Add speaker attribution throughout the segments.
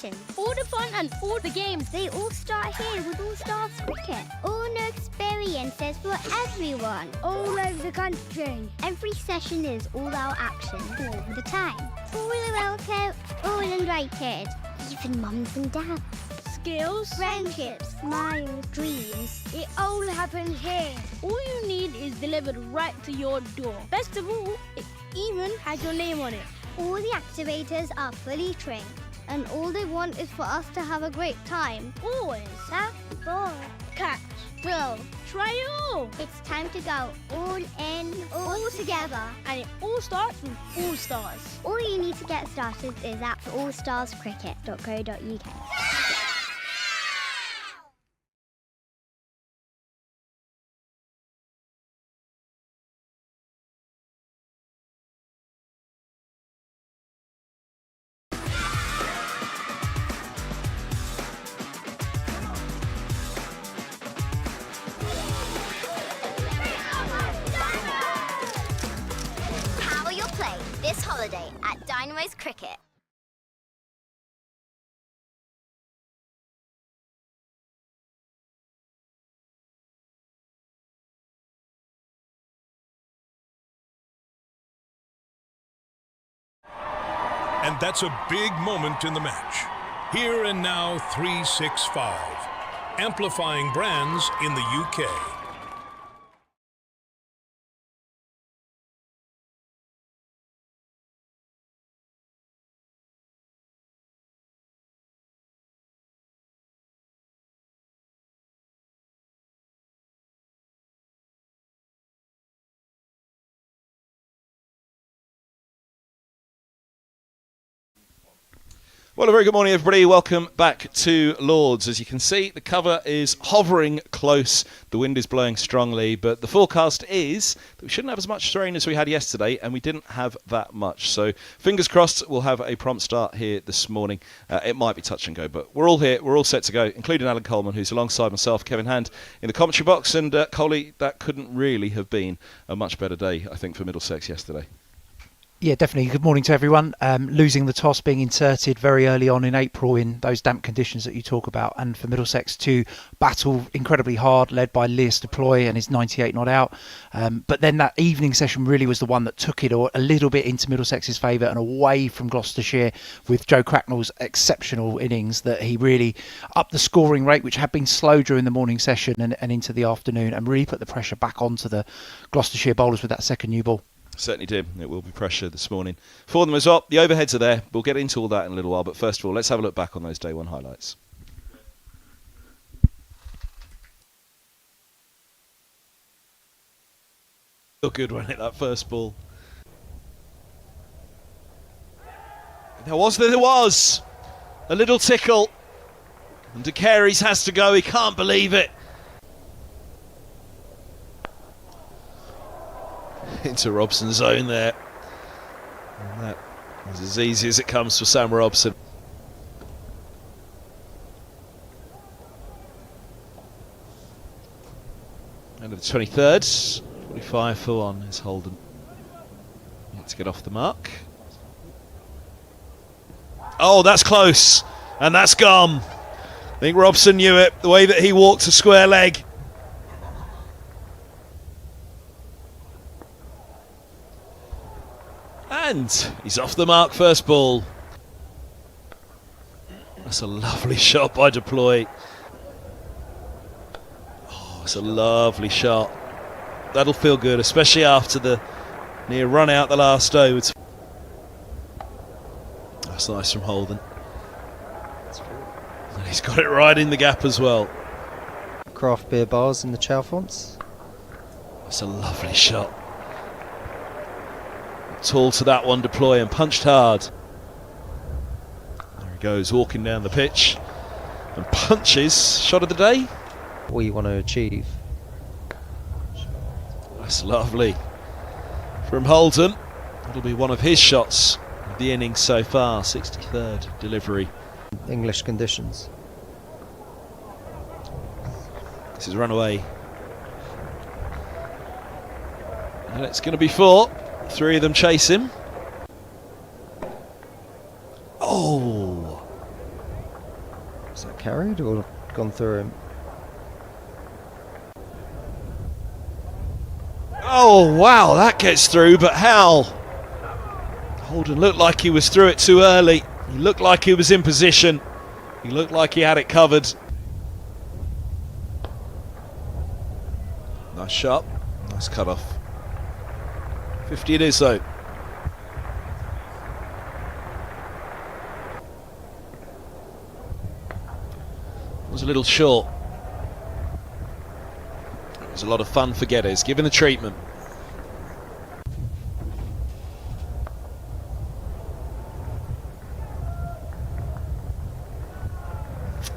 Speaker 1: competitions.
Speaker 2: All the fun and all the games,
Speaker 1: They all start here with All Stars Cricket. All new experiences for everyone.
Speaker 2: all over the country.
Speaker 1: Every session is all-out action all the time. All are welcome, all invited. Even mums and dads.
Speaker 2: Skills,
Speaker 1: Friendships, smiles, dreams.
Speaker 2: it all happens here. All you need is delivered right to your door. Best of all, it even has your name on it.
Speaker 1: All the activators are fully trained, and all they want is for us to have a great time.
Speaker 2: Always.
Speaker 1: Tap, ball,
Speaker 2: Catch,
Speaker 1: throw.
Speaker 2: try it all.
Speaker 1: It's time to go all in, all together.
Speaker 2: And it all starts with All Stars.
Speaker 1: All you need to get started is at allstarscricket.co.uk.
Speaker 3: Power your play this holiday at Dynamo's Cricket.
Speaker 4: And that's a big moment in the match. Here and now 365. Amplifying brands in the UK.
Speaker 5: Well, a very good morning, everybody. Welcome back to Lords. As you can see, the cover is hovering close. The wind is blowing strongly, but the forecast is that we shouldn't have as much rain as we had yesterday, and we didn't have that much. So fingers crossed we'll have a prompt start here this morning. It might be touch and go, but we're all here. We're all set to go, including Alan Coleman, who's alongside myself, Kevin Hand, in the commentary box. And Coley, that couldn't really have been a much better day, I think, for Middlesex yesterday.
Speaker 6: Yeah, definitely. Good morning to everyone. Losing the toss, being inserted very early on in April in those damp conditions that you talk about, and for Middlesex to battle incredibly hard, led by Lewis Deploy and his 98 not out. But then that evening session really was the one that took it a little bit into Middlesex's favour and away from Gloucestershire, with Joe Cracknell's exceptional innings that he really upped the scoring rate, which had been slow during the morning session and into the afternoon, and really put the pressure back onto the Gloucestershire bowlers with that second new ball.
Speaker 5: Certainly did. It will be pressure this morning for them as well. The overheads are there. We'll get into all that in a little while. But first of all, let's have a look back on those day one highlights. Feel good when it hit that first ball. There was a little tickle. And De Carey's has to go. He can't believe it. Into Robson's zone there. And that was as easy as it comes for Sam Robson. And at the 23rd, 45 for 1 is Holden. Let's get off the mark. Oh, that's close. And that's gone. I think Robson knew it, the way that he walked a square leg. And he's off the mark, first ball. That's a lovely shot by Deploy. Oh, it's a lovely shot. That'll feel good, especially after the near run out the last over. That's nice from Holden. And he's got it right in the gap as well.
Speaker 7: Craft beer bars in the Chalfonts.
Speaker 5: That's a lovely shot. Tall to that one, Deploy, and punched hard. There he goes, walking down the pitch. And punches. Shot of the day.
Speaker 7: What you want to achieve.
Speaker 5: That's lovely. From Holden. It'll be one of his shots of the innings so far. 63rd delivery.
Speaker 7: English conditions.
Speaker 5: This is run away. And it's going to be 4. 3 of them chase him. Oh!
Speaker 7: carried or gone through him?
Speaker 5: Oh, wow, that gets through, but how? Holden looked like he was through it too early. He looked like he was in position. He looked like he had it covered. Nice shot. Nice cut off. 50 it is, though. Was a little short. It was a lot of fun for Geddes, given the treatment.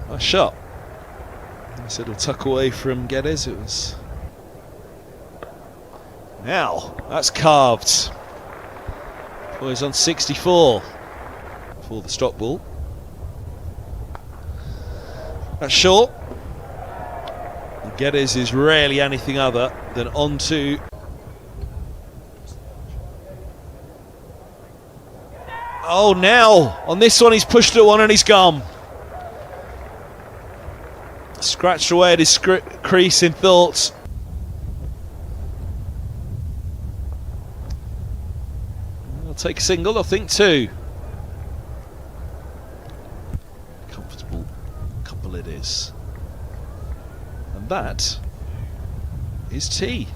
Speaker 5: Nice shot. Nice little tuck away from Geddes. It was. Now that's carved. Boys on 64 for the stock ball. That's short. And Geddes is rarely anything other than onto. Oh, now on this one he's pushed it one and he's gone. Scratched away at his crease in thoughts. I'll take a single, I think two. Comfortable couple it is. And that is tea.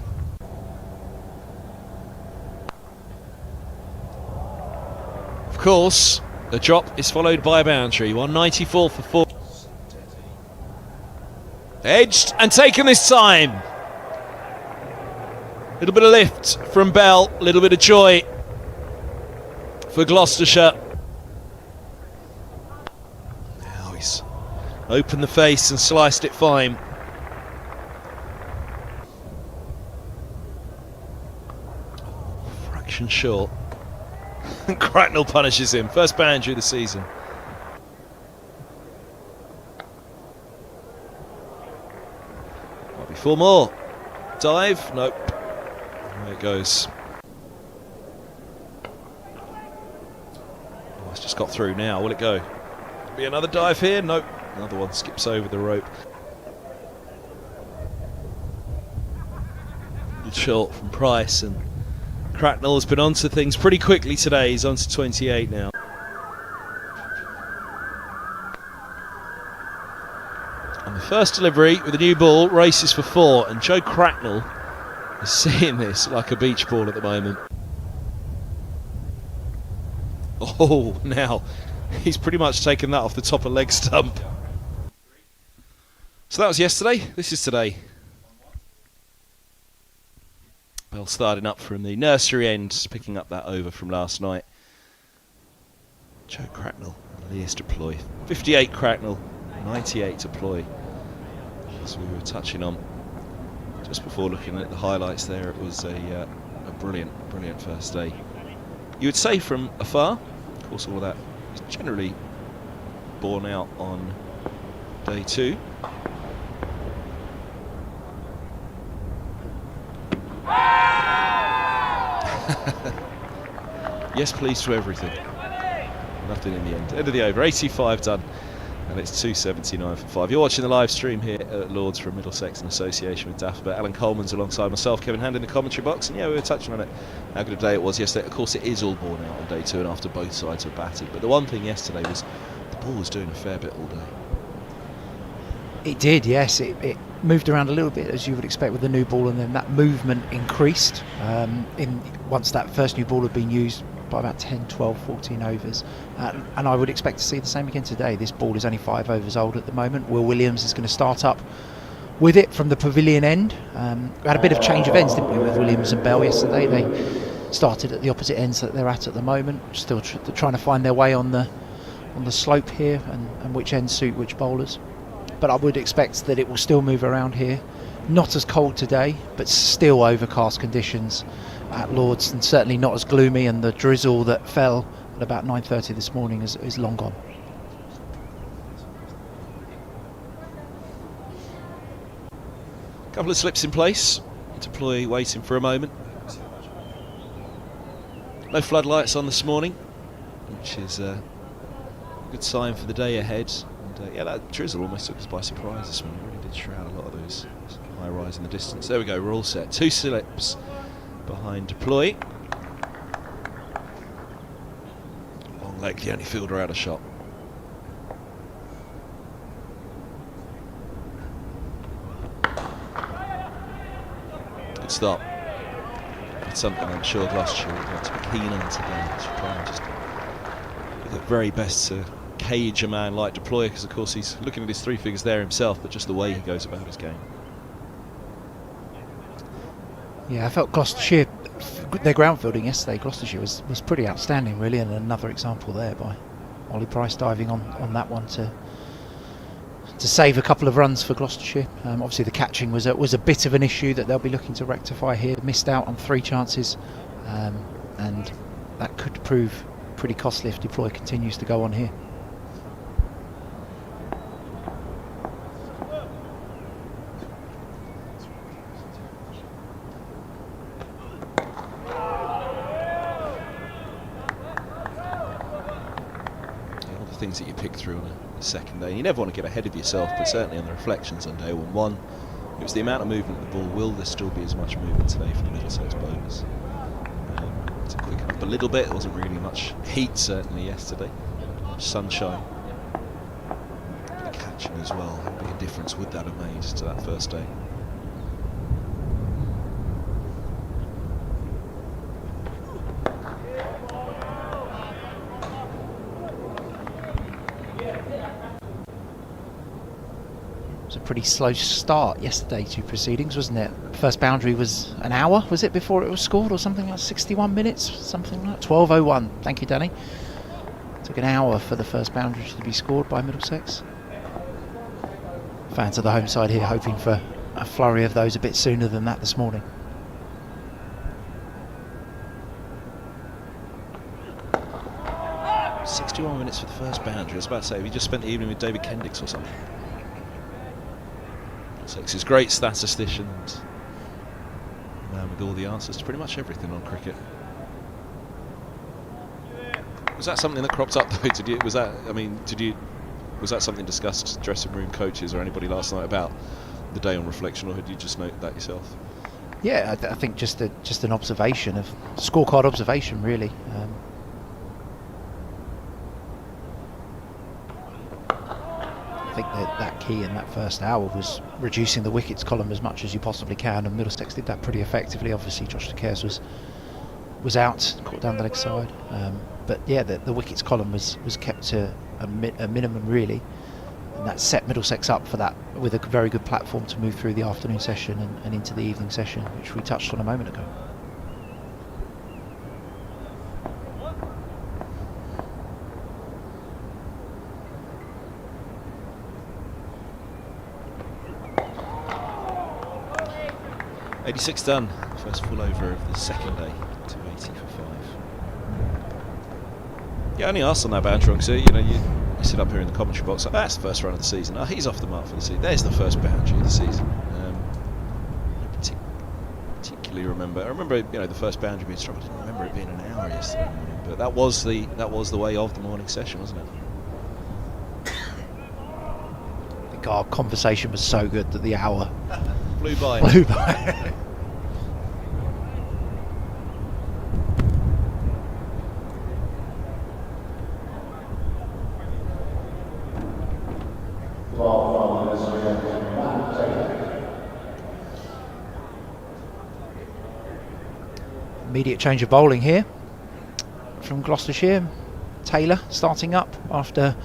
Speaker 5: Of course, the drop is followed by a boundary. 194 for 4. Edged and taken this time. A little bit of lift from Bell, a little bit of joy for Gloucestershire. Now he's opened the face and sliced it fine. Fraction short. Cracknell punishes him. First boundary of the season. Might be four more. Dive? Nope. There it goes. Oh, it's just got through now. Will it go? Be another dive here? Nope. Another one skips over the rope. Good shot from Price, and Cracknell has been onto things pretty quickly today. He's on to 28 now. And the first delivery with a new ball races for 4, and Joe Cracknell is seeing this like a beach ball at the moment. Oh, now he's pretty much taken that off the top of leg stump. So that was yesterday. This is today. Bell starting up from the nursery end, picking up that over from last night. Joe Cracknell, Leas deploy. 58 Cracknell, 98 deploy. As we were touching on just before looking at the highlights there, it was a brilliant, brilliant first day. You would say from afar, of course all of that is generally borne out on day 2. Yes, please to everything. Nothing in the end. End of the over. 85 done. And it's 2.79 for 5. You're watching the live stream here at Lords from Middlesex in association with Daphbet. Alan Coleman's alongside myself, Kevin Hand in the commentary box. And yeah, we were touching on it. How good a day it was yesterday. Of course, it is all borne out on day 2 and after both sides were battered. But the one thing yesterday was the ball was doing a fair bit all day.
Speaker 6: It did, yes. It moved around a little bit, as you would expect with the new ball, and then that movement increased once that first new ball had been used by about 10, 12, 14 overs. And I would expect to see the same again today. This ball is only 5 overs old at the moment. Will Williams is going to start up with it from the pavilion end. We had a bit of change of ends, didn't we, with Williams and Bell yesterday. They started at the opposite ends that they're at the moment, still trying to find their way on the slope here and which ends suit which bowlers. But I would expect that it will still move around here. Not as cold today, but still overcast conditions at Lords, and certainly not as gloomy, and the drizzle that fell at about 9:30 this morning is long gone.
Speaker 5: Couple of slips in place. Deploy waiting for a moment. No floodlights on this morning, which is a good sign for the day ahead. And yeah, that drizzle almost took us by surprise this morning. It really did shroud a lot of those high rise in the distance. There we go, we're all set. 2 slips behind deploy. Long leg, the only fielder out of shot. Good stop. It's something I'm sure Gloucestershire would want to be keen on today. To try and just do the very best to cage a man like Deploy, because of course he's looking at his 3 figures there himself, but just the way he goes about his game.
Speaker 6: Yeah, I felt Gloucestershire, their ground fielding yesterday, Gloucestershire was pretty outstanding really, and another example there by Ollie Price diving on that one to save a couple of runs for Gloucestershire. Obviously the catching was a bit of an issue that they'll be looking to rectify here. Missed out on 3 chances, and that could prove pretty costly if Deploy continues to go on here.
Speaker 5: Things that you pick through on a second day. You never want to get ahead of yourself, but certainly on the reflections on day 1, it was the amount of movement of the ball. Will there still be as much movement today for the Middlesex bowlers? To quicken up a little bit. There wasn't really much heat certainly yesterday. Sunshine. The catching as well. How big a difference would that have made to that first day?
Speaker 6: Pretty slow start yesterday to proceedings, wasn't it? First boundary was an hour, was it, before it was scored, or something like 61 minutes, something like 12:01. Thank you, Danny. Took an hour for the first boundary to be scored by Middlesex. Fans of the home side here hoping for a flurry of those a bit sooner than that this morning.
Speaker 5: "61 minutes for the first boundary." I was about to say, we just spent the evening with David Kendricks or something. He's a great statistician and man with all the answers to pretty much everything on cricket. Was that something that cropped up though? Was that something discussed dressing room, coaches or anybody last night about the day on reflection, or had you just noted that yourself?
Speaker 6: Yeah, I think just an observation, of scorecard observation really. I think that key in that first hour was reducing the wickets column as much as you possibly can, and Middlesex did that pretty effectively. Obviously Josh DeCares was out, caught down the leg side, but yeah, the wickets column was kept to a minimum really, and that set Middlesex up for that with a very good platform to move through the afternoon session and into the evening session, which we touched on a moment ago.
Speaker 5: .86 done, first full over of the second day, 280 for 5. Yeah, only asked on that boundary, so you sit up here in the commentary box, like, that's the first run of the season. Oh, he's off the mark for the season. There's the first boundary of the season. I particularly remember. I remember, the first boundary being struck. I didn't remember it being an hour yesterday morning, but that was the way of the morning session, wasn't it?
Speaker 6: I think our conversation was so good that the hour
Speaker 5: flew by.
Speaker 6: Immediate change of bowling here from Gloucestershire. Taylor starting up after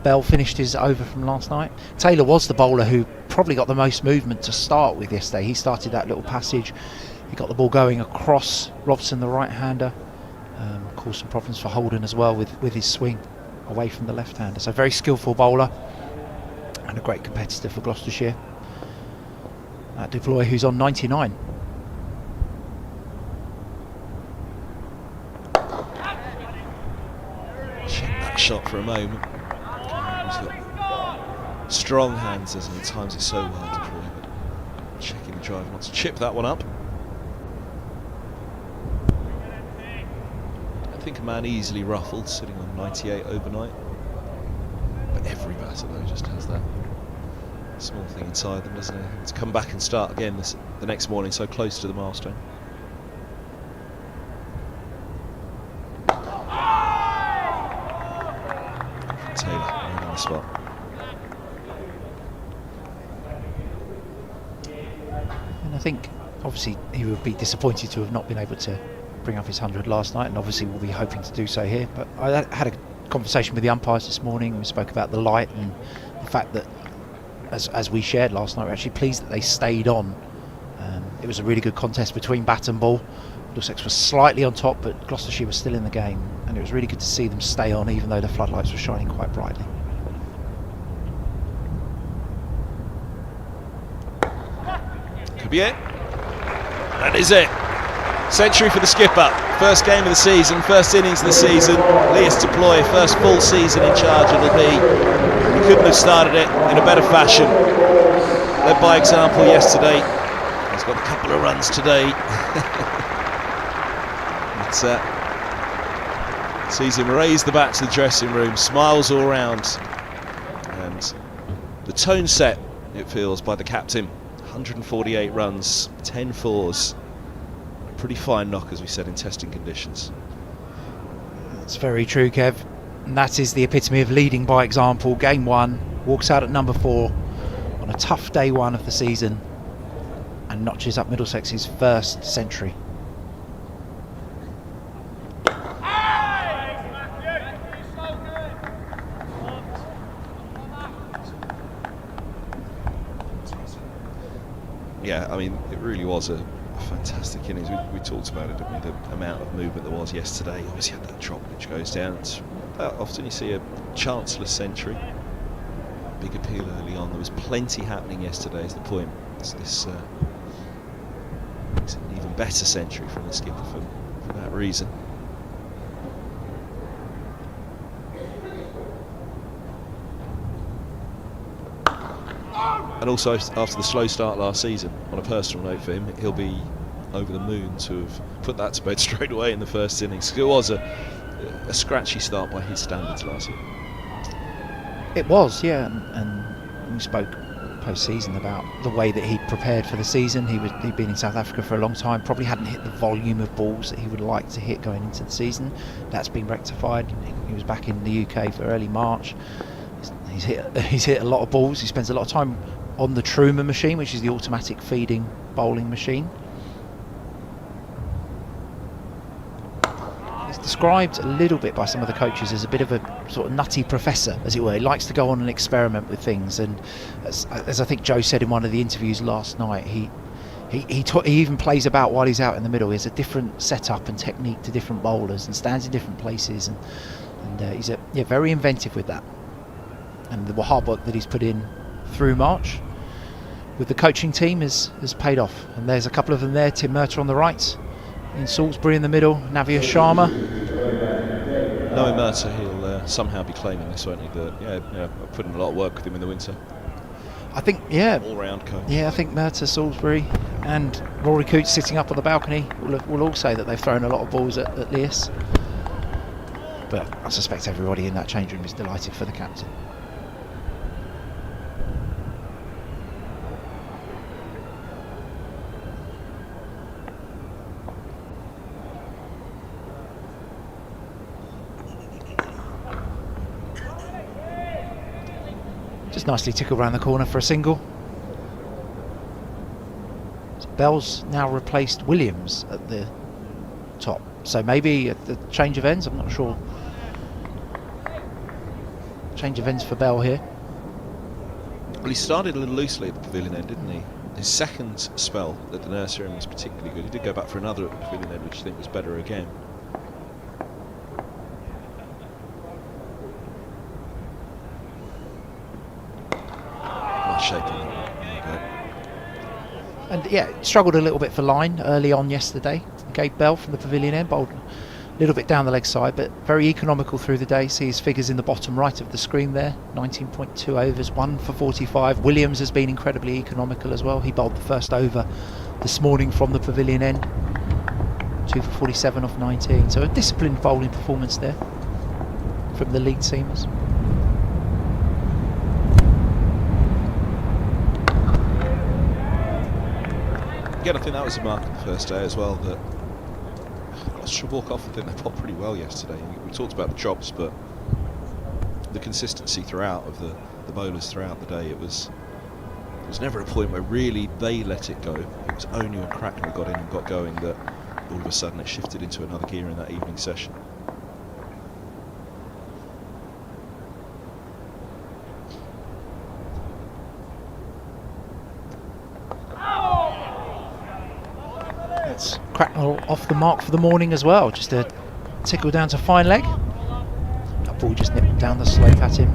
Speaker 6: Bell finished his over from last night. Taylor was the bowler who probably got the most movement to start with yesterday. He started that little passage. He got the ball going across Robson, the right-hander. Caused some problems for Holden as well with his swing away from the left-hander. So very skillful bowler and a great competitor for Gloucestershire. Deploy, who's on 99.
Speaker 5: Shot for a moment. He's got strong hands, as he times it so well, Deploy, but checking the driver not to chip that one up. I think a man easily ruffled, sitting on 98 overnight. But every batter though just has that small thing inside them, doesn't it? To come back and start again the next morning, so close to the milestone. Taylor right on the spot.
Speaker 6: And I think obviously he would be disappointed to have not been able to bring up his 100 last night, and obviously we'll be hoping to do so here. But I had a conversation with the umpires this morning. We spoke about the light and the fact that, as we shared last night, we're actually pleased that they stayed on. It was a really good contest between bat and ball. Middlesex was slightly on top, but Gloucestershire was still in the game, and it was really good to see them stay on even though the floodlights were shining quite brightly.
Speaker 5: Could be it. That is it. Century for the skipper. First game of the season, first innings of the season. Leas Deploy, first full season in charge it'll be. He couldn't have started it in a better fashion. Led by example yesterday. He's got a couple of runs today. Sees him raise the bat to the dressing room, smiles all round. And the tone set, it feels, by the captain. 148 runs, 10 fours. A pretty fine knock, as we said, in testing conditions.
Speaker 6: That's very true, Kev. And that is the epitome of leading by example. Game 1, walks out at number 4 on a tough day 1 of the season and notches up Middlesex's first century.
Speaker 5: Yeah, I mean, it really was a fantastic innings. We talked about it, didn't we? The amount of movement there was yesterday. Obviously had that drop which goes down. Often you see a chanceless century. Big appeal early on. There was plenty happening yesterday, is the point. It's an even better century from the skipper for that reason. And also, after the slow start last season, on a personal note for him, he'll be over the moon to have put that to bed straight away in the first innings. It was a scratchy start by his standards last year.
Speaker 6: It was, yeah, and we spoke post-season about the way that he'd prepared for the season. He'd been in South Africa for a long time, probably hadn't hit the volume of balls that he would like to hit going into the season. That's been rectified. He was back in the UK for early March. He's hit a lot of balls. He spends a lot of time on the Truman machine, which is the automatic feeding bowling machine. He's described a little bit by some of the coaches as a bit of a sort of nutty professor, as it were. He likes to go on and experiment with things, and as I think Joe said in one of the interviews last night, he even plays about while he's out in the middle. He has a different setup and technique to different bowlers and stands in different places, and he's very inventive with that. And the hard work that he's put in through March with the coaching team has paid off. And there's a couple of them there. Tim Murtagh on the right, in Salisbury in the middle, Navia Sharma.
Speaker 5: Knowing Murtagh, he'll somehow be claiming this, won't he? I've put in a lot of work with him in the winter.
Speaker 6: I think, yeah.
Speaker 5: All-round coach.
Speaker 6: Yeah, I think Murtagh, Salisbury and Rory Coote sitting up on the balcony will all say that they've thrown a lot of balls at Leas. But I suspect everybody in that change room is delighted for the captain. Just nicely tickle around the corner for a single. So Bell's now replaced Williams at the top. So maybe at the change of ends, I'm not sure. Change of ends for Bell here.
Speaker 5: Well, he started a little loosely at the pavilion end, didn't he? His second spell at the nursery end was particularly good. He did go back for another at the pavilion end, which I think was better again. Shape on that.
Speaker 6: And yeah, struggled a little bit for line early on yesterday. Gabe Bell from the pavilion end bowled a little bit down the leg side, but very economical through the day. See his figures in the bottom right of the screen there. 19.2 overs, 1 for 45. Williams has been incredibly economical as well. He bowled the first over this morning from the pavilion end. 2 for 47 off 19. So a disciplined bowling performance there from the lead seamers.
Speaker 5: Again, I think that was a mark of the first day as well, that Gloucestershire walk off. I think they popped pretty well yesterday. We talked about the chops, but the consistency throughout of the bowlers throughout the day, it was never a point where really they let it go. It was only when Cracknell got in and got going that all of a sudden it shifted into another gear in that evening session.
Speaker 6: That's Cracknell off the mark for the morning as well. Just a tickle down to fine leg. That ball just nipped down the slope at him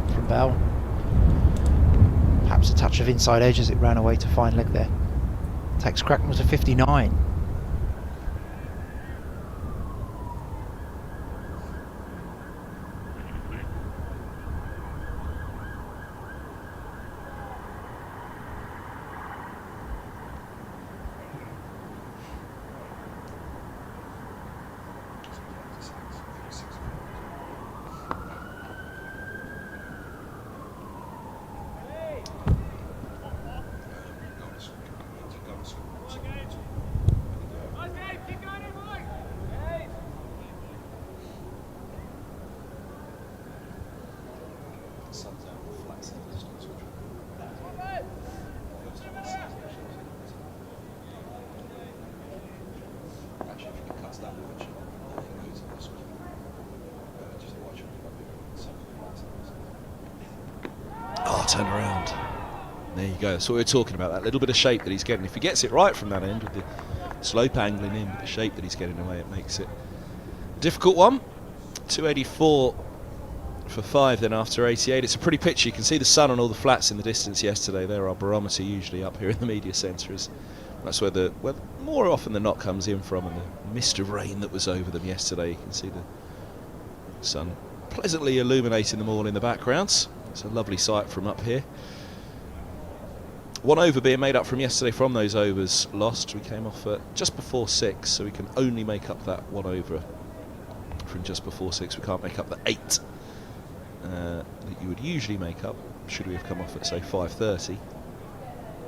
Speaker 6: from Bell. Perhaps a touch of inside edge as it ran away to fine leg there. Takes Cracknell to 59.
Speaker 5: Turn around. There you go. That's what we were talking about, that little bit of shape that he's getting. If he gets it right from that end with the slope angling in, with the shape that he's getting away, it makes it a difficult one. 284 for 5 then after 88. It's a pretty pitch. You can see the sun on all the flats in the distance yesterday. There, our barometer usually up here in the media centre is. That's where the more often than not comes in from, and the mist of rain that was over them yesterday. You can see the sun pleasantly illuminating them all in the backgrounds. It's a lovely sight from up here. 1 over being made up from yesterday from those overs lost. We came off at just before 6, so we can only make up that 1 over from just before 6. We can't make up the 8 that you would usually make up should we have come off at, say, 5:30.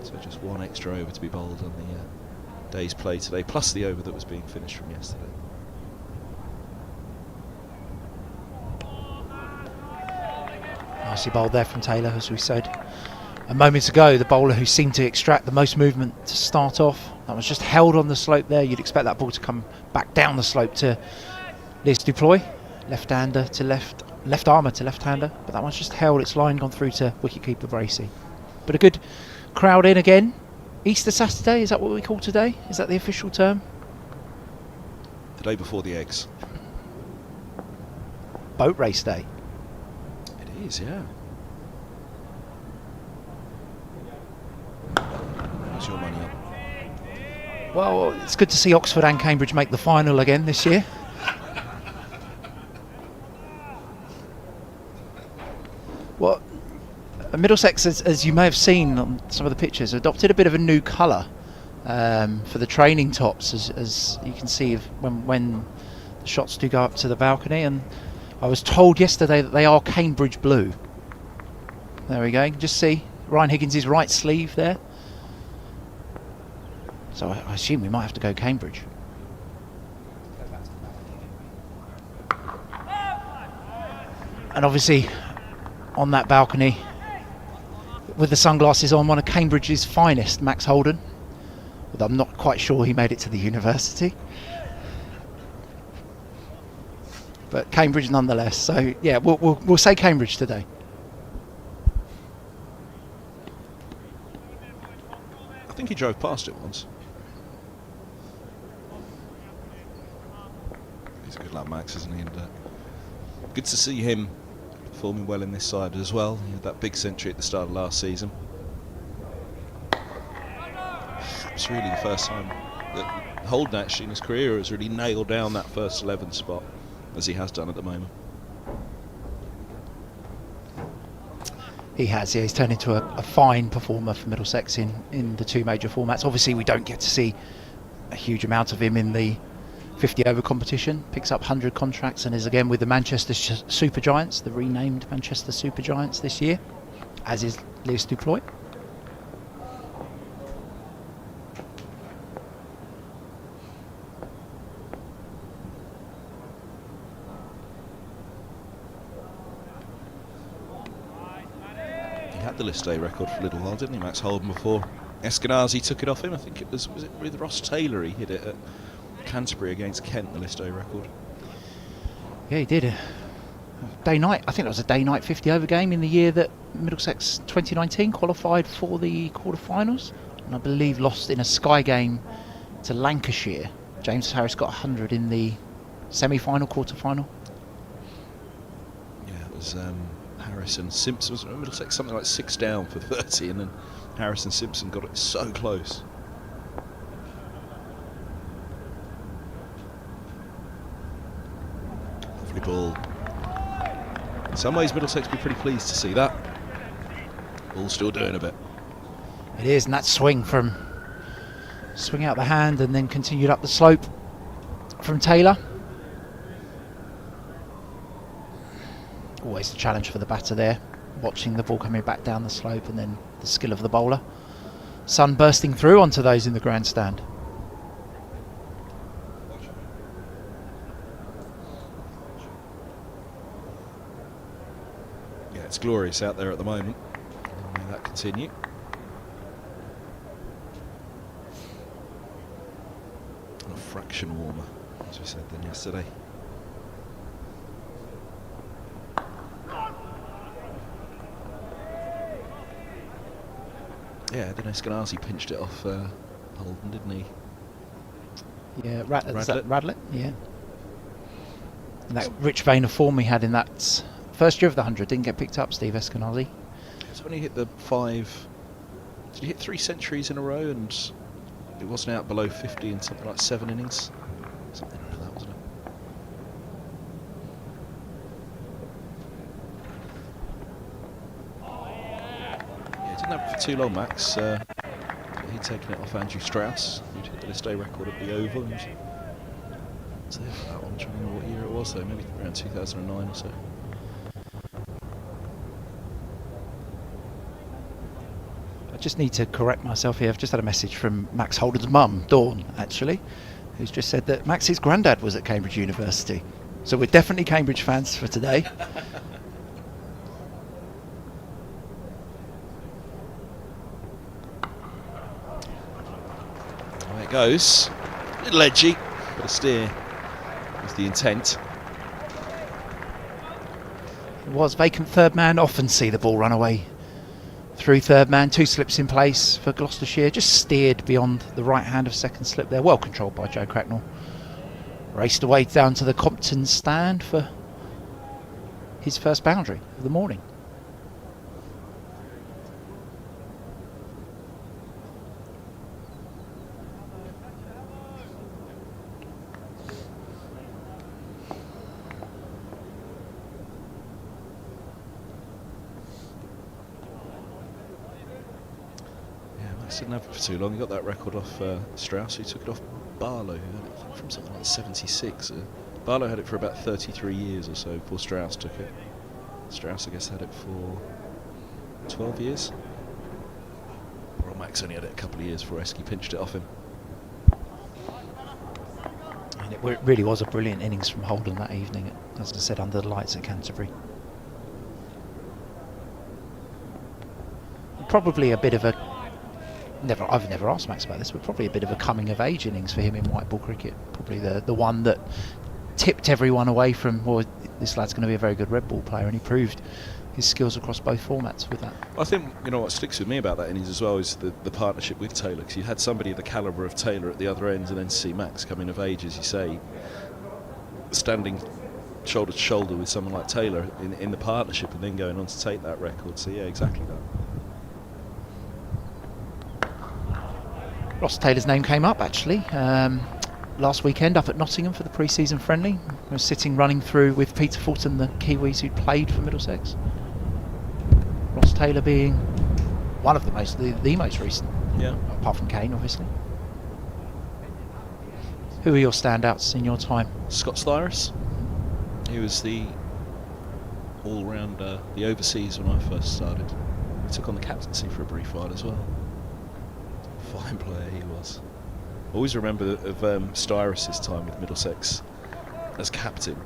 Speaker 5: So just 1 extra over to be bowled on the day's play today, plus the over that was being finished from yesterday.
Speaker 6: Nicely bowled there from Taylor, as we said a moment ago. The bowler who seemed to extract the most movement to start off. That was just held on the slope there. You'd expect that ball to come back down the slope to Liz Duploy. Left-hander to left armour to left-hander. But that one's just held. Its line gone through to wicket-keeper Bracey. But a good crowd in again. Easter Saturday, is that what we call today? Is that the official term?
Speaker 5: The day before the eggs.
Speaker 6: Boat race day.
Speaker 5: It is, yeah. What's your money up?
Speaker 6: Well, it's good to see Oxford and Cambridge make the final again this year. Well, Middlesex, as you may have seen on some of the pictures, adopted a bit of a new colour for the training tops, as you can see when the shots do go up to the balcony. And I was told yesterday that they are Cambridge blue. There we go. You can just see Ryan Higgins' right sleeve there. So I assume we might have to go Cambridge. And obviously on that balcony with the sunglasses on, one of Cambridge's finest, Max Holden. But I'm not quite sure he made it to the university. But Cambridge nonetheless. So yeah, we'll say Cambridge today.
Speaker 5: I think he drove past it once. He's a good lad, Max, isn't he? And good to see him performing well in this side as well. He had that big century at the start of last season. It's really the first time that Holden actually in his career has really nailed down that first 11 spot, as he has done at the moment.
Speaker 6: He has, yeah. He's turned into a fine performer for Middlesex in the 2 major formats. Obviously, we don't get to see a huge amount of him in the 50 over competition. Picks up 100 contracts and is again with the Manchester Super Giants, the renamed Manchester Super Giants this year, as is Lewis Duploy.
Speaker 5: the list A record for a little while, didn't he, Max Holden, before Eskenazi took it off him? I think it was it with Ross Taylor he hit it at Canterbury against Kent, the list A record.
Speaker 6: Yeah, he did. Day-night, I think that was a day-night 50-over game in the year that Middlesex 2019 qualified for the quarter-finals, and I believe lost in a Sky game to Lancashire. James Harris got 100 in the semi-final, quarter-final.
Speaker 5: Yeah, it was Harris and Simpson. Was Middlesex something like 6 down for 30, and then Harris and Simpson got it so close. Lovely ball. In some ways, Middlesex will be pretty pleased to see that. Ball still doing a bit.
Speaker 6: It is, and that swing out the hand and then continued up the slope from Taylor. Always the challenge for the batter there, watching the ball coming back down the slope and then the skill of the bowler. Sun bursting through onto those in the grandstand.
Speaker 5: Yeah, it's glorious out there at the moment. May that continue. A fraction warmer, as we said than yesterday. Yeah, then Eskenazi pinched it off Holden, didn't he?
Speaker 6: Yeah, Radlett, yeah. And that rich vein of form he had in that first year of the 100 didn't get picked up, Steve Eskenazi.
Speaker 5: It's when he hit the 5. Did he hit 3 centuries in a row, and it wasn't out below 50 in something like 7 innings? Something like that, wasn't it? Yeah, didn't have it for too long, Max. He'd taken it off Andrew Strauss, who'd hit the list A record at the Oval. And was there for that one? I'm trying to remember what year it was, though. Maybe around 2009 or so.
Speaker 6: I just need to correct myself here. I've just had a message from Max Holden's mum, Dawn, actually, who's just said that Max's granddad was at Cambridge University. So we're definitely Cambridge fans for today.
Speaker 5: There it goes. A little edgy, but a steer was the intent.
Speaker 6: It was vacant third man. Often see the ball run away through third man. 2 slips in place for Gloucestershire. Just steered beyond the right hand of second slip there. Well controlled by Joe Cracknell. Raced away down to the Compton stand for his first boundary of the morning.
Speaker 5: Didn't have it for too long. He got that record off Strauss, who took it off Barlow, who had it from something like 76. Barlow had it for about 33 years or so before Strauss took it. Strauss, I guess, had it for 12 years. Well, Max only had it a couple of years before Esky pinched it off him.
Speaker 6: And it really was a brilliant innings from Holden that evening, as I said, under the lights at Canterbury. Probably a bit of a I've never asked Max about this, but probably a bit of a coming of age innings for him in white ball cricket. Probably the one that tipped everyone away from, well, this lad's going to be a very good red ball player, and he proved his skills across both formats with that.
Speaker 5: I think, you know, what sticks with me about that innings as well is the partnership with Taylor, because you had somebody of the calibre of Taylor at the other end, and then see Max coming of age, as you say, standing shoulder to shoulder with someone like Taylor in the partnership, and then going on to take that record. So yeah, exactly that.
Speaker 6: Ross Taylor's name came up actually last weekend up at Nottingham for the pre-season friendly. We were sitting running through with Peter Fulton, the Kiwis who'd played for Middlesex. Ross Taylor being one of the most recent,
Speaker 5: yeah,
Speaker 6: apart from Kane obviously. Who are your standouts in your time?
Speaker 5: Scott Styris. He was the all-round, the overseas when I first started. He took on the captaincy for a brief while as well. Fine player he was. Always remember of Styris' time with Middlesex as captain.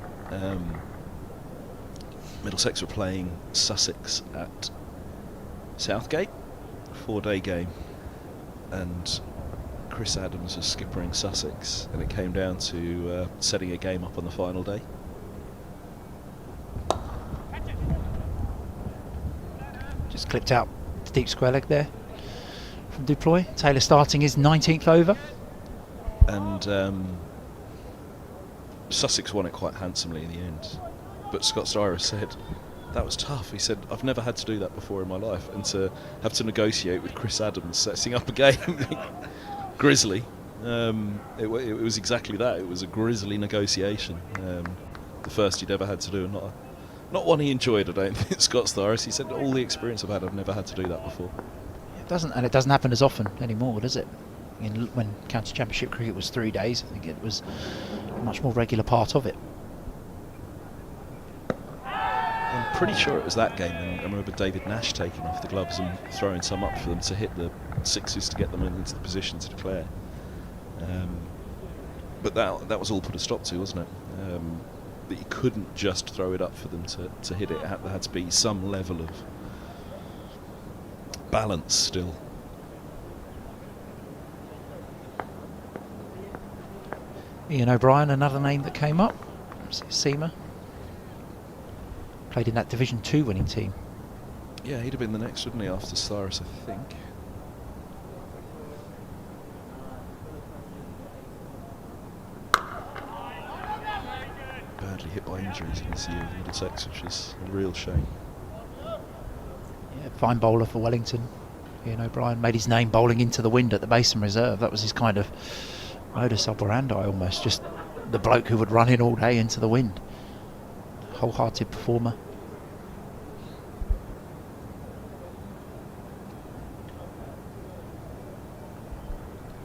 Speaker 5: Middlesex were playing Sussex at Southgate, 4-day game, and Chris Adams was skippering Sussex, and it came down to setting a game up on the final day.
Speaker 6: Just clipped out the deep square leg there from Duploy. Taylor starting his 19th over.
Speaker 5: And Sussex won it quite handsomely in the end. But Scott Styris said, that was tough. He said, I've never had to do that before in my life. And to have to negotiate with Chris Adams setting up a game, grisly. It was exactly that. It was a grisly negotiation. The first he'd ever had to do, and not one he enjoyed, I don't think, Scott Styris. He said, all the experience I've had, I've never had to do that before.
Speaker 6: It doesn't happen as often anymore, does it? When county championship cricket was 3 days, I think it was a much more regular part of it.
Speaker 5: I'm pretty sure it was that game, and I remember David Nash taking off the gloves and throwing some up for them to hit the sixes to get them into the position to declare. But that was all put a stop to, wasn't it? That you couldn't just throw it up for them to hit it. There had to be some level of balance still.
Speaker 6: Ian O'Brien, another name that came up. Seamer. Played in that Division 2 winning team.
Speaker 5: Yeah, he'd have been the next, wouldn't he, after Styris, I think. Badly hit by injuries in this year with Middlesex, which is a real shame.
Speaker 6: Yeah, fine bowler for Wellington. Ian O'Brien made his name bowling into the wind at the Basin Reserve. That was his kind of modus operandi almost, just the bloke who would run in all day into the wind. Wholehearted performer.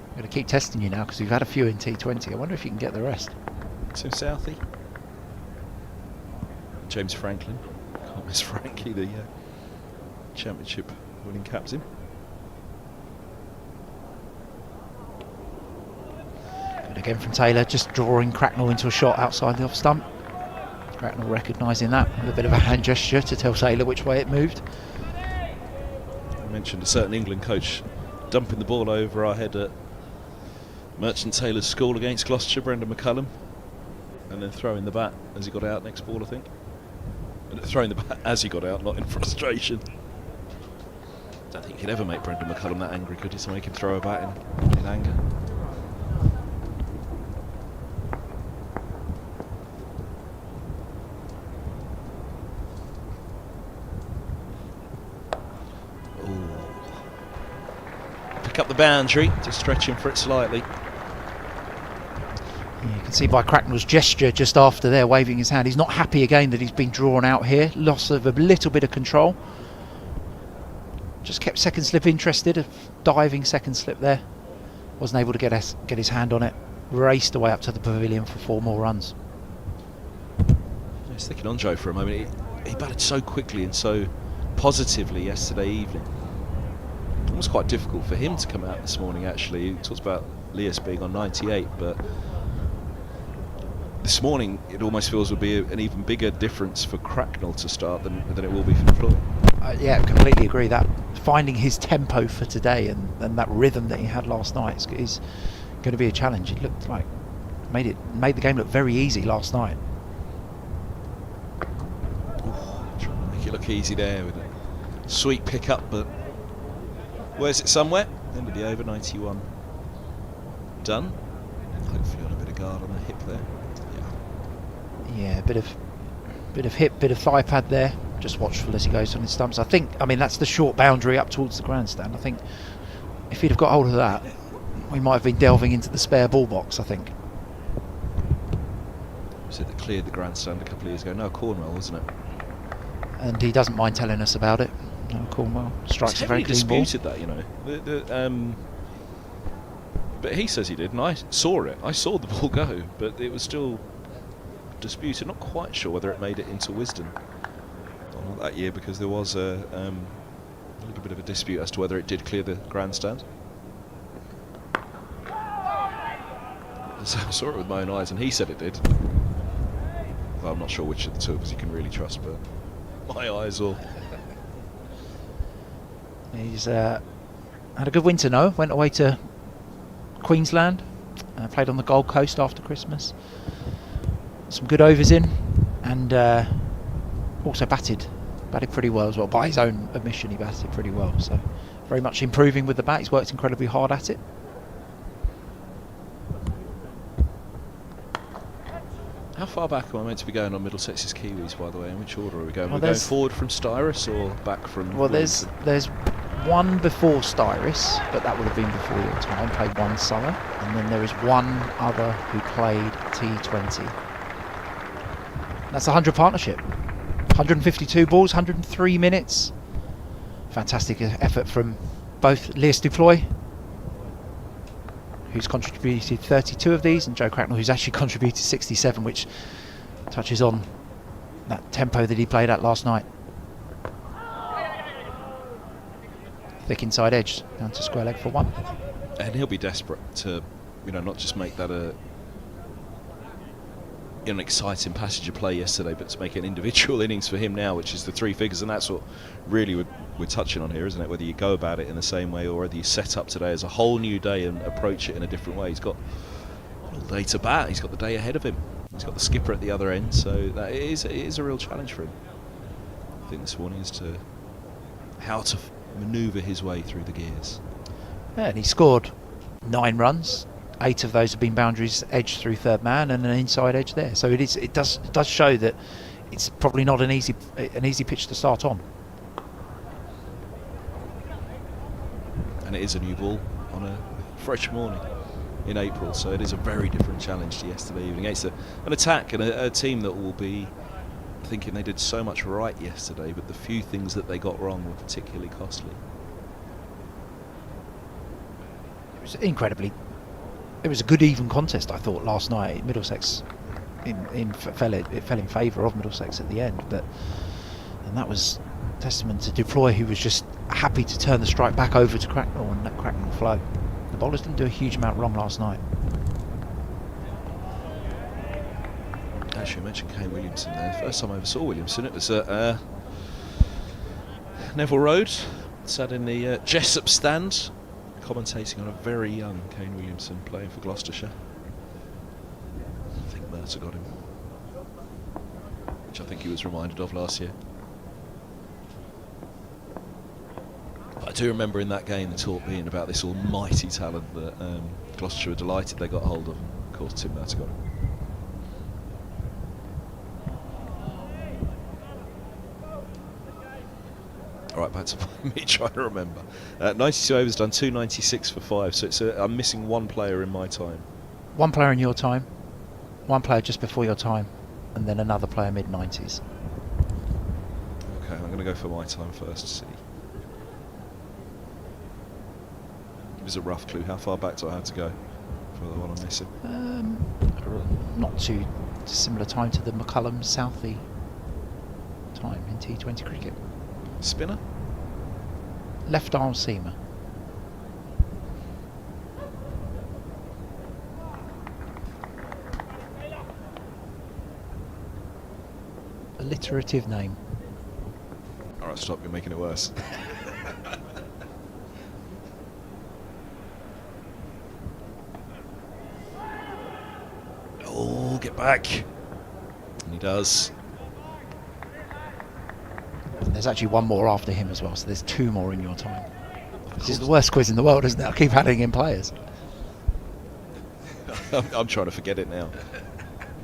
Speaker 6: I'm going to keep testing you now because we've had a few in T20. I wonder if you can get the rest.
Speaker 5: Tim Southey. James Franklin. Can't miss Frankie, the championship winning captain.
Speaker 6: Good again from Taylor, just drawing Cracknell into a shot outside the off stump. Cracknell recognising that with a bit of a hand gesture to tell Taylor which way it moved.
Speaker 5: I mentioned a certain England coach dumping the ball over our head at Merchant Taylor's school against Gloucestershire, Brendan McCullum, and then throwing the bat as he got out next ball, I think. And throwing the bat as he got out, not in frustration. I don't think he could ever make Brendan McCullum that angry, could he, to make him throw a bat in anger. Pick up the boundary, just stretching for it slightly.
Speaker 6: Yeah, you can see by Cracknell's gesture just after there, waving his hand. He's not happy again that he's been drawn out here. Loss of a little bit of control. Just kept second slip interested, a diving second slip there. Wasn't able to get his hand on it. Raced away up to the pavilion for 4 more runs.
Speaker 5: I was thinking on Joe for a moment. He batted so quickly and so positively yesterday evening. It was quite difficult for him to come out this morning, actually. He talks about Leas being on 98, but this morning it almost feels would be an even bigger difference for Cracknell to start than it will be for the floor.
Speaker 6: Yeah, completely agree. That finding his tempo for today and that rhythm that he had last night is going to be a challenge. It looked like made the game look very easy last night.
Speaker 5: Trying to make it look easy there with a sweet pick up, but where's it somewhere? End of the over, 91 done. Hopefully on a bit of guard on the hip there.
Speaker 6: Yeah, a bit of hip, bit of thigh pad there. Just watchful as he goes on his stumps. I mean that's the short boundary up towards the grandstand. I think if he'd have got hold of that, we might have been delving into the spare ball box, I think.
Speaker 5: Was it that cleared the grandstand a couple of years ago? No, Cornwell, wasn't it?
Speaker 6: And he doesn't mind telling us about it. No, Cornwell strikes a very clean ball.
Speaker 5: Disputed that, you know. But he says he did, and I saw it. I saw the ball go, but it was still disputed. Not quite sure whether it made it into Wisden that year, because there was a little bit of a dispute as to whether it did clear the grandstand. So I saw it with my own eyes, and he said it did. Well, I'm not sure which of the two of us you can really trust, but my eyes or
Speaker 6: He's had a good winter, no? Went away to Queensland, played on the Gold Coast after Christmas. Some good overs in, and also batted pretty well as well. By his own admission, he batted pretty well. So very much improving with the bat. He's worked incredibly hard at it.
Speaker 5: How far back am I meant to be going on Middlesex's Kiwis, by the way? In which order are we going?
Speaker 6: Well,
Speaker 5: We're going forward from Styrus or back from...
Speaker 6: Well, there's one before Styrus, but that would have been before your time. Played one summer, and then there is one other who played T20. That's a 100 partnership. 152 balls, 103 minutes. Fantastic effort from both Lewis Duploy, who's contributed 32 of these, and Joe Cracknell, who's actually contributed 67, which touches on that tempo that he played at last night. Thick inside edge, down to square leg for one.
Speaker 5: And he'll be desperate to, not just make that an exciting passage of play yesterday, but to make an individual innings for him now, which is the three figures, and that's what really we're touching on here, isn't it? Whether you go about it in the same way or whether you set up today as a whole new day and approach it in a different way. He's got all day to bat. He's got the day ahead of him. He's got the skipper at the other end, so that it is a real challenge for him. I think this morning is to how to manoeuvre his way through the gears.
Speaker 6: Yeah, and he scored 9 runs. 8 of those have been boundaries edged through third man and an inside edge there. So it does show that it's probably not an easy pitch to start on.
Speaker 5: And it is a new ball on a fresh morning in April, so it is a very different challenge to yesterday evening against an attack and a team that will be thinking they did so much right yesterday, but the few things that they got wrong were particularly costly.
Speaker 6: It was incredibly. It was a good even contest, I thought, last night. Middlesex fell in favour of Middlesex at the end, and that was testament to Duploy, who was just happy to turn the strike back over to Cracknell and let Cracknell flow. The bowlers didn't do a huge amount wrong last night.
Speaker 5: Actually, I mentioned Kane Williamson there. The first time I ever saw Williamson, it was at Neville Road. Sat in the Jessup stand, commentating on a very young Kane Williamson playing for Gloucestershire. I think Mercer got him, which I think he was reminded of last year. But I do remember in that game the talk being about this almighty talent that Gloucestershire were delighted they got hold of. Of course, Tim Mercer got him. Alright, back to me trying to remember. 92 overs done, 296 for 5, so I'm missing one player in my time.
Speaker 6: One player in your time, one player just before your time, and then another player mid-90s.
Speaker 5: Okay, I'm going to go for my time first to see. It was a rough clue. How far back do I have to go for the one I'm missing?
Speaker 6: Not too dissimilar time to the McCullum Southey time in T20 cricket.
Speaker 5: Spinner?
Speaker 6: Left arm seamer. Alliterative name.
Speaker 5: Alright, stop, you're making it worse. Oh, get back. And he does.
Speaker 6: And there's actually one more after him as well, so there's 2 more in your time. This is the worst quiz in the world, isn't it? I keep adding in players.
Speaker 5: I'm trying to forget it now.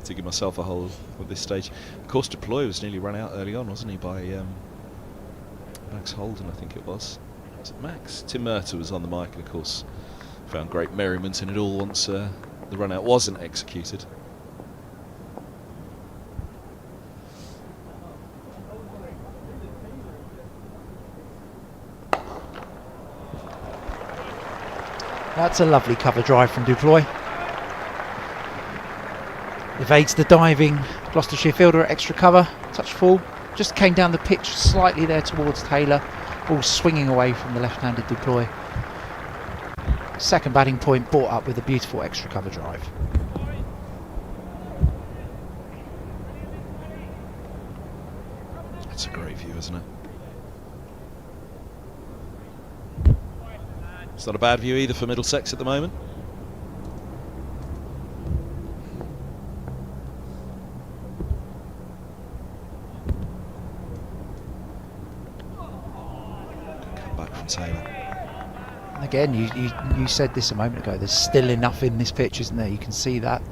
Speaker 5: To give myself a hold at this stage. Of course, Deploy was nearly run out early on, wasn't he, by Max Holden, I think it was. Was it Max? Tim Merter was on the mic, and of course found great merriment in it all once the run out wasn't executed.
Speaker 6: That's a lovely cover drive from Duploy. Evades the diving Gloucestershire fielder at extra cover. Touch full. Just came down the pitch slightly there towards Taylor. Ball swinging away from the left-handed Duploy. Second batting point brought up with a beautiful extra cover drive.
Speaker 5: That's a great view, isn't it? It's not a bad view either for Middlesex at the moment. Come back from Taylor.
Speaker 6: And again, you said this a moment ago, there's still enough in this pitch, isn't there? You can see that.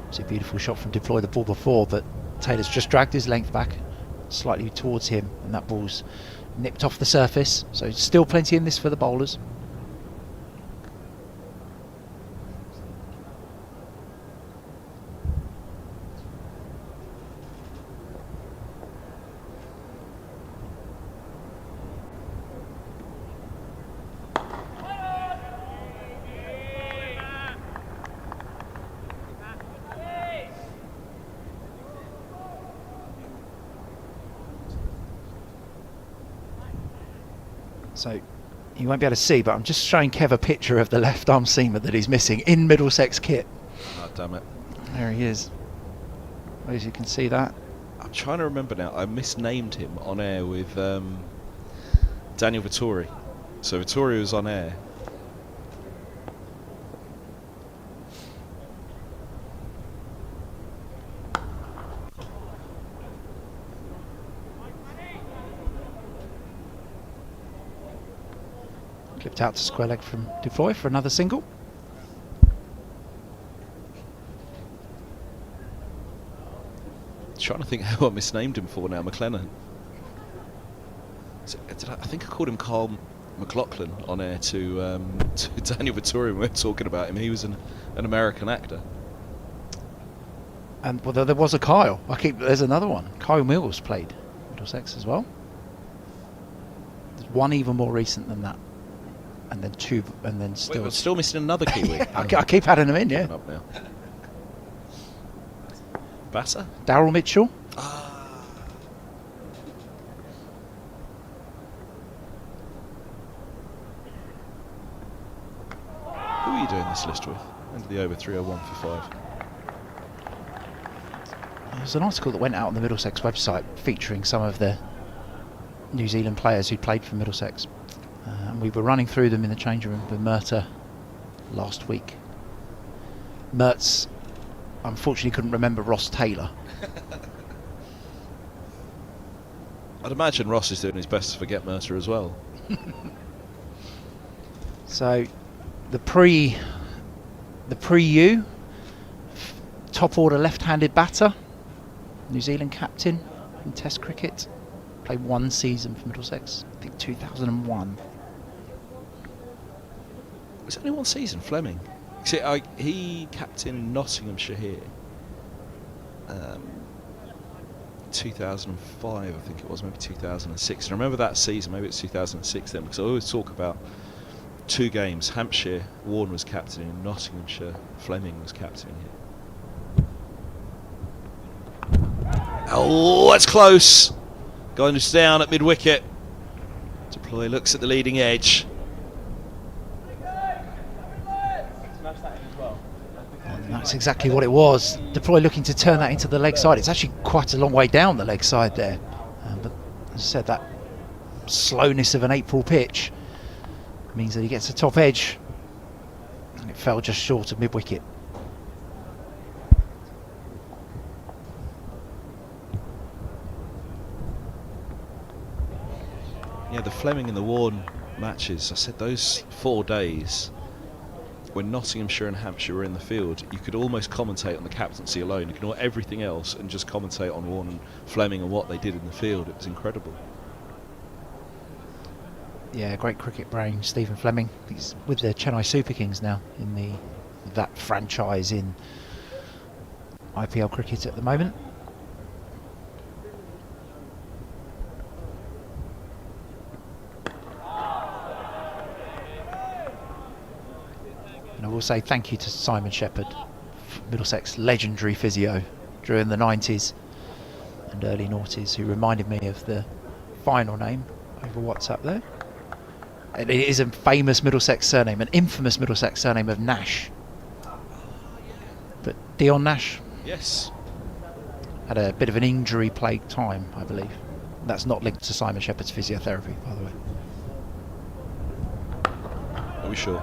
Speaker 6: It's a beautiful shot from Deploy the ball before, but Taylor's just dragged his length back slightly towards him, and that ball's nipped off the surface. So still plenty in this for the bowlers. So you won't be able to see, but I'm just showing Kev a picture of the left arm seamer that he's missing in Middlesex kit.
Speaker 5: Oh, damn it.
Speaker 6: There he is. As you can see that.
Speaker 5: I'm trying to remember now. I misnamed him on air with Daniel Vittori. So Vittori was on air.
Speaker 6: Clipped out to square leg from Deploy for another single.
Speaker 5: Trying to think who I misnamed him for now. McLennan. I think I called him Carl McLaughlin on air to Daniel Vittori when we were talking about him. He was an American actor.
Speaker 6: And well, there was a Kyle. There's another one. Kyle Mills played Middlesex as well. There's one even more recent than that. And then two, and then still...
Speaker 5: Wait, we're still missing another Kiwi.
Speaker 6: I keep adding them in, yeah.
Speaker 5: Up now. Batter?
Speaker 6: Daryl Mitchell.
Speaker 5: Who are you doing this list with? End of the over 301 for 5.
Speaker 6: There's an article that went out on the Middlesex website featuring some of the New Zealand players who played for Middlesex. And we were running through them in the changing room with Merta last week. Mertz unfortunately couldn't remember Ross Taylor.
Speaker 5: I'd imagine Ross is doing his best to forget Merta as well.
Speaker 6: So the pre-U top order left-handed batter, New Zealand captain in Test cricket, played one season for Middlesex, I think 2001.
Speaker 5: Was it only one season, Fleming? See, he captained Nottinghamshire here. 2005, I think it was, maybe 2006. And I remember that season, maybe it's 2006 then, because I always talk about 2 games. Hampshire, Warren was captaining, and Nottinghamshire, Fleming was captaining here. Oh, that's close. Going down at mid-wicket. Deploy looks at the leading edge.
Speaker 6: And that's exactly what it was. Deploy looking to turn that into the leg side. It's actually quite a long way down the leg side there. But as I said, that slowness of an April pitch means that he gets the top edge. And it fell just short of mid-wicket.
Speaker 5: Yeah, the Fleming and the Warren matches, I said those 4 days when Nottinghamshire and Hampshire were in the field, you could almost commentate on the captaincy alone. You ignore everything else and just commentate on Warren and Fleming and what they did in the field. It was incredible.
Speaker 6: Yeah, great cricket brain, Stephen Fleming. He's with the Chennai Super Kings now in that franchise in IPL cricket at the moment. And I will say thank you to Simon Shepherd, Middlesex legendary physio during the 90s and early noughties, who reminded me of the final name over WhatsApp there. It is a famous Middlesex surname, an infamous Middlesex surname of Nash. But Dion Nash,
Speaker 5: Yes.
Speaker 6: had a bit of an injury-plagued time, I believe. That's not linked to Simon Shepherd's physiotherapy, by the way.
Speaker 5: be sure.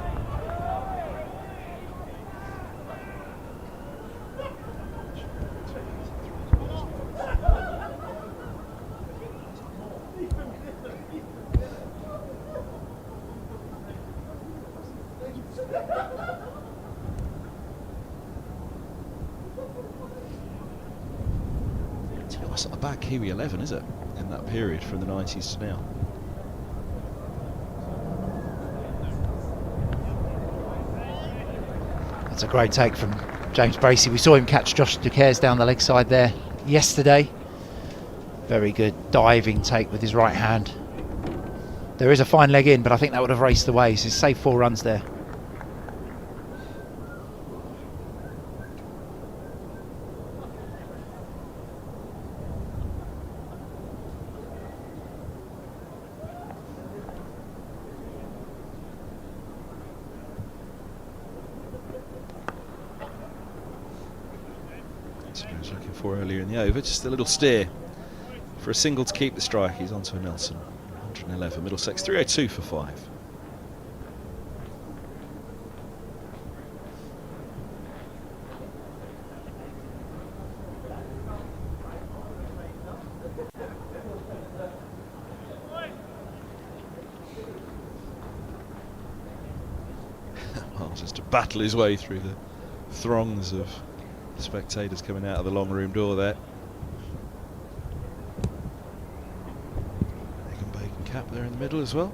Speaker 5: It's not a bad Kiwi 11, is it? In that period from the 90s to now.
Speaker 6: That's a great take from James Bracey. We saw him catch Josh Ducaires down the leg side there yesterday. Very good diving take with his right hand. There is a fine leg in, but I think that would have raced away. So he's saved 4 runs there.
Speaker 5: That's what I was looking for earlier in the over. Just a little steer for a single to keep the strike. He's onto a Nelson. 111. Middlesex 302 for 5. Well, just to battle his way through the throngs of spectators coming out of the long room door there. Egg and bacon cap there in the middle as well.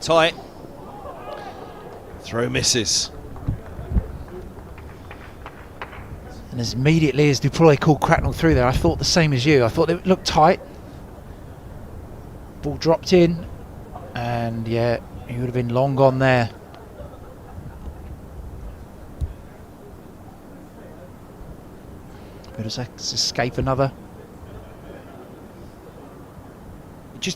Speaker 5: Tight. Throw misses.
Speaker 6: And as immediately as Duploy called Cracknell through there, I thought the same as you. I thought it looked tight. Ball dropped in, and yeah, he would have been long gone there. Middlesex escape another.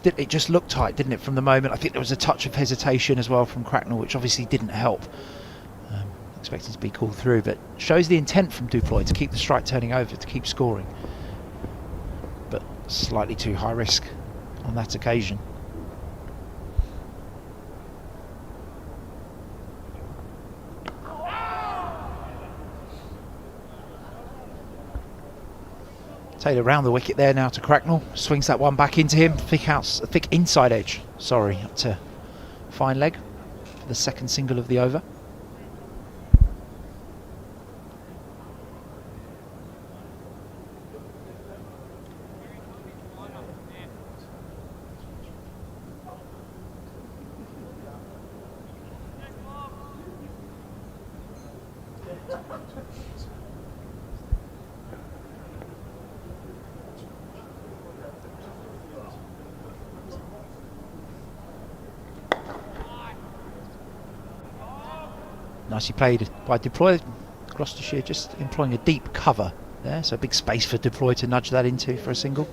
Speaker 6: It just looked tight, didn't it, from the moment? I think there was a touch of hesitation as well from Cracknell, which obviously didn't help. Expected to be called through, but shows the intent from Duploy to keep the strike turning over, to keep scoring. But slightly too high risk on that occasion. Taylor round the wicket there now to Cracknell. Swings that one back into him. Thick inside edge. Sorry, up to fine leg for the second single of the over. Nicely played by Duploy. Gloucestershire just employing a deep cover there, so a big space for Duploy to nudge that into for a single.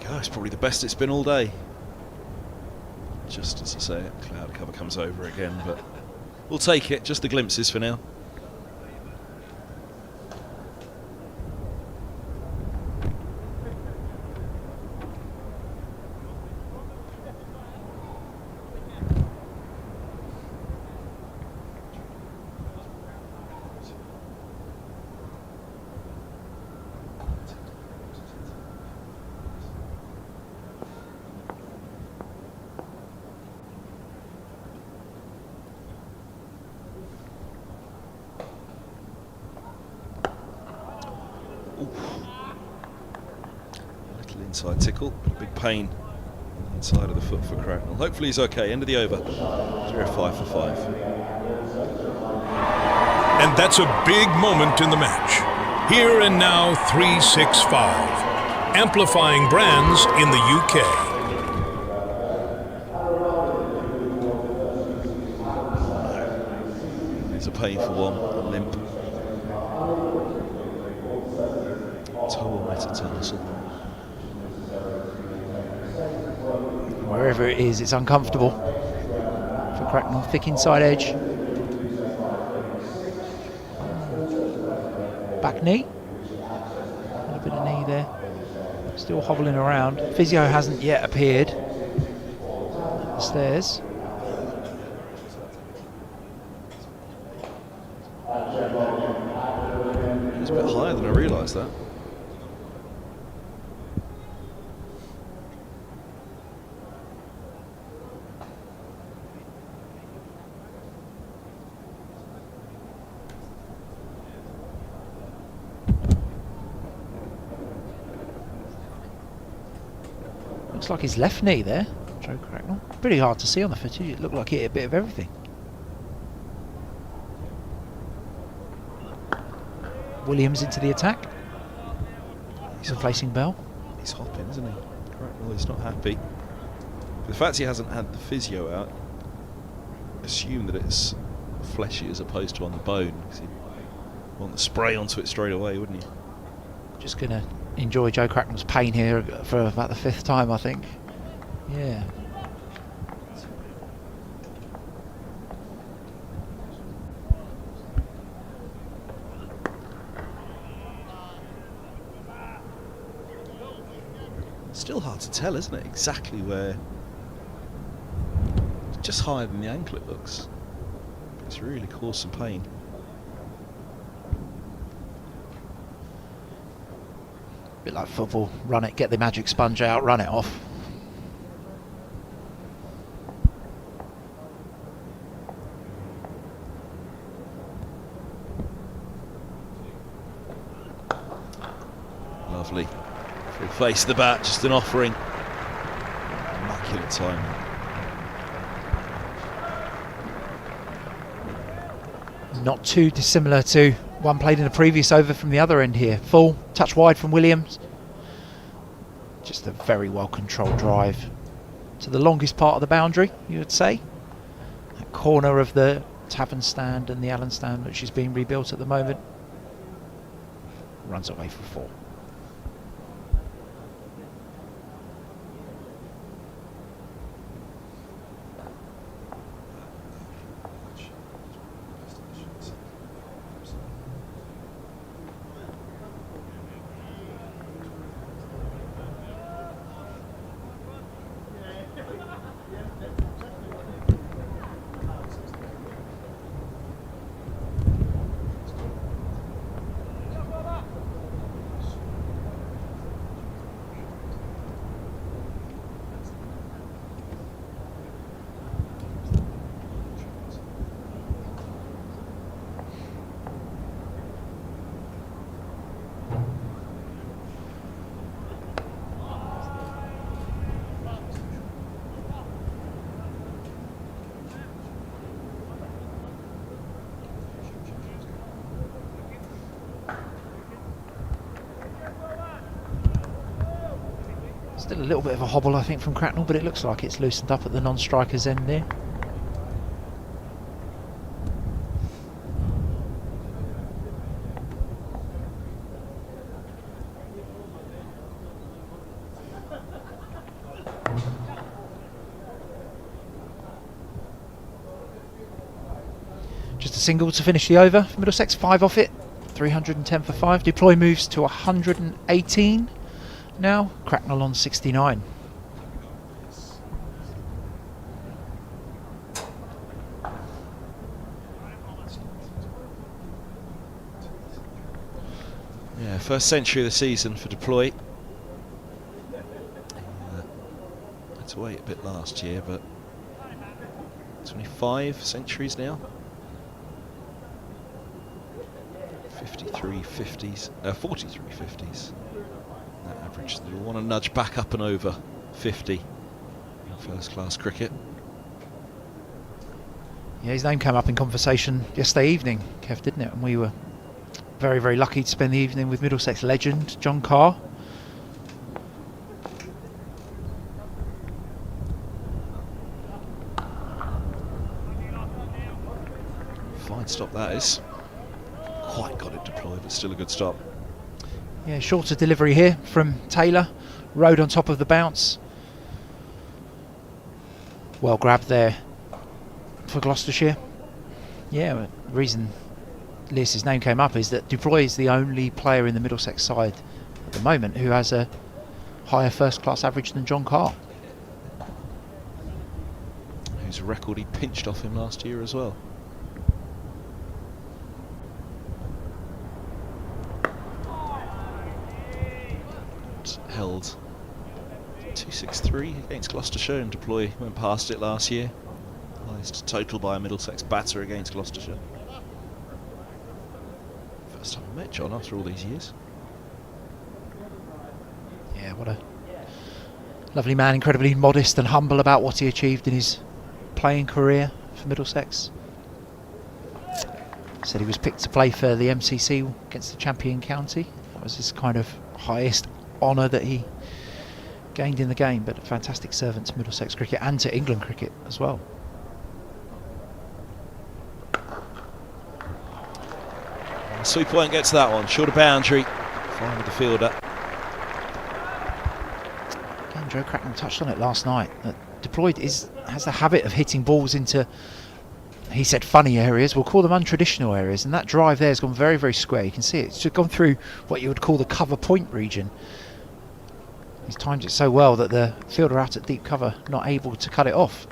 Speaker 5: go, it's probably the best it's been all day. Just as I say it, cloud cover comes over again, but we'll take it, just the glimpses for now. Little inside tickle, but a big pain on the inside of the foot for Cracknell. Hopefully he's okay. End of the over. 3-5 for 5.
Speaker 4: And that's a big moment in the match. Here and now 3-6-5. Amplifying brands in the UK.
Speaker 5: It's a painful one, a limp. Toe metatarsal.
Speaker 6: Wherever it is, it's uncomfortable for Cracknell. Thick inside edge. Back knee. A little bit of knee there. Still hobbling around. Physio hasn't yet appeared. Up the stairs.
Speaker 5: It's a bit higher than I realised that.
Speaker 6: Looks like his left knee there, Joe Cracknell. Pretty hard to see on the footage. It looked like he hit a bit of everything. Williams into the attack. He's replacing Bell.
Speaker 5: He's hopping, isn't he? Cracknell is not happy. The fact he hasn't had the physio out, assume that it's fleshy as opposed to on the bone, because he'd want the spray onto it straight away, wouldn't you?
Speaker 6: Just going to enjoy Joe Cracknell's pain here for about the 5th time, I think. Yeah.
Speaker 5: Still hard to tell, isn't it? Exactly where. It's just higher than the ankle, it looks. It's really caused some pain.
Speaker 6: Bit like football. Run it, get the magic sponge out, run it off.
Speaker 5: Lovely. Full face of the bat, just an offering. Immaculate timing.
Speaker 6: Not too dissimilar to one played in the previous over from the other end here. Full, touch wide from Williams. Just a very well controlled drive to the longest part of the boundary, you would say. That corner of the Tavern stand and the Allen stand, which is being rebuilt at the moment. Runs away for 4. Still a little bit of a hobble, I think, from Cracknell, but it looks like it's loosened up at the non-striker's end there. a single to finish the over for Middlesex, 5 off it, 310 for 5. Deploy moves to 118 now, Cracknell on 69.
Speaker 5: Yeah, first century of the season for Deploy. Had to wait a bit last year, but 25 centuries now. 53 50s, 43 50s. That average. They'll want to nudge back up and over 50 in first class cricket.
Speaker 6: Yeah, his name came up in conversation yesterday evening, Kev, didn't it? And we were very, very lucky to spend the evening with Middlesex legend John Carr.
Speaker 5: Fine stop that is. Quite got it deployed, but still a good stop.
Speaker 6: Yeah, shorter delivery here from Taylor. Rode on top of the bounce. Well grabbed there for Gloucestershire. Yeah, the reason Lewis's name came up is that Duploy is the only player in the Middlesex side at the moment who has a higher first class average than John Carr.
Speaker 5: Whose record he pinched off him last year as well. Held 263 against Gloucestershire, and Deploy went past it last year. Highest total by a Middlesex batter against Gloucestershire. First time I met John after all these years.
Speaker 6: Yeah, what a lovely man, incredibly modest and humble about what he achieved in his playing career for Middlesex. Said he was picked to play for the MCC against the champion county. That was his kind of highest honour that he gained in the game, but a fantastic servant to Middlesex cricket and to England cricket as well.
Speaker 5: Sweet point gets that one, short of boundary. Fine with the fielder.
Speaker 6: Again, Joe Cracknell touched on it last night. That Deployed has the habit of hitting balls into, he said, funny areas. We'll call them untraditional areas, and that drive there has gone very, very square. You can see it. It's just gone through what you would call the cover point region. He's timed it so well that the fielder out at deep cover not able to cut it off.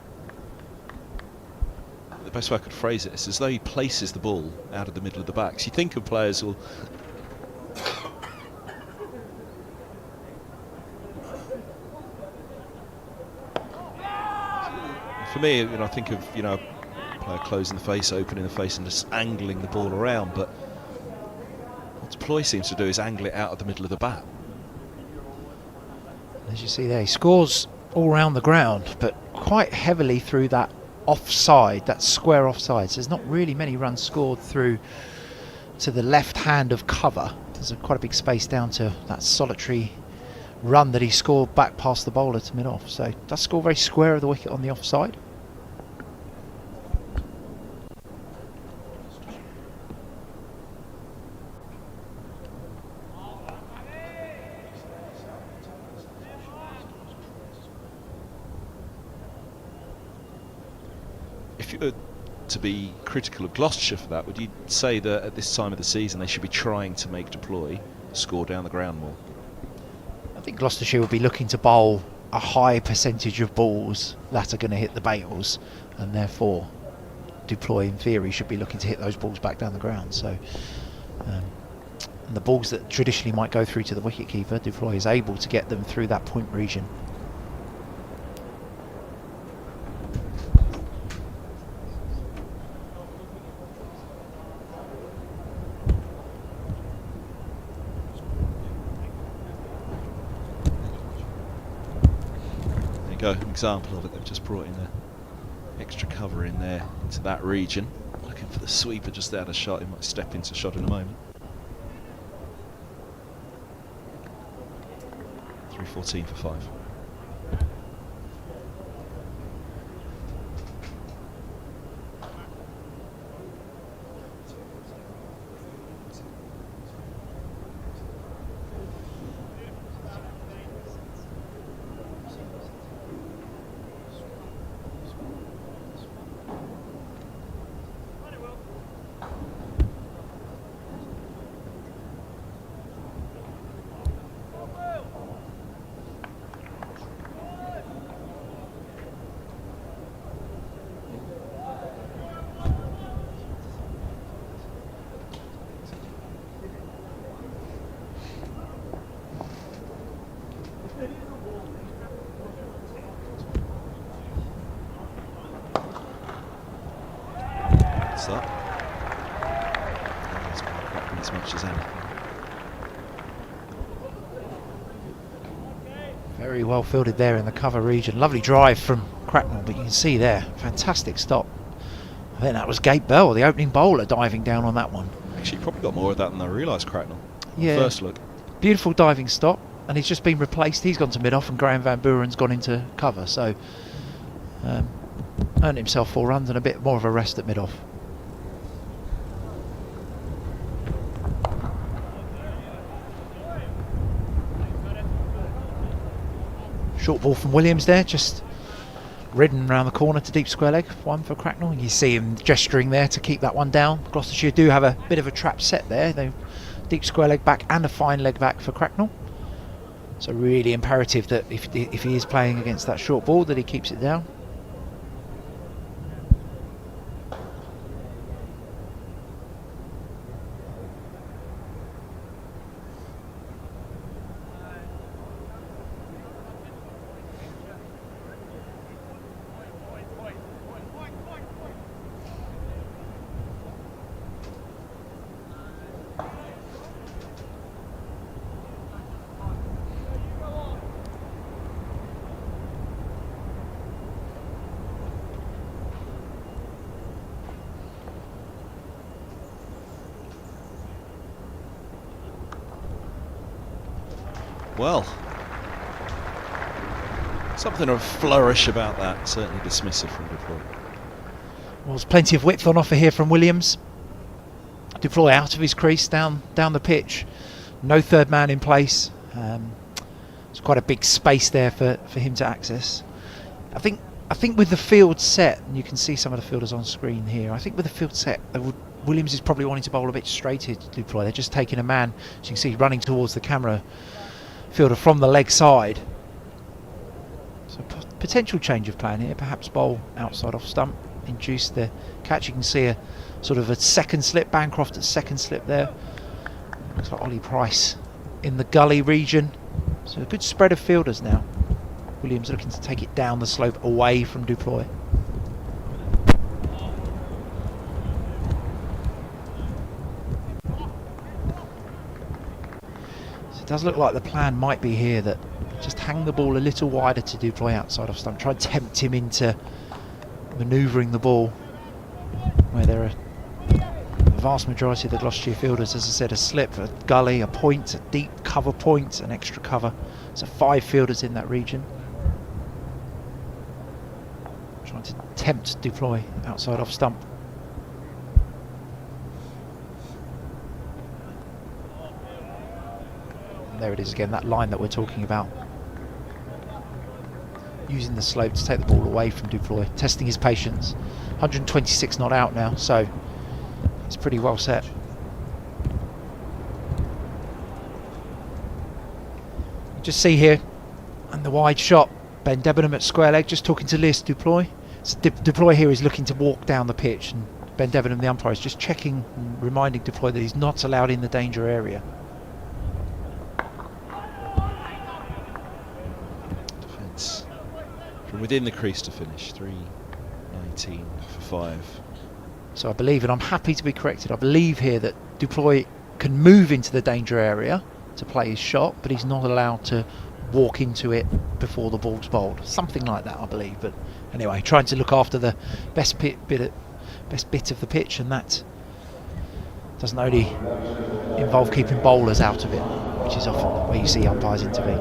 Speaker 5: The best way I could phrase it is as though he places the ball out of the middle of the backs. You think of players who will for me, I think of a player closing the face, opening the face, and just angling the ball around. But what Deploy seems to do is angle it out of the middle of the bat.
Speaker 6: As you see there, he scores all round the ground, but quite heavily through that offside, that square offside. So there's not really many runs scored through to the left hand of cover. There's quite a big space down to that solitary run that he scored back past the bowler to mid-off. So does score very square of the wicket on the offside.
Speaker 5: If you were to be critical of Gloucestershire for that, would you say that at this time of the season they should be trying to make Deploy score down the ground more?
Speaker 6: I think Gloucestershire will be looking to bowl a high percentage of balls that are going to hit the bails, and therefore Deploy in theory should be looking to hit those balls back down the ground. So and the balls that traditionally might go through to the wicketkeeper, Deploy is able to get them through that point region.
Speaker 5: Go, an example of it. They've just brought in the extra cover in there into that region, looking for the sweeper just out of shot. He might step into shot in a moment. 314 for 5. That's that. That's cracking as much as anything.
Speaker 6: Very well fielded there in the cover region. Lovely drive from Cracknell, but you can see there, fantastic stop. I think that was Gabe Bell, the opening bowler, diving down on that one.
Speaker 5: Actually, probably got more of that than I realised, Cracknell.
Speaker 6: Yeah.
Speaker 5: First look.
Speaker 6: Beautiful diving stop, and he's just been replaced. He's gone to mid-off, and Graham Van Buren's gone into cover, so earned himself 4 runs and a bit more of a rest at mid-off. Short ball from Williams there, just ridden round the corner to deep square leg, 1 for Cracknell. You see him gesturing there to keep that one down. Gloucestershire do have a bit of a trap set there. They deep square leg back and a fine leg back for Cracknell. So really imperative that if he is playing against that short ball, that he keeps it down.
Speaker 5: Well, something of a flourish about that, certainly dismissive from Deploy.
Speaker 6: Well, there's plenty of width on offer here from Williams. Deploy out of his crease, down the pitch. No third man in place. It's quite a big space there for him to access. I think with the field set, and you can see some of the fielders on screen here, I think with the field set, Williams is probably wanting to bowl a bit straighter to Deploy. They're just taking a man, as you can see, running towards the camera, fielder from the leg side. So potential change of plan here, perhaps bowl outside off stump, induce the catch. You can see a sort of a second slip, Bancroft at second slip there. Looks like Ollie Price in the gully region. So a good spread of fielders now. Williams looking to take it down the slope away from Deploy. It does look like the plan might be here that just hang the ball a little wider to Deploy outside of stump. Try and tempt him into manoeuvring the ball where there are the vast majority of the Gloucestershire fielders, as I said, a slip, a gully, a point, a deep cover point, an extra cover. So 5 fielders in that region. Trying to tempt Deploy outside off stump. There it is again, that line that we're talking about. Using the slope to take the ball away from Deploy, testing his patience. 126 not out now, so it's pretty well set. You just see here, and the wide shot, Ben Debenham at square leg, just talking to Lewis Deploy. So Deploy here is looking to walk down the pitch, and Ben Debenham, the umpire, is just checking and reminding Deploy that he's not allowed in the danger area.
Speaker 5: From within the crease to finish, 3-19 for 5.
Speaker 6: So I believe, and I'm happy to be corrected, I believe here that Deploy can move into the danger area to play his shot, but he's not allowed to walk into it before the ball's bowled. Something like that, I believe. But anyway, trying to look after the best bit of the pitch, and that doesn't only involve keeping bowlers out of it, which is often the way you see umpires intervene.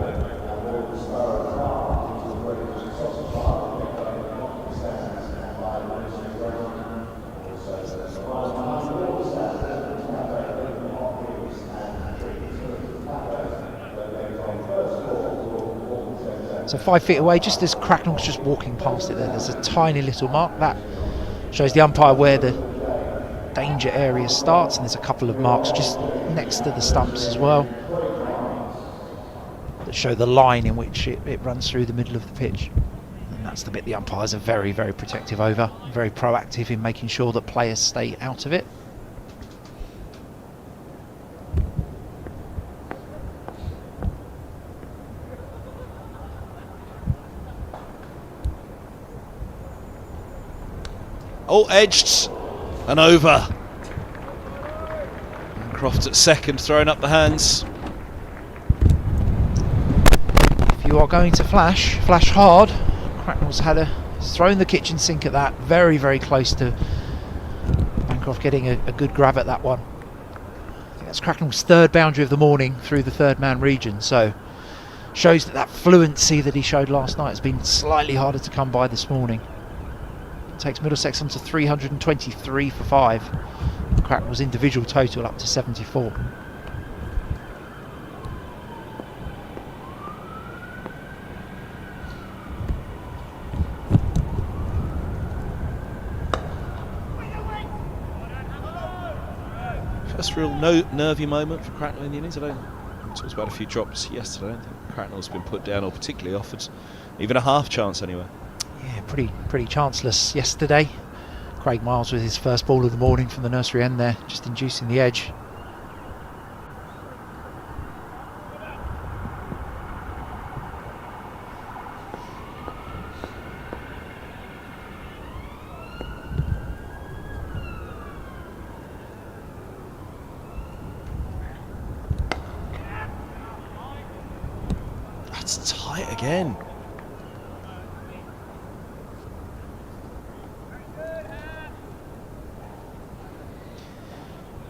Speaker 6: So 5 feet away, just as Cracknell's just walking past it there's a tiny little mark. That shows the umpire where the danger area starts, and there's a couple of marks just next to the stumps as well that show the line in which it runs through the middle of the pitch. And that's the bit the umpires are very, very protective over, very proactive in making sure that players stay out of it.
Speaker 5: Oh, edged. And over. And Croft at second, throwing up the hands.
Speaker 6: If you are going to flash hard. Cracknell's he's thrown the kitchen sink at that. Very, very close to Bancroft getting a good grab at that one. I think that's Cracknell's third boundary of the morning through the third man region, so shows that fluency that he showed last night has been slightly harder to come by this morning. Takes Middlesex on to 323 for 5. Cracknell's individual total up to 74.
Speaker 5: First real nervy moment for Cracknell in the innings. We talked about a few drops yesterday. I don't think Cracknell's been put down or particularly offered even a half chance anyway.
Speaker 6: Yeah, pretty chanceless yesterday. Craig Miles with his first ball of the morning from the nursery end there, just inducing the edge.
Speaker 5: That's tight again.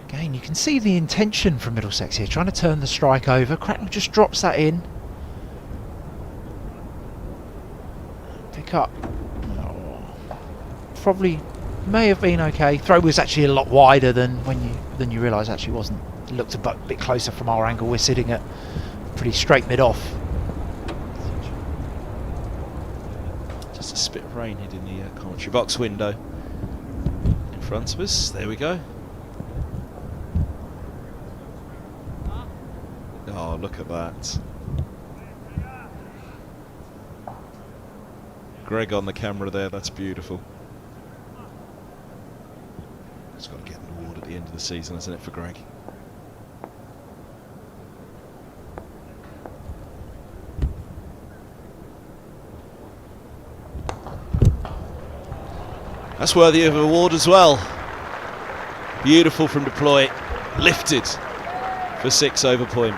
Speaker 6: Again, you can see the intention from Middlesex here, trying to turn the strike over. Cracknell just drops that in. Pick up. Oh, probably may have been okay. Throw was actually a lot wider than you realise. Actually wasn't. It looked a bit closer from our angle. We're sitting at pretty straight mid off.
Speaker 5: Just a spit of rain hitting the commentary box window in front of us. There we go. Oh, look at that. Greg on the camera there, that's beautiful. It's got to get an award at the end of the season, hasn't it, for Greg? That's worthy of an award as well. Beautiful from deploy, lifted for 6 over point.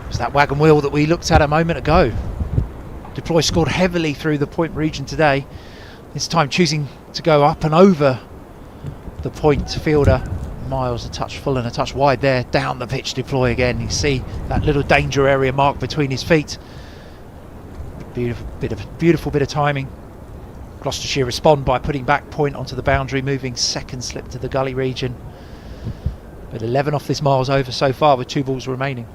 Speaker 6: It's that wagon wheel that we looked at a moment ago. Deploy scored heavily through the point region today. This time choosing to go up and over the point fielder. Miles a touch full and a touch wide there. Down the pitch Deploy again. You see that little danger area mark between his feet. Beautiful bit of timing. Gloucestershire respond by putting back point onto the boundary, moving second slip to the gully region. But 11 off this Miles over so far with 2 balls remaining.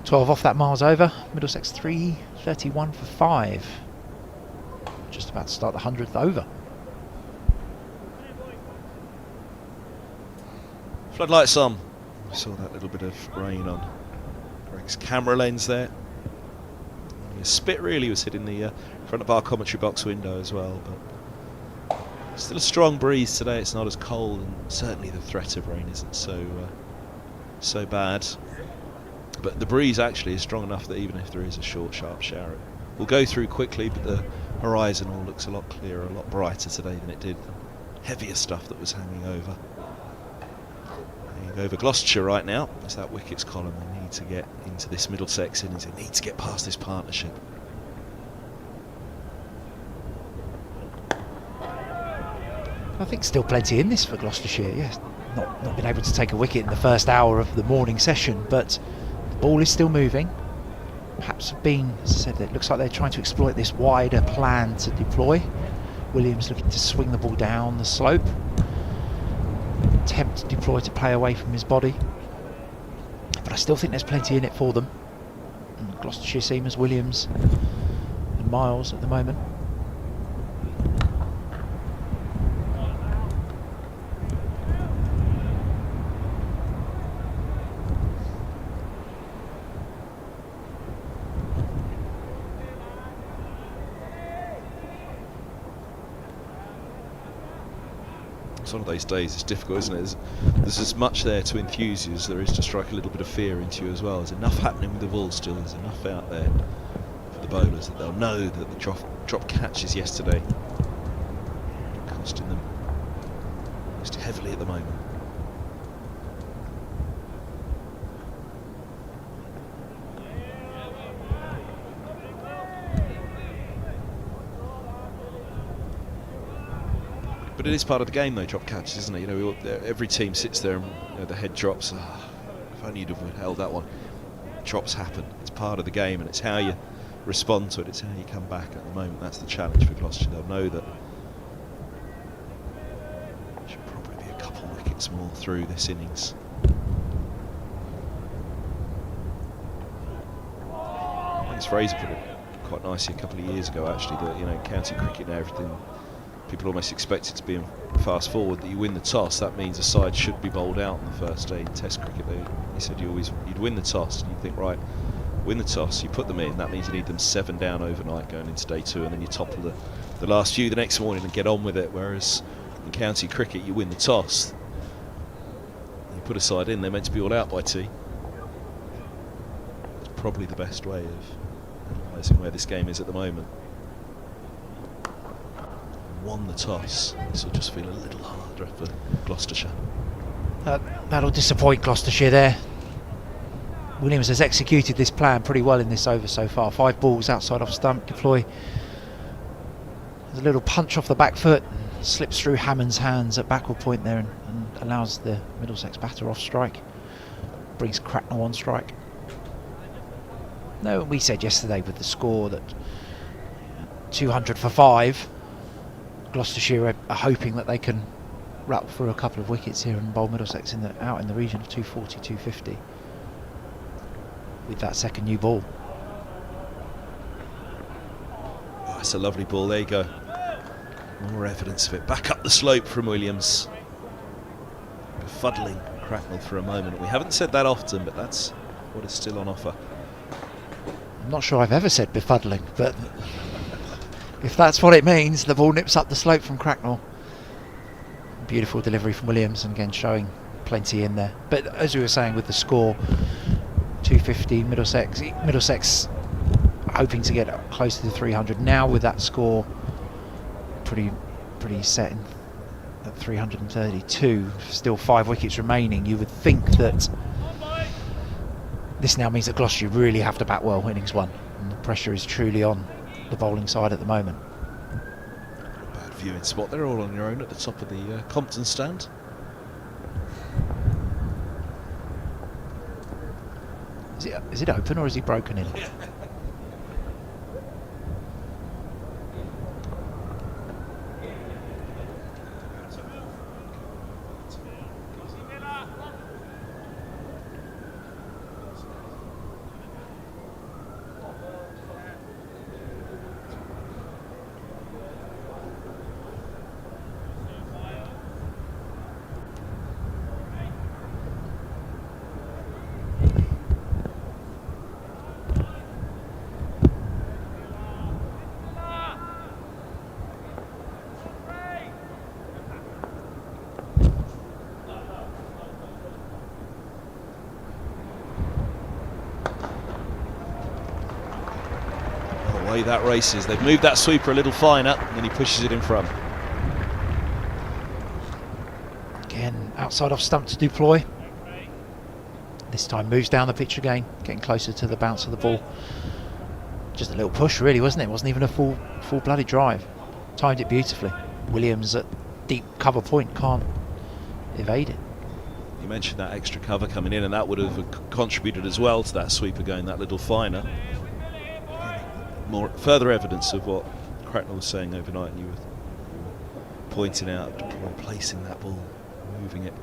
Speaker 6: .12 off that Miles over. Middlesex 331 for 5. Just about to start the 100th over.
Speaker 5: Floodlights on. I saw that little bit of rain on Greg's camera lens there. A spit really was hitting the front of our commentary box window as well, but still a strong breeze today. It's not as cold, and certainly the threat of rain isn't so bad. But the breeze actually is strong enough that even if there is a short, sharp shower, it will go through quickly, but the horizon all looks a lot clearer, a lot brighter today than it did. The heavier stuff that was hanging over Gloucestershire right now. It's that Wickets column. They need to get into this Middlesex innings. They need to get past this partnership.
Speaker 6: I think still plenty in this for Gloucestershire. Yes, not been able to take a wicket in the first hour of the morning session, but Ball is still moving. Perhaps being, as I said, it looks like they're trying to exploit this wider plan to deploy. Williams looking to swing the ball down the slope. Attempt to deploy to play away from his body. But I still think there's plenty in it for them. And Gloucestershire seamers, Williams and Miles at the moment.
Speaker 5: It's one of those days, it's difficult, isn't it? There's as much there to enthuse you as there is to strike a little bit of fear into you as well. There's enough happening with the ball still, there's enough out there for the bowlers that they'll know that the drop catches yesterday costing them most heavily at the moment. But it is part of the game, though, drop catches, isn't it? You know, every team sits there and the head drops. If only you'd have held that one. Drops happen. It's part of the game, and it's how you respond to it. It's how you come back at the moment. That's the challenge for Gloucestershire. They'll know that there should probably be a couple of wickets more through this innings. I think Fraser put it quite nicely a couple of years ago, actually, that county cricket and everything, people almost expect it to be in fast forward, that you win the toss, that means a side should be bowled out on the first day. In Test cricket, he said you'd win the toss, and you think, right, win the toss, you put them in, that means you need them 7 down overnight going into day 2, and then you topple the last few the next morning and get on with it. Whereas in county cricket, you win the toss, you put a side in, they're meant to be all out by tea. It's probably the best way of analysing where this game is at the moment. Won the toss, this will just feel a little harder for Gloucestershire.
Speaker 6: That'll disappoint Gloucestershire there. Williams has executed this plan pretty well in this over so far. 5 balls outside off stump, deploy. There's a little punch off the back foot, slips through Hammond's hands at backward point there and allows the Middlesex batter off strike. Brings Cracknell on strike. No, we said yesterday with the score that 200 for 5. Gloucestershire are hoping that they can rattle through a couple of wickets here and bowl Middlesex out in the region of 240, 250 with that second new ball.
Speaker 5: Oh, it's a lovely ball, there you go. More evidence of it. Back up the slope from Williams. Befuddling Cracknell for a moment. We haven't said that often, but that's what is still on offer.
Speaker 6: I'm not sure I've ever said befuddling, but if that's what it means, the ball nips up the slope from Cracknell. Beautiful delivery from Williams, and again showing plenty in there. But as we were saying with the score, 250 Middlesex hoping to get close to the 300 now with that score pretty set in at 332. Still 5 wickets remaining. You would think that this now means that Gloucestershire really have to bat well innings 1, and the pressure is truly on the bowling side at the moment.
Speaker 5: Bad viewing spot. They're all on your own at the top of the Compton stand.
Speaker 6: Is it open or is he broken in?
Speaker 5: Way that races. They've moved that sweeper a little finer, and then he pushes it in front.
Speaker 6: Again, outside off stump to deploy. This time moves down the pitch again, getting closer to the bounce of the ball. Just a little push really, wasn't it? It wasn't even a full-blooded drive. Timed it beautifully. Williams at deep cover point can't evade it.
Speaker 5: You mentioned that extra cover coming in, and that would have contributed as well to that sweeper going that little finer. Further evidence of what Cracknell was saying overnight, and you were pointing out, placing that ball, moving it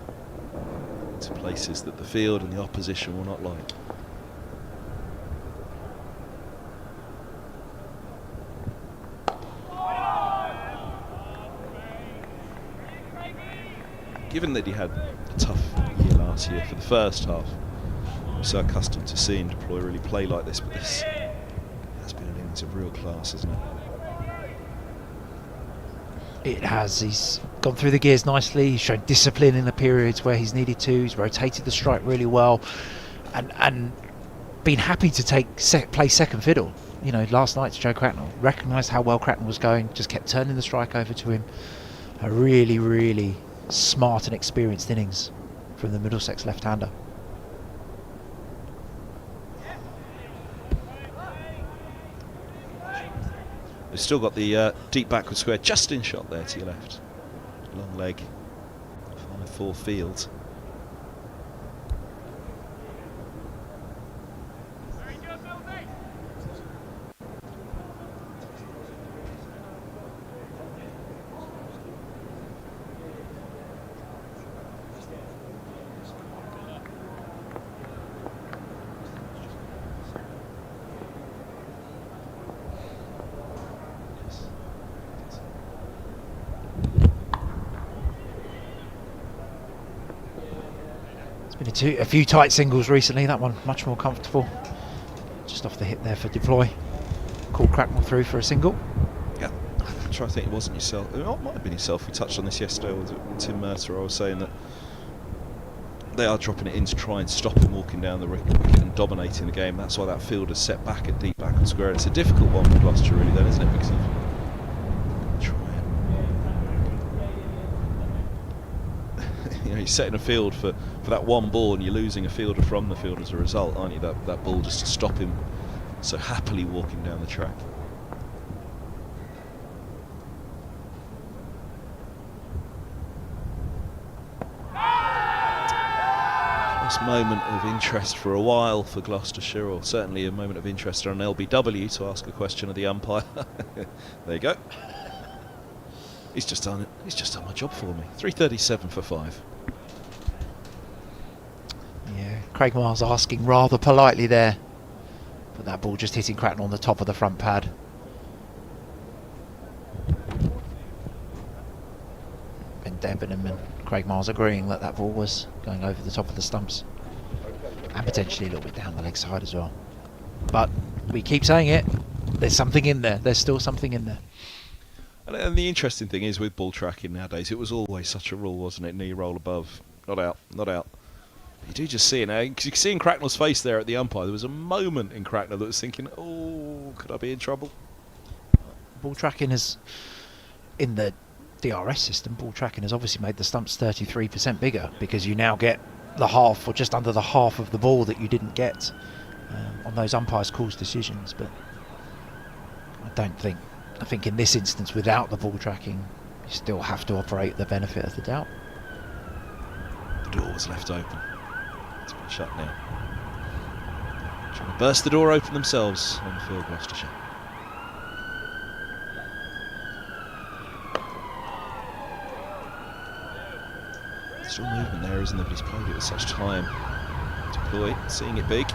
Speaker 5: into places that the field and the opposition will not like. Given that he had a tough year last year for the first half, I'm so accustomed to seeing Deploy really play like this, but this has been an innings of real class, hasn't it?
Speaker 6: It has. He's gone through the gears nicely. He's shown discipline in the periods where he's needed to. He's rotated the strike really well, and been happy to play second fiddle. You know, last night to Joe Cracknell, recognised how well Cracknell was going, just kept turning the strike over to him. A really, really smart and experienced innings from the Middlesex left-hander.
Speaker 5: We've still got the deep backward square just in shot there to your left. Long leg, 5-4 field.
Speaker 6: A few tight singles recently. That one much more comfortable. Just off the hip there for Deploy. Called Cracknell through for a single.
Speaker 5: Yeah, I'm trying to think it wasn't yourself. It might have been yourself. We touched on this yesterday. Or was it Tim Mercer? I was saying that they are dropping it in to try and stop him walking down the wicket and dominating the game. That's why that field is set back at deep backward square. It's a difficult one for Gloucestershire, really, then, isn't it? Because you try and you're setting a field for that one ball, and you're losing a fielder from the field as a result, aren't you? That ball just to stop him so happily walking down the track. First moment of interest for a while for Gloucestershire, or certainly a moment of interest on LBW to ask a question of the umpire. There you go. He's just done it. He's just done my job for me. 3:37 for 5.
Speaker 6: Yeah, Craig Miles asking rather politely there, but that ball just hitting Cracknell on the top of the front pad. Ben Debenham and Craig Miles agreeing that that ball was going over the top of the stumps and potentially a little bit down the leg side as well. But we keep saying it, there's something in there. There's still something in there.
Speaker 5: And the interesting thing is with ball tracking nowadays, it was always such a rule, wasn't it? Knee roll above, not out, not out. You do just see it now, because you can see in Cracknell's face there at the umpire, there was a moment in Cracknell that was thinking, oh, could I be in trouble?
Speaker 6: Ball tracking is, in the DRS system, ball tracking has obviously made the stumps 33% bigger, because you now get the half, or just under the half of the ball that you didn't get on those umpires' calls decisions. But I think in this instance, without the ball tracking, you still have to operate the benefit of the doubt.
Speaker 5: The door was left open. It's been shut now. Trying to burst the door open themselves on the field, Gloucestershire. Still movement there, isn't there? But he's played it with such time. Deploy, seeing it big.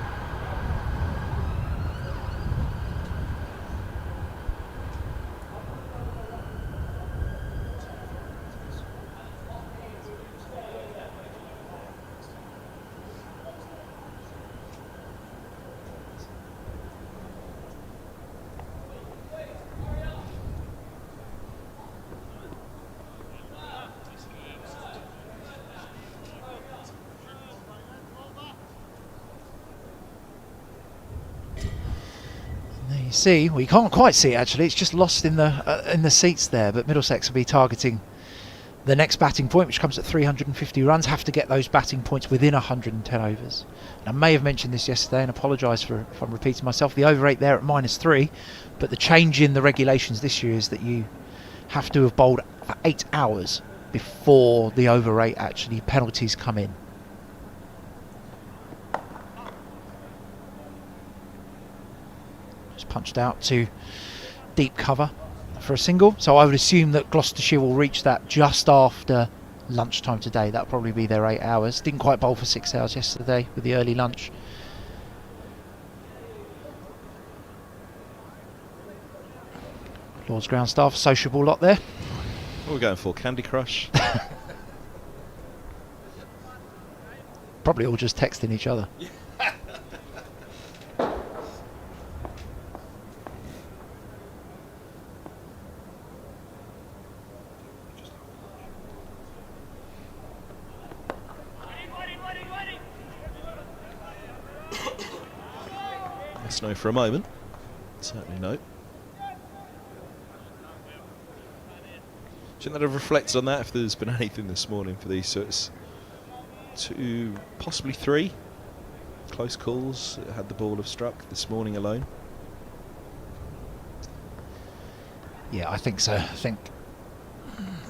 Speaker 6: See, well, you can't quite see it actually, it's just lost in the seats there, but Middlesex will be targeting the next batting point, which comes at 350 runs. Have to get those batting points within 110 overs. And I may have mentioned this yesterday and apologise if I'm repeating myself. The over rate there at -3, but the change in the regulations this year is that you have to have bowled for 8 hours before the over rate actually penalties come in. punched out to deep cover for a single. So I would assume that Gloucestershire will reach that just after lunchtime today. That'll probably be their 8 hours. Didn't quite bowl for 6 hours yesterday with the early lunch. Lord's ground staff, sociable lot there.
Speaker 5: What are we going for? Candy Crush?
Speaker 6: Probably all just texting each other.
Speaker 5: Let's know for a moment. Certainly no. Do you think that have reflected on that, if there's been anything this morning for these? So it's 2, possibly 3 close calls had the ball have struck this morning alone.
Speaker 6: Yeah, I think so. I think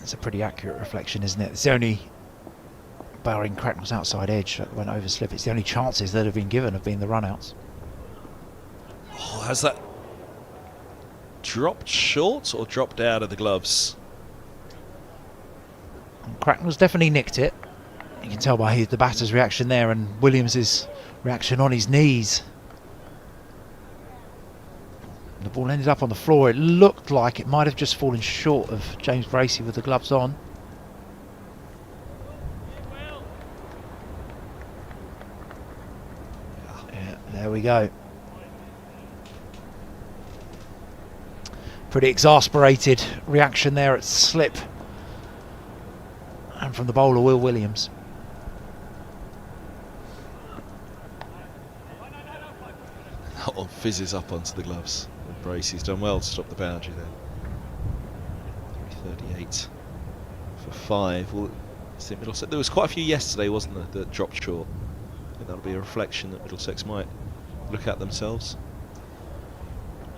Speaker 6: it's a pretty accurate reflection, isn't it? It's the only, barring Cracknell's outside edge that went over slip, it's the only chances that have been given have been the run-outs.
Speaker 5: Oh, has that dropped short or dropped out of the gloves?
Speaker 6: And Cracknell's definitely nicked it. You can tell by the batter's reaction there and Williams's reaction on his knees. The ball ended up on the floor. It looked like it might have just fallen short of James Bracey with the gloves on. Yeah, there we go. Pretty exasperated reaction there at slip. And from the bowler, Will Williams.
Speaker 5: Oh, fizzes up onto the gloves. And Bracey's done well to stop the boundary there. 338 for 5. Well, Middlesex, there was quite a few yesterday, wasn't there, that dropped short. I think that'll be a reflection that Middlesex might look at themselves.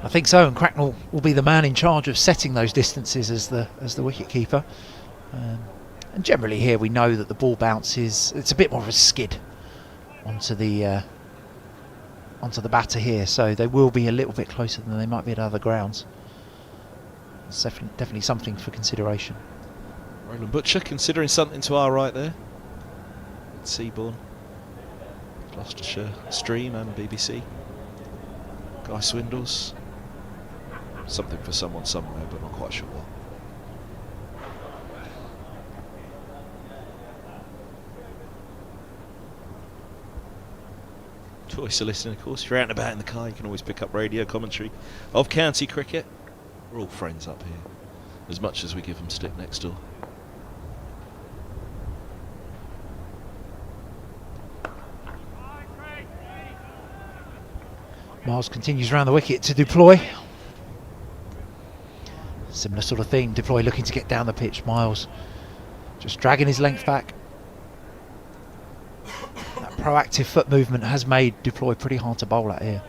Speaker 6: I think so, and Cracknell will be the man in charge of setting those distances as the wicket keeper. And generally here we know that the ball bounces, it's a bit more of a skid onto the batter here, so they will be a little bit closer than they might be at other grounds. It's definitely something for consideration.
Speaker 5: Roland Butcher considering something to our right there. Seabourne, Gloucestershire Stream and BBC. Guy Swindles. Something for someone somewhere, but not quite sure what. Choice of listening, of course. If you're out and about in the car, you can always pick up radio commentary of county cricket. We're all friends up here, as much as we give them stick next door.
Speaker 6: Miles continues around the wicket to deploy. Similar sort of thing, deploy looking to get down the pitch. Miles just dragging his length back. That proactive foot movement has made deploy pretty hard to bowl at here.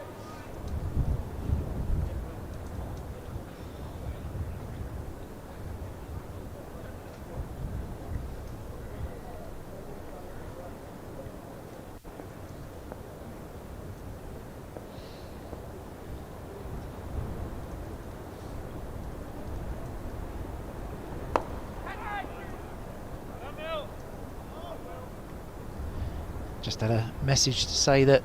Speaker 6: Just had a message to say that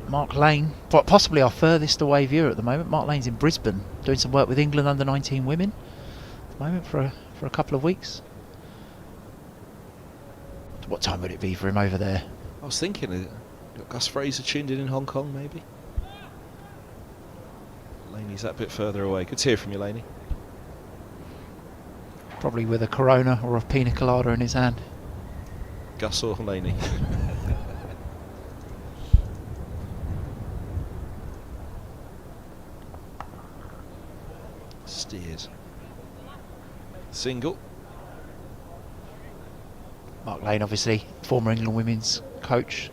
Speaker 6: Mark Lane, possibly our furthest away viewer at the moment, Mark Lane's in Brisbane doing some work with England under 19 women at the moment for a couple of weeks. What time would it be for him over there?
Speaker 5: I was thinking, Gus Fraser tuned in Hong Kong maybe? Laney's that bit further away. Good to hear from you, Laney.
Speaker 6: Probably with a Corona or a pina colada in his hand.
Speaker 5: Gus or Laney? Steers. Single.
Speaker 6: Mark Lane, obviously, former England women's coach,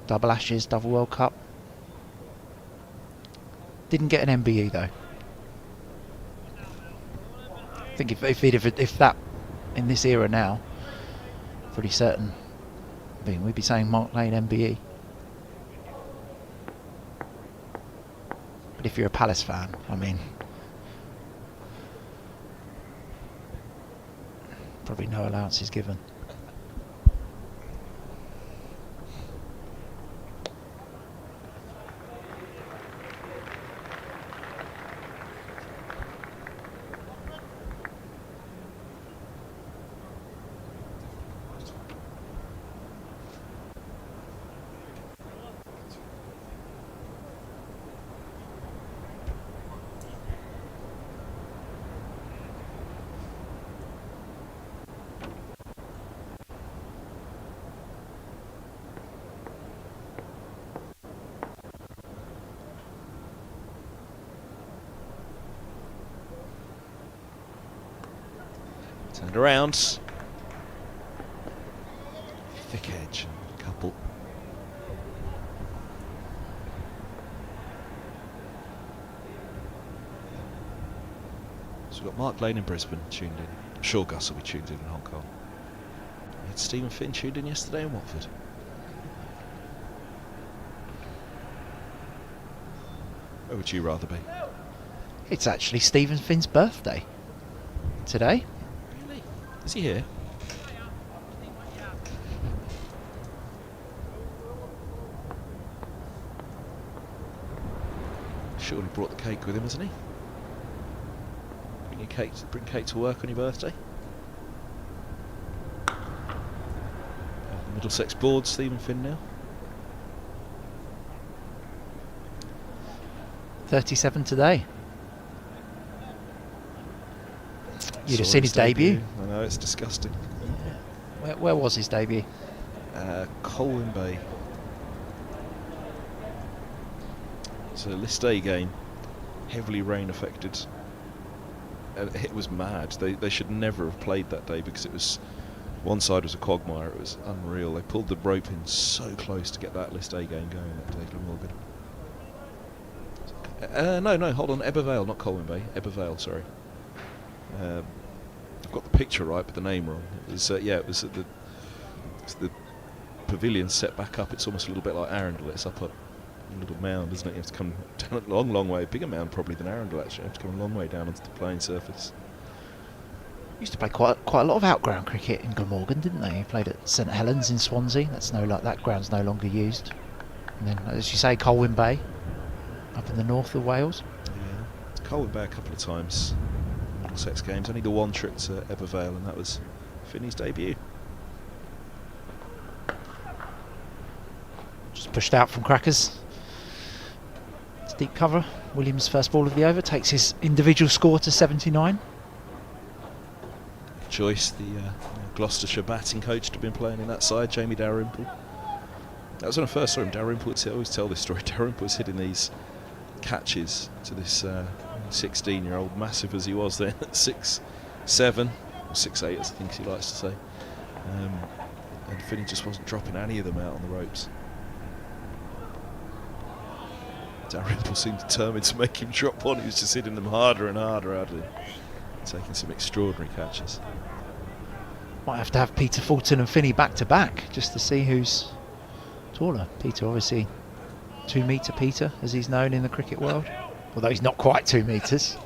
Speaker 6: double Ashes, double World Cup. Didn't get an MBE though. I think if that in this era now, pretty certain, we'd be saying Mark Lane MBE. But if you're a Palace fan, I mean, probably no allowance is given.
Speaker 5: Turned around. Thick edge, couple. So we've got Mark Lane in Brisbane tuned in. I'm sure Gus will be tuned in Hong Kong. We had Stephen Finn tuned in yesterday in Watford. Where would you rather be?
Speaker 6: It's actually Stephen Finn's birthday today.
Speaker 5: Really? Is he here? Surely brought the cake with him, hasn't he? Bring cake to work on your birthday. Middlesex board, Stephen Finn now.
Speaker 6: 37 today. You'd have
Speaker 5: Saw
Speaker 6: seen his debut.
Speaker 5: I know, it's disgusting.
Speaker 6: Where was his debut?
Speaker 5: Colwyn Bay. It's a list A game, heavily rain affected. It was mad. They should never have played that day because it was, one side was a quagmire. It was unreal. They pulled the rope in so close to get that list A game going that day, Glamorgan. No, hold on, Ebervale, not Colwyn Bay. Ebervale, sorry. I've got the picture right, but the name wrong. It was it was at the pavilion set back up. It's almost a little bit like Arundel. It's up a little mound, isn't it? You have to come down a long way, bigger mound probably than Arundel actually. You have to come a long way down onto the playing surface.
Speaker 6: Used to play quite a lot of outground cricket in Glamorgan, didn't they? He played at St Helens in Swansea. That ground's no longer used. And then, as you say, Colwyn Bay, up in the north of Wales.
Speaker 5: Yeah, Colwyn Bay a couple of times. Middlesex games, only the one trip to Ebervale, and that was Finney's debut.
Speaker 6: Just pushed out from Crackers. It's deep cover. Williams' first ball of the over takes his individual score to 79.
Speaker 5: Joyce, the Gloucestershire batting coach, had been playing in that side. Jamie Dalrymple. That was when I first saw him. Dalrymple would always tell this story. Dalrymple was hitting these catches to this 16-year-old, massive as he was then, at 6'7", or 6'8", as I think he likes to say. And Finney just wasn't dropping any of them out on the ropes. Dalrymple seemed determined to make him drop one. He was just hitting them harder and harder out of him, taking some extraordinary catches.
Speaker 6: Might have to have Peter Fulton and Finney back to back just to see who's taller. Peter, obviously 2 metre Peter, as he's known in the cricket world, although he's not quite 2 metres.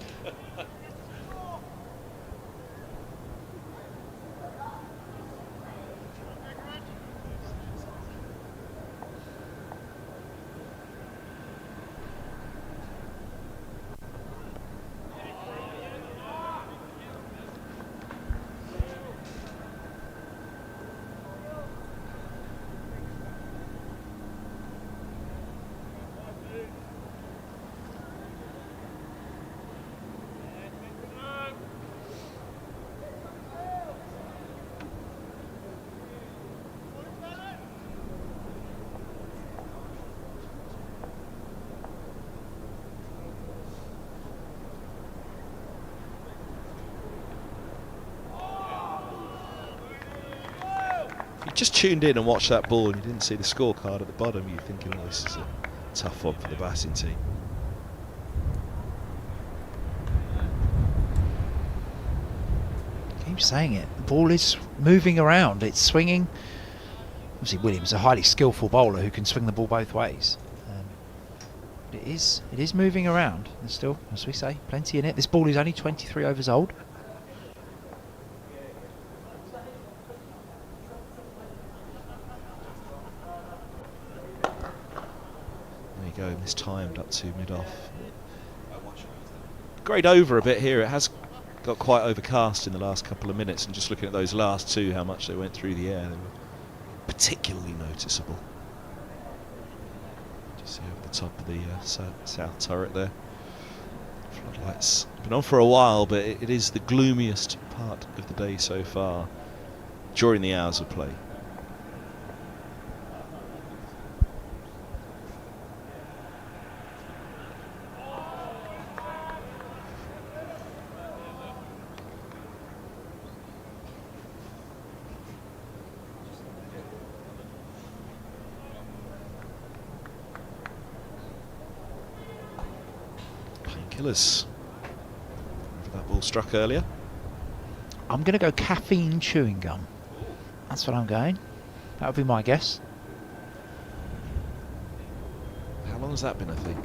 Speaker 5: Just tuned in and watched that ball and you didn't see the scorecard at the bottom, you're thinking, oh, this is a tough one for the batting team.
Speaker 6: Keep saying it. The ball is moving around. It's swinging. Obviously, Williams, a highly skillful bowler who can swing the ball both ways. It is moving around. There's still, as we say, plenty in it. This ball is only 23 overs old.
Speaker 5: There you go, mistimed up to mid-off. Grade over a bit here. It has got quite overcast in the last couple of minutes, and just looking at those last two, how much they went through the air, they were particularly noticeable. Just see over the top of the south turret there. Floodlights been on for a while, but it is the gloomiest part of the day so far during the hours of play. Killers. That ball struck earlier.
Speaker 6: I'm going to go caffeine chewing gum. That's what I'm going. That would be my guess.
Speaker 5: How long has that been, I think?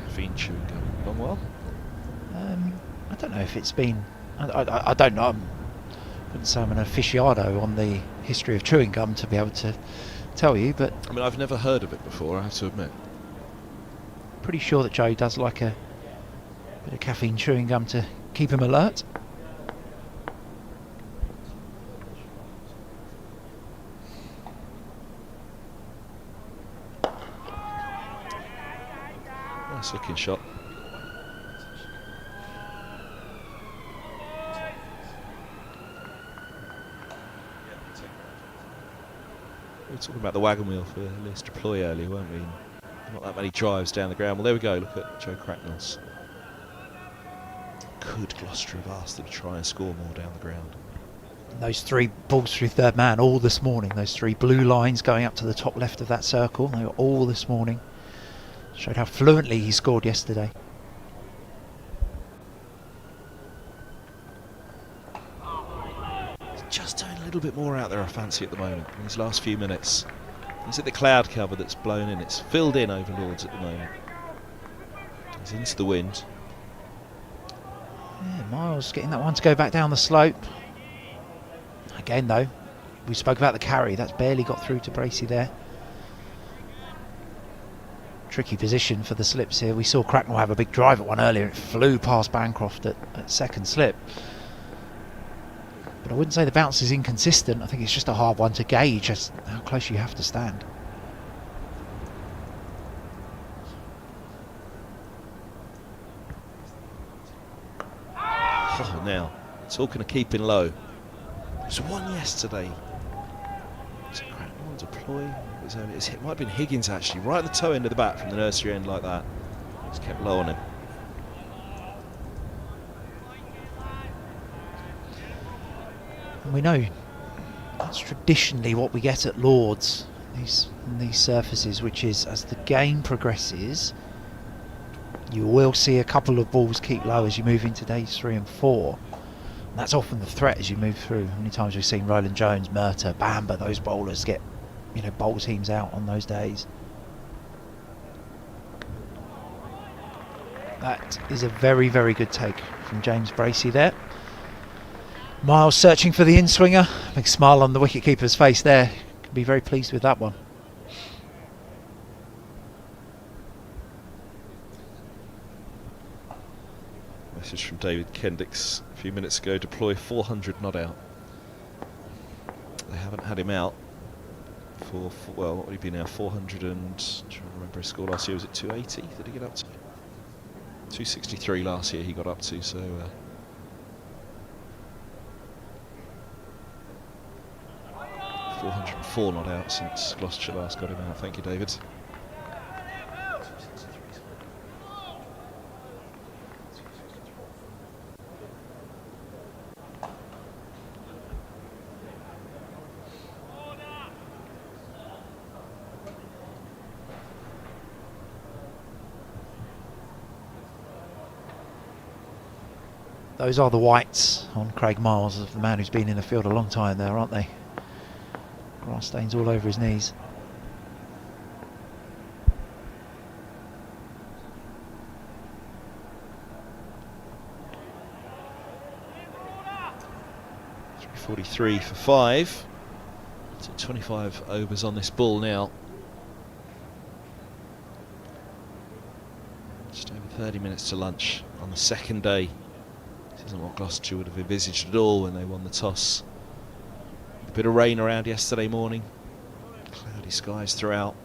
Speaker 5: Caffeine chewing gum. Long while?
Speaker 6: I don't know if it's been... I don't know. I wouldn't say I'm an aficionado on the history of chewing gum to be able to tell you, but...
Speaker 5: I mean, I've never heard of it before, I have to admit.
Speaker 6: Pretty sure that Joe does like a bit of caffeine chewing gum to keep him alert.
Speaker 5: Nice looking shot. We were talking about the wagon wheel for Lewis Deploy earlier, weren't we? Not that many drives down the ground. Well, there we go. Look at Joe Cracknell's. Could Gloucester have asked them to try and score more down the ground?
Speaker 6: And those three balls through third man all this morning. Those three blue lines going up to the top left of that circle. They were all this morning. Showed how fluently he scored yesterday.
Speaker 5: He's just doing a little bit more out there, I fancy, at the moment, in these last few minutes. Is it the cloud cover that's blown in? It's filled in over Lords at the moment. He's into the wind.
Speaker 6: Yeah, Miles getting that one to go back down the slope. Again, though, we spoke about the carry. That's barely got through to Bracey there. Tricky position for the slips here. We saw Cracknell have a big drive at one earlier. It flew past Bancroft at second slip. But I wouldn't say the bounce is inconsistent. I think it's just a hard one to gauge just how close you have to stand.
Speaker 5: Oh, now, talking of keeping low. There's one yesterday. Was it Cracknell Deploy? It might have been Higgins, actually, right at the toe end of the bat from the nursery end like that. Just kept low on him.
Speaker 6: And we know that's traditionally what we get at Lords, these surfaces, which is as the game progresses, you will see a couple of balls keep low as you move into days 3 and 4. And that's often the threat as you move through. How many times we've seen Roland Jones, Murtagh, Bamber, those bowlers get, bowl teams out on those days. That is a very, very good take from James Bracey there. Miles searching for the in-swinger. Big smile on the wicket-keeper's face there. Can be very pleased with that one.
Speaker 5: Message from David Kendricks a few minutes ago. Deploy 400 not out. They haven't had him out for well, what would he be now? 400 and... I'm trying to remember his score last year. Was it 280? Did he get up to? 263 last year he got up to, so... 404 not out since Gloucestershire last got him out. Thank you, David.
Speaker 6: Those are the whites on Craig Miles, of the man who's been in the field a long time there, aren't they? Grass stains all over his knees.
Speaker 5: 43 for 5. So 25 overs on this ball now. Just over 30 minutes to lunch on the second day. This isn't what Gloucestershire would have envisaged at all when they won the toss. A bit of rain around yesterday morning. Cloudy skies throughout.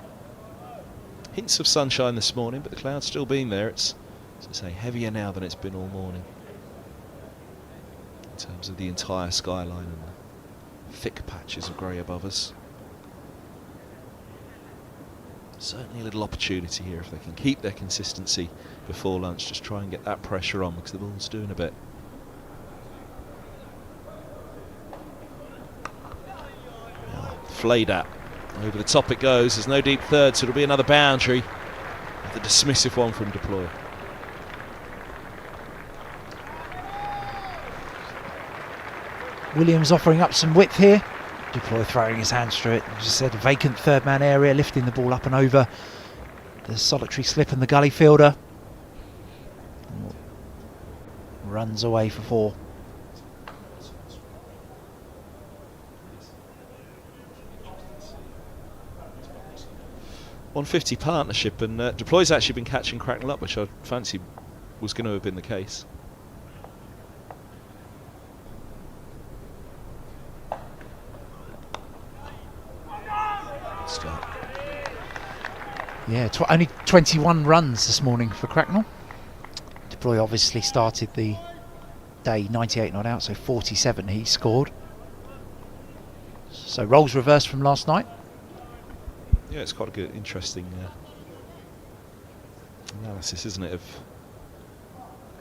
Speaker 5: Hints of sunshine this morning, but the clouds still being there. It's, as I say, heavier now than it's been all morning. In terms of the entire skyline and the thick patches of grey above us. Certainly a little opportunity here if they can keep their consistency before lunch. Just try and get that pressure on because the ball's doing a bit. Now, flayed at. Over the top it goes. There's no deep third, so it'll be another boundary. The dismissive one from Deploy.
Speaker 6: Williams offering up some width here. Deploy throwing his hands through it. As I said, a vacant third man area, lifting the ball up and over the solitary slip and the gully fielder. Runs away for 4.
Speaker 5: .150 partnership, and Deploy's actually been catching Cracknell up, which I fancy was going to have been the case. Start.
Speaker 6: Yeah, only 21 runs this morning for Cracknell. Deploy obviously started the day 98 not out, so 47 he scored. So roles reversed from last night.
Speaker 5: Yeah, it's quite a good, interesting analysis, isn't it, of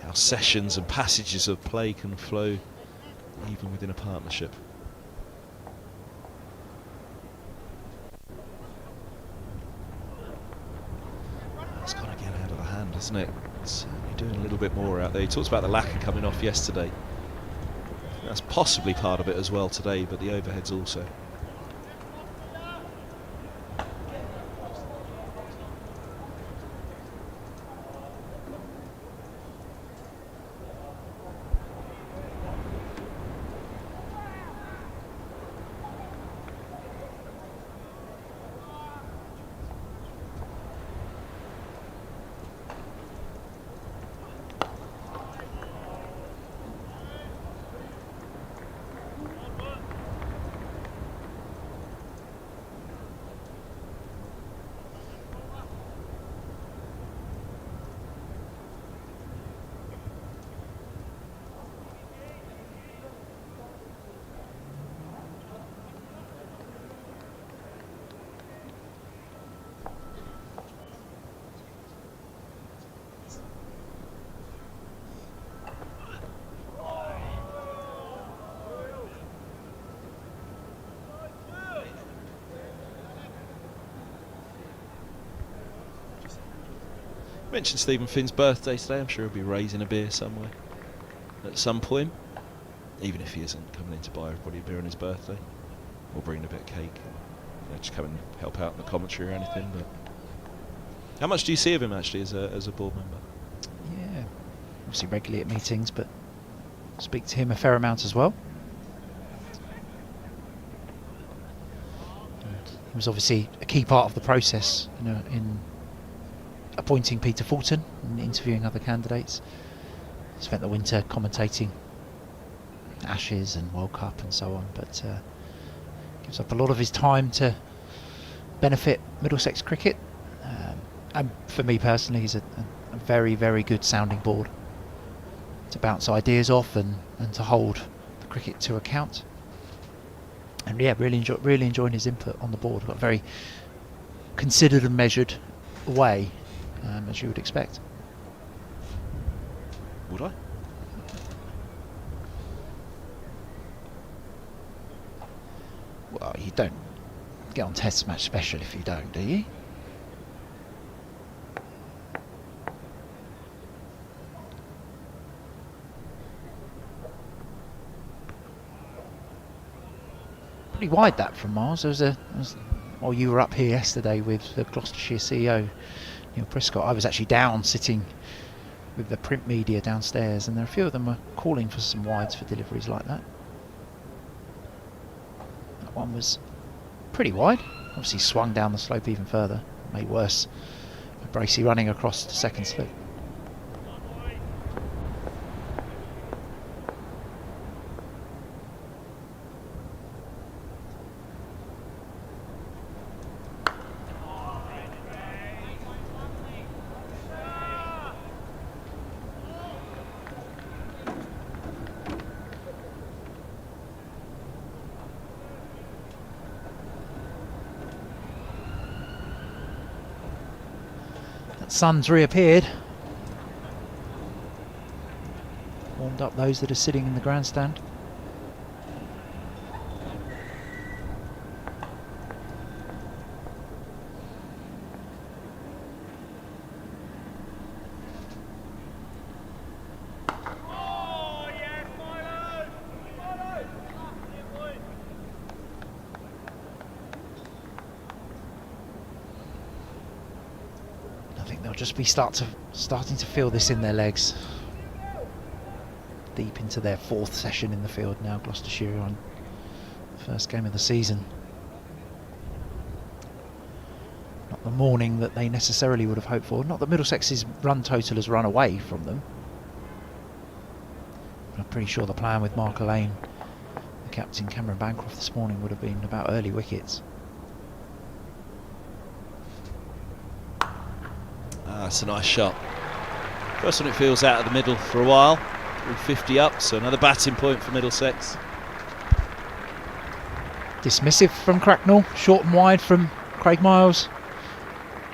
Speaker 5: how sessions and passages of play can flow even within a partnership. It's got to get out of the hand, isn't it? It's certainly doing a little bit more out there. He talks about the lacquer coming off yesterday. That's possibly part of it as well today, but the overheads also. Mentioned Stephen Finn's birthday today. I'm sure he'll be raising a beer somewhere at some point, even if he isn't coming in to buy everybody a beer on his birthday or bringing a bit of cake. You know, just come and help out in the commentary or anything. But how much do you see of him actually as a board member?
Speaker 6: Yeah, obviously regularly at meetings, but speak to him a fair amount as well. And he was obviously a key part of the process, you know, in appointing Peter Fulton and interviewing other candidates. Spent the winter commentating Ashes and World Cup and so on, but gives up a lot of his time to benefit Middlesex cricket. And for me personally, he's a very, very good sounding board to bounce ideas off and to hold the cricket to account. And yeah, really enjoying his input on the board. Got a very considered and measured way, as you would expect.
Speaker 5: Would I?
Speaker 6: Well, you don't get on Test Match Special if you don't, do you? Pretty wide that from Mars. While you were up here yesterday with the Gloucestershire CEO, Neil Prescott, I was actually down sitting with the print media downstairs, and there are a few of them are calling for some wides for deliveries like that. That one was pretty wide. Obviously swung down the slope even further. Made worse with Bracey running across the second slip. Sun's reappeared. Warmed up those that are sitting in the grandstand. Just be starting to feel this in their legs. Deep into their fourth session in the field now, Gloucestershire on the first game of the season. Not the morning that they necessarily would have hoped for. Not that Middlesex's run total has run away from them. But I'm pretty sure the plan with Mark Lane, the captain Cameron Bancroft this morning, would have been about early wickets.
Speaker 5: That's a nice shot. First one it feels out of the middle for a while. 350 up, so another batting point for Middlesex.
Speaker 6: Dismissive from Cracknell, short and wide from Craig Miles.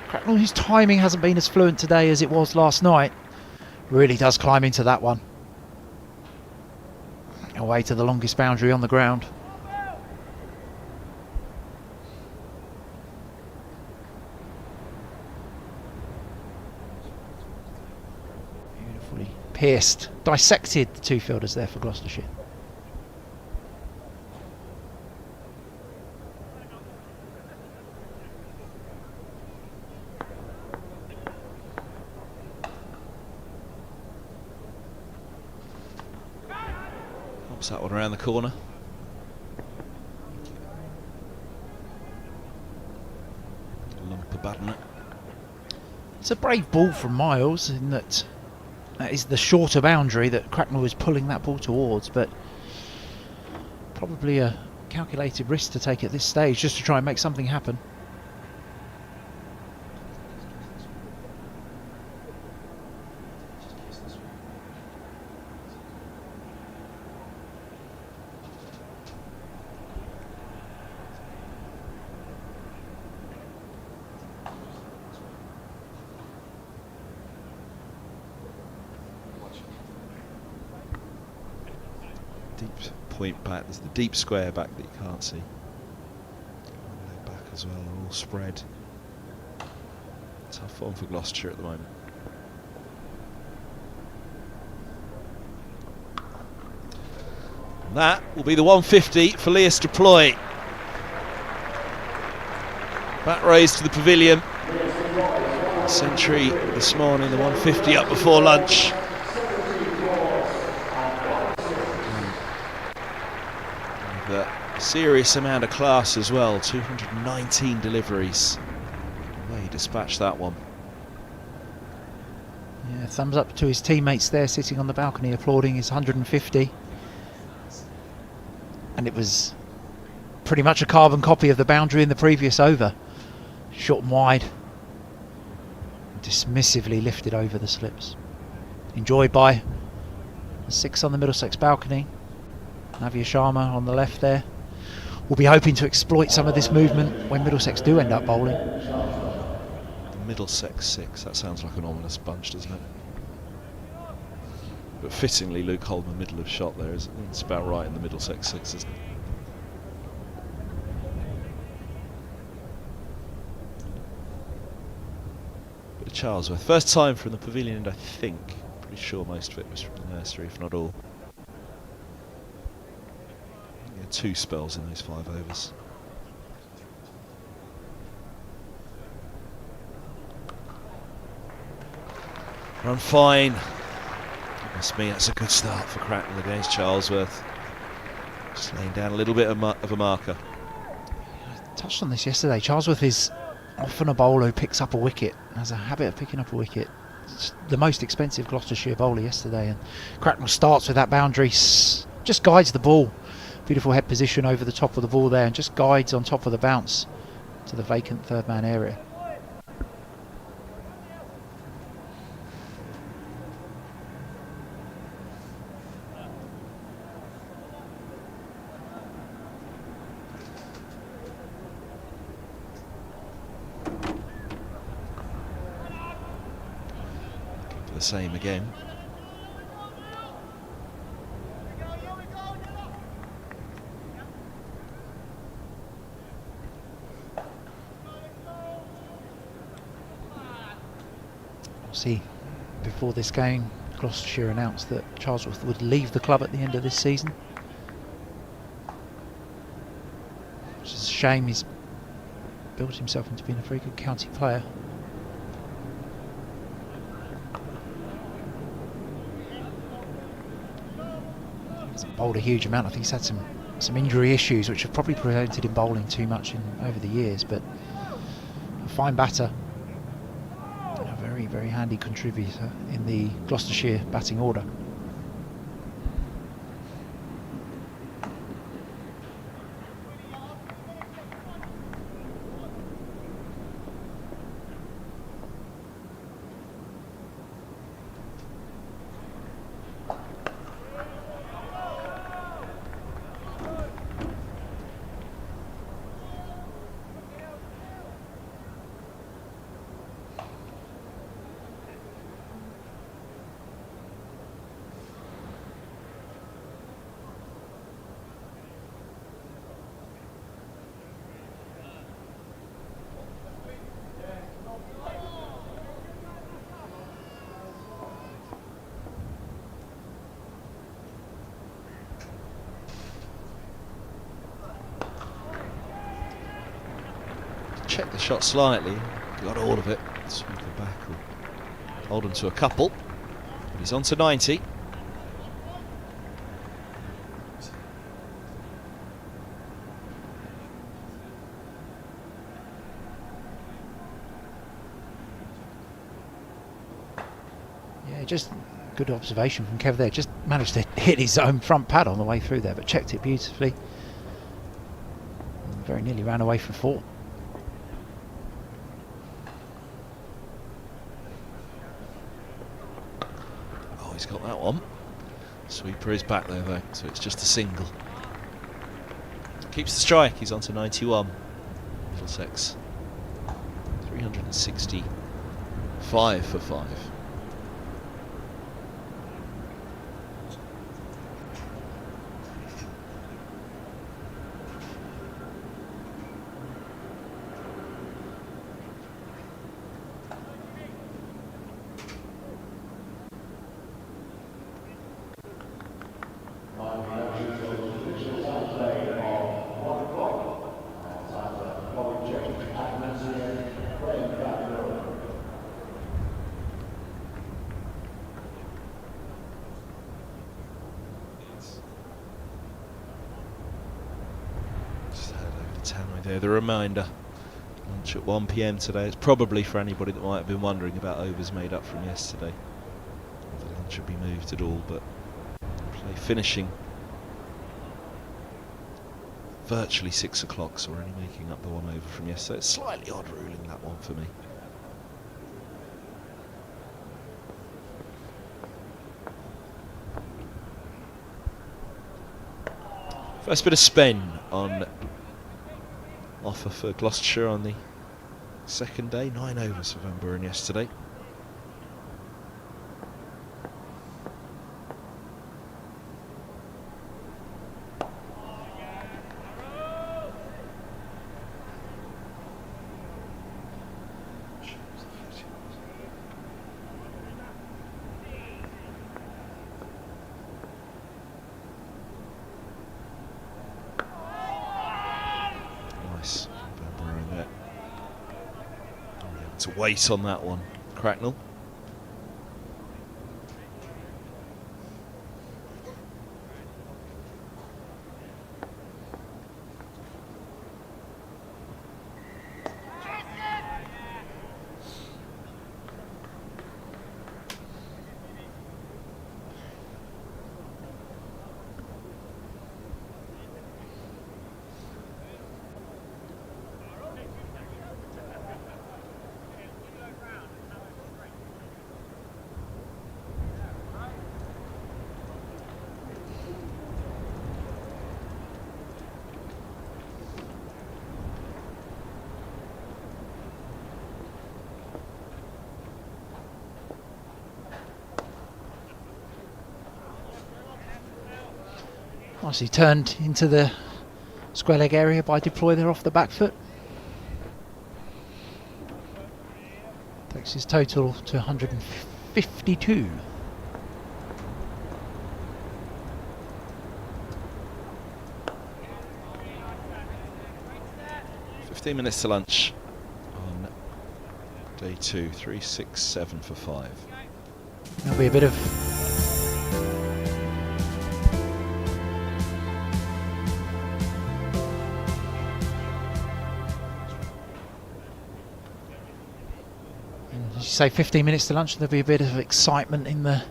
Speaker 6: Cracknell, whose timing hasn't been as fluent today as it was last night, really does climb into that one. Away to the longest boundary on the ground. Pierced, dissected the two fielders there for Gloucestershire.
Speaker 5: Pops that one around the corner. Lump of bat on it.
Speaker 6: It's a brave ball from Miles in that is the shorter boundary that Cracknell was pulling that ball towards, but probably a calculated risk to take at this stage just to try and make something happen.
Speaker 5: Point back, there's the deep square back that you can't see. Back as well, they're all spread. Tough one for Gloucestershire at the moment. And that will be the 150 for Lias Deploy. Bat raised to the pavilion. Century this morning, the 150 up before lunch. A serious amount of class as well, 219 deliveries. Well, he dispatched that one.
Speaker 6: Yeah, thumbs up to his teammates there sitting on the balcony applauding his 150. And it was pretty much a carbon copy of the boundary in the previous over. Short and wide. Dismissively lifted over the slips. Enjoyed by the 6 on the Middlesex balcony. Navya Sharma on the left there. We'll be hoping to exploit some of this movement when Middlesex do end up bowling.
Speaker 5: The Middlesex 6, that sounds like an ominous bunch, doesn't it? But fittingly, Luke Holman, middle of shot there, isn't it? It's about right in the Middlesex 6, isn't it? Bit of Charlesworth. First time from the pavilion, and I think, pretty sure most of it was from the nursery, if not all. 2 spells in those 5 overs. Run fine. Goodness me, that's a good start for Cracknell against Charlesworth. Just laying down a little bit of a marker.
Speaker 6: touched on this yesterday. Charlesworth is often a bowler who picks up a wicket, has a habit of picking up a wicket. It's the most expensive Gloucestershire bowler yesterday, and Cracknell starts with that boundary, just guides the ball. Beautiful head position over the top of the ball there, and just guides on top of the bounce to the vacant third man area.
Speaker 5: The same again.
Speaker 6: See, before this game, Gloucestershire announced that Charlesworth would leave the club at the end of this season, which is a shame. He's built himself into being a very good county player. Hasn't bowled a huge amount. I think he's had some injury issues which have probably prevented him bowling too much over the years, but a fine batter. Very handy contributor in the Gloucestershire batting order.
Speaker 5: Check the shot slightly, got all of it. Sweep it back, or hold him to a couple. But he's on to 90.
Speaker 6: Yeah, just good observation from Kev there. Just managed to hit his own front pad on the way through there, but checked it beautifully. And very nearly ran away for 4.
Speaker 5: He's got that one. Sweeper is back there though, so it's just a single. Keeps the strike, he's on to 91. Middlesex 365 for 5. The reminder, lunch at 1 PM today. It's probably for anybody that might have been wondering about overs made up from yesterday. The lunch should be moved at all, but play finishing virtually 6 o'clock, so we're only making up the one over from yesterday. It's slightly odd ruling, that one for me. First bit of spin on offer for Gloucestershire on the second day. 9 overs for Van Buren yesterday. To wait on that one, Cracknell.
Speaker 6: Nicely turned into the square leg area by Deploy there off the back foot. Takes his total to 152.
Speaker 5: 15 minutes to lunch on day 2. 3, 6, 7 for 5.
Speaker 6: There'll be a bit of as you say, 15 minutes to lunch. There'll be a bit of excitement in the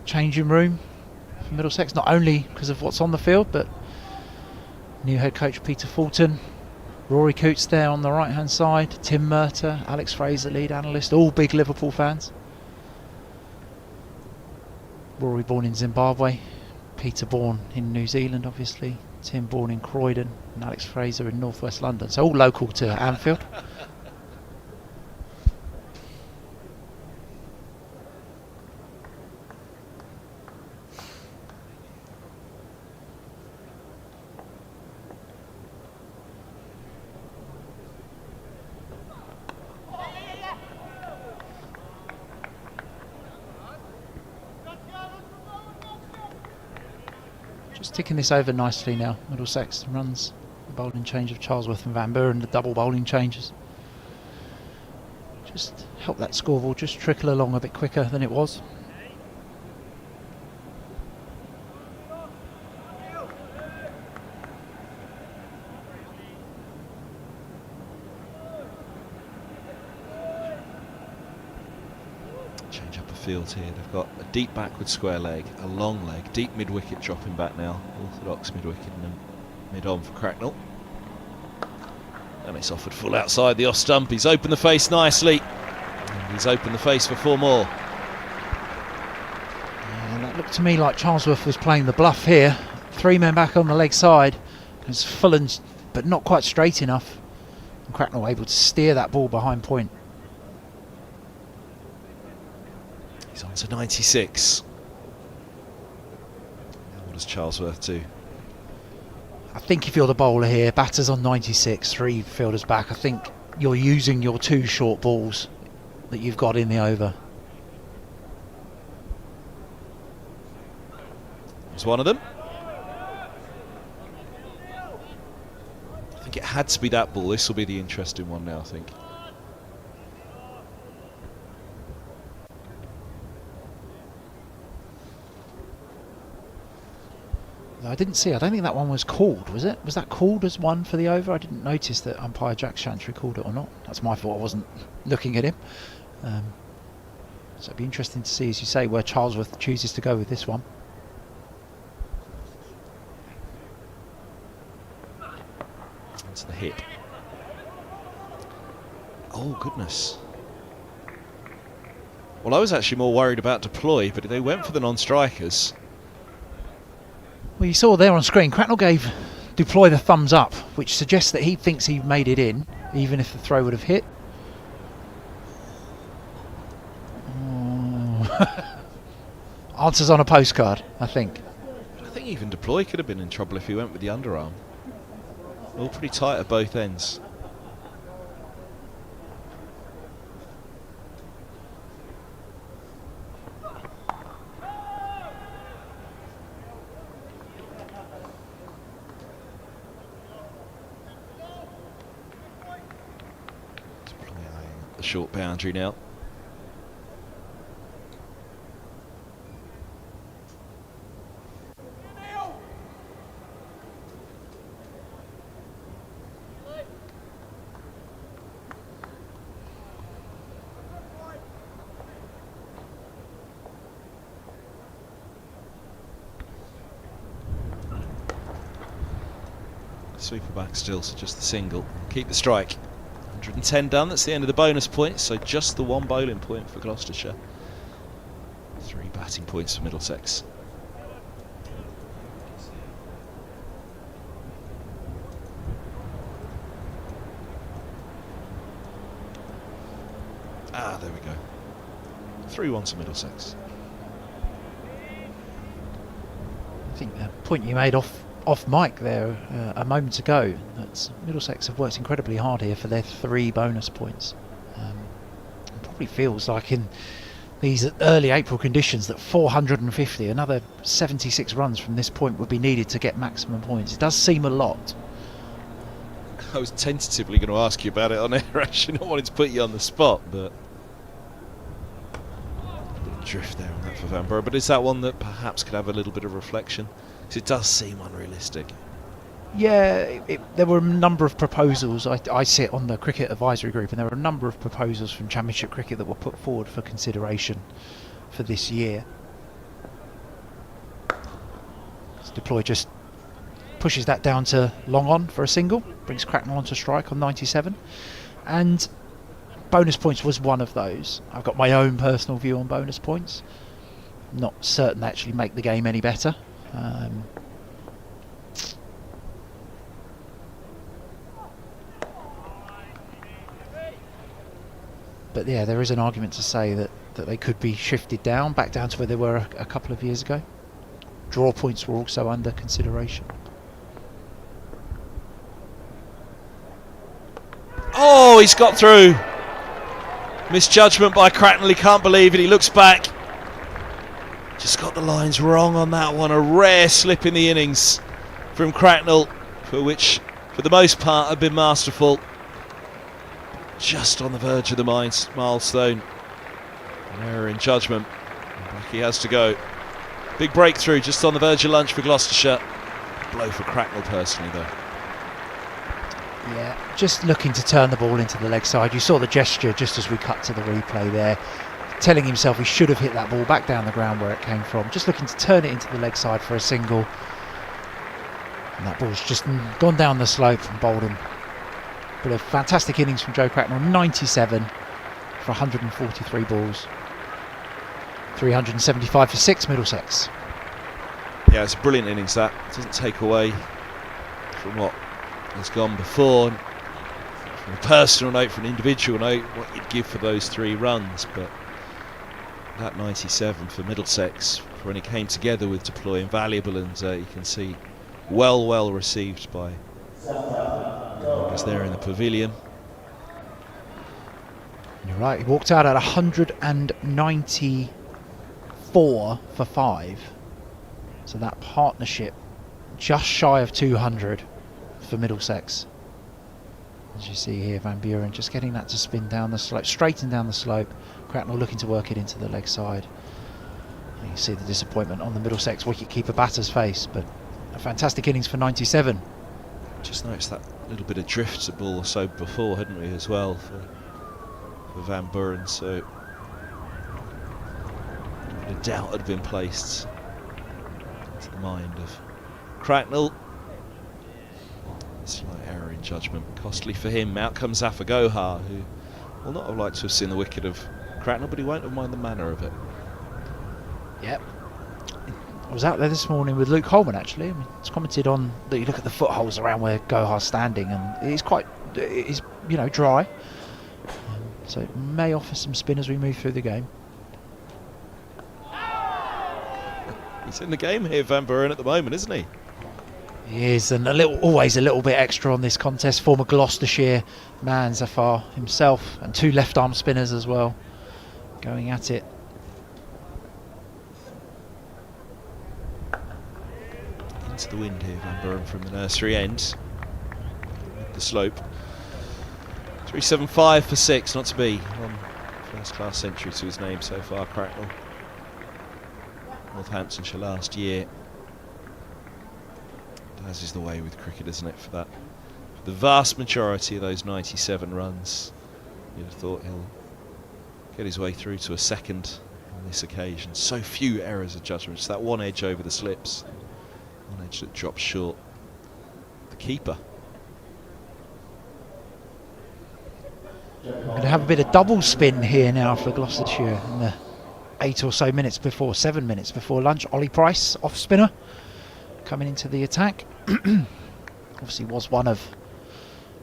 Speaker 6: changing room for Middlesex, not only because of what's on the field, but new head coach Peter Fulton, Rory Coots there on the right hand side, Tim Murtagh, Alex Fraser, lead analyst, all big Liverpool fans. Rory born in Zimbabwe, Peter born in New Zealand obviously, Tim born in Croydon, and Alex Fraser in northwest London, so all local to Anfield. Just ticking this over nicely now. Middlesex runs the bowling change of Charlesworth and Van Buren, the double bowling changes. Just help that scoreboard just trickle along a bit quicker than it was.
Speaker 5: Change up a field here. They've got a deep backward square leg, a long leg, deep mid wicket dropping back now. Orthodox mid wicket and mid on for Cracknell. And it's offered full outside the off stump. He's opened the face nicely. And he's opened the face for 4 more.
Speaker 6: And that looked to me like Charlesworth was playing the bluff here. 3 men back on the leg side. It's full and but not quite straight enough. And Cracknell able to steer that ball behind point.
Speaker 5: He's on to 96. Now what does Charlesworth do?
Speaker 6: I think if you're the bowler here, batters on 96, 3 fielders back, I think you're using your 2 short balls that you've got in the over.
Speaker 5: There's one of them. I think it had to be that ball. This will be the interesting one now, I think.
Speaker 6: I don't think that one was called, was it? Was that called as one for the over? I didn't notice that umpire Jack Chantry called it or not. That's my fault, I wasn't looking at him. So it'd be interesting to see, as you say, where Charlesworth chooses to go with this one.
Speaker 5: That's the hit. Oh, goodness. Well, I was actually more worried about Deploy, but they went for the non-strikers.
Speaker 6: Well, you saw there on screen, Cracknell gave Deploy the thumbs up, which suggests that he thinks he made it in, even if the throw would have hit. Oh. Answers on a postcard, I think.
Speaker 5: I think even Deploy could have been in trouble if he went with the underarm. All pretty tight at both ends. The short boundary now. Sweeper back still, so just the single. Keep the strike. 110 done, that's the end of the bonus point, so just the 1 bowling point for Gloucestershire. 3 batting points for Middlesex. Ah, there we go. 3-1 to Middlesex.
Speaker 6: I think the point you made off off mic there a moment ago that Middlesex have worked incredibly hard here for their 3 bonus points. It probably feels like in these early April conditions that 450, another 76 runs from this point would be needed to get maximum points. It does seem a lot.
Speaker 5: I was tentatively going to ask you about it on air, actually, not wanting to put you on the spot, but a bit of drift there on that for Vanbrugh. But is that one that perhaps could have a little bit of reflection? Because it does seem unrealistic.
Speaker 6: Yeah, there were a number of proposals. I sit on the cricket advisory group, and there were a number of proposals from Championship cricket that were put forward for consideration for this year. Deploy just pushes that down to long on for a single, brings Cracknell onto strike on 97, and bonus points was one of those. I've got my own personal view on bonus points. Not certain they actually make the game any better. But yeah, there is an argument to say that they could be shifted down, back down to where they were a couple of years ago. Draw points were also under consideration.
Speaker 5: Oh, he's got through. Misjudgment by Cracknell, he can't believe it, he looks back. Just got the lines wrong on that one, a rare slip in the innings from Cracknell, for which, for the most part, have been masterful. Just on the verge of the milestone. An error in judgment. Back he has to go. Big breakthrough just on the verge of lunch for Gloucestershire. Blow for Cracknell personally though.
Speaker 6: Yeah, just looking to turn the ball into the leg side. You saw the gesture just as we cut to the replay there, telling himself he should have hit that ball back down the ground where it came from. Just looking to turn it into the leg side for a single. And that ball's just gone down the slope and bowled him. But a fantastic innings from Joe Cracknell, 97 for 143 balls. 375 for 6 Middlesex.
Speaker 5: Yeah, it's a brilliant innings that. It doesn't take away from what has gone before. From a personal note, from an individual note, what you'd give for those 3 runs. But that 97 for Middlesex, when it came together with Deploy, invaluable, and you can see well received by was there in the pavilion.
Speaker 6: You're right, he walked out at 194 for 5. So that partnership just shy of 200 for Middlesex. As you see here, Van Buren just getting that to spin down the slope, straighten down the slope. Cracknell looking to work it into the leg side. You can see the disappointment on the Middlesex wicket-keeper batter's face, but a fantastic innings for 97.
Speaker 5: Just noticed that little bit of drift to ball or so before, hadn't we, as well, for Van Buren, so a doubt had been placed into the mind of Cracknell. Slight error in judgment, costly for him. Out comes Afagoha, who will not have liked to have seen the wicket of Cracknell, but he won't have minded the manner of it.
Speaker 6: Yep. I was out there this morning with Luke Holman actually. I mean, it's commented on that you look at the footholes around where Gohar's standing, and it's dry. So it may offer some spin as we move through the game.
Speaker 5: He's in the game here, Van Buren, at the moment, isn't he?
Speaker 6: He is, and always a little bit extra on this contest. Former Gloucestershire man Zafar himself, and 2 left-arm spinners as well, going at it.
Speaker 5: Into the wind here, Van Buren from the nursery end. The slope. 375 for 6, not to be. One first-class century to his name so far, Cracknell. Northamptonshire last year. As is the way with cricket, isn't it, for that? For the vast majority of those 97 runs, you'd have thought he'll get his way through to a second on this occasion. So few errors of judgment, just that one edge over the slips. One edge that drops short. The keeper.
Speaker 6: Going to have a bit of double spin here now for Gloucestershire in the 7 minutes before lunch. Ollie Price, off spinner, coming into the attack. Obviously was one of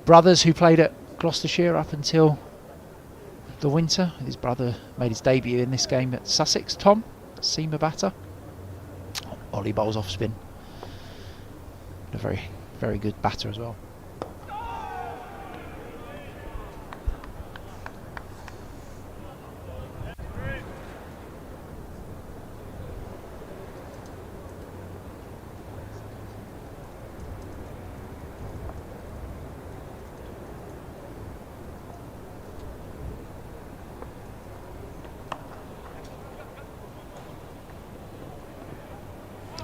Speaker 6: brothers who played at Gloucestershire up until the winter. His brother made his debut in this game at Sussex. Tom, seamer batter. Ollie bowls off spin. A very, very good batter as well.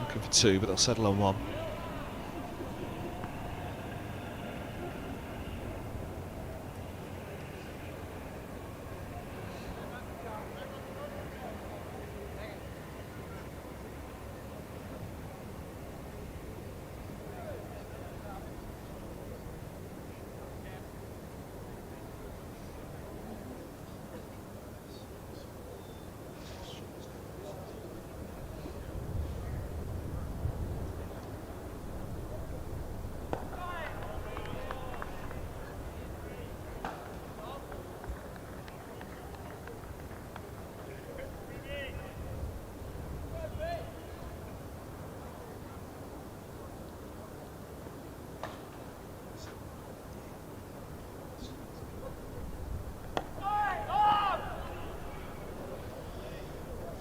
Speaker 5: Looking for 2, but they'll settle on 1.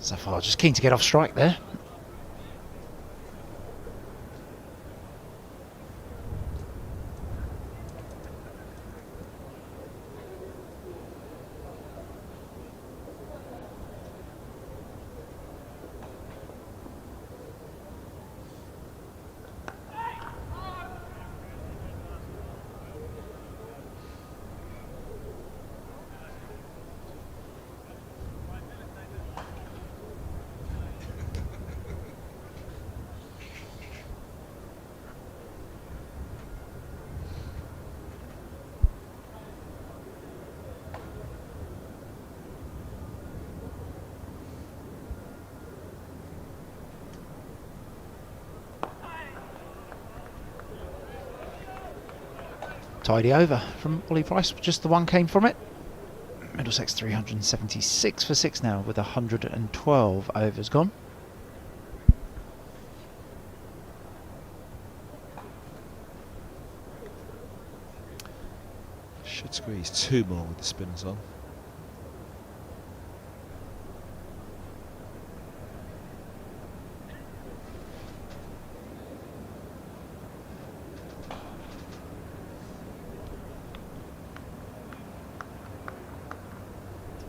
Speaker 6: Zafar just keen to get off strike there. Tidy over from Ollie Price, just the one came from it. Middlesex 376 for 6 now with 112 overs gone.
Speaker 5: Should squeeze 2 more with the spinners on.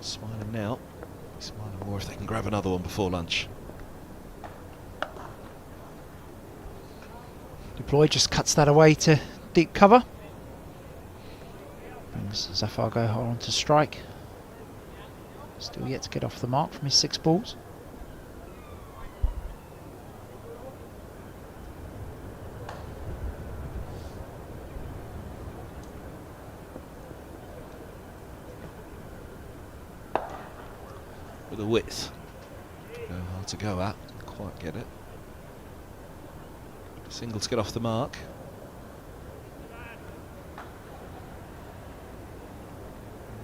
Speaker 5: Smiling now. Smiling more if they can grab another one before lunch.
Speaker 6: Deploy just cuts that away to deep cover. Brings Zafar Gohar on to strike. Still yet to get off the mark from his 6 balls.
Speaker 5: With a width. Hard to go at. Quite get it. Single to get off the mark.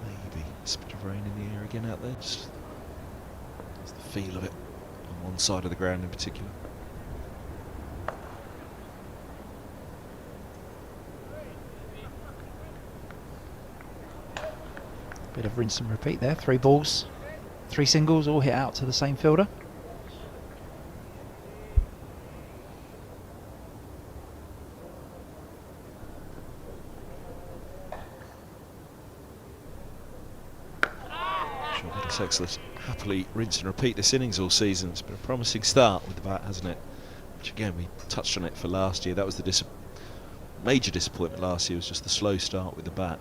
Speaker 5: Maybe a bit of rain in the air again out there. Just the feel of it on one side of the ground in particular.
Speaker 6: Bit of rinse and repeat there. 3 balls, 3 singles, all hit out to the same fielder.
Speaker 5: Middlesex happily rinse and repeat this innings all season. It's been a promising start with the bat, hasn't it? Which again, we touched on it for last year. That was the major disappointment last year, was just the slow start with the bat.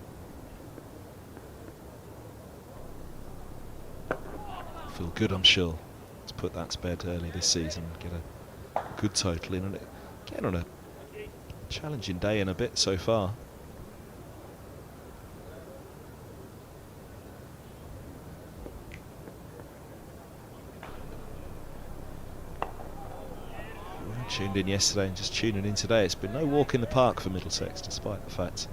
Speaker 5: Feel good, I'm sure, to put that to bed early this season, get a good total in, and get on a challenging day and a bit so far. Tuned in yesterday and just tuning in today. It's been no walk in the park for Middlesex, despite the fact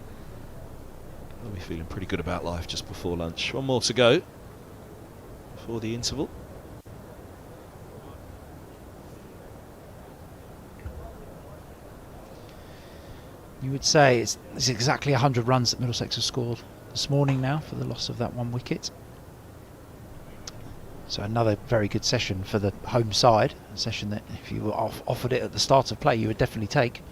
Speaker 5: they'll be feeling pretty good about life just before lunch. 1 more to go before the interval.
Speaker 6: would say it's exactly 100 runs that Middlesex have scored this morning now for the loss of that one wicket. So another very good session for the home side, a session that if you were offered it at the start of play you would definitely take.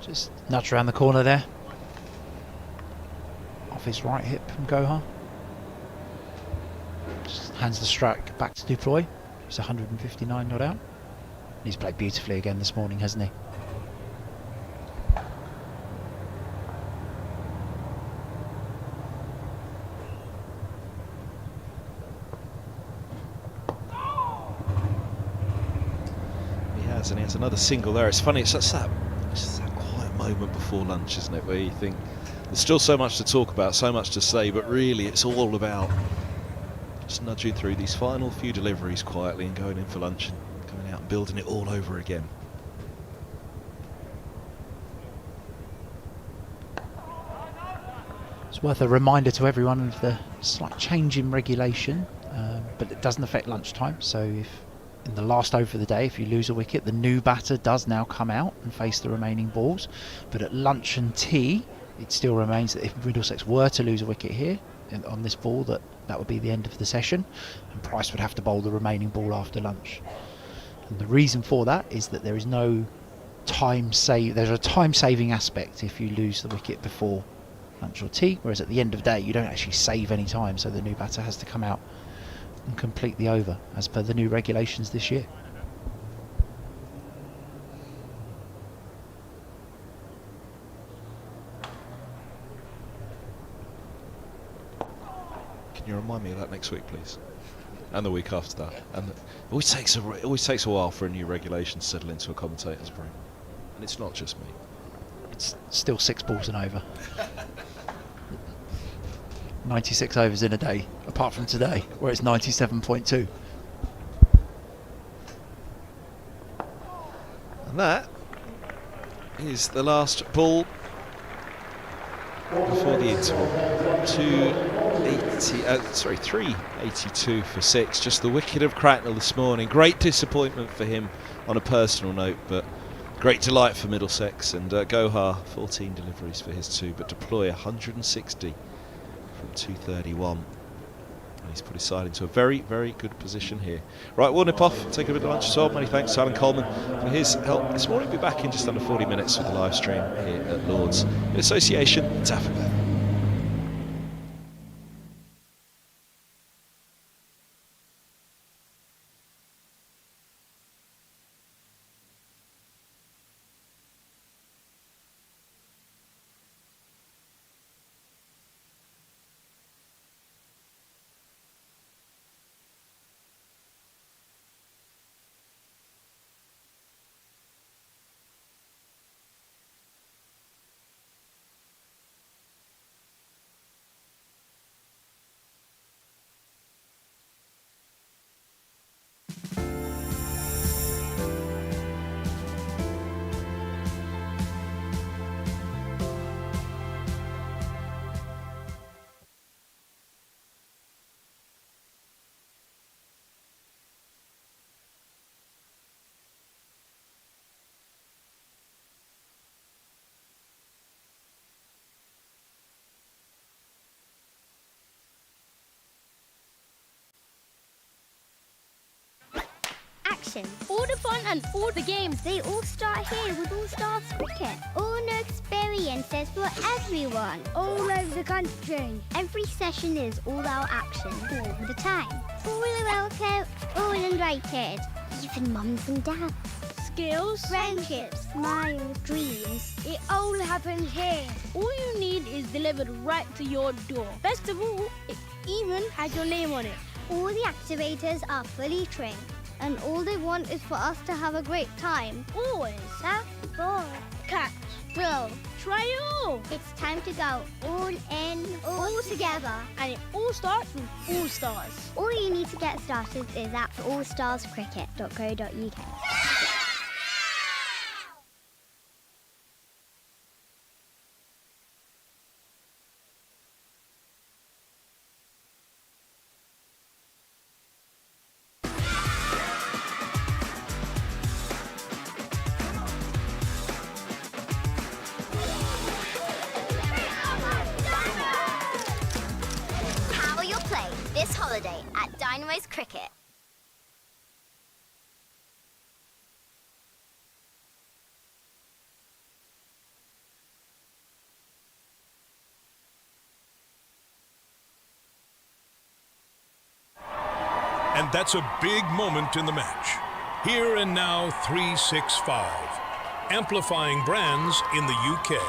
Speaker 6: Just nudge around the corner there. Off his right hip from Gohar. Just hands the strike back to Duploy. He's 159 not out. He's played beautifully again this morning, hasn't he?
Speaker 5: He has, and he has another single there. It's funny, it's just that quiet moment before lunch, isn't it, where you think there's still so much to talk about, so much to say, but really it's all about just nudging through these final few deliveries quietly and going in for lunch and coming out and building it all over again.
Speaker 6: It's worth a reminder to everyone of the slight change in regulation, but it doesn't affect lunchtime. So if in the last over of the day, if you lose a wicket, the new batter does now come out and face the remaining balls. But at lunch and tea, it still remains that if Middlesex were to lose a wicket here on this ball, that would be the end of the session, and Price would have to bowl the remaining ball after lunch. And the reason for that is that there is no time save. There's a time-saving aspect if you lose the wicket before lunch or tea, whereas at the end of the day you don't actually save any time, so the new batter has to come out and complete the over as per the new regulations this year.
Speaker 5: Can you remind me of that next week, please? And the week after that. And it always takes a while for a new regulation to settle into a commentator's brain. And it's not just me.
Speaker 6: It's still 6 balls and over. 96 overs in a day, apart from today, where it's 97.2.
Speaker 5: And that is the last ball before the interval. 382 for 6. Just the wicket of Cracknell this morning. Great disappointment for him on a personal note, but great delight for Middlesex. And Gohar, 14 deliveries for his 2, but Deploy 160 from 231. And he's put his side into a very, very good position here. Right, we'll nip off, take a bit of lunch as well. Many thanks to Alan Coleman for his help this morning. We'll be back in just under 40 minutes with the live stream here at Lords in association with Taffeta.
Speaker 1: Action.
Speaker 2: All the fun and all the games.
Speaker 1: They all start here with All Stars Cricket. All new experiences for everyone.
Speaker 2: All over the country.
Speaker 1: Every session is all-out action all the time. All welcome, all invited. even mums and dads.
Speaker 2: Skills,
Speaker 1: Friendships, smiles, dreams.
Speaker 2: it all happens here. All you need is delivered right to your door. Best of all, it even has your name on it.
Speaker 1: All the activators are fully trained, and all they want is for us to have a great time.
Speaker 2: Always.
Speaker 1: That's ball.
Speaker 2: Catch.
Speaker 1: Throw.
Speaker 2: Try it all.
Speaker 1: It's time to go all in, all together.
Speaker 2: And it all starts with All Stars.
Speaker 1: All you need to get started is at allstarscricket.co.uk.
Speaker 3: Power your play this holiday at Dynamo's Cricket.
Speaker 4: And that's a big moment in the match. Here and now 365. Amplifying brands in the UK.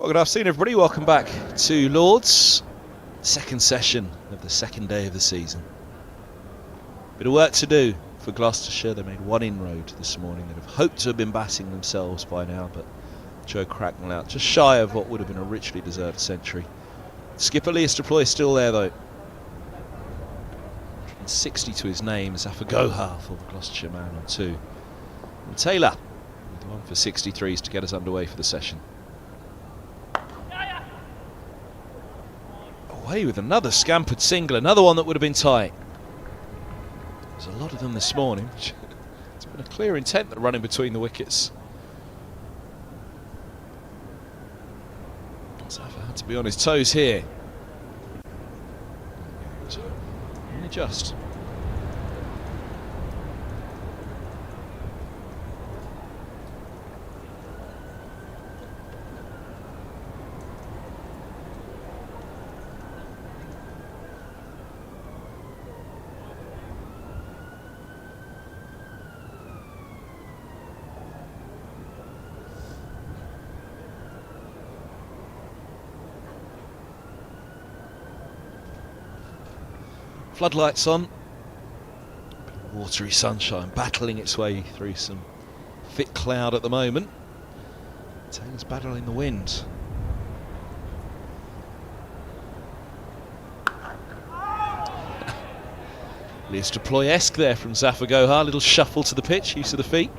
Speaker 5: Well, good afternoon, everybody. Welcome back to Lords. Second session of the second day of the season. Bit of work to do for Gloucestershire. They made one inroad this morning. They'd have hoped to have been batting themselves by now, but Joe Cracknell out just shy of what would have been a richly deserved century. Skipper Leas Deploy still there, though. 60 to his name, Zafagoha for the Gloucestershire man on 2. And Taylor with one for 63s to get us underway for the session. Away with another scampered single, another one that would have been tight. There's a lot of them this morning. It's been a clear intent that running between the wickets. Zafa had to be on his toes here. Only just. Floodlights on, watery sunshine battling its way through some thick cloud at the moment. Taylor's battling the wind. Leas Deploy-esque there from Zafagoha, little shuffle to the pitch, use of the feet.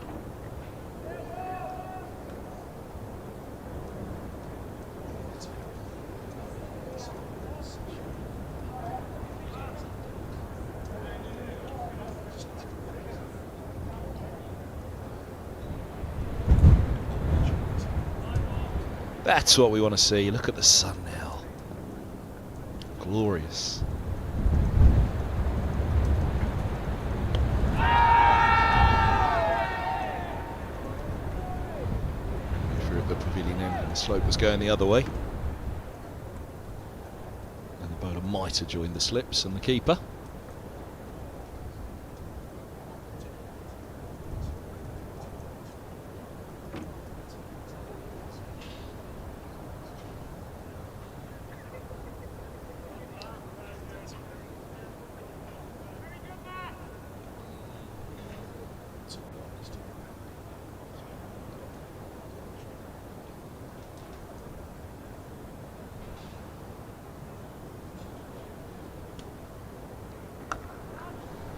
Speaker 5: That's what we want to see. Look at the sun now. Glorious. Through at the pavilion end and the slope was going the other way. And the bowler might have joined the slips and the keeper.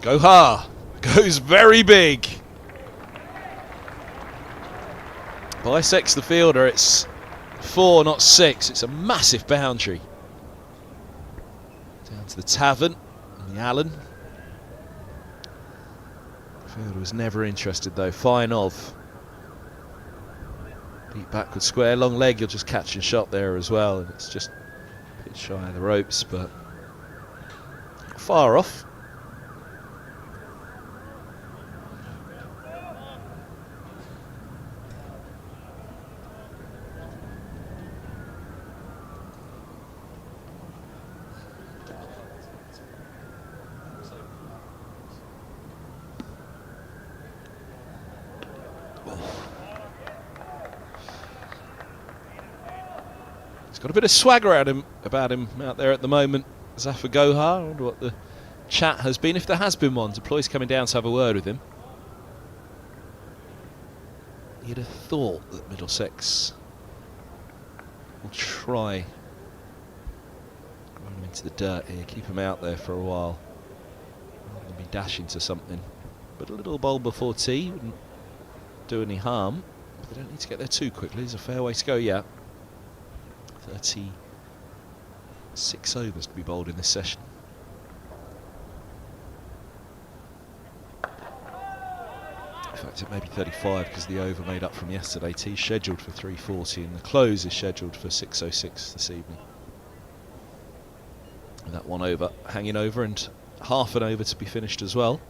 Speaker 5: Goha goes very big. Bisects the fielder. It's 4, not 6. It's a massive boundary. Down to the Tavern and the Allen. The fielder was never interested though. Fine of. Deep backward square, long leg. You'll just catch and shot there as well. And it's just a bit shy of the ropes, but far off. Got a bit of swagger about him out there at the moment, Zafagoha. I wonder what the chat has been, if there has been one. Deploy's coming down to have a word with him. You'd have thought that Middlesex will try run him into the dirt here, keep him out there for a while, rather than be dashing to something. But a little bowl before tea wouldn't do any harm. But they don't need to get there too quickly. There's a fair way to go yet. 36 overs to be bowled in this session. In fact, it may be 35 because the over made up from yesterday. Tea's scheduled for 3:40 and the close is scheduled for 6:06 this evening. And that one over hanging over and half an over to be finished as well.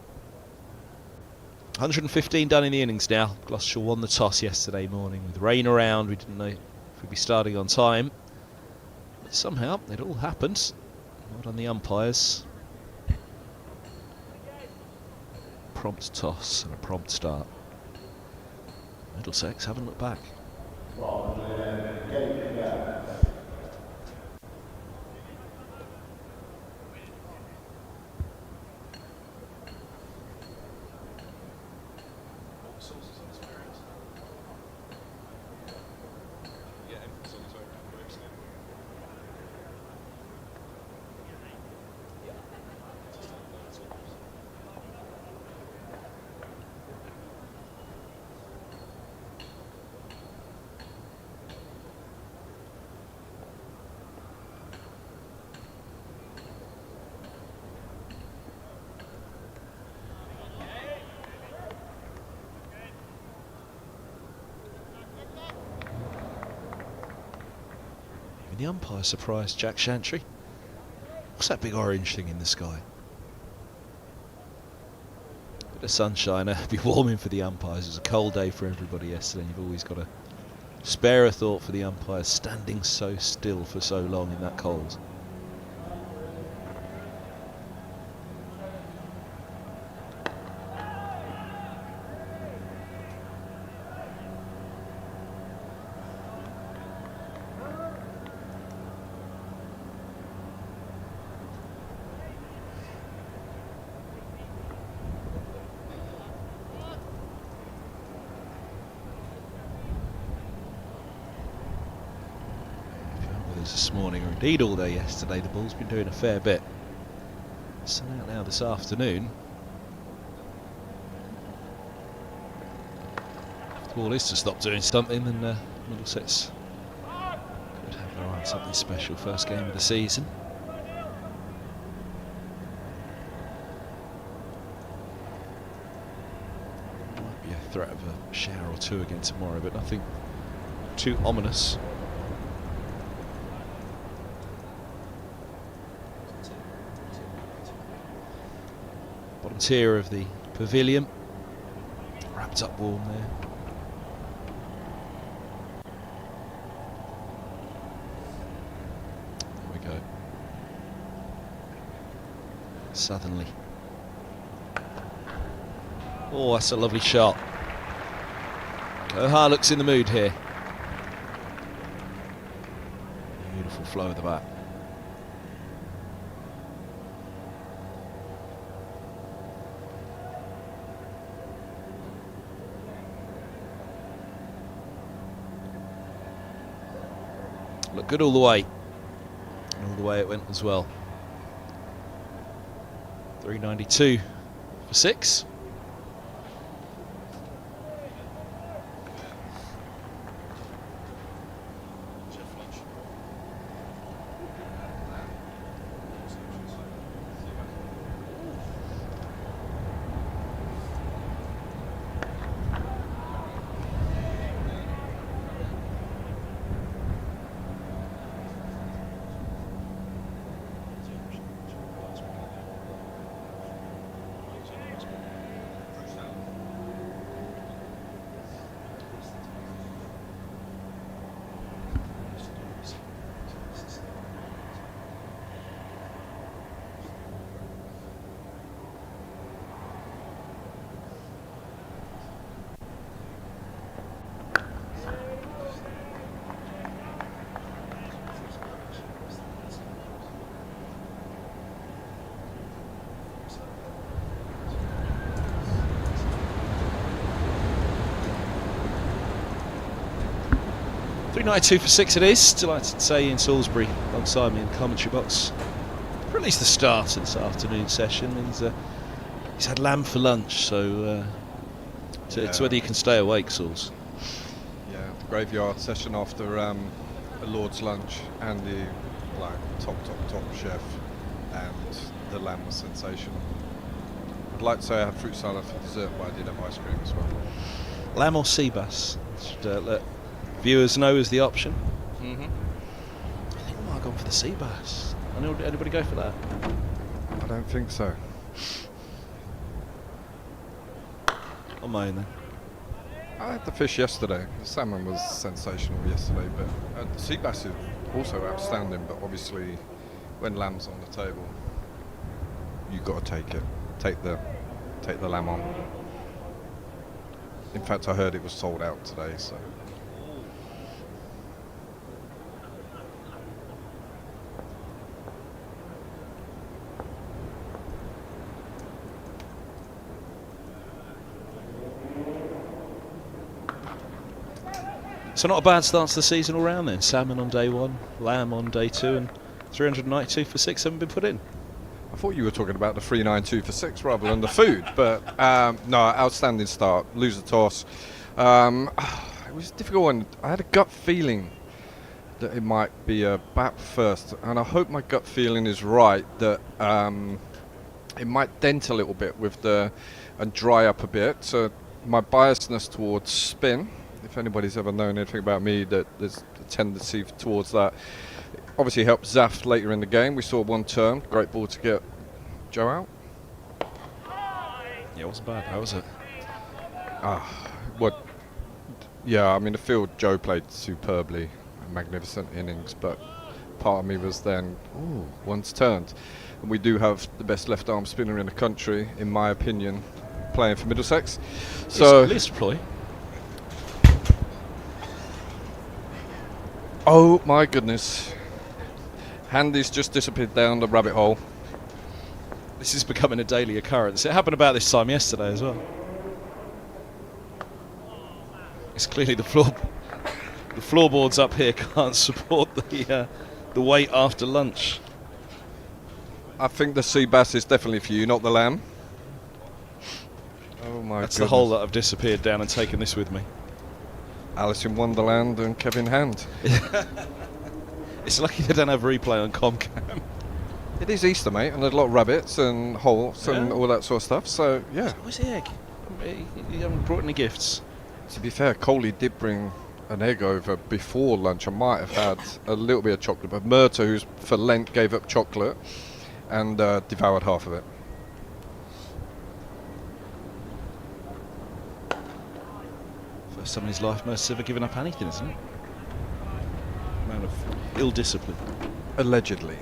Speaker 5: 115 done in the innings now. Gloucestershire won the toss yesterday morning with rain around. We didn't know if we'd be starting on time. But somehow it all happened. Well done the umpires. Prompt toss and a prompt start. Middlesex haven't looked back. And the umpire surprised Jack Shantry. What's that big orange thing in the sky? Bit of sunshine, it'll be warming for the umpires. It was a cold day for everybody yesterday. You've always got to spare a thought for the umpires standing so still for so long in that cold. This morning, or indeed all day yesterday, the ball's been doing a fair bit. Sun out now this afternoon. If the ball is to stop doing something, then Middlesex could have their eye on something special. First game of the season. Might be a threat of a shower or two again tomorrow, but nothing too ominous. Bottom tier of the pavilion, wrapped up warm there. There we go. Southernly. Oh, that's a lovely shot. Kohar looks in the mood here. Beautiful flow of the bat. Looked good all the way. And all the way it went as well. 392 for 6. .392 for 6 it is. Delighted to say Ian Salisbury alongside me in the commentary box for at least the start of this afternoon session. He's had lamb for lunch, so it's whether you can stay awake, Sauls.
Speaker 8: Yeah, the graveyard session after a Lord's lunch, and the top chef, and the lamb was sensational. I'd like to say I had fruit salad for dessert, but I did have ice cream as well.
Speaker 5: Lamb or sea bass? Should let viewers know is the option. I think we might have gone for the sea bass. Anybody go for that?
Speaker 8: I don't think so.
Speaker 5: On my own then.
Speaker 8: I had the fish yesterday. The salmon was sensational yesterday, but the sea bass is also outstanding. But obviously, when lamb's on the table, you've got to take it. Take the lamb on. In fact, I heard it was sold out today, so.
Speaker 5: So not a bad start to the season all round then. Salmon on day 1, lamb on day 2, and 392 for 6 haven't been put in.
Speaker 8: I thought you were talking about the 392 for 6 rather than the food, but no, outstanding start. Lose the toss. It was a difficult one. I had a gut feeling that it might be a bat first, and I hope my gut feeling is right, that it might dent a little bit with and dry up a bit. So my biasness towards spin, if anybody's ever known anything about me, that there's a tendency towards that, obviously helped Zaf later in the game. We saw one turn, great ball to get Joe out.
Speaker 5: Yeah, it wasn't bad. How was it?
Speaker 8: What? Yeah, I mean the field Joe played superbly, a magnificent innings, but part of me was then, ooh, one's turned. And we do have the best left arm spinner in the country, in my opinion, playing for Middlesex. So
Speaker 5: List deploy.
Speaker 8: oh my goodness. Handy's just disappeared down the rabbit hole.
Speaker 5: This is becoming a daily occurrence. It happened about this time yesterday as well. It's clearly the floorboards up here can't support the weight after lunch.
Speaker 8: I think the sea bass is definitely for you, not the lamb. Oh my
Speaker 5: That's
Speaker 8: goodness.
Speaker 5: the hole that I've disappeared down and taken this with me.
Speaker 8: Alice in Wonderland and Kevin Hand.
Speaker 5: It's lucky they don't have replay on Comcam.
Speaker 8: It is Easter, mate, and there's a lot of rabbits and holes and
Speaker 5: Yeah.
Speaker 8: all that sort of stuff, so yeah.
Speaker 5: Where's the egg? You haven't brought any gifts.
Speaker 8: To be fair, Coley did bring an egg over before lunch. I might have had a little bit of chocolate, but Myrta, who's for Lent, gave up chocolate and devoured half of it.
Speaker 5: First time in his life Mercer's ever given up anything, isn't it? Man of ill discipline.
Speaker 8: Allegedly.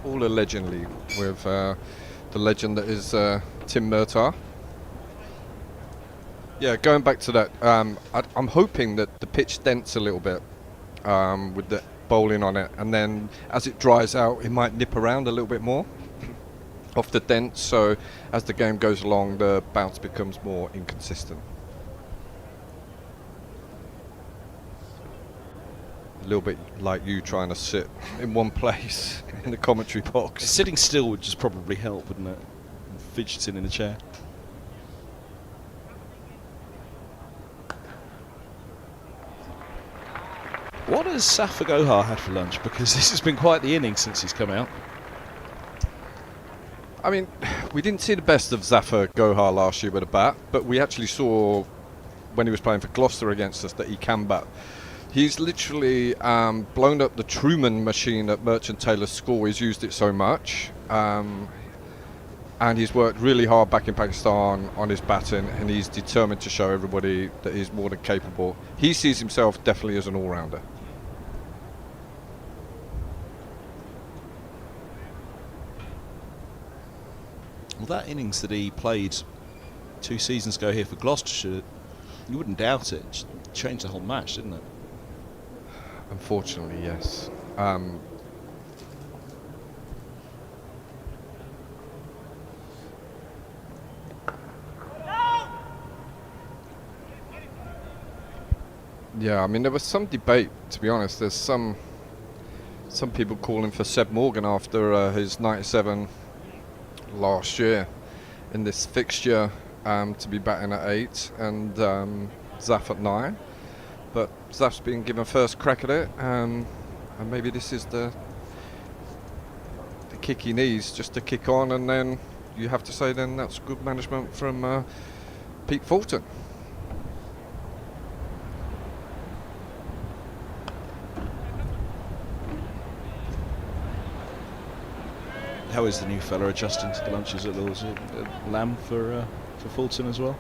Speaker 8: All allegedly, with the legend that is Tim Murtaugh. Yeah, going back to that, I'm hoping that the pitch dents a little bit with the bowling on it, and then as it dries out, it might nip around a little bit more off the dent, so as the game goes along, the bounce becomes more inconsistent. A little bit like you trying to sit in one place in the commentary box.
Speaker 5: Sitting still would just probably help, wouldn't it? And fidgeting in the chair. What has Safa Gohar had for lunch? Because this has been quite the inning since he's come out.
Speaker 8: I mean, we didn't see the best of Zafar Gohar last year with a bat, but we actually saw when he was playing for Gloucester against us that he can bat. He's literally blown up the Truman machine at Merchant Taylor's School. He's used it so much. And he's worked really hard back in Pakistan on his batting, and he's determined to show everybody that he's more than capable. He sees himself definitely as an all-rounder.
Speaker 5: Well, that innings that he played 2 seasons ago here for Gloucestershire, you wouldn't doubt it. Just changed the whole match, didn't it?
Speaker 8: Unfortunately, yes. Yeah, I mean, there was some debate, to be honest. There's some people calling for Seb Morgan after his 97 last year in this fixture to be batting at 8 and Zaf at 9. But Zaf's been given first crack at it, and maybe this is the kick he needs just to kick on, and then you have to say then that's good management from Pete Fulton.
Speaker 5: How is the new fella adjusting to the lunches at Lord's? Lamb for Fulton as well?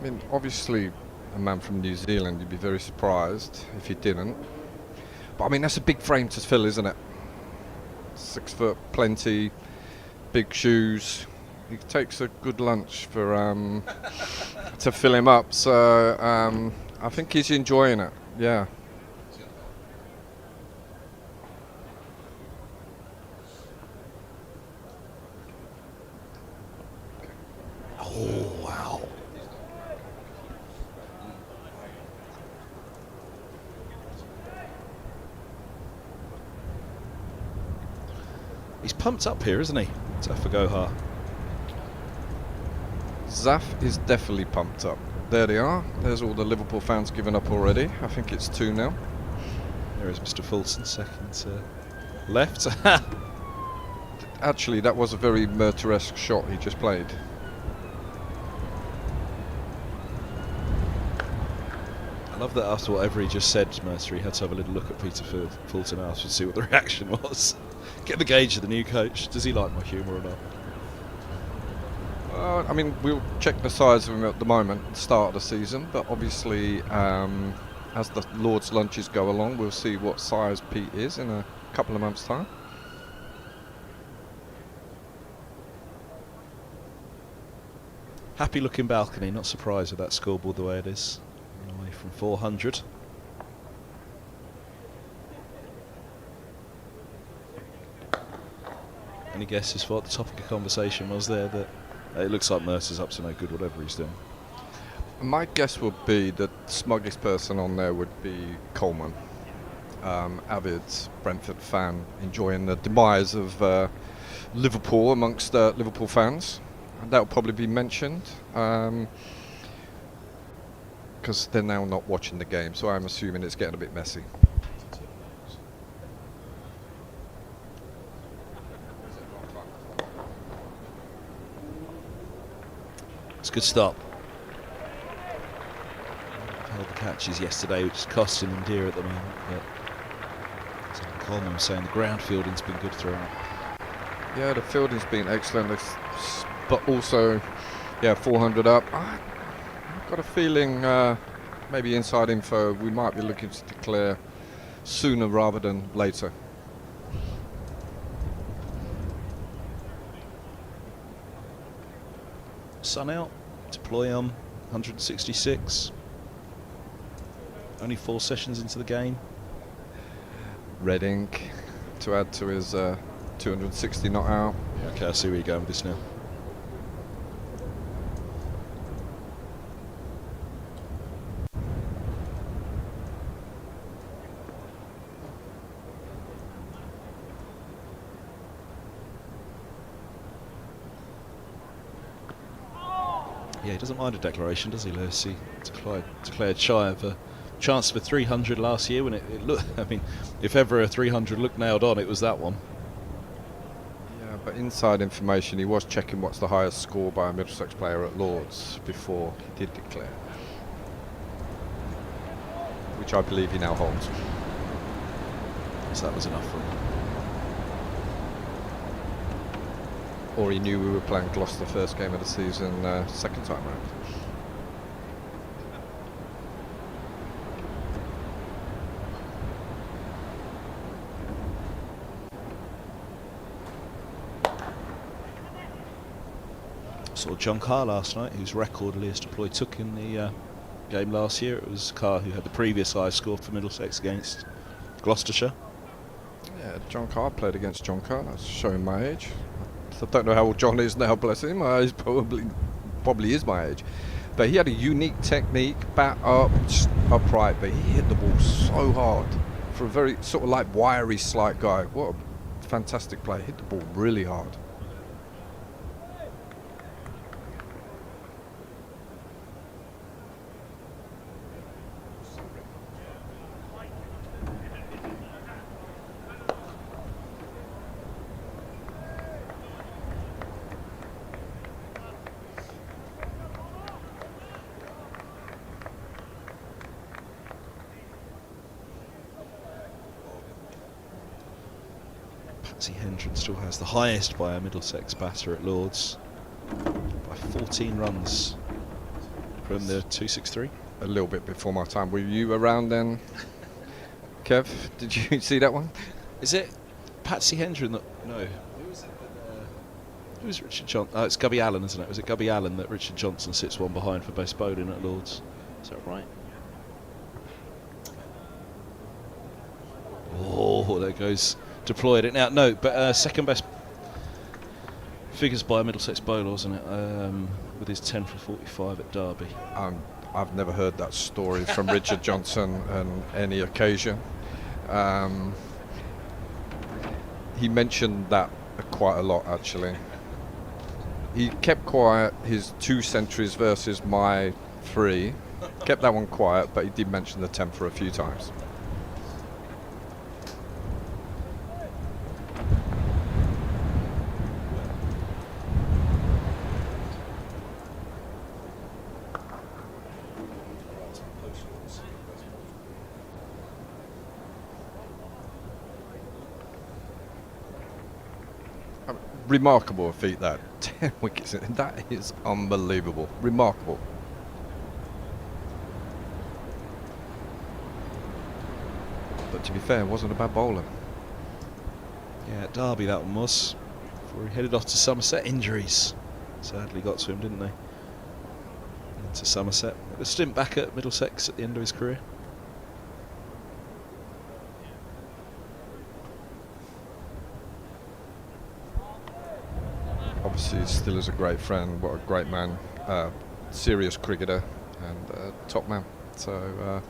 Speaker 8: I mean, obviously, a man from New Zealand, you'd be very surprised if he didn't. But I mean, that's a big frame to fill, isn't it? 6 foot, plenty, big shoes. He takes a good lunch for to fill him up. So I think he's enjoying it. Yeah.
Speaker 5: Oh, wow. He's pumped up here, isn't he? Zafar Gohar.
Speaker 8: Zaf is definitely pumped up. There they are. There's all the Liverpool fans giving up already. I think it's 2 now.
Speaker 5: There is Mr. Fulton, second to left.
Speaker 8: Actually, that was a very Murtaugh-esque shot he just played.
Speaker 5: love that after whatever he just said, Mercer, he had to have a little look at Peter Fulton after to see what the reaction was. Get the gauge of the new coach. Does he like my humour or not?
Speaker 8: I mean, we'll check the size of him at the moment, at the start of the season, but obviously as the Lord's lunches go along, we'll see what size Pete is in a couple of months' time.
Speaker 5: Happy looking balcony, not surprised with that scoreboard the way it is. Away from 400. Any guesses for what the topic of conversation was there? That it looks like Mercer's up to no good, whatever he's doing.
Speaker 8: My guess would be that the smuggest person on there would be Coleman. Avid Brentford fan, enjoying the demise of Liverpool amongst Liverpool fans. And that will probably be mentioned because they're now not watching the game, so I'm assuming it's getting a bit messy.
Speaker 5: It's a good stop. Held the catches yesterday, which is costing them dear at the moment. But as Coleman was saying, the ground fielding's been good throughout.
Speaker 8: Yeah, the fielding's been excellent, but also, yeah, 400 up. I've got a feeling, maybe inside info, we might be looking to declare sooner rather than later.
Speaker 5: Sun out, deploy on 166. Only 4 sessions into the game.
Speaker 8: Red ink to add to his 260 not out.
Speaker 5: Yeah, okay, I see where you're going with this now. Yeah, he doesn't mind a declaration, does he, Lewis? He declared shy of a chance for 300 last year when it looked, I mean, if ever a 300 looked nailed on, it was that one.
Speaker 8: Yeah, but inside information, he was checking what's the highest score by a Middlesex player at Lords before he did declare, which I believe he now holds.
Speaker 5: So that was enough for him.
Speaker 8: Or he knew we were playing Gloucester first game of the season, second time round.
Speaker 5: Saw John Carr last night, whose record Elias Deploy took in the game last year. It was Carr who had the previous highest score for Middlesex against Gloucestershire.
Speaker 8: Yeah, John Carr played against John Carr. That's showing my age. I don't know how old John is now, bless him. He's probably is my age. But he had a unique technique, bat up, just upright, but he hit the ball so hard for a very sort of like wiry, slight guy. What a fantastic play. Hit the ball really hard.
Speaker 5: Hendren still has the highest by a Middlesex batter at Lords by 14 runs from the 263.
Speaker 8: A little bit before my time. Were you around then, Kev? Did you see that one?
Speaker 5: Is it Patsy Hendren that... No. Who's Richard Johnson? Oh, it's Gubby Allen, isn't it? Was it Gubby Allen that Richard Johnson sits one behind for best bowling at Lords? Is that right? Oh, there goes... Deployed it now. No, but second best figures by a Middlesex bowler, wasn't it? With his 10 for 45 at Derby.
Speaker 8: I've never heard that story from Richard Johnson on any occasion. He mentioned that quite a lot, actually. He kept quiet his 2 centuries versus my 3. Kept that one quiet, but he did mention the 10 for a few times. Remarkable feat that. 10 wickets. That is unbelievable. Remarkable. But to be fair, wasn't a bad bowler.
Speaker 5: Yeah, at Derby that one was. Before he headed off to Somerset. Injuries sadly got to him, didn't they? Into Somerset. A stint back at Middlesex at the end of his career.
Speaker 8: Obviously, still is a great friend. What a great man. Serious cricketer and top man. So,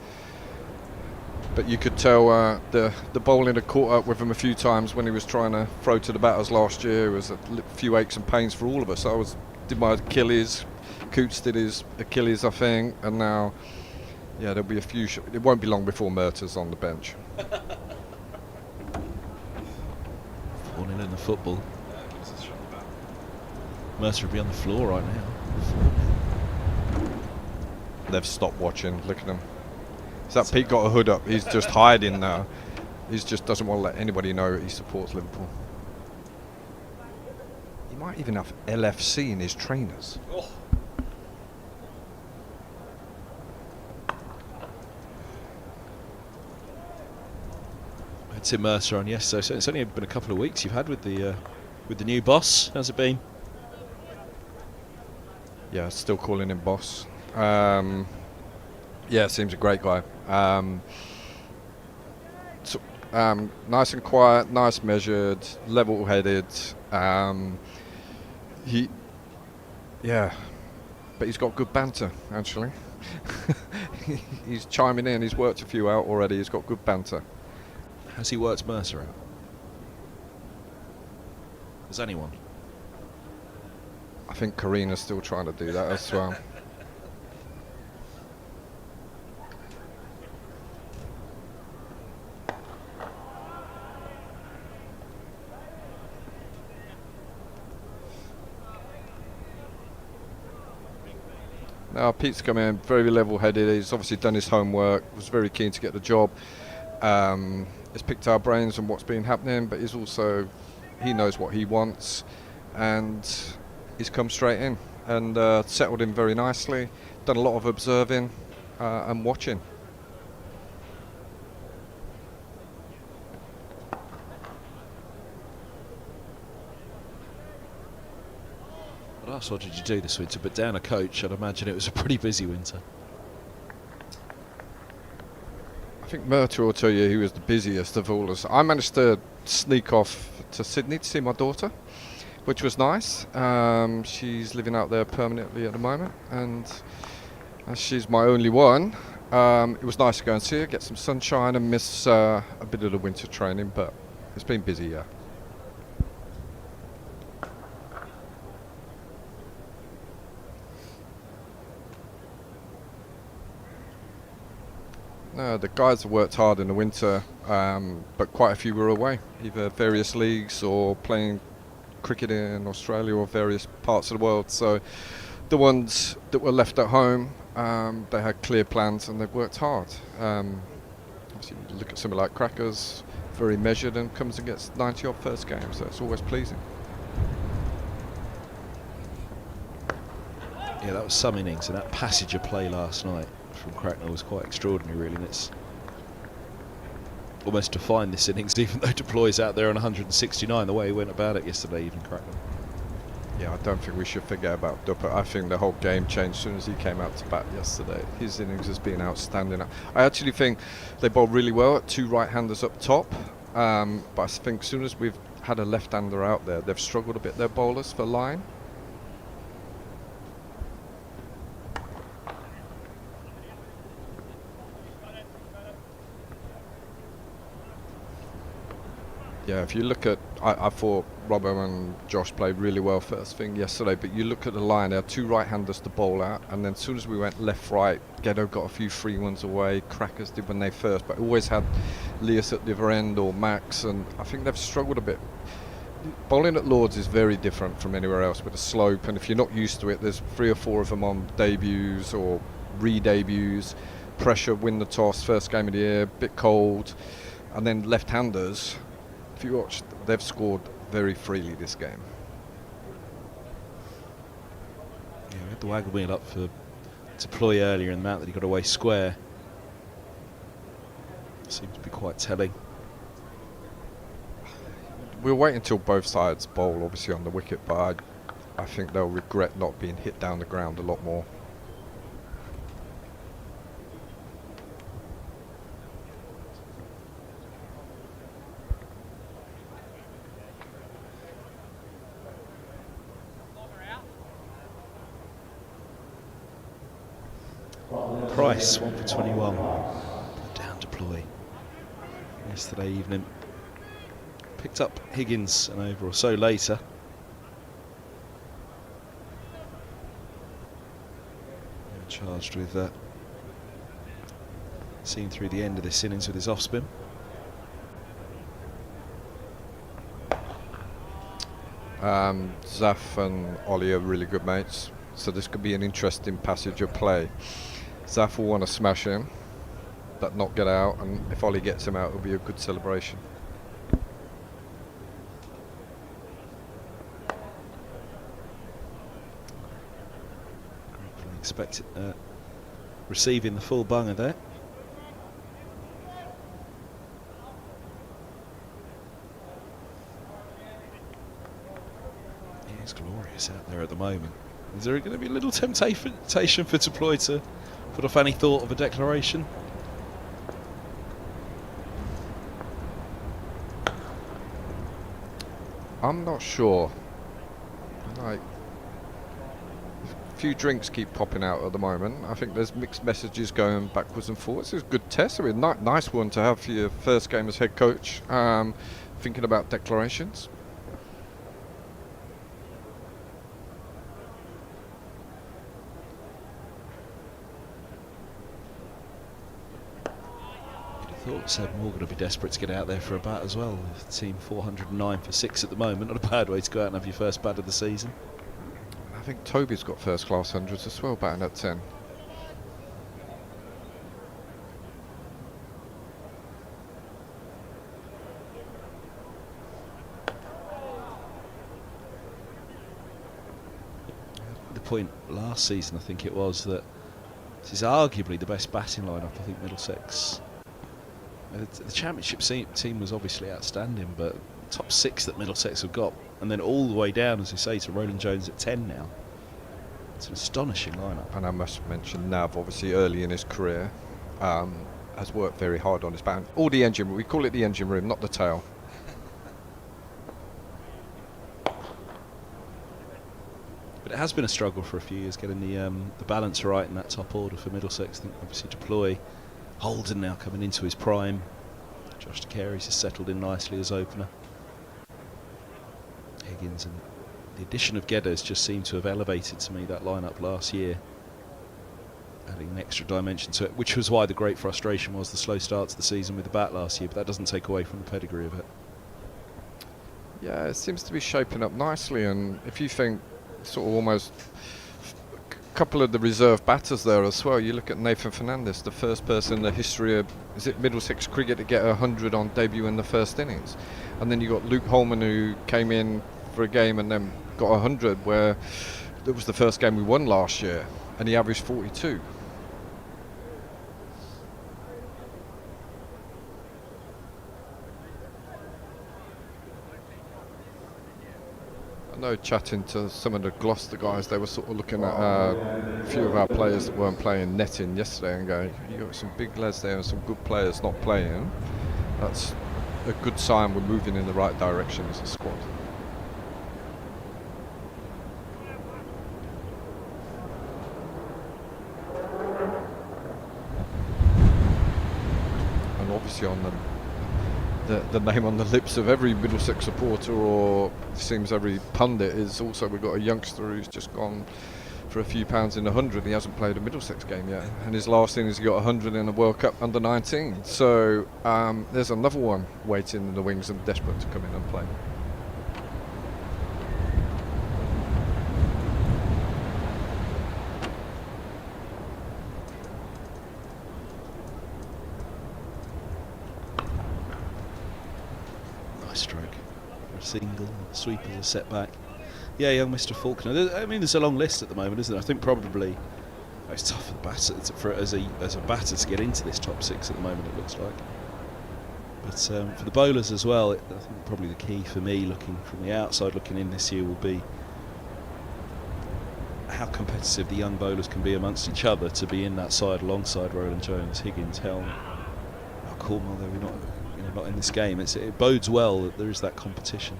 Speaker 8: but you could tell the bowling had caught up with him a few times when he was trying to throw to the batters last year. It was a few aches and pains for all of us. I did my Achilles. Coots did his Achilles, I think, and now, yeah, there'll be a few. It won't be long before Murtaugh's on the bench.
Speaker 5: 4-0 in the football. Mercer would be on the floor right now. 4-0.
Speaker 8: They've stopped watching. Look at them. So that Pete got a hood up. He's just hiding now. He just doesn't want to let anybody know he supports Liverpool. He might even have LFC in his trainers.
Speaker 5: Oh. I had Tim Mercer on yesterday, so it's only been a couple of weeks you've had with the new boss. How's it been?
Speaker 8: Yeah, still calling him boss. Yeah, seems a great guy. Nice and quiet, nice measured, level-headed. Yeah, but he's got good banter, actually. He's chiming in. He's worked a few out already. He's got good banter.
Speaker 5: Has he worked Mercer out? Has anyone?
Speaker 8: I think Karina's still trying to do that as well. Now Pete's come in very level-headed. He's obviously done his homework. Was very keen to get the job. He's picked our brains on what's been happening, but he knows what he wants, and he's come straight in and settled in very nicely. Done a lot of observing and watching.
Speaker 5: What else did you do this winter? But down a coach, I'd imagine it was a pretty busy winter.
Speaker 8: I think Murtaugh will tell you he was the busiest of all us. I managed to sneak off to Sydney to see my daughter, which was nice. She's living out there permanently at the moment, and as she's my only one, it was nice to go and see her, get some sunshine and miss a bit of the winter training, but it's been busy, yeah. No, the guys have worked hard in the winter, but quite a few were away, either various leagues or playing cricket in Australia or various parts of the world. So the ones that were left at home, they had clear plans and they've worked hard. Obviously, you look at something like Crackers, very measured and comes and gets 90 odd first game, so it's always pleasing.
Speaker 5: Yeah, that was some innings, and that passage of play last night from Cracknell was quite extraordinary, really, and it's almost defined this innings, even though Deploy's out there on 169, the way he went about it yesterday, even Cracknell.
Speaker 8: Yeah, I don't think we should forget about Dupper. I think the whole game changed as soon as he came out to bat yesterday. His innings has been outstanding. I actually think they bowled really well at two right-handers up top, but I think as soon as we've had a left-hander out there, they've struggled a bit, their bowlers, for line. Yeah, if you look at, I thought Robbo and Josh played really well first thing yesterday, but you look at the line, there are two right-handers to bowl out, and then as soon as we went left-right, Ghetto got a few free ones away, Crackers did when they first, but always had Leas at the other end or Max, and I think they've struggled a bit. Bowling at Lords is very different from anywhere else with a slope, and if you're not used to it, there's 3 or 4 of them on debuts or re-debuts, pressure, win the toss, first game of the year, bit cold, and then left-handers. If you watch, they've scored very freely this game.
Speaker 5: Yeah, we had the waggle wheel up for deploy earlier in the mount that he got away square. Seems to be quite telling.
Speaker 8: We'll wait until both sides bowl, obviously, on the wicket, but I think they'll regret not being hit down the ground a lot more.
Speaker 5: Price, 1 for 21. Down deploy. Yesterday evening. Picked up Higgins an over or so later. Charged with seeing through the end of this innings with his off spin.
Speaker 8: Zaf and Ollie are really good mates, so this could be an interesting passage of play. Zaf will want to smash him, but not get out, and if Ollie gets him out, it'll be a good celebration.
Speaker 5: Expect receiving the full bunger there. He's glorious out there at the moment. Is there going to be a little temptation for deploy to put off any thought of a declaration?
Speaker 8: I'm not sure. Like, a few drinks keep popping out at the moment. I think there's mixed messages going backwards and forwards. It's a good test. I mean, nice one to have for your first game as head coach. Thinking about declarations.
Speaker 5: I thought Seb Morgan would be desperate to get out there for a bat as well. The team 409 for 6 at the moment. Not a bad way to go out and have your first bat of the season.
Speaker 8: I think Toby's got first class hundreds as well, batting at 10.
Speaker 5: The point last season, I think it was, that this is arguably the best batting lineup. I think Middlesex. The championship team was obviously outstanding, but the top 6 that Middlesex have got, and then all the way down, as we say, to Roland Jones at 10 now. It's an astonishing lineup.
Speaker 8: And I must mention Nav, obviously early in his career, has worked very hard on his batting. All the engine, we call it the engine room, not the tail.
Speaker 5: But it has been a struggle for a few years getting the balance right in that top order for Middlesex. I think obviously deploy. Holden now coming into his prime. Josh Carey's has settled in nicely as opener. Higgins and the addition of Geddes just seemed to have elevated to me that lineup last year, adding an extra dimension to it, which was why the great frustration was the slow start to the season with the bat last year, but that doesn't take away from the pedigree of it.
Speaker 8: Yeah, it seems to be shaping up nicely, and if you think sort of almost couple of the reserve batters there as well. You look at Nathan Fernandez, the first person in the history of, is it Middlesex cricket, to get 100 on debut in the first innings. And then you got Luke Holman, who came in for a game and then got 100, where it was the first game we won last year, and he averaged 42. I know, chatting to some of the Gloucester guys, they were sort of looking at a few of our players that weren't playing netting yesterday and going, you got some big lads there and some good players not playing. That's a good sign we're moving in the right direction as a squad. And obviously on the name on the lips of every Middlesex supporter, or seems every pundit, is also we've got a youngster who's just gone for a few pounds in 100. He hasn't played a Middlesex game yet, and his last innings he got 100 in a World Cup under 19. So there's another one waiting in the wings and desperate to come in and play.
Speaker 5: a single, sweepers a setback. Yeah, young Mr. Faulkner. There's a long list at the moment, isn't there? I think probably it's tough for the batter as a batter to get into this top 6 at the moment. It looks like, but for the bowlers as well, I think probably the key for me, looking from the outside, looking in this year, will be how competitive the young bowlers can be amongst each other to be in that side alongside Roland Jones, Higgins, Helm. How cool, although we're not in this game. It bodes well that there is that competition.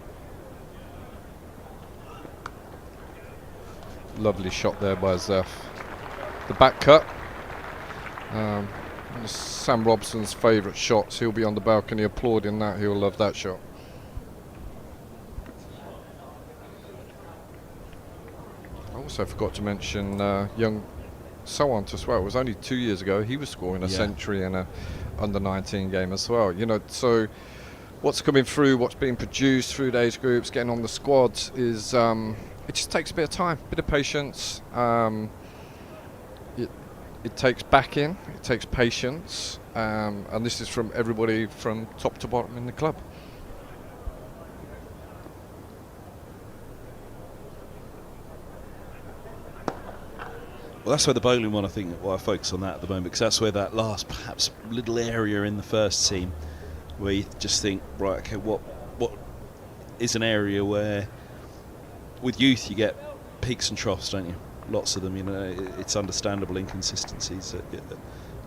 Speaker 8: Lovely shot there by Zeph. The back cut. Sam Robson's favourite shots. He'll be on the balcony applauding that. He'll love that shot. I also forgot to mention young Sowant as well. It was only 2 years ago he was scoring a century in a under-19 game as well. So what's coming through, what's being produced through the age groups, getting on the squads is it just takes a bit of time, a bit of patience. It takes backing, it takes patience, and this is from everybody from top to bottom in the club.
Speaker 5: Well, that's where the bowling one, I think, I focus on that at the moment, because that's where that last perhaps little area in the first team where you just think, right, okay, what is an area where with youth you get peaks and troughs, don't you? Lots of them, it's understandable inconsistencies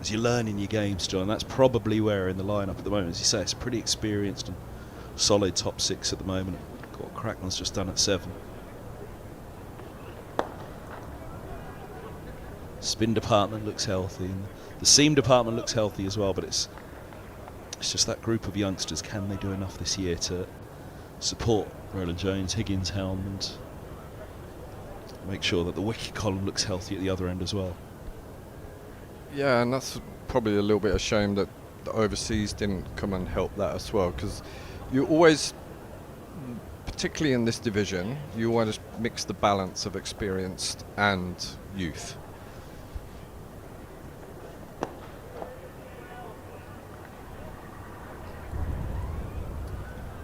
Speaker 5: as you learn in your games, John. That's probably where in the lineup at the moment, as you say, it's pretty experienced and solid top 6 at the moment. What Cracknell's just done at 7. Spin department looks healthy, and the seam department looks healthy as well, but it's just that group of youngsters. Can they do enough this year to support Roland Jones, Higgins, Helm, and make sure that the wicket column looks healthy at the other end as well?
Speaker 8: Yeah, and that's probably a little bit of shame that the overseas didn't come and help that as well, because you always, particularly in this division, you always mix the balance of experienced and youth.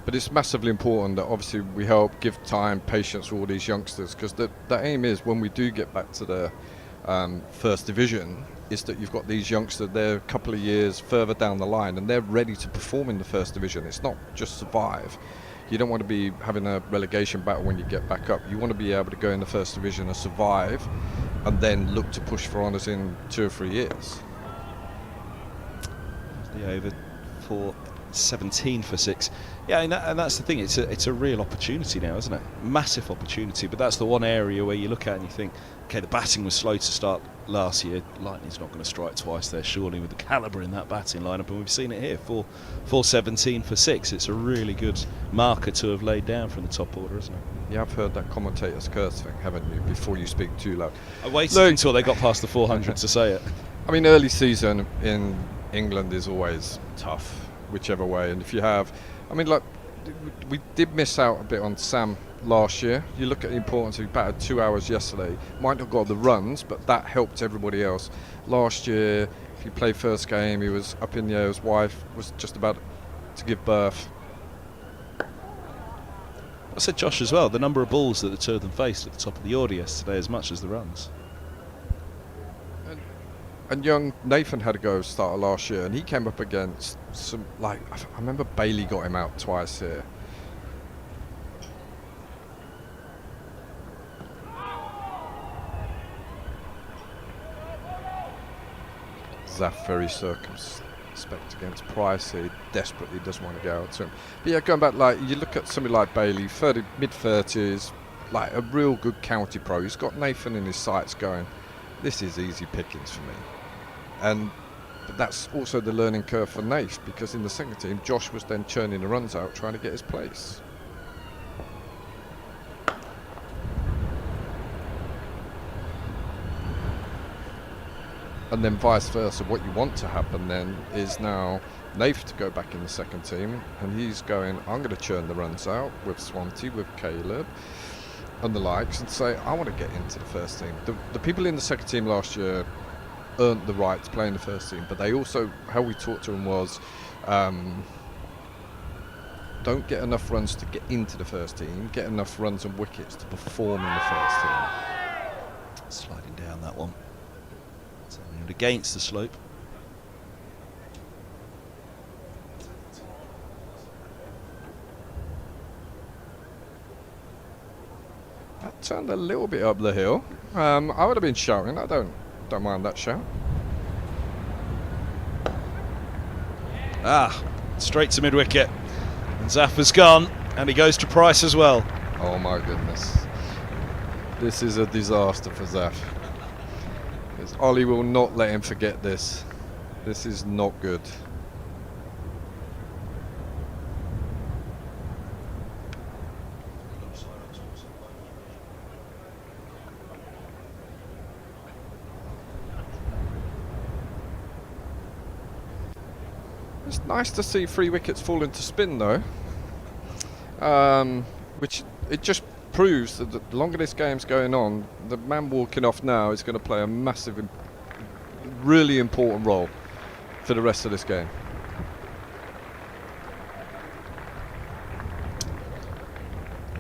Speaker 8: But it's massively important that obviously we help give time, patience for all these youngsters, because the aim is when we do get back to the first division is that you've got these youngsters, they're a couple of years further down the line and they're ready to perform in the first division. It's not just survive. You don't want to be having a relegation battle when you get back up. You want to be able to go in the first division and survive and then look to push for honours in 2 or 3 years.
Speaker 5: The over for 17 for 6. Yeah, and that's the thing. It's a real opportunity now, isn't it? Massive opportunity. But that's the one area where you look at and you think, okay, the batting was slow to start last year. Lightning's not going to strike twice there, surely, with the calibre in that batting lineup. And we've seen it here. 4-17 for 6. It's a really good marker to have laid down from the top order, isn't it?
Speaker 8: Yeah, I've heard that commentator's curse thing, haven't you? Before you speak too loud.
Speaker 5: I waited until they got past the 400 to say it.
Speaker 8: I mean, early season in England is always tough, whichever way. And if you have, I mean, like, we did miss out a bit on Sam last year. You look at the importance, he batted 2 hours yesterday. Might not got the runs, but that helped everybody else. Last year, if he played first game, he was up in the air. His wife was just about to give birth.
Speaker 5: I said Josh as well, the number of balls that the two of them faced at the top of the order yesterday as much as the runs.
Speaker 8: And young Nathan had a go starter last year, and he came up against some, like, I remember Bailey got him out twice here. Zaf very circumspect against Price. He desperately doesn't want to go out to him. But yeah, going back, like, you look at somebody like Bailey, mid-30s, like a real good county pro. He's got Nathan in his sights going, this is easy pickings for me. But that's also the learning curve for Nath, because in the second team, Josh was then churning the runs out, trying to get his place. And then vice versa, what you want to happen then is now Nath to go back in the second team, and he's going, I'm going to churn the runs out with Swanty, with Caleb, and the likes, and say, I want to get into the first team. The people in the second team last year earned the right to play in the first team, but they also, how we talked to them was, don't get enough runs to get into the first team, get enough runs and wickets to perform in the first team.
Speaker 5: Sliding down that one. And against the slope.
Speaker 8: That turned a little bit up the hill. I would have been shouting. I don't mind that shout.
Speaker 5: Straight to mid-wicket. And Zaffer's gone, and he goes to Price as well.
Speaker 8: Oh my goodness. This is a disaster for Zaf. Because Ollie will not let him forget this. This is not good. It's nice to see 3 wickets fall into spin though, which it just proves that the longer this game's going on, the man walking off now is going to play a massive, really important role for the rest of this game.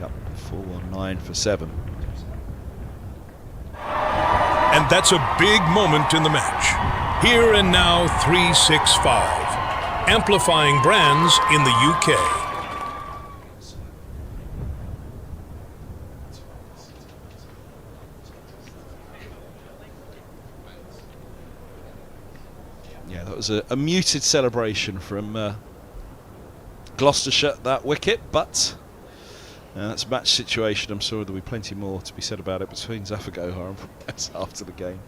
Speaker 5: Yep, 419 for 7.
Speaker 4: And that's a big moment in the match. Here and now 365. Amplifying brands in the UK.
Speaker 5: Yeah, that was a muted celebration from Gloucestershire, that wicket, but that's a match situation. I'm sure there'll be plenty more to be said about it between Zafar Gohar and Price after the game.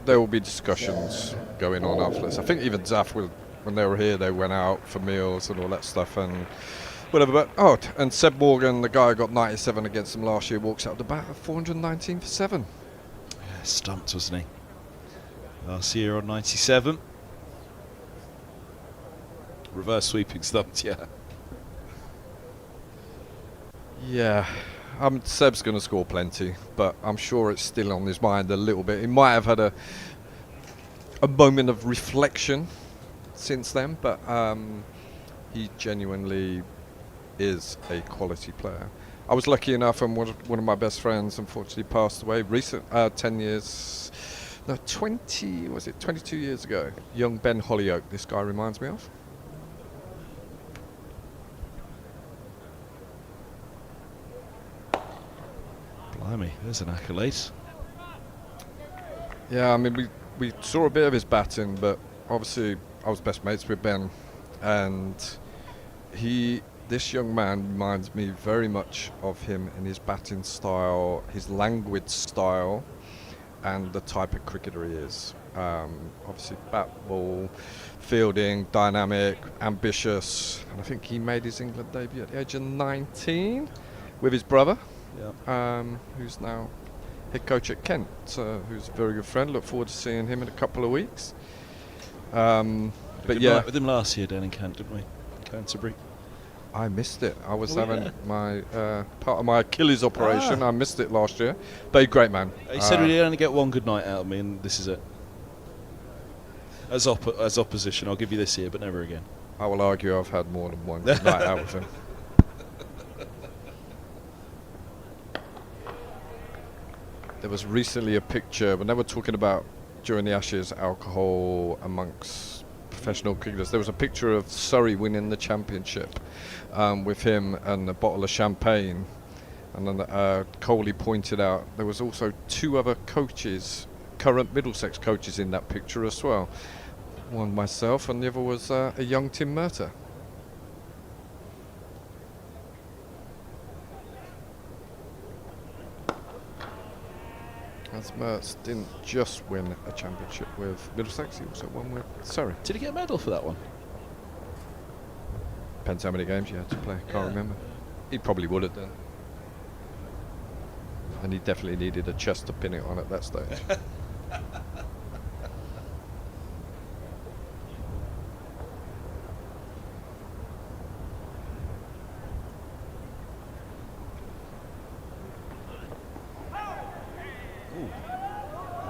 Speaker 8: There will be discussions going on after this. I think even Zaf will. When they were here, they went out for meals and all that stuff and whatever. But and Seb Morgan, the guy who got 97 against them last year, walks out the bat at 419 for 7.
Speaker 5: Yeah, Stumps, wasn't he? Last year on 97. Reverse sweeping Stumps, yeah.
Speaker 8: Yeah, Seb's going to score plenty, but I'm sure it's still on his mind a little bit. He might have had a moment of reflection since then, but he genuinely is a quality player. I was lucky enough, and one of my best friends unfortunately passed away 22 years ago. Young Ben Hollyoak, this guy reminds me of.
Speaker 5: Blimey, there's an accolade.
Speaker 8: Yeah, I mean, we saw a bit of his batting, but obviously I was best mates with Ben, and this young man reminds me very much of him in his batting style, his languid style, and the type of cricketer he is. Obviously bat ball, fielding, dynamic, ambitious, and I think he made his England debut at the age of 19 with his brother, who's now head coach at Kent, who's a very good friend. Look forward to seeing him in a couple of weeks. But yeah,
Speaker 5: with him last year down in Kent, didn't we? Canterbury.
Speaker 8: I missed it. I was having my part of my Achilles operation. I missed it last year. But he's a great man.
Speaker 5: He said he'd only get one good night out of me, and this is it. As opposition, I'll give you this year, but never again.
Speaker 8: I will argue I've had more than one good night out with him. There was recently a picture, when they were talking about during the Ashes alcohol amongst professional cricketers, there was a picture of Surrey winning the championship with him and a bottle of champagne. And then Coley pointed out there was also 2 other coaches, current Middlesex coaches in that picture as well. One myself and the other was a young Tim Murtagh. As Mertz didn't just win a championship with Middlesex, he also won with Surrey.
Speaker 5: Did he get a medal for that one?
Speaker 8: Depends how many games you had to play, can't remember. He probably would have done. And he definitely needed a chest to pin it on at that stage.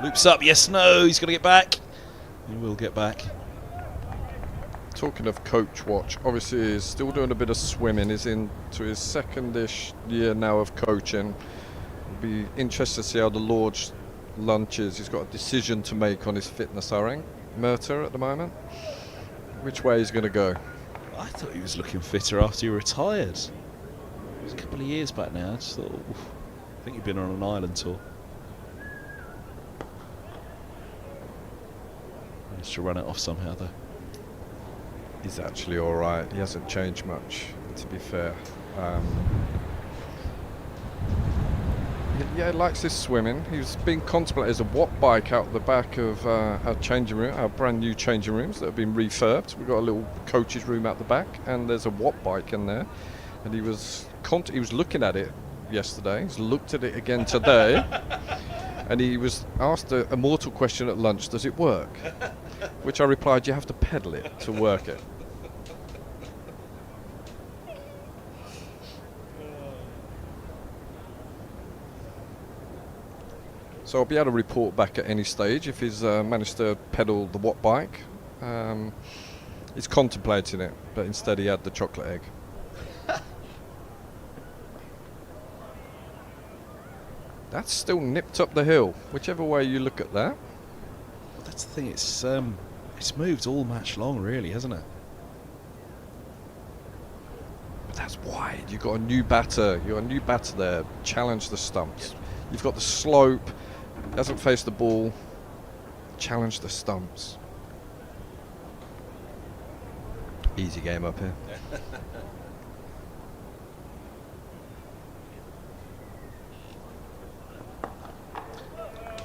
Speaker 5: Loops up, yes, no, he's going to get back. He will get back.
Speaker 8: talking of coach watch, obviously he's still doing a bit of swimming. He's into his second-ish year now of coaching. It'll be interesting to see how the Lord's lunches. He's got a decision to make on his fitness, I think. Murta at the moment. Which way he's going to go?
Speaker 5: I thought he was looking fitter after he retired. It was a couple of years back now. I just thought, oof, I think he'd been on an island tour. Managed to run it off somehow though.
Speaker 8: He's actually all right. He hasn't changed much, to be fair. Yeah, he likes his swimming. He's been contemplating as a watt bike out the back of our changing room, our brand new changing rooms that have been refurbed. We've got a little coach's room out the back, and there's a watt bike in there. And he was looking at it yesterday. He's looked at it again today, and he was asked a mortal question at lunch: does it work? Which I replied, you have to pedal it to work it. So I'll be able to report back at any stage if he's managed to pedal the watt bike. He's contemplating it, but instead he had the chocolate egg. That's still nipped up the hill, whichever way you look at that.
Speaker 5: Well, that's the thing. It's moved all match long, really, hasn't it?
Speaker 8: But that's wide. You've got a new batter. You've got a new batter there. Challenge the stumps. You've got the slope. Hasn't faced the ball. Challenge the stumps. Easy game up here.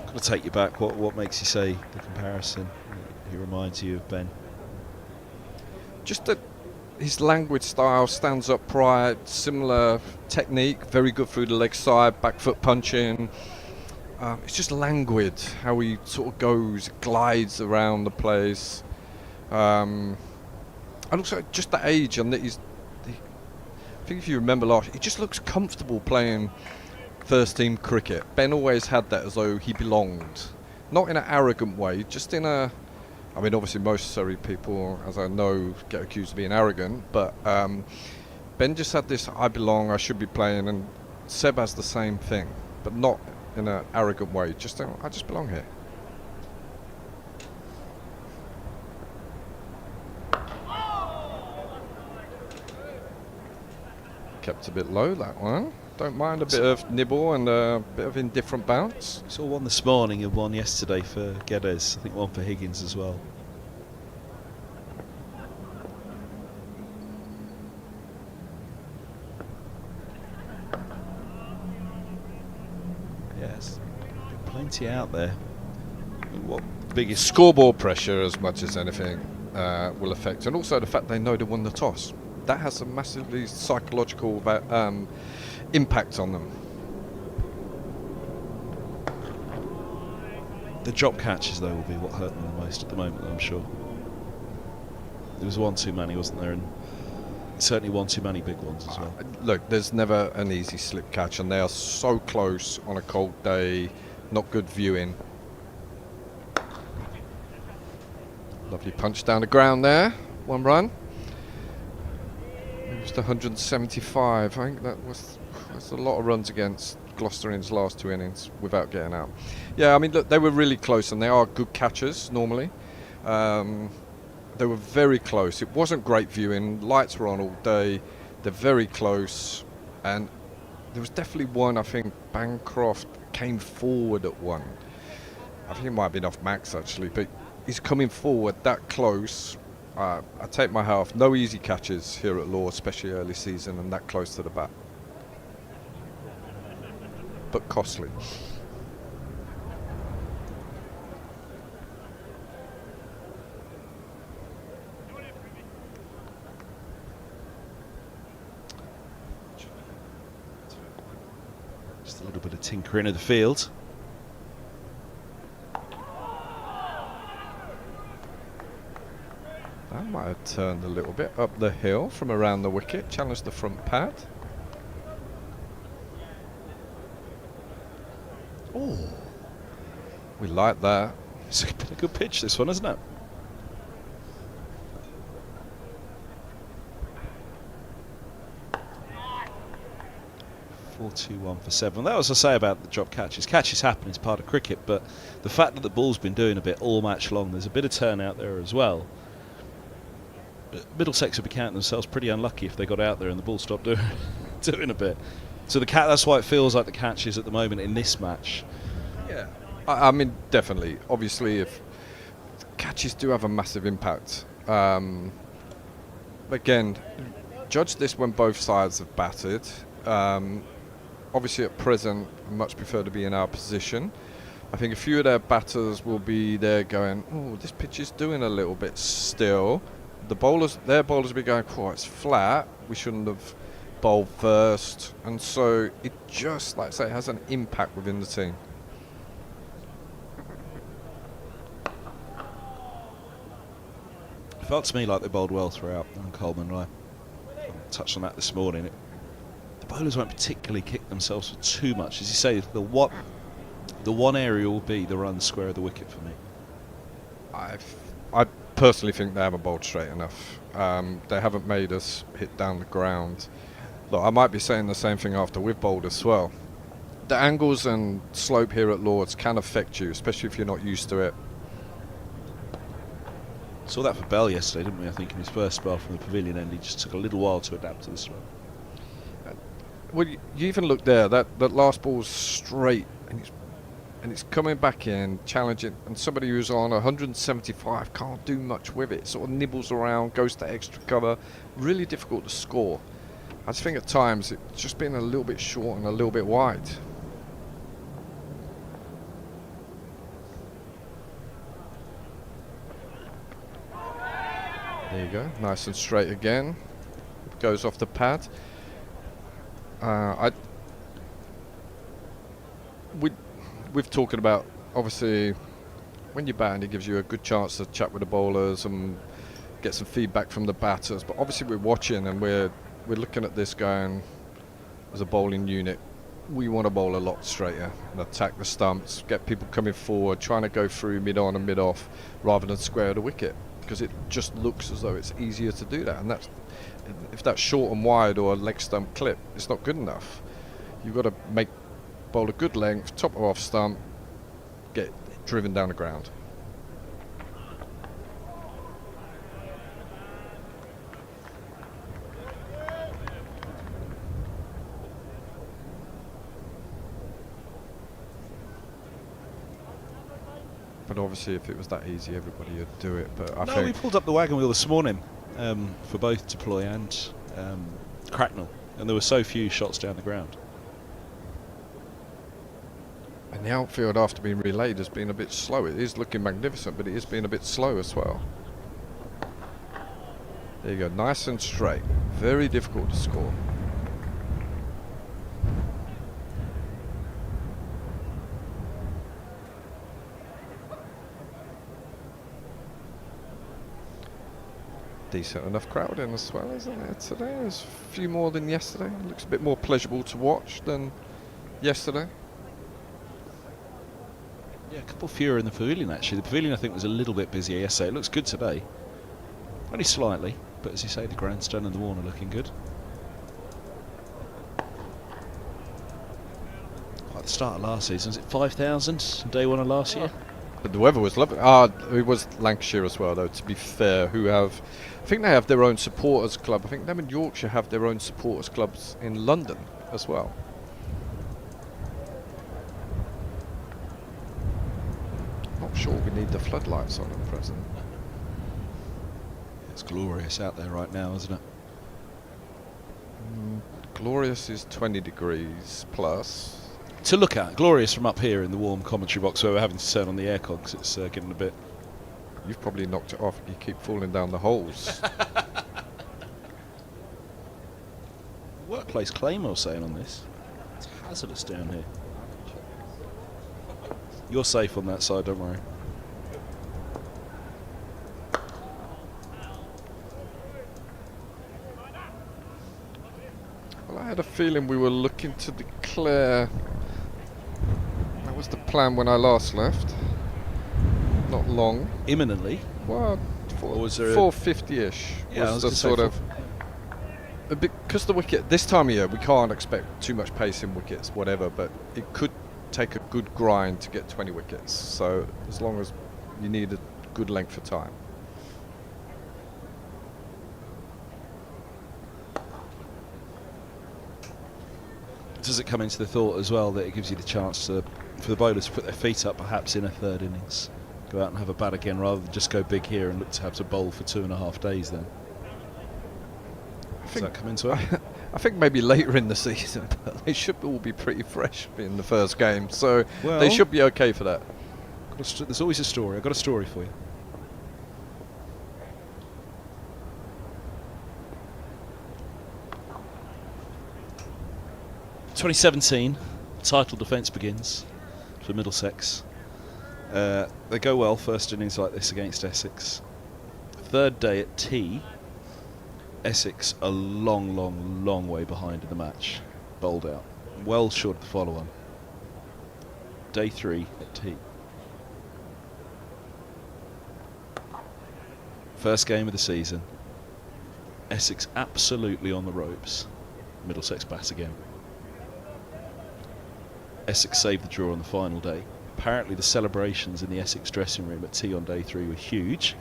Speaker 5: Got to take you back. What makes you say the comparison? He reminds you of Ben?
Speaker 8: Just that his language style, stands upright, similar technique, very good through the leg side, back foot punching. It's just languid how he sort of goes, glides around the place. And also just the age, and that I think if you remember last, he just looks comfortable playing first team cricket. Ben always had that as though he belonged. Not in an arrogant way, just in a... I mean, obviously most Surrey people, as I know, get accused of being arrogant, but Ben just had this, I belong, I should be playing, and Seb has the same thing, but not in an arrogant way, just I just belong here. Kept a bit low, that one. Don't mind a bit of nibble and a bit of indifferent bounce.
Speaker 5: Saw one this morning and one yesterday for Geddes. I think one for Higgins as well. Yes, plenty out there. What biggest
Speaker 8: scoreboard pressure, as much as anything, will affect, and also the fact they know they won the toss. That has a massively psychological impact on them.
Speaker 5: The drop catches, though, will be what hurt them the most at the moment, I'm sure. There was one too many, wasn't there? And certainly one too many big ones as well.
Speaker 8: Look, there's never an easy slip catch, and they are so close on a cold day. Not good viewing. Lovely punch down the ground there. One run. It was the 175. I think that's a lot of runs against Gloucester in his last two innings without getting out. Yeah, I mean, look, they were really close, and they are good catchers normally. They were very close. It wasn't great viewing. Lights were on all day. They're very close, and there was definitely one. I think Bancroft came forward at one. I think it might have been off Max actually, but he's coming forward that close. I take my hat off. No easy catches here at Law, especially early season, and that close to the bat. But costly.
Speaker 5: Just a little bit of tinkering of the field.
Speaker 8: That might have turned a little bit up the hill from around the wicket, challenged the front pad.
Speaker 5: Oh,
Speaker 8: we like that.
Speaker 5: It's been a good pitch, this one, isn't it? 4-2-1 for 7. That was I say about the drop catches. Catches happen, it's part of cricket, but the fact that the ball's been doing a bit all match long, there's a bit of turn out there as well. But Middlesex would be counting themselves pretty unlucky if they got out there and the ball stopped doing a bit. So that's why it feels like the catches at the moment in this match.
Speaker 8: Yeah, I mean, definitely. Obviously, if catches do have a massive impact. Again, judge this when both sides have batted. Obviously, at present, I much prefer to be in our position. I think a few of their batters will be there going, oh, this pitch is doing a little bit still. Their bowlers will be going, oh, it's flat. We shouldn't have bowled first. And so it just, like I say, has an impact within the team.
Speaker 5: It felt to me like they bowled well throughout, and Coleman and I touched on that this morning. The bowlers won't particularly kick themselves for too much. As you say, the one area will be the run square of the wicket for me.
Speaker 8: I personally think they haven't bowled straight enough. They haven't made us hit down the ground. Look, I might be saying the same thing after we've bowled as well. The angles and slope here at Lord's can affect you, especially if you're not used to it.
Speaker 5: Saw that for Bell yesterday, didn't we? I think in his first spell from the pavilion end, he just took a little while to adapt to the slope.
Speaker 8: Well, you even look there, that last ball's straight, and it's coming back in, challenging, and somebody who's on 175 can't do much with it. Sort of nibbles around, goes to extra cover, really difficult to score. I just think at times it's just been a little bit short and a little bit wide. There you go, nice and straight again. Goes off the pad. We've talked about, obviously, when you're batting, it gives you a good chance to chat with the bowlers and get some feedback from the batters. But obviously, we're watching and we're looking at this going, as a bowling unit, we want to bowl a lot straighter and attack the stumps, get people coming forward, trying to go through mid-on and mid-off rather than square the wicket, because it just looks as though it's easier to do that. And if that's short and wide or a leg stump clip, it's not good enough. You've got to bowl a good length, top or off stump, get driven down the ground. But obviously, if it was that easy, everybody would do it. But I think
Speaker 5: we pulled up the wagon wheel this morning for both Deploy and Cracknell, and there were so few shots down the ground.
Speaker 8: And the outfield, after being relayed, has been a bit slow. It is looking magnificent, but it is being a bit slow as well. There you go, nice and straight. Very difficult to score. Decent enough crowd in as well, isn't it, today? There's a few more than yesterday. It looks a bit more pleasurable to watch than yesterday.
Speaker 5: Yeah, a couple fewer in the pavilion, actually. The pavilion, I think, was a little bit busier yesterday. It looks good today. Only slightly, but as you say, the grandstand and the Warner looking good. Like the start of last season, was it 5,000 day one of last year?
Speaker 8: But the weather was lovely. It was Lancashire as well, though, to be fair, who have... I think they have their own supporters club. I think them in Yorkshire have their own supporters clubs in London as well. Not sure we need the floodlights on at present.
Speaker 5: It's glorious out there right now, isn't it?
Speaker 8: Glorious is 20 degrees plus.
Speaker 5: To look at, glorious from up here in the warm commentary box where we're having to turn on the aircon because it's getting a bit...
Speaker 8: You've probably knocked it off. You keep falling down the holes.
Speaker 5: Workplace Claymore saying on this. It's hazardous down here. You're safe on that side, don't worry.
Speaker 8: Well, I had a feeling we were looking to declare... That was the plan when I last left. Not long.
Speaker 5: Imminently?
Speaker 8: Well,
Speaker 5: Or was there
Speaker 8: 450-ish
Speaker 5: Yeah,
Speaker 8: was the sort of... because the wicket this time of year we can't expect too much pace in wickets, whatever. But it could take a good grind to get 20 wickets. So as long as you need a good length of time.
Speaker 5: Does it come into the thought as well that it gives you the chance for the bowlers to put their feet up perhaps in a third innings, go out and have a bat again rather than just go big here and look to have to bowl for 2.5 days then? Does that come into it?
Speaker 8: I think maybe later in the season, but they should all be pretty fresh in the first game, so they should be okay for that.
Speaker 5: There's always a story. I've got a story for you. (2017) title defence begins for Middlesex. They go well first innings like this against Essex. Third day at tea, Essex a long way behind in the match, bowled out, well short of the follow-on. Day 3 at tea. First game of the season. Essex absolutely on the ropes. Middlesex bat again. Essex saved the draw on the final day. Apparently the celebrations in the Essex dressing room at tea on day 3 were huge.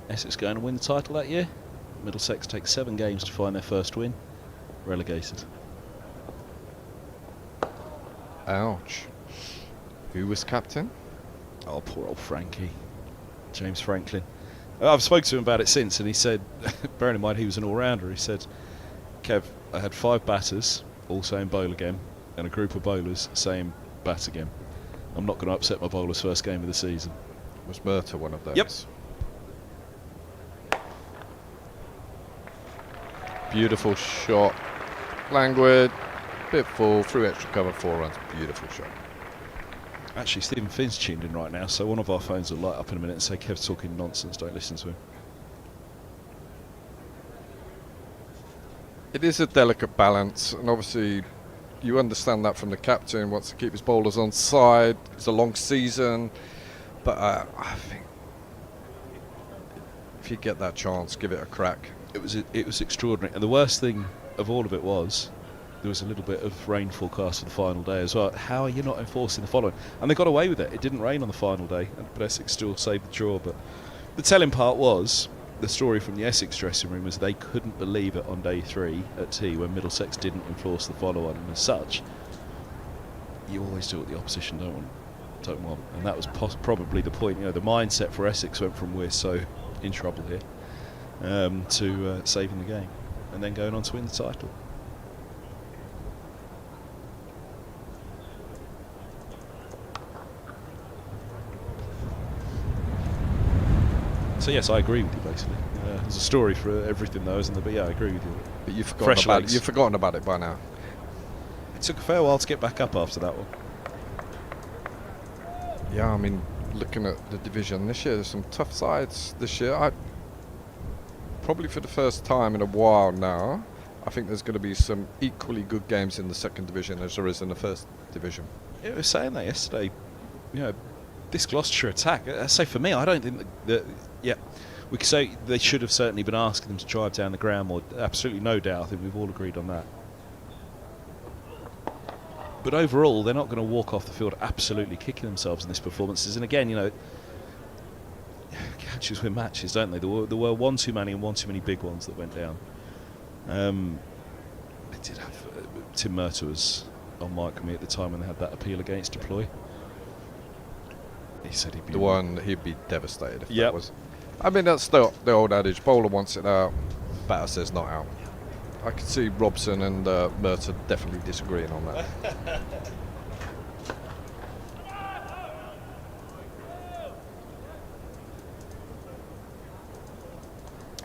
Speaker 5: Essex going to win the title that year. Middlesex take 7 games to find their first win. Relegated.
Speaker 8: Ouch. Who was captain?
Speaker 5: Oh, poor old Frankie. James Franklin. I've spoken to him about it since, and he said, bearing in mind he was an all-rounder, he said, Kev, I had 5 batters, all saying bowl again, and a group of bowlers saying bat again. I'm not going to upset my bowler's first game of the season.
Speaker 8: Was Murta one of those?
Speaker 5: Yep.
Speaker 8: Beautiful shot. Languid, bit full, through extra cover, 4 runs. Beautiful shot.
Speaker 5: Actually, Stephen Finn's tuned in right now, so one of our phones will light up in a minute and say, Kev's talking nonsense, don't listen to him.
Speaker 8: It is a delicate balance, and obviously you understand that from the captain, wants to keep his bowlers on side. It's a long season, but I think if you get that chance, give it a crack.
Speaker 5: It was extraordinary, and the worst thing of all of it was there was a little bit of rain forecast for the final day as well. How are you not enforcing the following? And they got away with it. It didn't rain on the final day, but Essex still saved the draw. But the telling part was, the story from the Essex dressing room was they couldn't believe it on day 3 at tea when Middlesex didn't enforce the follow-on, and as such, you always do what the opposition don't want. And that was probably the point. You know, the mindset for Essex went from we're so in trouble here to saving the game and then going on to win the title. So yes, I agree with you basically. There's a story for everything though, isn't there? But yeah, I agree with you.
Speaker 8: But you've forgotten about it by now.
Speaker 5: It took a fair while to get back up after that one.
Speaker 8: Yeah, I mean, looking at the division this year, there's some tough sides this year. Probably for the first time in a while now, I think there's going to be some equally good games in the second division as there is in the first division.
Speaker 5: Yeah, we were saying that yesterday. You know, this Gloucestershire attack, I say for me, I don't think that we could say they should have certainly been asking them to drive down the ground more. Absolutely no doubt. I think we've all agreed on that. But overall, they're not going to walk off the field absolutely kicking themselves in this performances. And again, you know, catches win matches, don't they? There were one too many and one too many big ones that went down. They did have Tim Murta was on mic with me at the time when they had that appeal against deploy. He said he'd be devastated if that was. I mean, that's the old adage. Bowler wants it out, batter says not out. I could see Robson and Murta definitely disagreeing on that.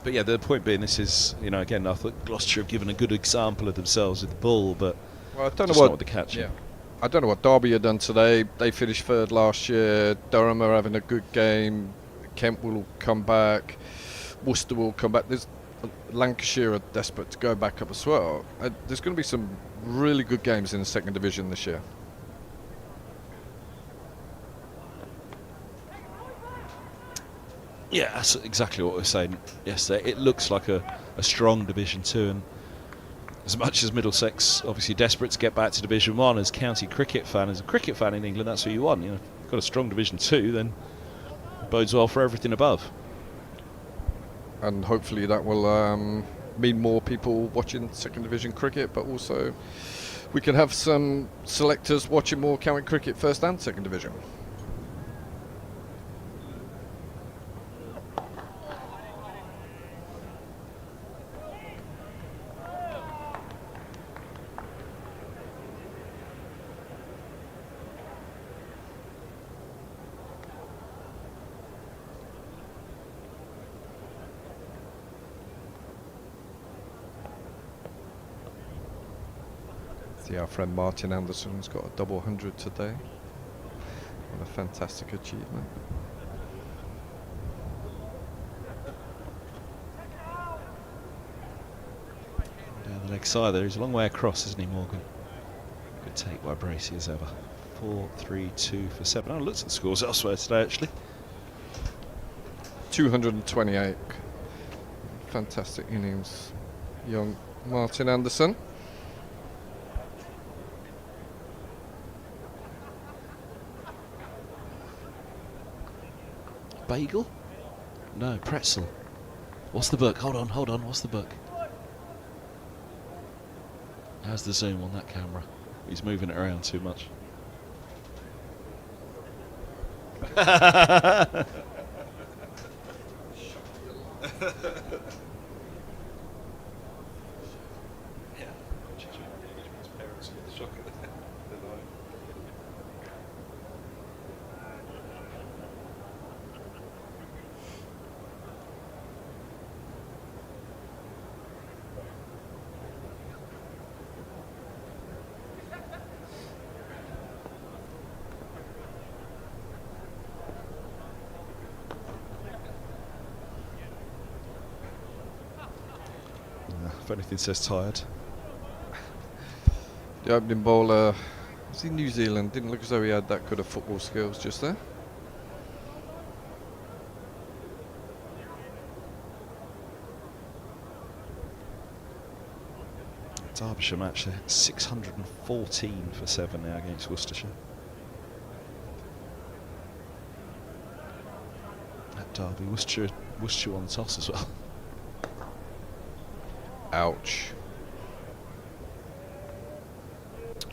Speaker 5: But yeah, the point being, this is, you know, again, I thought Gloucestershire have given a good example of themselves with the ball, but
Speaker 8: well, I don't
Speaker 5: know what the catch.
Speaker 8: Yeah. I don't know what Derby have done today. They finished 3rd last year. Durham are having a good game. Kent will come back. Worcester will come back. Lancashire are desperate to go back up as well. There's going to be some really good games in the second division this year.
Speaker 5: Yeah, that's exactly what we were saying yesterday. It looks like a strong Division 2, and as much as Middlesex obviously desperate to get back to Division 1, as county cricket fan, as a cricket fan in England, that's what you want. You know, if you've got a strong Division 2, then it bodes well for everything above.
Speaker 8: And hopefully that will mean more people watching second division cricket, but also we can have some selectors watching more county cricket first and second division. See, our friend Martin Anderson's got a double 100 today. What a fantastic achievement.
Speaker 5: Down the leg side there, he's a long way across, isn't he, Morgan? Good take by Bracey as ever. 4-3-2 for 7. I looked at the scores elsewhere today, actually.
Speaker 8: 228. Fantastic innings, young Martin Anderson.
Speaker 5: Bagel? No, pretzel. What's the book? Hold on, what's the book? How's the zoom on that camera? He's moving it around too much. If anything says tired.
Speaker 8: The opening bowler, was he New Zealand? Didn't look as though he had that good of football skills just there.
Speaker 5: Derbyshire match there, 614 for 7 now against Worcestershire. At Derby, Worcestershire on the toss as well.
Speaker 8: Ouch.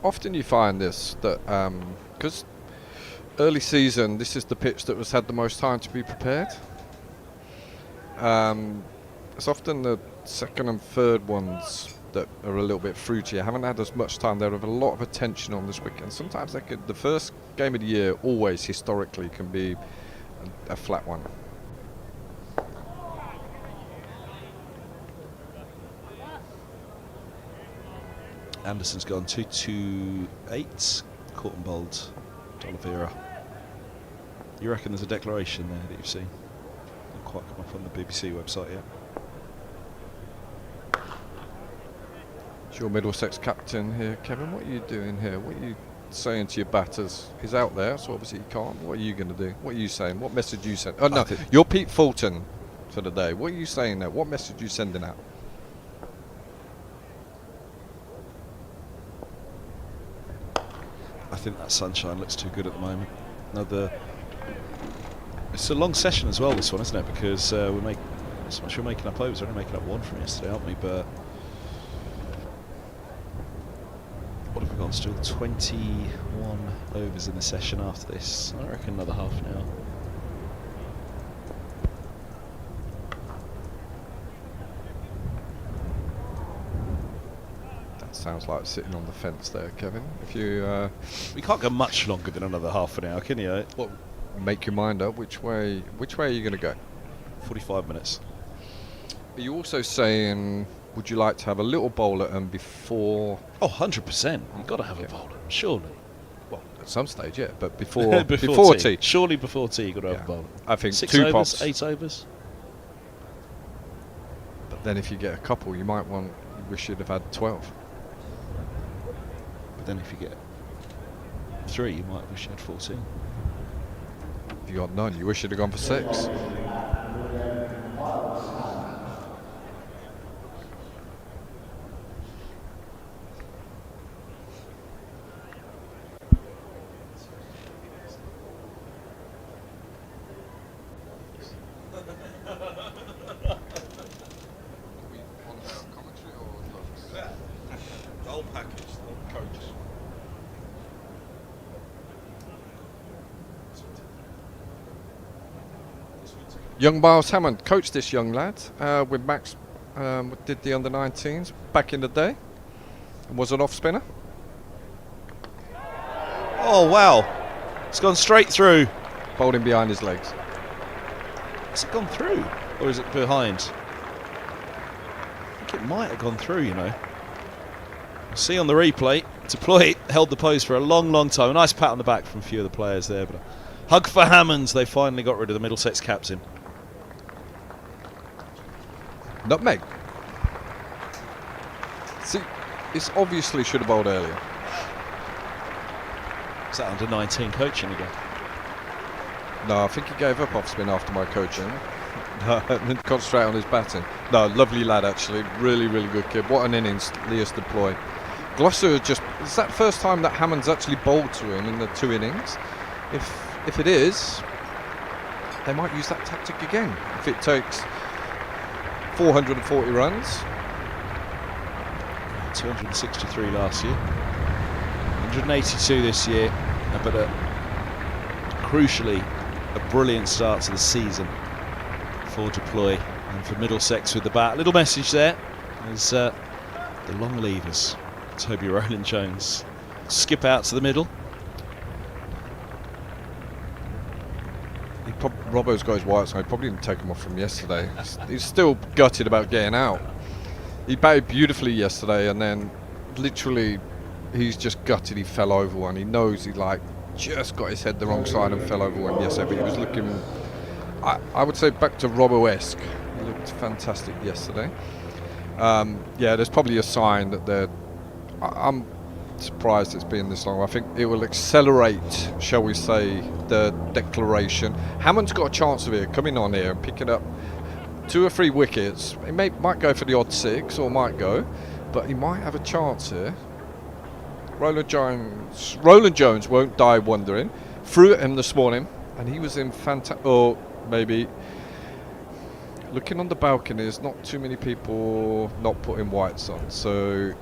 Speaker 8: Often you find this, that because early season, this is the pitch that was had the most time to be prepared. It's often the second and third ones that are a little bit fruitier, haven't had as much time. There have a lot of attention on this wicket, and sometimes they could, the first game of the year always historically can be a flat one.
Speaker 5: Anderson's gone 2-2-8, caught and bowled D'Oliveira. You reckon there's a declaration there that you've seen? Not quite come up on the BBC website yet.
Speaker 8: It's your Middlesex captain here, Kevin. What are you doing here? What are you saying to your batters? He's out there, so obviously he can't. What are you going to do? What are you saying? What message are you sending? Oh no, you're Pete Fulton for the day. What are you saying there? What message are you sending out?
Speaker 5: I think that sunshine looks too good at the moment. It's a long session as well, this one, isn't it? Because so much we're making up overs. We're only making up one from yesterday, aren't we? But what have we got? Still 21 overs in the session after this. I reckon another half an hour.
Speaker 8: Sounds like sitting on the fence there, Kevin. If you,
Speaker 5: we can't go much longer than another half an hour, can you?
Speaker 8: Well, make your mind up. Which way are you going to go?
Speaker 5: 45 minutes.
Speaker 8: Are you also saying, would you like to have a little bowl at them before?
Speaker 5: Oh, 100%. You've got to have a bowl, surely.
Speaker 8: Well, at some stage, yeah, but before
Speaker 5: before
Speaker 8: tea.
Speaker 5: Surely before tea, you've got to have a bowl.
Speaker 8: I think
Speaker 5: 6
Speaker 8: 2
Speaker 5: overs,
Speaker 8: pops.
Speaker 5: 8 overs.
Speaker 8: But then if you get a couple, you wish you'd have had 12.
Speaker 5: But then if you get 3, you might wish you had 14.
Speaker 8: If you got none, you wish you'd have gone for 6. Young Miles Hammond coached this young lad with Max, did the under-19s back in the day, and was an off-spinner.
Speaker 5: Oh, wow. It's gone straight through.
Speaker 8: Bowled him behind his legs.
Speaker 5: Has it gone through? Or is it behind? I think it might have gone through, you know. We'll see on the replay. Deploy held the pose for a long, long time. A nice pat on the back from a few of the players there. But a hug for Hammonds. They finally got rid of the Middlesex captain.
Speaker 8: Nutmeg. See, it's obviously should have bowled earlier.
Speaker 5: Is that under 19 coaching again?
Speaker 8: No, I think he gave up off spin after my coaching. And concentrate on his batting. No, lovely lad actually. Really, really good kid. What an innings Leas deploy. Gloucester just, is that the first time that Hammond's actually bowled to him in the 2 innings? If it is, they might use that tactic again. If it takes 440 runs.
Speaker 5: 263 last year. 182 this year. But crucially, a brilliant start to the season for Deploy and for Middlesex with the bat. Little message there as the long levers. Toby Rowland-Jones skip out to the middle.
Speaker 8: Robbo's got his white, so he probably didn't take him off from yesterday. He's still gutted about getting out. He batted beautifully yesterday, and then literally he's just gutted he fell over one. He knows he just got his head the wrong side and fell over one yesterday, but he was looking, I would say, back to Robbo-esque. He looked fantastic yesterday. Yeah, there's probably a sign that I'm surprised it's been this long. I think it will accelerate, shall we say, the declaration. Hammond's got a chance of it coming on here and picking up 2 or 3 wickets. He might go for the odd 6 or might go, but he might have a chance here. Roland Jones won't die wondering. Threw at him this morning, and he was in fantastic. Or maybe looking on the balcony, there's not too many people not putting whites on. So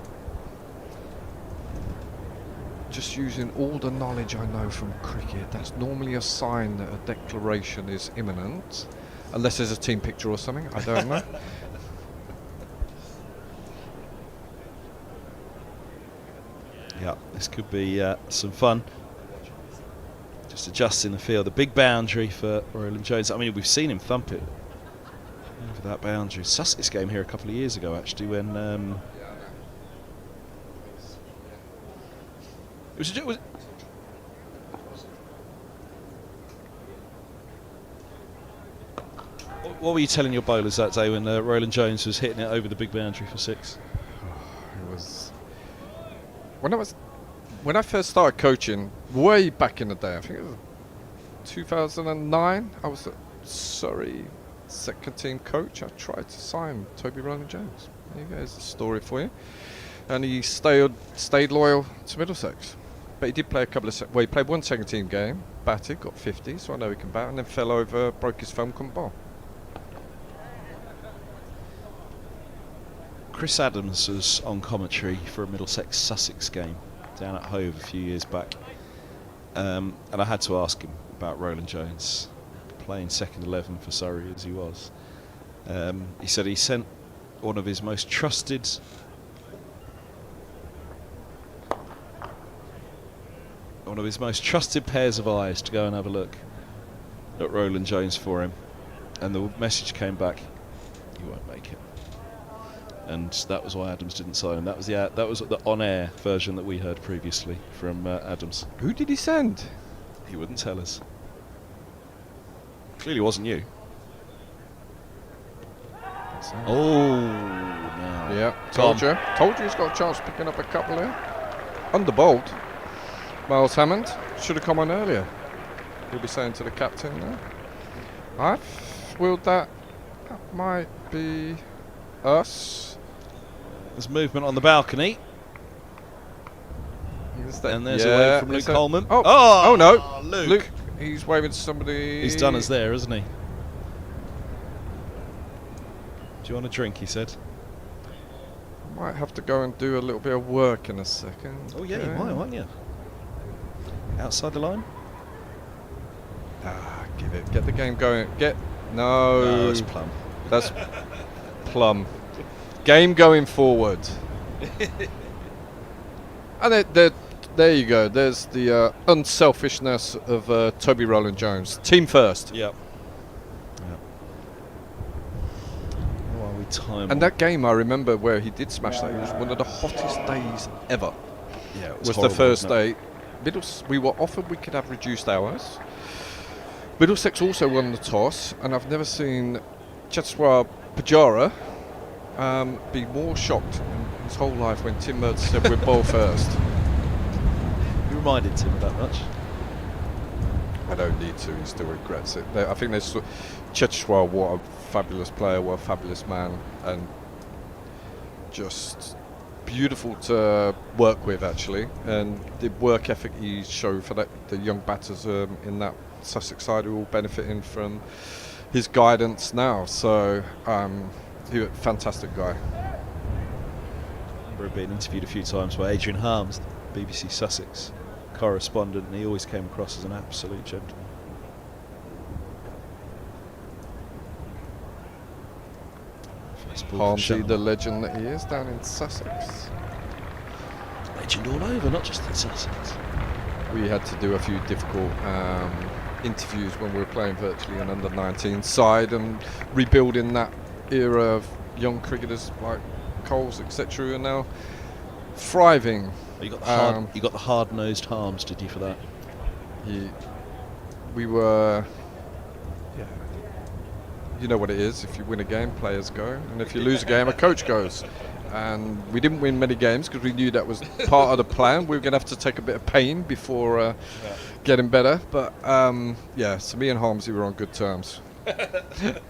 Speaker 8: just using all the knowledge I know from cricket, that's normally a sign that a declaration is imminent, unless there's a team picture or something. I don't know.
Speaker 5: Yeah, this could be some fun. Just adjusting the field. The big boundary for Rowland-Jones. I mean, we've seen him thump it over that boundary. Sussex game here a couple of years ago, actually, when what were you telling your bowlers that day when Rowland-Jones was hitting it over the big boundary for 6?
Speaker 8: It was when I first started coaching way back in the day. I think it was 2009. I was at Surrey second team coach. I tried to sign Toby Rowland-Jones. There you go, there's a story for you. And he stayed loyal to Middlesex. But he did play a couple of he played 1 second team game, batted, got 50, so I know he can bat, and then fell over, broke his thumb, couldn't bowl.
Speaker 5: Chris Adams was on commentary for a Middlesex Sussex game down at Hove a few years back, and I had to ask him about Rowland-Jones playing second 11 for Surrey as he was. He said he sent one of his most trusted pairs of eyes to go and have a look at Rowland-Jones for him, and the message came back, "You won't make it." And that was why Adams didn't sign him. That was the on-air version that we heard previously from Adams.
Speaker 8: Who did he send?
Speaker 5: He wouldn't tell us. Clearly wasn't you. Oh, no.
Speaker 8: Yeah, told you he's got a chance of picking up a couple here. Under-bowled. Miles Hammond should have come on earlier. He'll be saying to the captain there. That might be us.
Speaker 5: There's movement on the balcony. And there's a wave from Luke Coleman.
Speaker 8: Oh no,
Speaker 5: Luke.
Speaker 8: He's waving to somebody.
Speaker 5: He's done us there, hasn't he? Do you want a drink, he said.
Speaker 8: Might have to go and do a little bit of work in a second.
Speaker 5: Oh yeah, you might, won't you? Outside the line?
Speaker 8: Give it. Get the game going. Get No,
Speaker 5: it's Plum.
Speaker 8: That's Plum. Game going forward. And there you go. There's the unselfishness of Toby Rowland-Jones. Team first.
Speaker 5: Yep. Well, we time.
Speaker 8: And that game, I remember where he did smash that. It was one of the hottest days ever.
Speaker 5: Yeah, it
Speaker 8: Was
Speaker 5: horrible,
Speaker 8: the first
Speaker 5: wasn't
Speaker 8: day. We were offered we could have reduced hours. Middlesex also won the toss, and I've never seen Cheteshwar Pujara be more shocked in his whole life when Tim Mertz said we're ball first.
Speaker 5: You reminded Tim of that much?
Speaker 8: I don't need to, he still regrets it. I think they saw Cheteshwar, what a fabulous player, what a fabulous man, and just beautiful to work with actually, and the work ethic he showed for the young batters in that Sussex side are all benefiting from his guidance now. So he was a fantastic guy.
Speaker 5: I remember being interviewed a few times by Adrian Harms, the BBC Sussex correspondent, and he always came across as an absolute gentleman.
Speaker 8: Harmsy, the legend that he is down in Sussex.
Speaker 5: Legend all over, not just in Sussex.
Speaker 8: We had to do a few difficult interviews when we were playing virtually an under-19 side and rebuilding that era of young cricketers like Coles, etc., and now thriving.
Speaker 5: You got the hard-nosed Harms, did you, for that?
Speaker 8: We were, yeah. You know what it is. If you win a game, players go, and if you lose a game, a coach goes. And we didn't win many games because we knew that was part of the plan. We were going to have to take a bit of pain before getting better. But yeah, so me and Harmsy were on good terms. That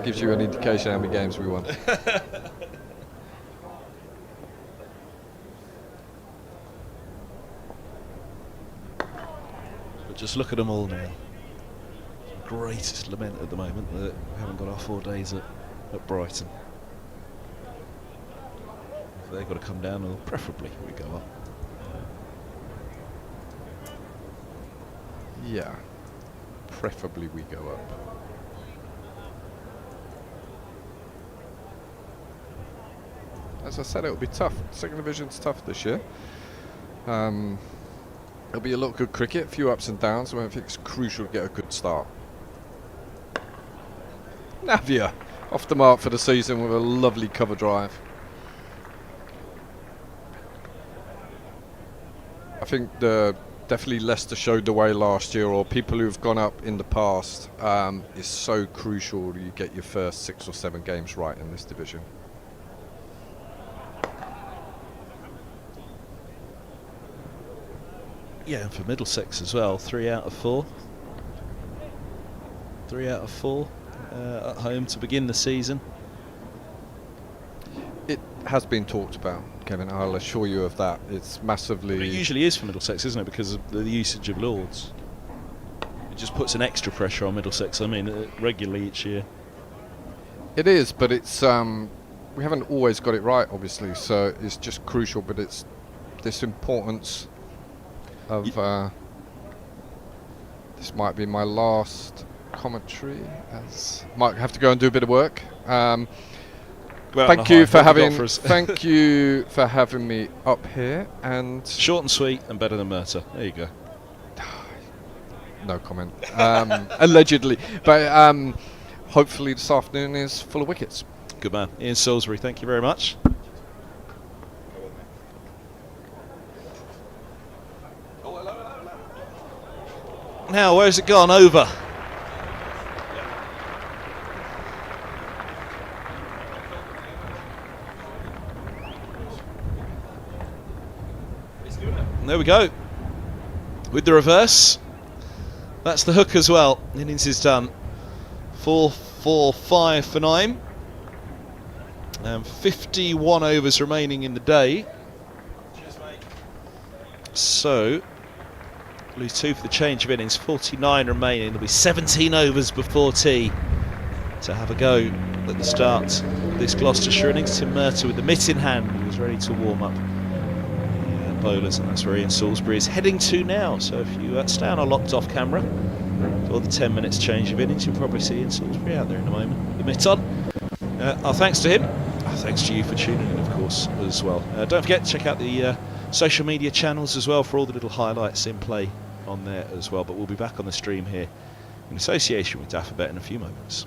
Speaker 8: gives you an indication how many games we won.
Speaker 5: But just look at them all now. Greatest lament at the moment that we haven't got our 4 days at Brighton. If they've got to come down, or preferably we go up.
Speaker 8: Yeah, preferably we go up. As I said, it'll be tough. Second division's tough this year. There'll be a lot of good cricket, a few ups and downs, so I think it's crucial to get a good start. Navia, off the mark for the season with a lovely cover drive. I think definitely Leicester showed the way last year, or people who've gone up in the past. It's so crucial you get your first 6 or 7 games right in this division.
Speaker 5: Yeah, and for Middlesex as well, 3 out of 4. 3 out of 4 at home to begin the season.
Speaker 8: It has been talked about, Kevin, I'll assure you of that. It's massively...
Speaker 5: But it usually is for Middlesex, isn't it, because of the usage of Lords. It just puts an extra pressure on Middlesex, I mean, regularly each year.
Speaker 8: It is, but it's... we haven't always got it right, obviously, so it's just crucial, but it's this importance of... this might be my last commentary, as might have to go and do a bit of work. Thank you for having me up here, and
Speaker 5: short and sweet and better than Murta. There you go.
Speaker 8: No comment. Allegedly, but hopefully this afternoon is full of wickets.
Speaker 5: Good man, Ian Salisbury. Thank you very much. Now, where's it gone? Over. And there we go. With the reverse. That's the hook as well. Innings is done. 4-4-5 for 9. And 51 overs remaining in the day. So, lose 2 for the change of innings. 49 remaining. There'll be 17 overs before tea to have a go at the start of this Gloucestershire innings. Tim Murta with the mitt in hand. He was ready to warm up bowlers, and that's where Ian Salisbury is heading to now. So if you stay on a locked off camera, For the 10 minutes change of innings, you'll probably see Ian Salisbury out there in a moment. The mitt on. Our thanks to him. Our thanks to you for tuning in, of course, as well. Don't forget to check out the social media channels as well for all the little highlights in play on there as well. But we'll be back on the stream here in association with Daffabet in a few moments.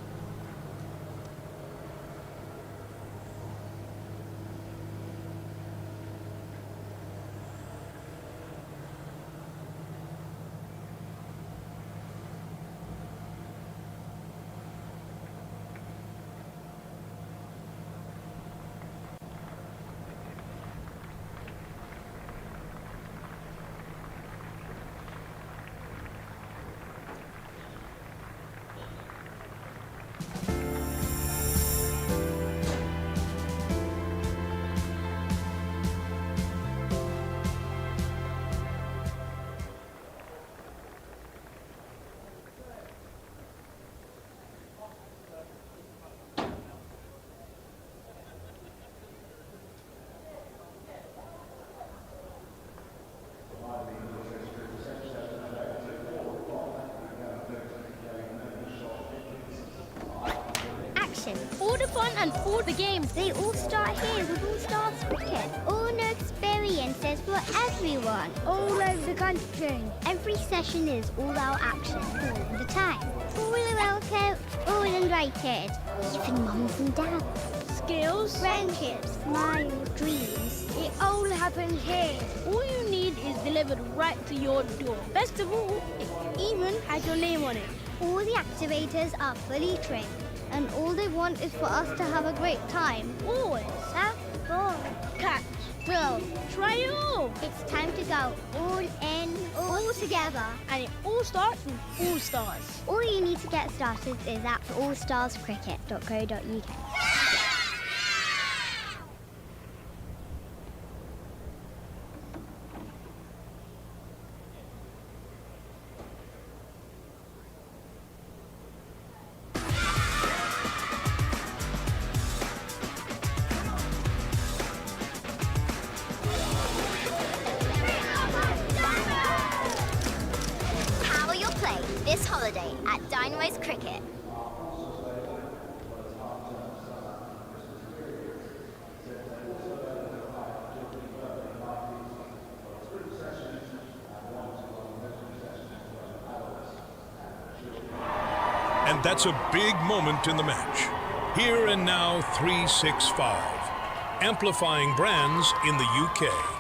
Speaker 2: All the fun and all the games.
Speaker 1: They all start here with All Stars Wicket. All new experiences for everyone.
Speaker 2: All over the country.
Speaker 1: Every session is all-out action all the time. All welcome, all invited. Even mums and dads.
Speaker 2: Skills,
Speaker 1: Friendships, smiles, dreams.
Speaker 2: it all happens here. All you need is delivered right to your door. Best of all, it even has your name on it.
Speaker 1: All the activators are fully trained. And all they want is for us to have a great time.
Speaker 2: Always.
Speaker 1: Have fun.
Speaker 2: Catch, throw, try it all.
Speaker 1: It's time to go all in, all together.
Speaker 2: And it all starts with All Stars.
Speaker 1: All you need to get started is at allstarscricket.co.uk.
Speaker 3: Power your play this holiday at Dynamo's Cricket.
Speaker 4: And that's a big moment in the match. Here and now 365. Amplifying brands in the UK.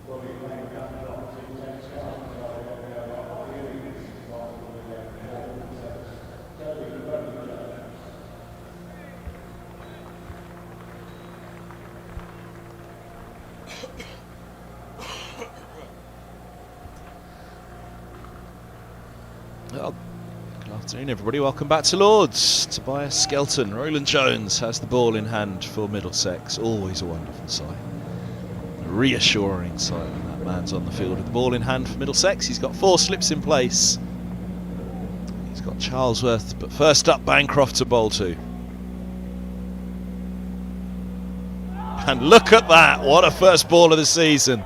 Speaker 5: Well, good afternoon, everybody. Welcome back to Lords. Tobias Skelton, Roland Jones has the ball in hand for Middlesex. Always a wonderful sight. A reassuring sight when that man's on the field with the ball in hand for Middlesex. He's got 4 slips in place. He's got Charlesworth, but first up, Bancroft to bowl to. And look at that. What a first ball of the season.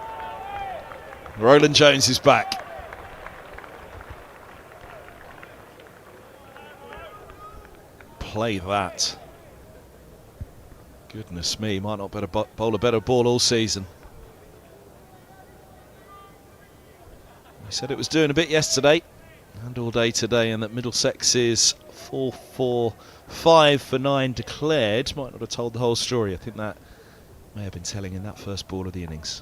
Speaker 5: Roland Jones is back. Play that. Goodness me, might not better bowl a better ball all season. We said it was doing a bit yesterday and all day today, and that Middlesex is 4-4, 5 for 9 declared. Might not have told the whole story. I think that may have been telling in that first ball of the innings.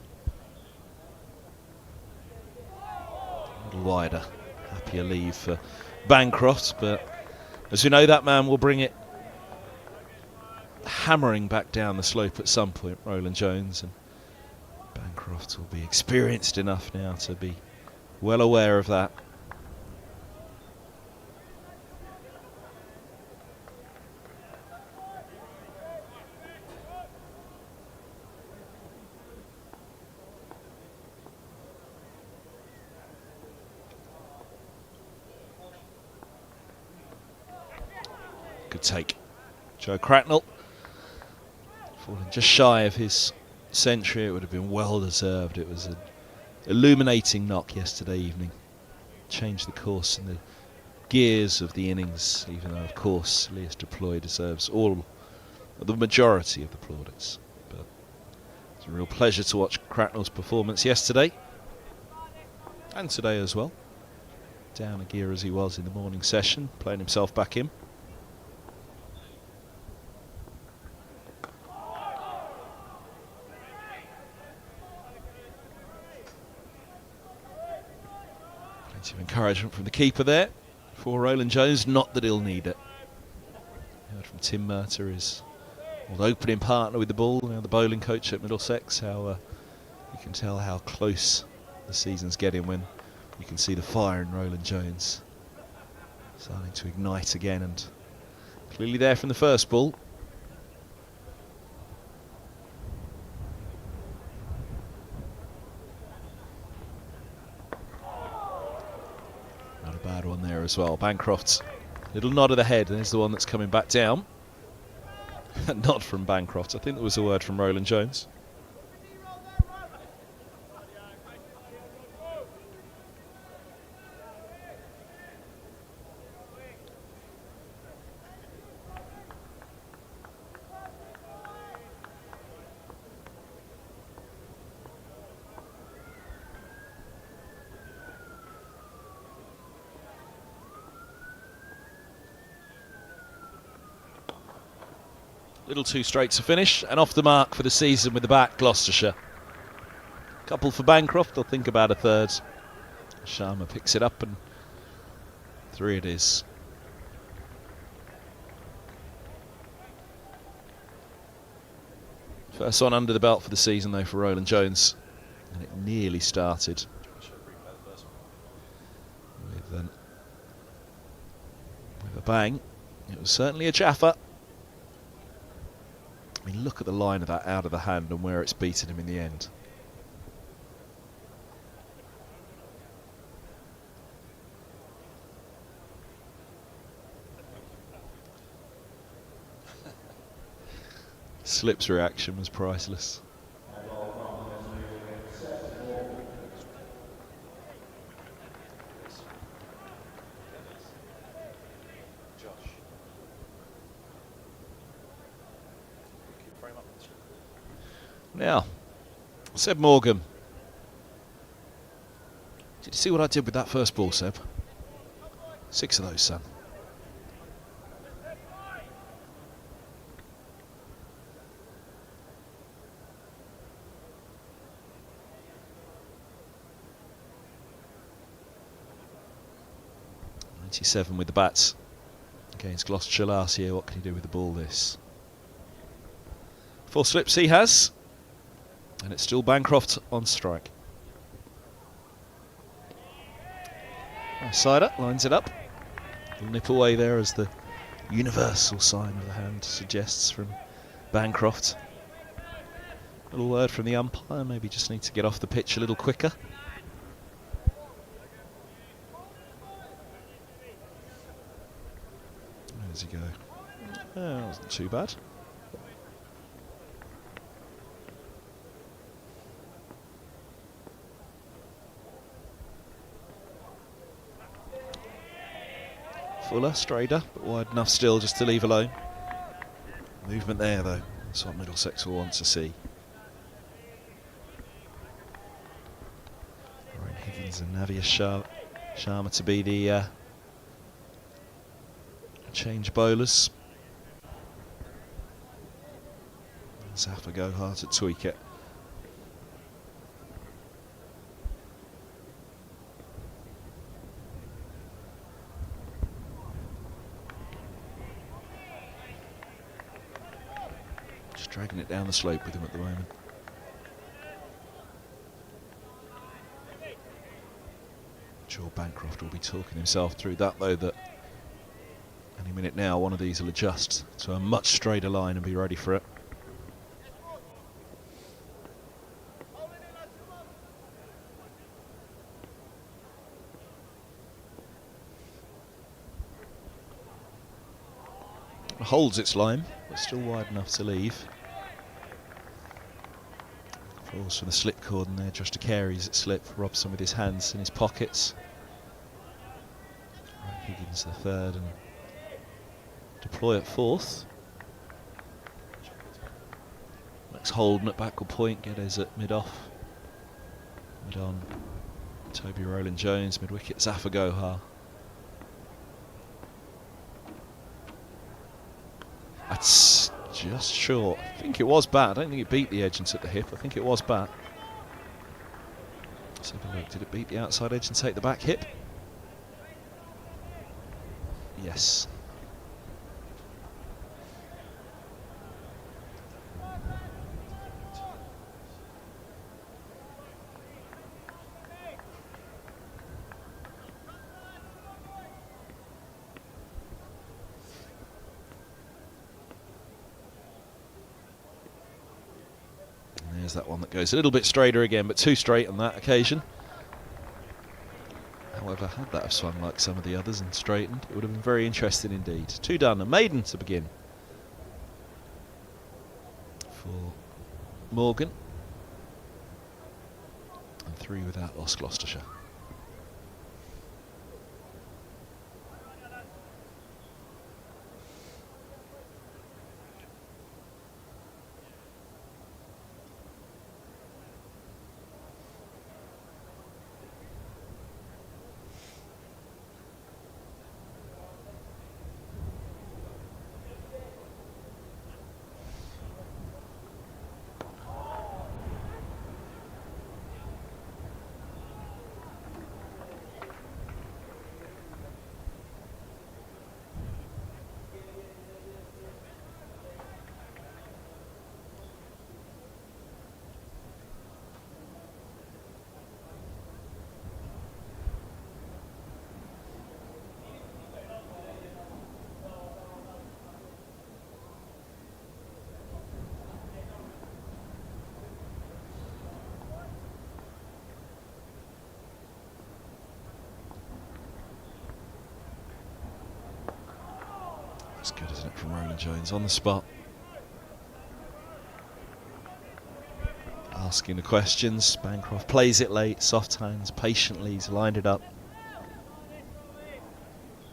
Speaker 5: A little wider, happier leave for Bancroft, but as you know, that man will bring it hammering back down the slope at some point, Roland Jones, and Bancroft will be experienced enough now to be well aware of that. Good take. Joe Cracknell falling just shy of his century. It would have been well deserved. It was an illuminating knock yesterday evening. Changed the course and the gears of the innings, even though of course Elias Deploy deserves all, the majority of the plaudits. But it's a real pleasure to watch Cracknell's performance yesterday and today as well. Down a gear as he was in the morning session, playing himself back in. Plenty of encouragement from the keeper there for Roland Jones, not that he'll need it. Heard from Tim Murter, his old opening partner with the ball, now the bowling coach at Middlesex, how you can tell how close the season's getting when you can see the fire in Roland Jones starting to ignite again, and clearly there from the first ball. Not a bad one there as well. Bancroft's little nod of the head, and there's the one that's coming back down. Not from Bancroft. I think there was a word from Roland Jones. Little 2 straights to finish, and off the mark for the season with the bat, Gloucestershire. Couple for Bancroft, they'll think about a third. Sharma picks it up, and 3 it is. First one under the belt for the season though for Roland Jones, and it nearly started with a bang. It was certainly a chaffer. I mean, look at the line of that out of the hand and where it's beaten him in the end. Slip's reaction was priceless. Now, Seb Morgan. Did you see what I did with that first ball, Seb? 6 of those, son. 97 with the bats against Gloucestershire last year. What can he do with the ball this? 4 slips he has, and it's still Bancroft on strike. Sider lines it up. He'll nip away there as the universal sign of the hand suggests from Bancroft. A little word from the umpire, maybe just need to get off the pitch a little quicker. Where does he go? Oh, that wasn't too bad. Fuller, straighter, but wide enough still just to leave alone. Movement there though, that's what Middlesex will want to see. Ryan Higgins and Navius Sharma to be the change bowlers. Zafar go hard to Wicket. Dragging it down the slope with him at the moment. I'm sure Bancroft will be talking himself through that though, that any minute now one of these will adjust to a much straighter line and be ready for it. It holds its line, but still wide enough to leave. Falls from the slip cord and there just to carries it slip, robs some with his hands in his pockets. Right, Higgins the third and deploy at fourth. Max Holden at backward point, Geddes at mid-off. Mid-on, Toby Rowland-Jones, mid-wicket, Zafar Gohar. That's just short. I think it was bat. I don't think it beat the edge and took the hip. I think it was bat. Let's have a look. Did it beat the outside edge and take the back hip? Yes. There's that one that goes a little bit straighter again, but too straight on that occasion. However, had that have swung like some of the others and straightened, it would have been very interesting indeed. 2 done, a maiden to begin for Morgan. And 3 without loss, Gloucestershire. That's good, isn't it, from Rowland-Jones on the spot. Asking the questions. Bancroft plays it late, soft hands, patiently, he's lined it up.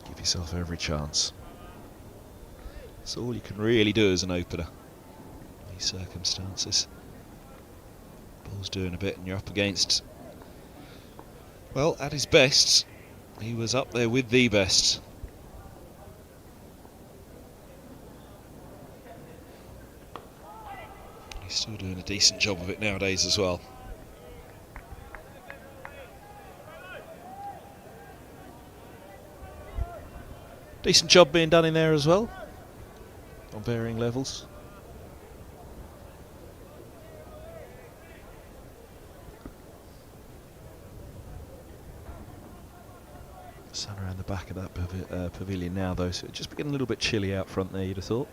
Speaker 5: Give yourself every chance. That's all you can really do as an opener in these circumstances. Ball's doing a bit and you're up against, well, at his best, he was up there with the best. He's still doing a decent job of it nowadays as well. Decent job being done in there as well, on varying levels. Sun around the back of that pavilion now, though, so it's just getting a little bit chilly out front there, you'd have thought.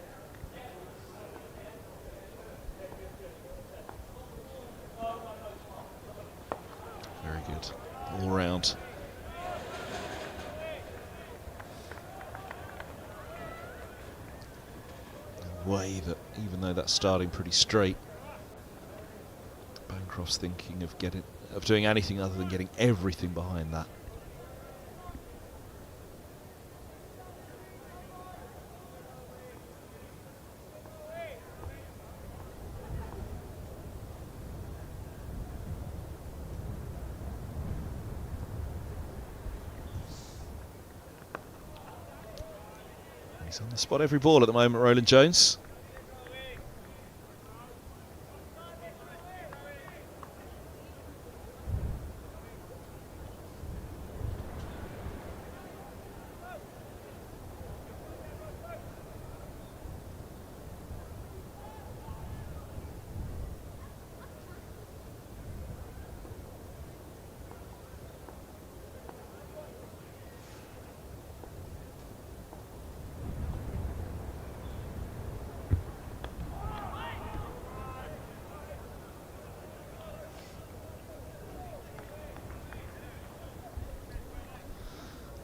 Speaker 5: Very good, all round. The way that, even though that's starting pretty straight, Bancroft's thinking of doing anything other than getting everything behind that. He's on the spot every ball at the moment, Roland Jones.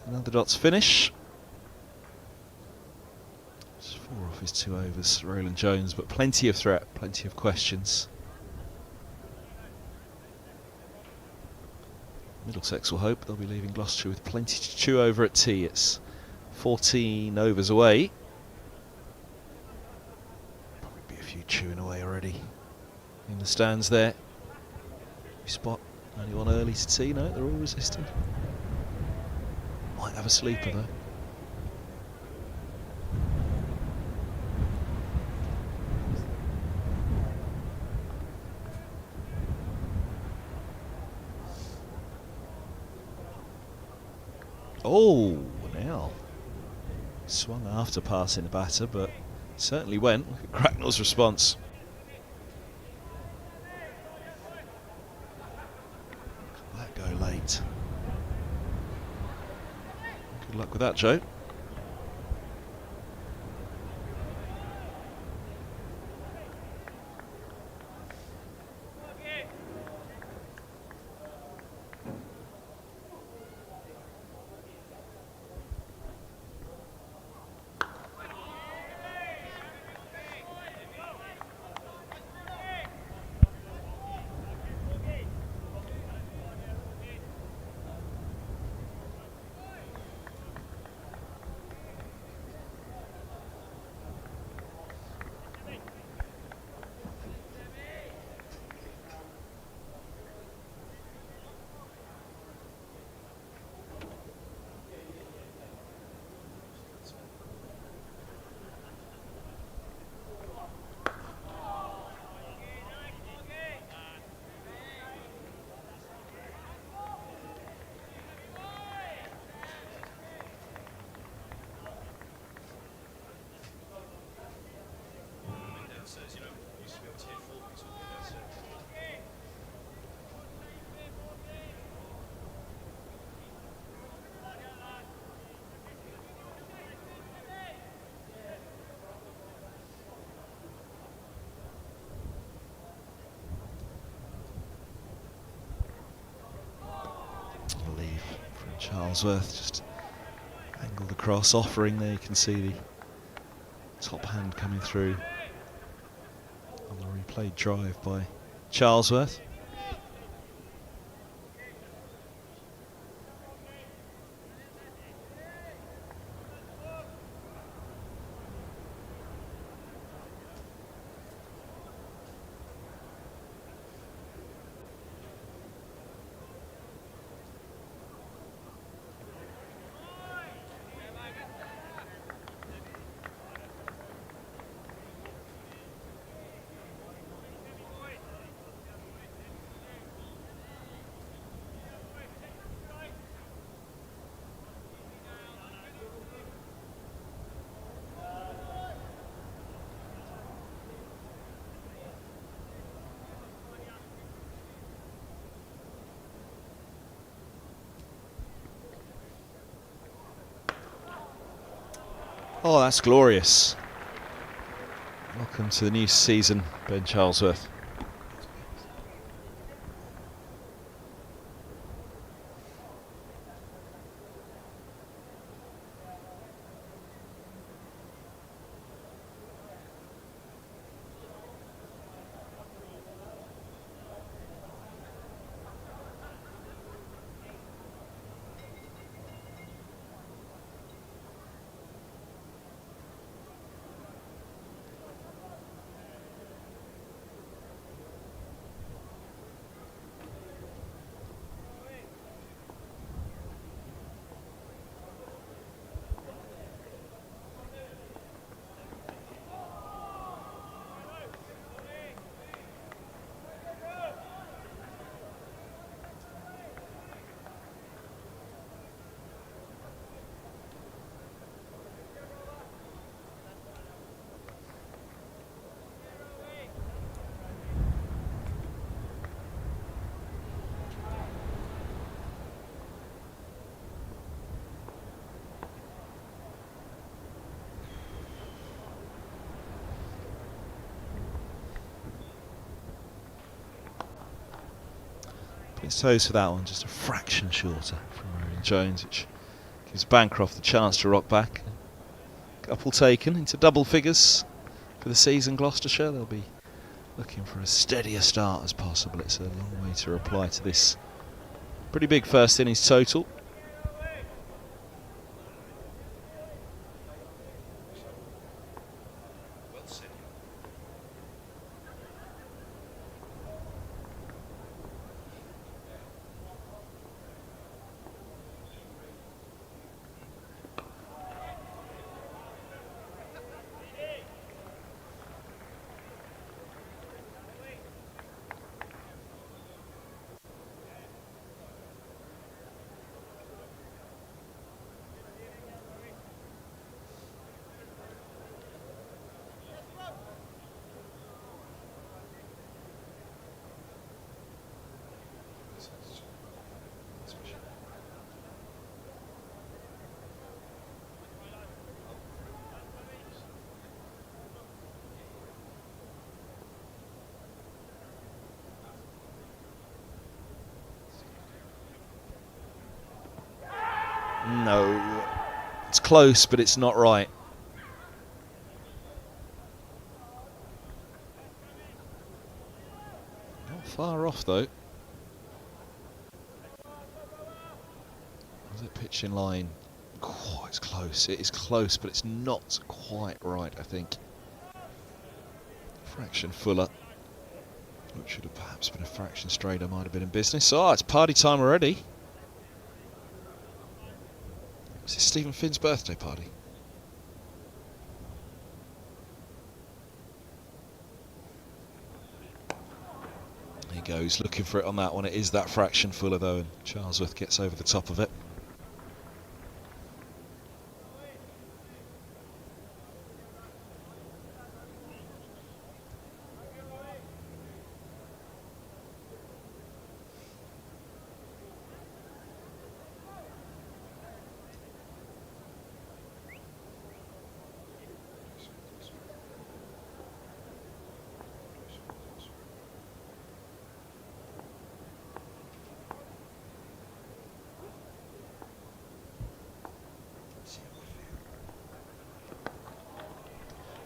Speaker 5: Another dots finish. Just 4 off his 2 overs, Roland Jones, but plenty of threat, plenty of questions. Middlesex will hope they'll be leaving Gloucestershire with plenty to chew over at tea. It's 14 overs away. Probably be a few chewing away already in the stands there. We spot anyone early to tea? No, they're all resisting. Might have a sleeper though. Oh, now swung after passing the batter, but certainly went. Look at Cracknell's response. Let go late. Good luck with that, Joe. Charlesworth just angled across, offering there. You can see the top hand coming through on the replayed drive by Charlesworth. Oh, that's glorious. Welcome to the new season, Ben Charlesworth. His toes for that one, just a fraction shorter from Roland Jones, which gives Bancroft the chance to rock back. Couple taken into double figures for the season, Gloucestershire. They'll be looking for as steady a start as possible. It's a long way to reply to this pretty big first innings total. No, it's close, but it's not right. Not far off, though. Was it pitch in line? Oh, it's close. It is close, but it's not quite right, I think. Fraction fuller. What should have perhaps been a fraction straighter might have been in business. Oh, it's party time already. Is it Stephen Finn's birthday party? There he goes, looking for it on that one. It is that fraction fuller though, and Charlesworth gets over the top of it.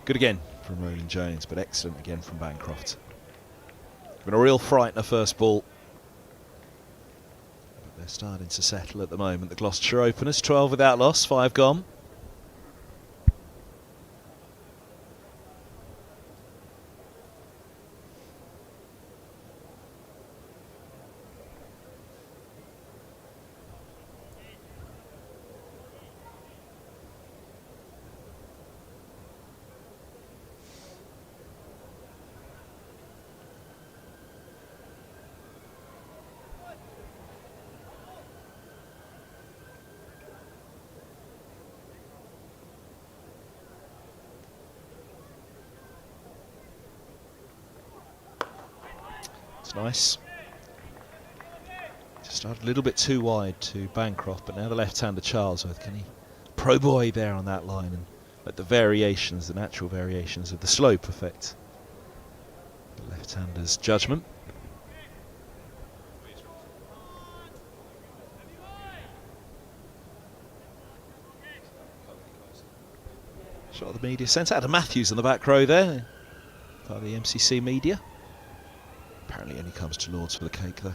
Speaker 5: Good again from Roland Jones, but excellent again from Bancroft. Been a real frightener first ball. But they're starting to settle at the moment. The Gloucestershire openers, 12 without loss, 5 gone. Nice. Just started a little bit too wide to Bancroft, but now the left-hander Charlesworth. Can he pro boy there on that line and let the variations, the natural variations of the slope affect the left-hander's judgment. Shot of the media centre. Adam Matthews on the back row there, part of the MCC media. Apparently only comes to Lords for the cake though.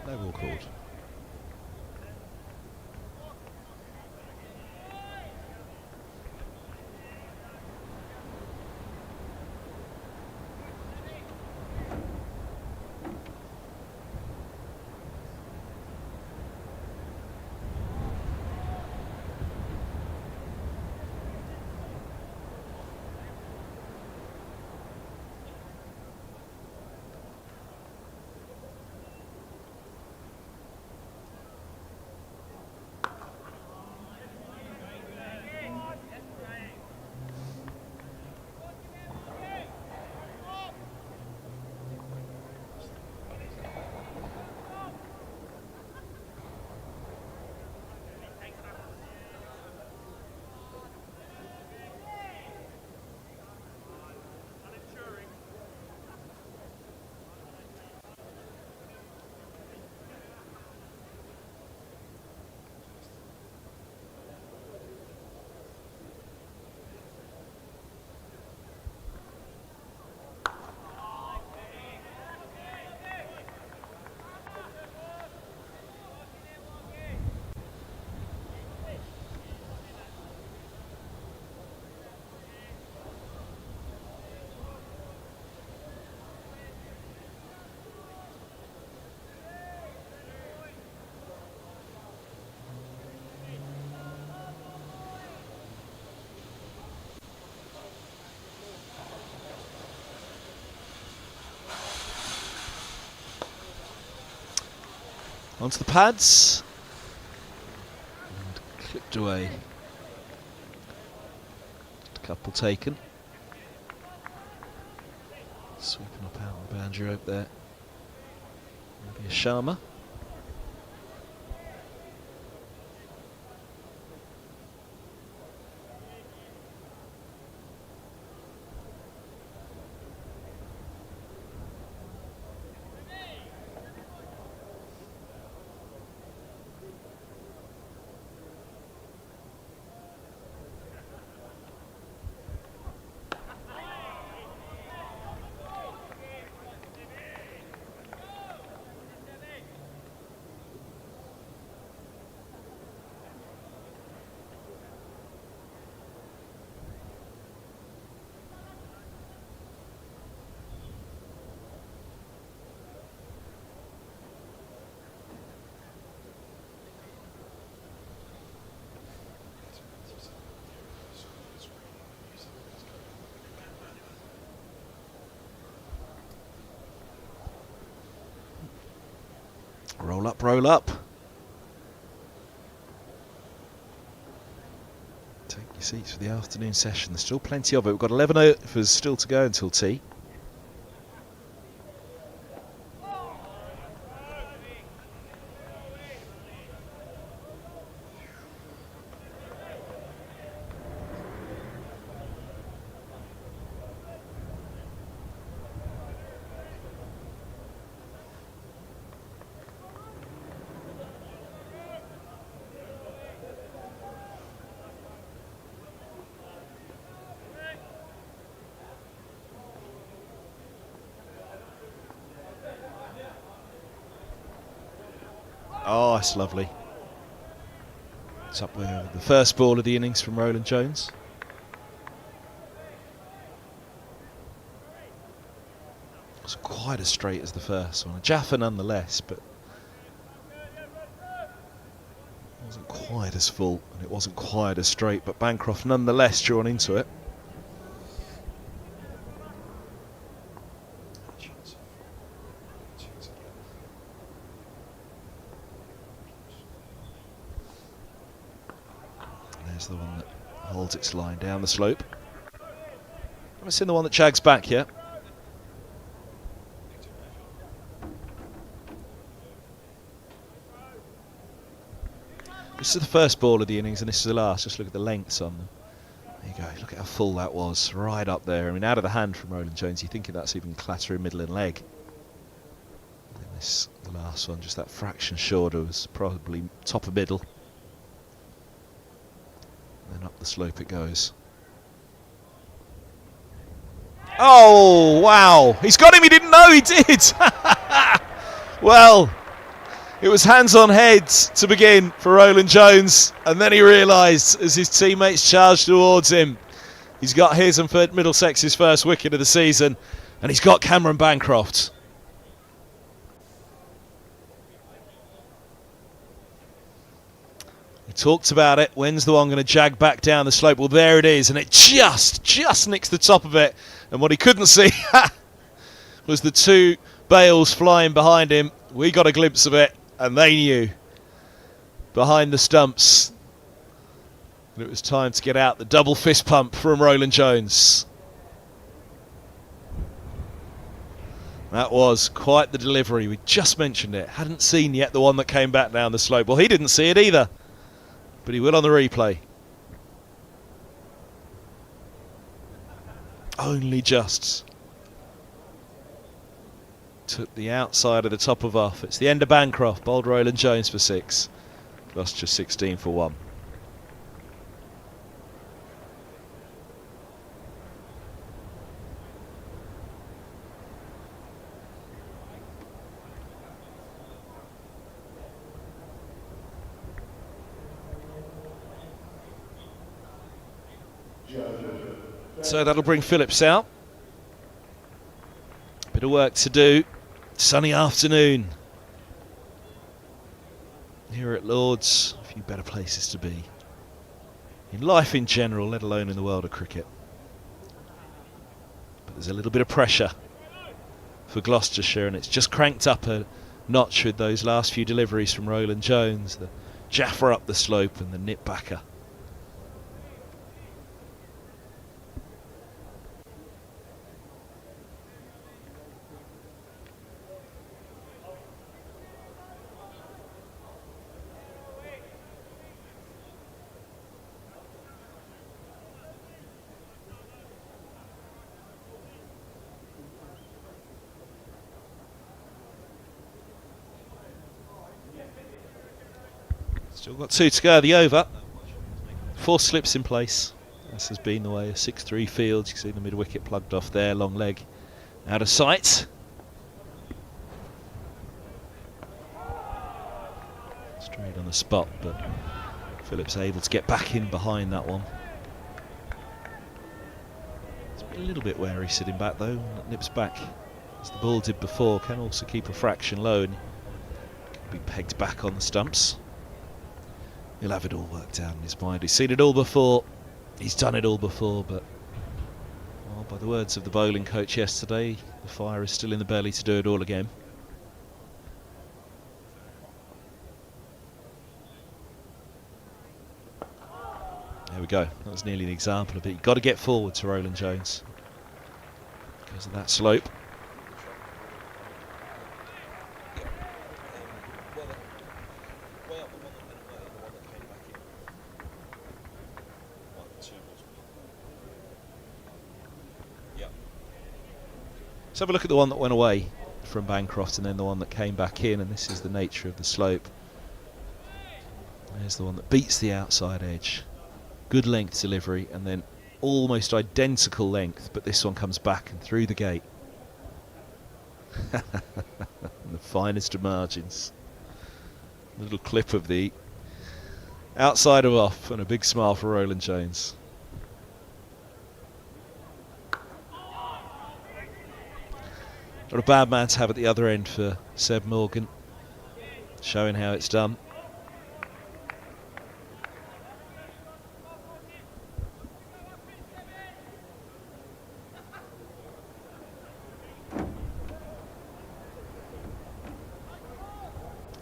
Speaker 5: No ball called. Onto the pads and clipped away. Just a couple taken. Sweeping up out on the boundary rope there. Maybe a Sharma. Roll up, roll up. Take your seats for the afternoon session. There's still plenty of it. We've got 11 overs still to go until tea. Oh, that's lovely. It's up with the first ball of the innings from Roland Jones. quite as straight as the first one. A Jaffa nonetheless, but it wasn't quite as full and it wasn't quite as straight, but Bancroft nonetheless drawn into it. There's the one that holds its line down the slope. Haven't seen the one that jags back yet. This is the first ball of the innings and this is the last. Just look at the lengths on them. There you go. Look at how full that was. Right up there. I mean, out of the hand from Roland Jones. You're thinking that's even clattering middle and leg. And this, the last one, just that fraction shorter, was probably top of middle. And then up the slope it goes. Oh, wow. He's got him. He didn't know he did. Well, it was hands on heads to begin for Roland Jones. And then he realised as his teammates charged towards him, he's got his and for Middlesex's first wicket of the season. And he's got Cameron Bancroft. Talked about it. When's the one going to jag back down the slope? Well, there it is, and it just nicks the top of it. And what he couldn't see was the two bales flying behind him. We got a glimpse of it, and they knew behind the stumps that it was time to get out the double fist pump from Roland Jones. That was quite the delivery. We just mentioned it. Hadn't seen yet the one that came back down the slope. Well, he didn't see it either, but he will on the replay. Only just took the outside of the top of off. It's the end of Bancroft. Bowled Roland Jones for 6. Gloucestershire 16 for 1. So that'll bring Phillips out. Bit of work to do. Sunny afternoon here at Lord's. A few better places to be in life in general, let alone in the world of cricket. But there's a little bit of pressure for Gloucestershire, and it's just cranked up a notch with those last few deliveries from Roland Jones. The Jaffa up the slope and the nip backer. Still got 2 to go, the over. 4 slips in place. This has been the way of 6-3 fields. You can see the mid-wicket plugged off there, long leg out of sight. Straight on the spot, but Phillips able to get back in behind that one. It's a little bit wary sitting back though. That nips back as the ball did before. Can also keep a fraction low and can be pegged back on the stumps. He'll have it all worked out in his mind. He's seen it all before. He's done it all before, but well, by the words of the bowling coach yesterday, the fire is still in the belly to do it all again. There we go. That was nearly an example of it. You've got to get forward to Roland Jones because of that slope. Let's have a look at the one that went away from Bancroft and then the one that came back in, and this is the nature of the slope. There's the one that beats the outside edge. Good length delivery and then almost identical length, but this one comes back and through the gate. The finest of margins. A little clip of the outside of off and a big smile for Roland Jones. Not a bad man to have at the other end for Seb Morgan, showing how it's done.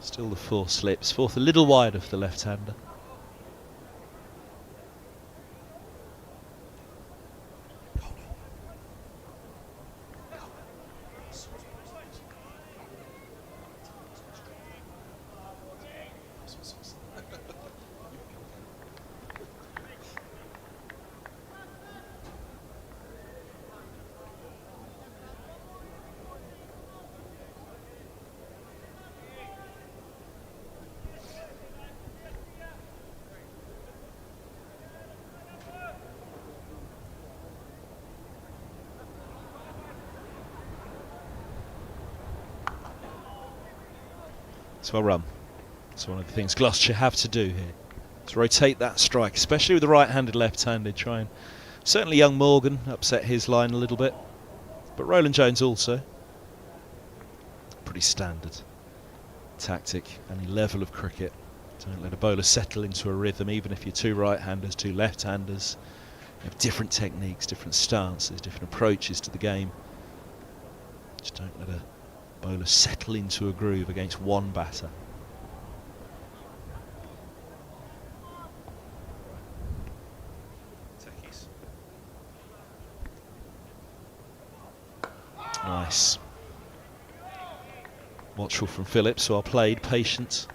Speaker 5: Still the 4 slips, fourth a little wide of the left-hander. It's well run. It's one of the things Gloucestershire have to do here. To rotate that strike, especially with the right-handed, left-handed. Try and certainly young Morgan upset his line a little bit, but Roland Jones also. Pretty standard tactic, any level of cricket. Don't let a bowler settle into a rhythm, even if you're 2 right-handers, 2 left-handers. You have different techniques, different stances, different approaches to the game. Just don't let a bowler settle into a groove against one batter. Nice. Watchful from Phillips, well played, patient.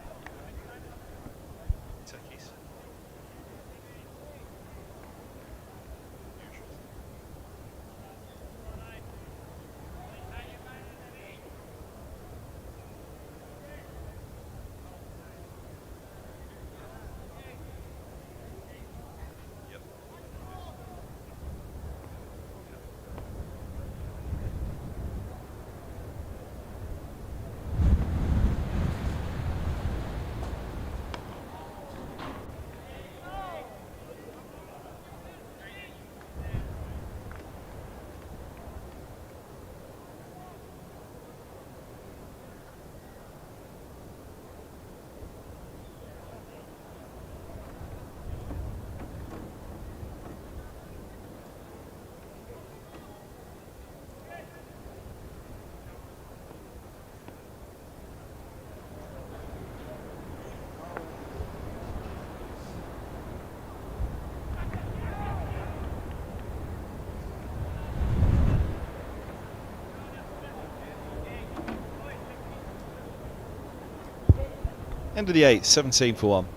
Speaker 5: End of the 8th, 17 for 1.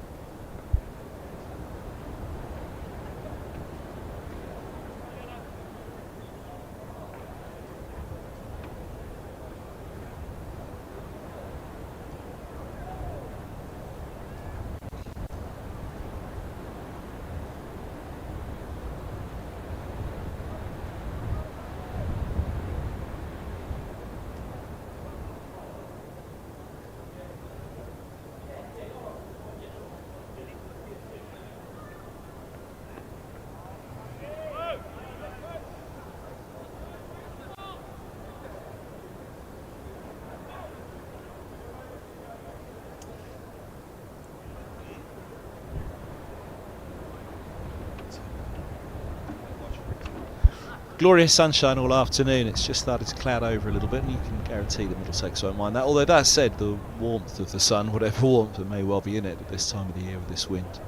Speaker 5: Glorious sunshine all afternoon. It's just started to cloud over a little bit, and you can guarantee that Middlesex won't mind that. Although that said, the warmth of the sun, whatever warmth that may well be in it at this time of the year with this wind,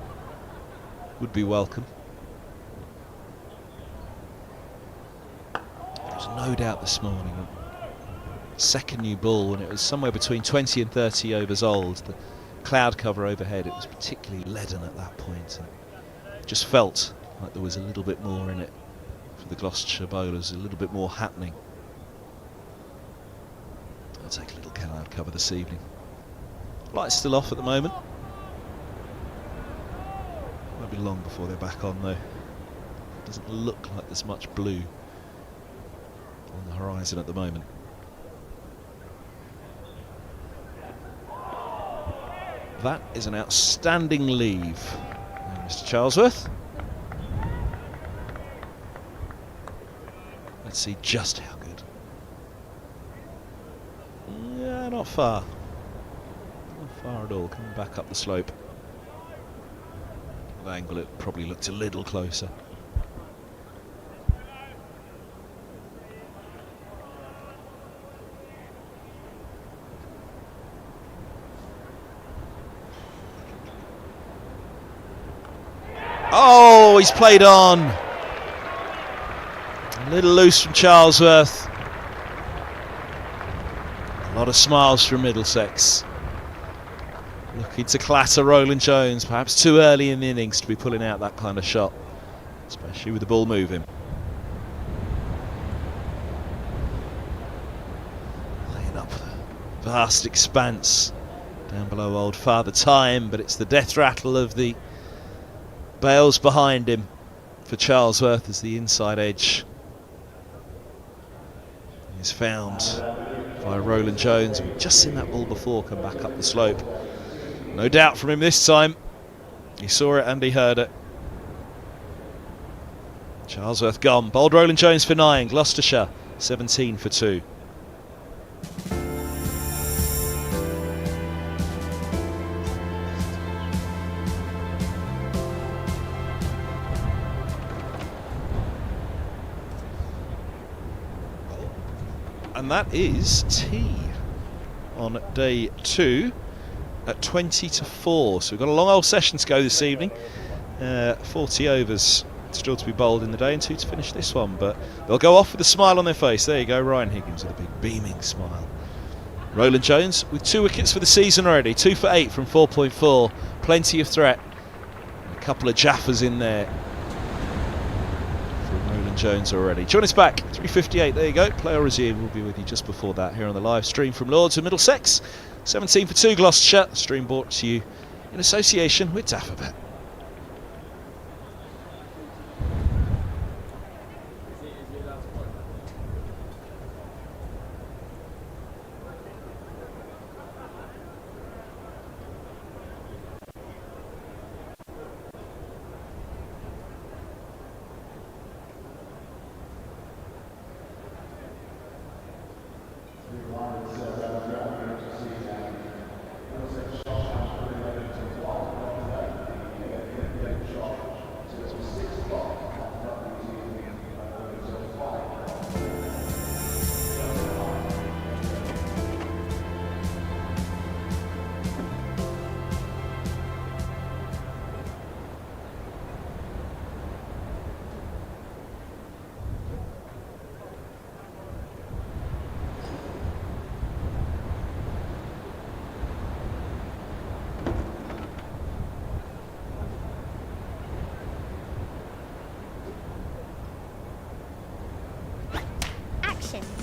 Speaker 5: would be welcome. There was no doubt this morning, second new ball, when it was somewhere between 20 and 30 overs old, the cloud cover overhead, it was particularly leaden at that point. And it just felt like there was a little bit more in it. For the Gloucestershire bowlers, a little bit more happening. I'll take a little cloud cover this evening. Lights still off at the moment. Won't be long before they're back on though. Doesn't look like there's much blue on the horizon at the moment. That is an outstanding leave. And Mr. Charlesworth. Let's see just how good. Not far. Not far at all. Coming back up the slope. At that angle, it probably looked a little closer. Oh, he's played on. A little loose from Charlesworth. A lot of smiles from Middlesex. Looking to clatter Roland Jones, perhaps too early in the innings to be pulling out that kind of shot, especially with the ball moving. Laying up the vast expanse down below old Father Time, but it's the death rattle of the bales behind him for Charlesworth as the inside edge is found by Roland Jones. We've just seen that ball before come back up the slope. No doubt from him this time. He saw it and he heard it. Charlesworth gone. Bowled Roland Jones for 9. Gloucestershire 17 for 2. And that is tea on day 2 at 20 to 4. So we've got a long old session to go this evening. 40 overs still to be bowled in the day and 2 to finish this one. But they'll go off with a smile on their face. There you go, Ryan Higgins with a big beaming smile. Roland Jones with 2 wickets for the season already. 2 for 8 from 4.4. Plenty of threat. A couple of jaffers in there. Jones already. Join us back 3:58. There you go. Play or resume. We'll be with you just before that here on the live stream from Lords of Middlesex. 17 for 2 Gloucestershire. Stream brought to you in association with Daffabet.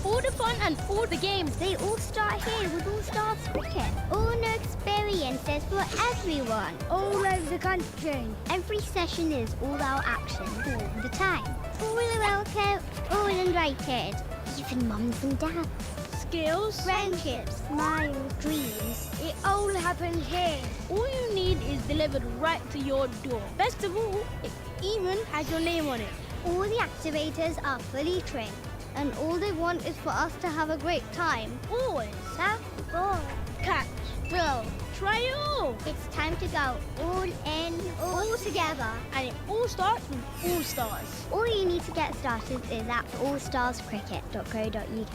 Speaker 2: All the fun and all the games.
Speaker 1: They all start here with All Stars Cricket. All new experiences for everyone.
Speaker 2: All over the country.
Speaker 1: Every session is all-out action all the time. Fully welcome, all invited. Even mums and dads.
Speaker 2: Skills,
Speaker 1: Friendships, smiles, dreams.
Speaker 2: it all happens here. All you need is delivered right to your door. Best of all, it even has your name on it.
Speaker 1: All the activators are fully trained. And all they want is for us to have a great time.
Speaker 2: Always.
Speaker 1: Have ball.
Speaker 2: Catch, drill, try it all.
Speaker 1: It's time to go all in, all together.
Speaker 2: And it all starts with All Stars.
Speaker 1: All you need to get started is at allstarscricket.co.uk.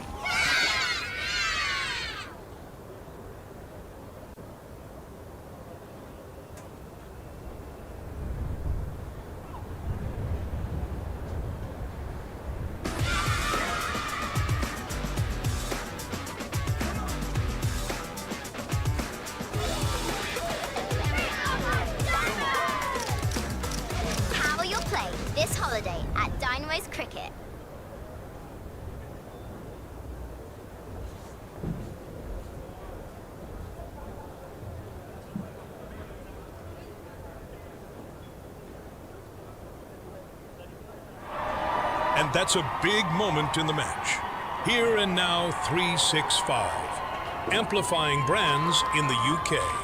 Speaker 3: Power your play this holiday at Dynamo's Cricket.
Speaker 4: And that's a big moment in the match. Here and now 365. Amplifying brands in the UK.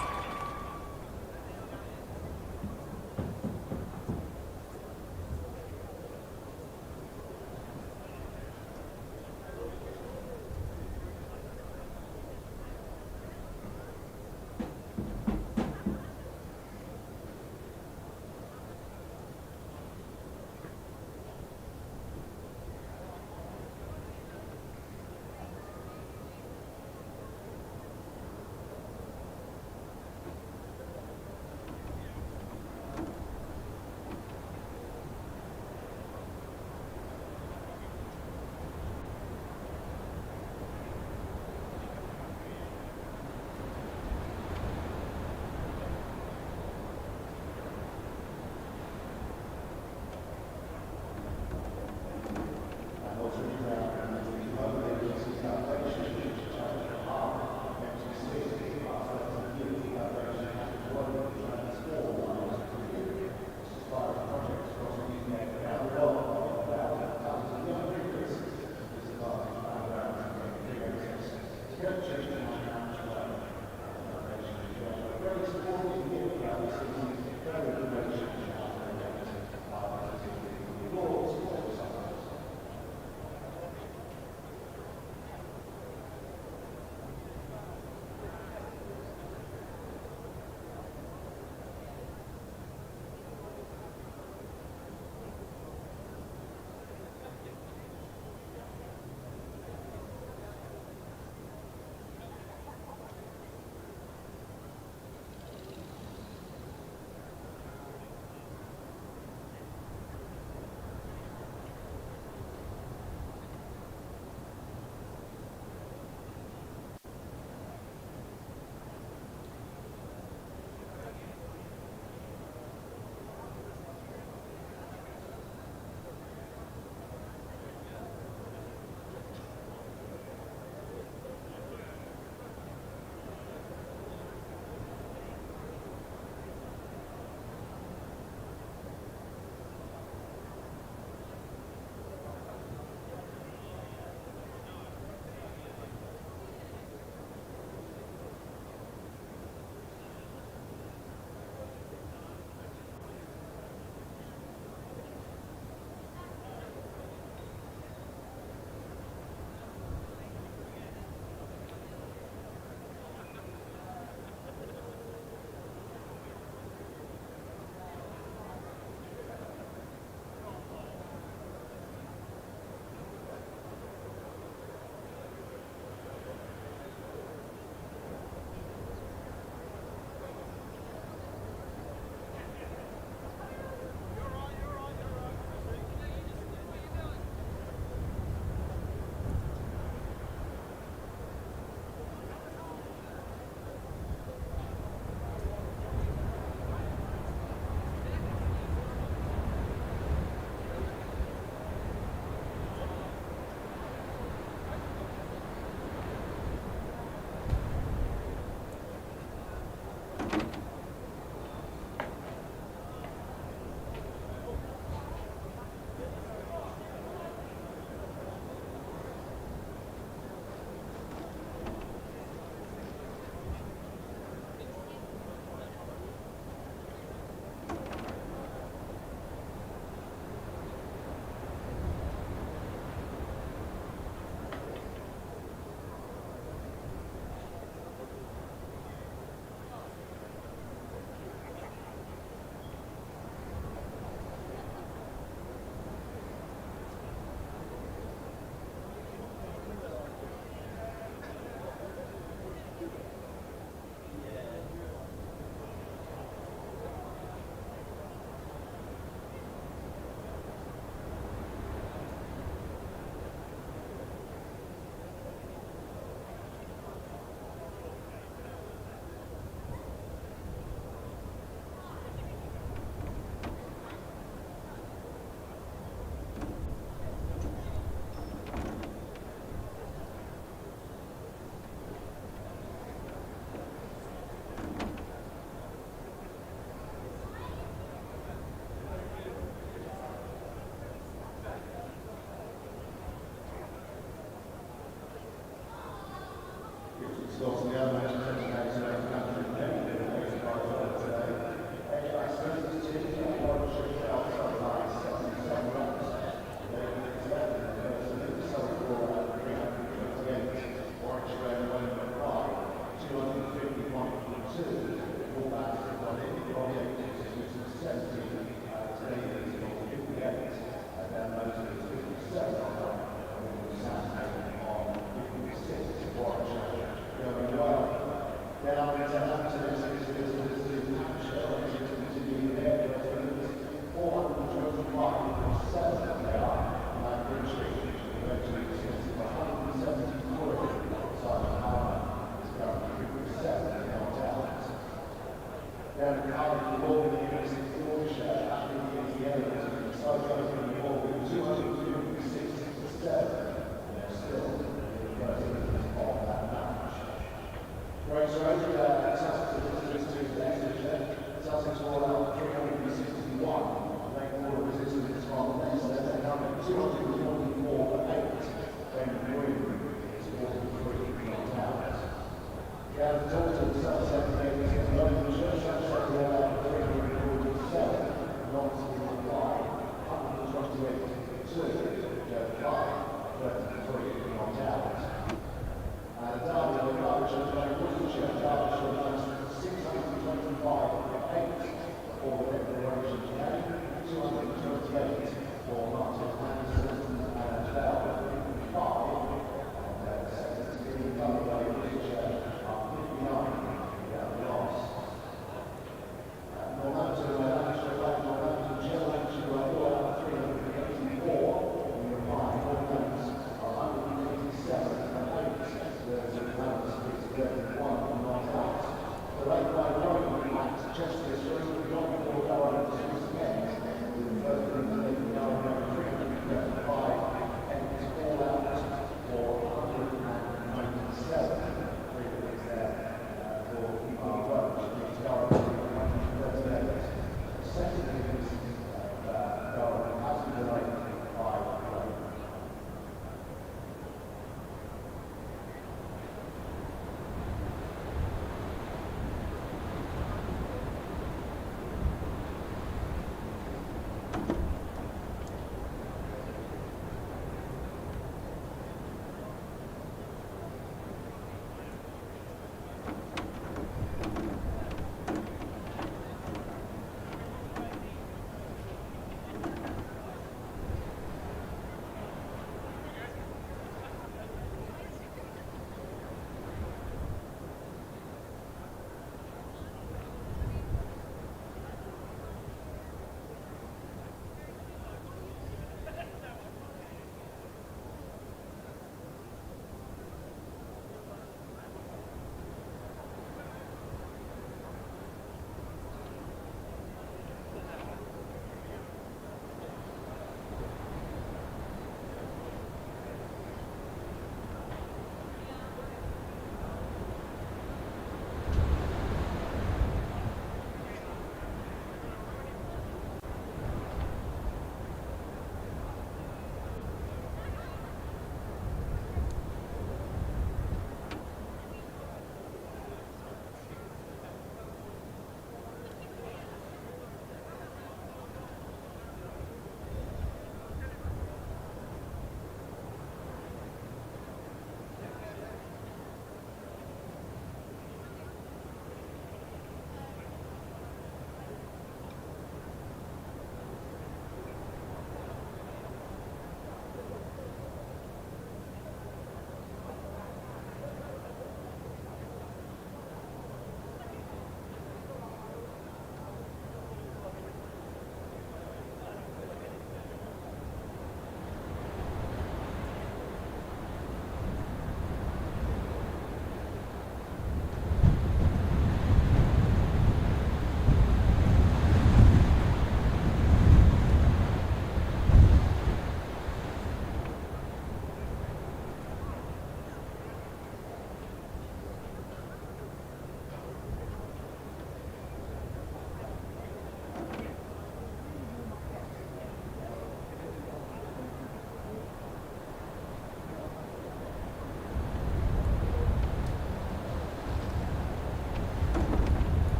Speaker 9: Yeah, the total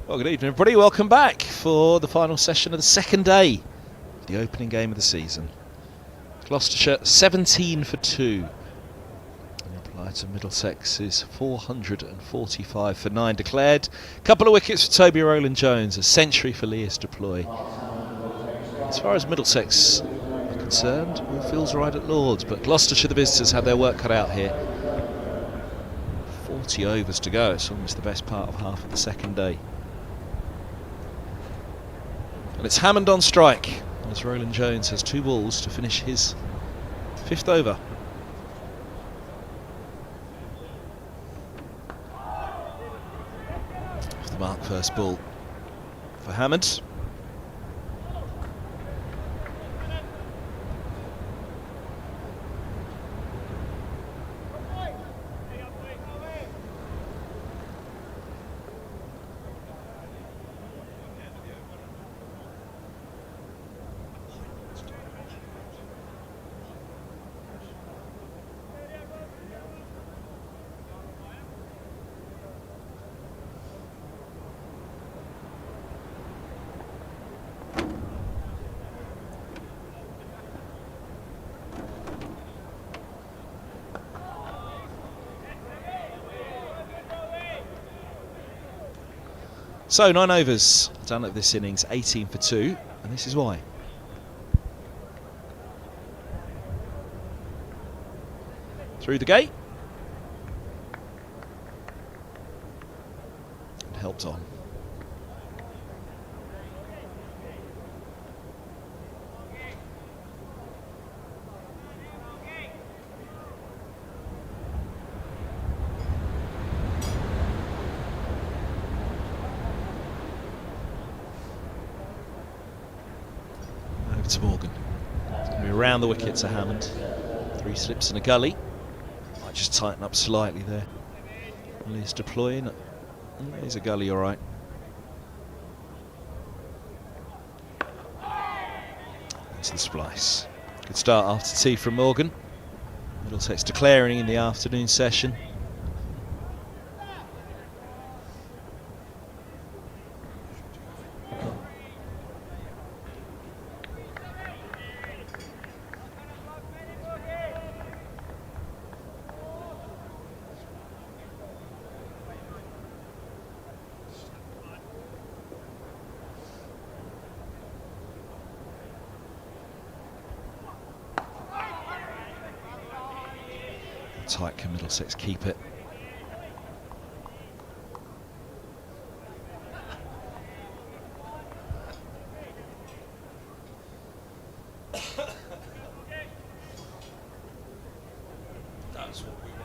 Speaker 5: Well, good evening, everybody. Welcome back for the final session of the second day, the opening game of the season. Gloucestershire 17 for 2. And the reply to Middlesex is 445 for 9 declared. Couple of wickets for Toby Rowland-Jones, a century for Lewis Deploy. As far as Middlesex are concerned, all feels right at Lords, but Gloucestershire, the visitors, have their work cut out here. 40 overs to go. It's almost the best part of half of the second day. And it's Hammond on strike, as Rowland-Jones has 2 balls to finish his 5th over. Off the mark, first ball for Hammond. So 9 overs done at this innings, 18 for 2, and this is why. Through the gate. And helped on. To Morgan. It's going to be around the wicket to Hammond. 3 slips and a gully. Might just tighten up slightly there. Lewis deploying. There's a gully, all right. Into the splice. Good start after tea from Morgan. Middlesex declaring in the afternoon session. Tight can Middlesex keep it? That's what we want.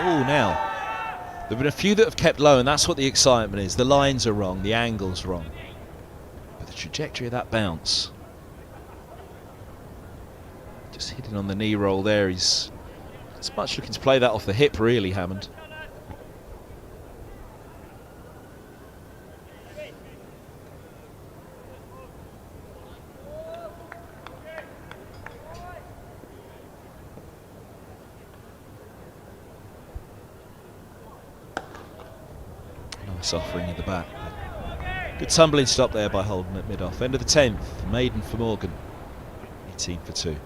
Speaker 5: Oh, now. There have been a few that have kept low, and that's what the excitement is. The lines are wrong, the angle's wrong. But the trajectory of that bounce. Just hitting on the knee roll there. He's as much looking to play that off the hip, really, Hammond. Nice offering at the back. Good tumbling stop there by Holden at mid-off. End of the 10th, maiden for Morgan. 18 for 2.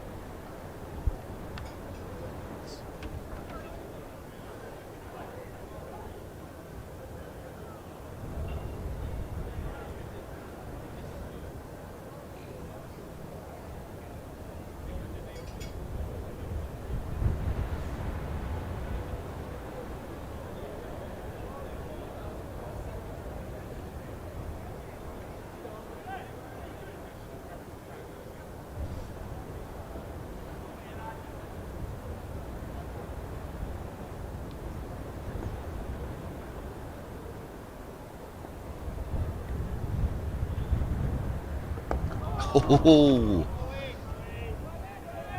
Speaker 5: Oh,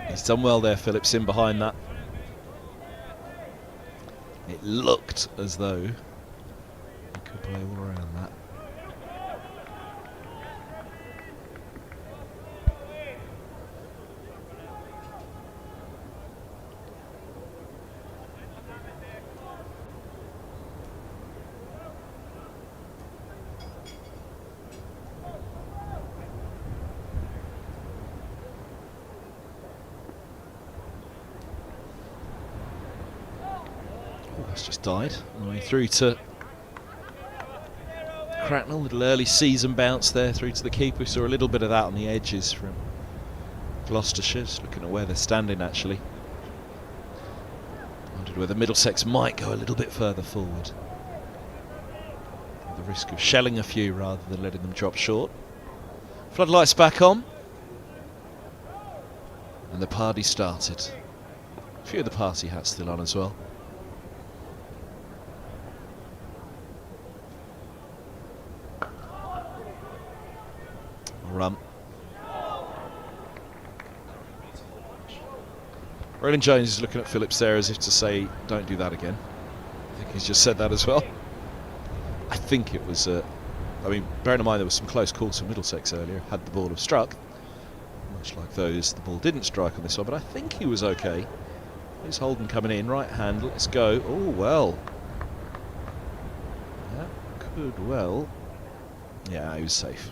Speaker 5: he's done well there, Phillips, in behind that. It looked as though he could play all around that. That's just died on the way through to Cracknell. Little early season bounce there through to the keeper. We saw a little bit of that on the edges from Gloucestershire. Just looking at where they're standing, actually. Wondered whether Middlesex might go a little bit further forward. At the risk of shelling a few rather than letting them drop short. Floodlights back on. And the party started. A few of the party hats still on as well. Run. Roland Jones is looking at Phillips there as if to say, don't do that again. I think he's just said that as well. I think it was, I mean, bearing in mind there was some close calls from Middlesex earlier, had the ball have struck. Much like those, the ball didn't strike on this one, but I think he was okay. Here's Holden coming in, right hand, let's go. Oh, well. That could well. Yeah, he was safe.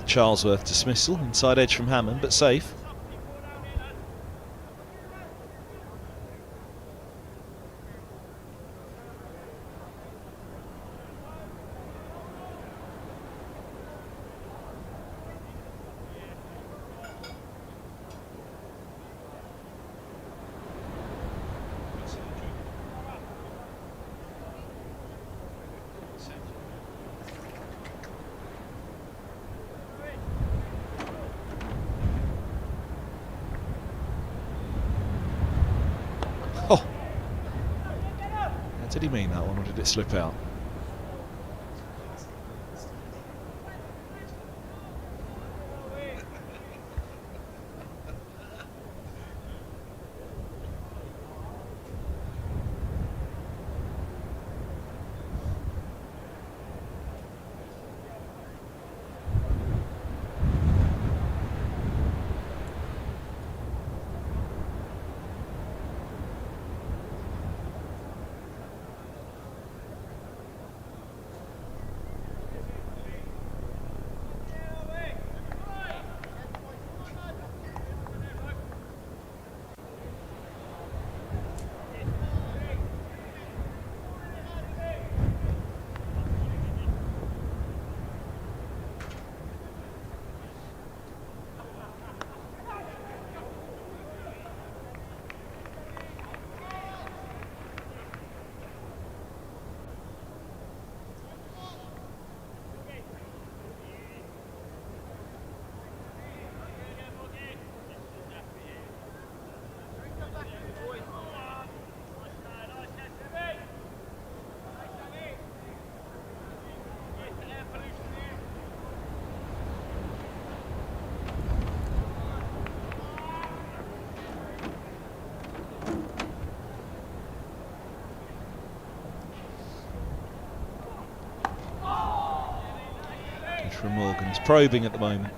Speaker 5: Charlesworth dismissal, inside edge from Hammond, but safe. Did he mean that one, or did it slip out? from Morgan. He's probing at the moment.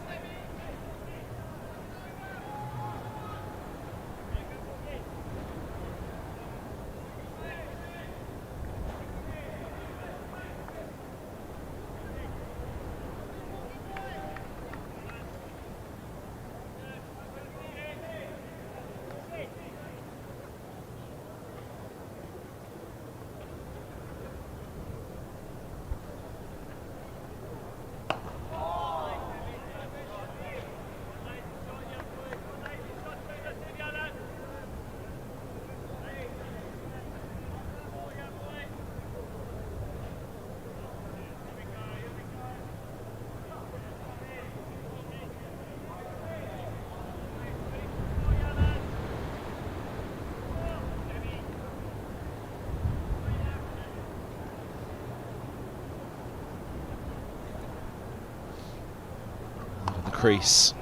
Speaker 5: Crease,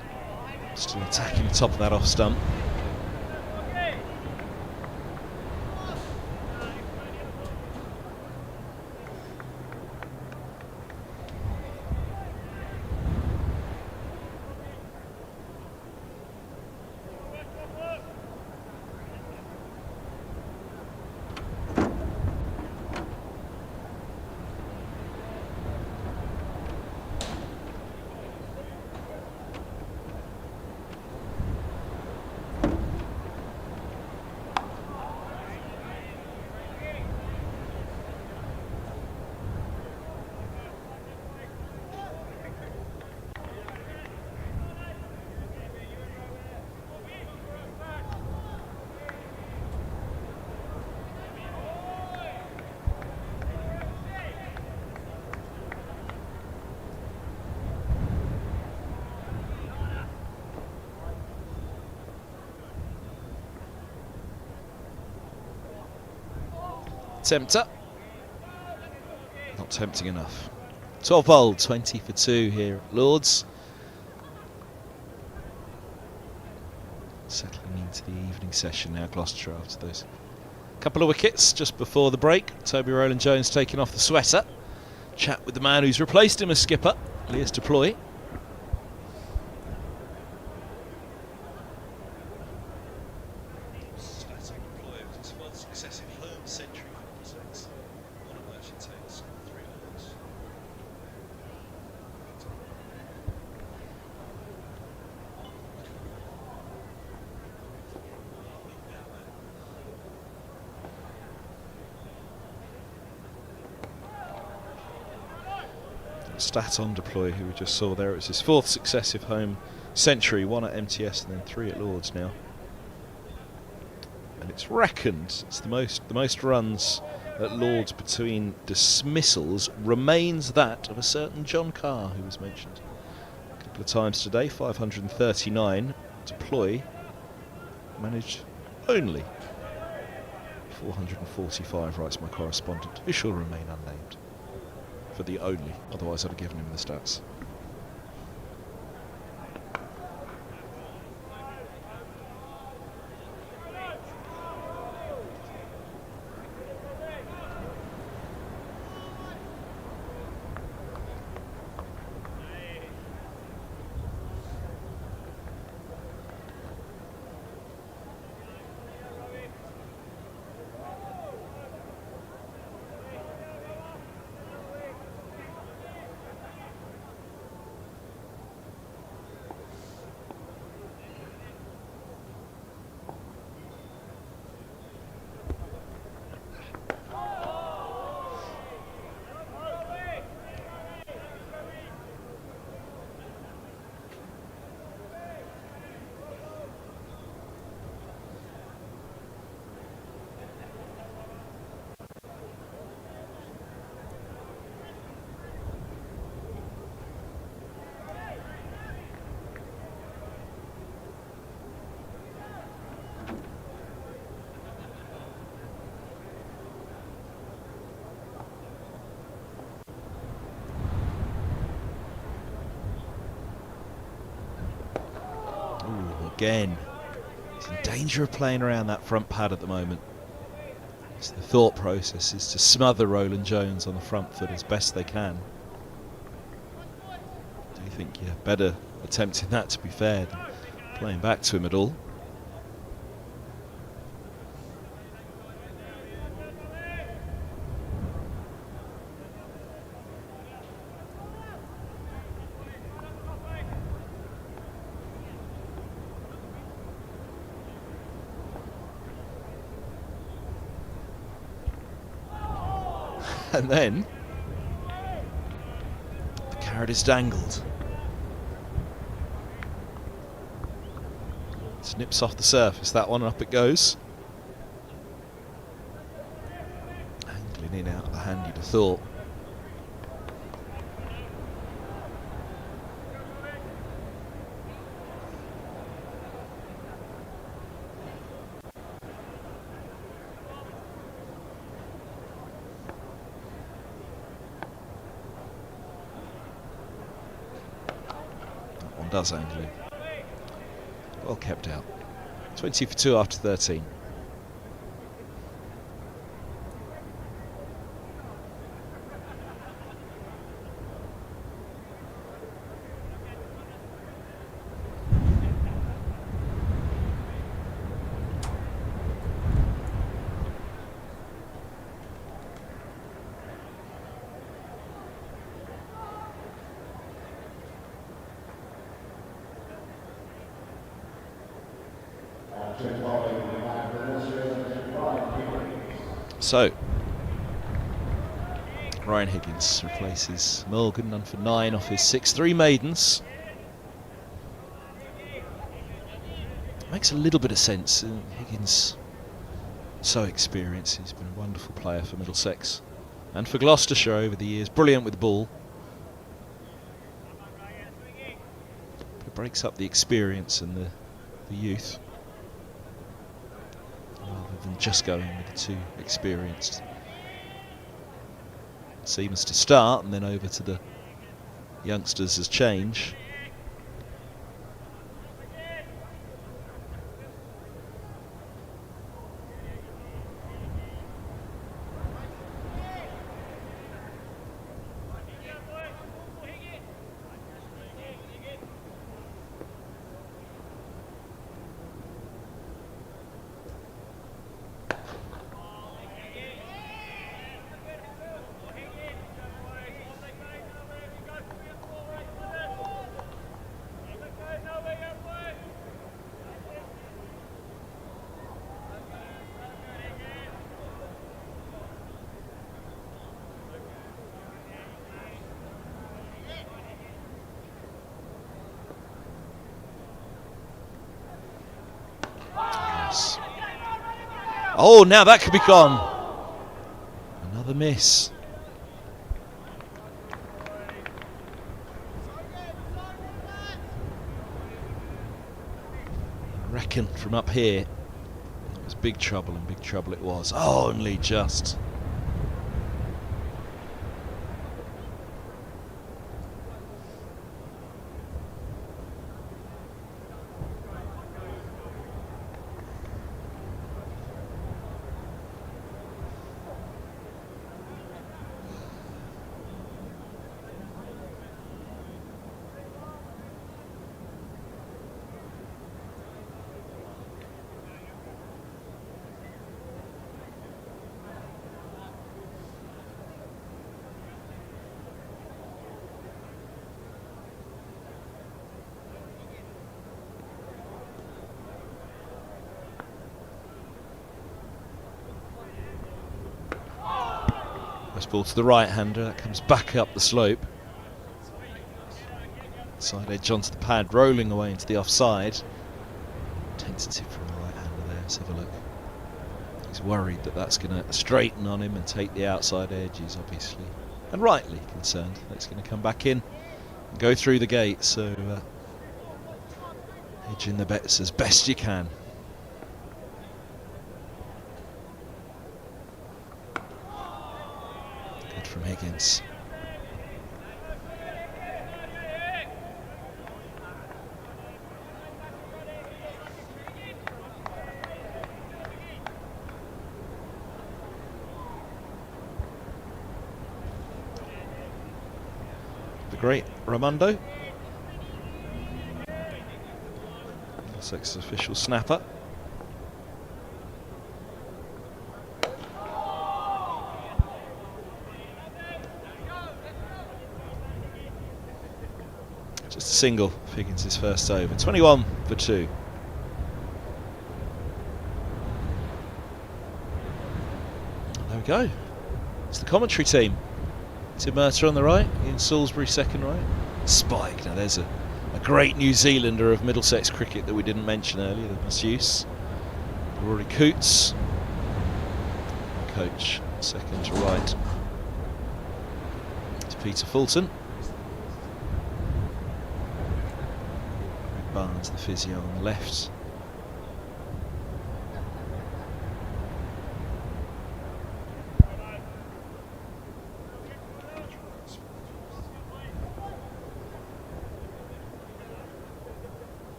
Speaker 5: still attacking the top of that off stump. Tempter. Not tempting enough. 12 bowled, 20 for 2 here at Lords. Settling into the evening session now, Gloucestershire, after those couple of wickets just before the break. Toby Rowland-Jones taking off the sweater. Chat with the man who's replaced him as skipper, Lewis Deploy. Stat on Deploy, who we just saw there. It's his 4th successive home century, 1 at MTS and then 3 at Lords now. And it's reckoned it's the most runs at Lords between dismissals remains that of a certain John Carr, who was mentioned a couple of times today. 539. Deploy managed only 445, writes my correspondent, who shall remain unnamed. For the only, otherwise I'd have given him the stats. Again, he's in danger of playing around that front pad at the moment. So the thought process is to smother Rowland-Jones on the front foot as best they can. I think you're better attempting that, to be fair, than playing back to him at all. And then the carrot is dangled. Snips off the surface, that one, up it goes. Angling in out of the hand, you'd have thought. Does angling. Well kept out. 20 for 2 after 13. So, Ryan Higgins replaces Morgan, none for 9 off his 6-3 maidens. Makes a little bit of sense. Higgins, so experienced. He's been a wonderful player for Middlesex and for Gloucestershire over the years. Brilliant with the ball. It breaks up the experience and the youth, rather than just going with the too experienced. Seamers to start and then over to the youngsters as change. Oh, now that could be gone. Another miss. I reckon from up here, it was big trouble, and big trouble it was. Oh, only just. Ball to the right-hander, that comes back up the slope. Side edge onto the pad, rolling away into the offside. Tentative from the right-hander there, let's have a look. He's worried that that's going to straighten on him and take the outside edge. He's obviously, and rightly, concerned that it's going to come back in and go through the gate, so hedging the bets as best you can. From Higgins. The great Ramondo. Middlesex's official snapper. Just a single, Figgins' first over. 21 for 2. There we go. It's the commentary team. Tim Mercer on the right, Ian Salisbury second right. Spike. Now there's a great New Zealander of Middlesex cricket that we didn't mention earlier, the masseuse. Rory Coots. Coach, second to right. To Peter Fulton. Barnes, the physio on the left.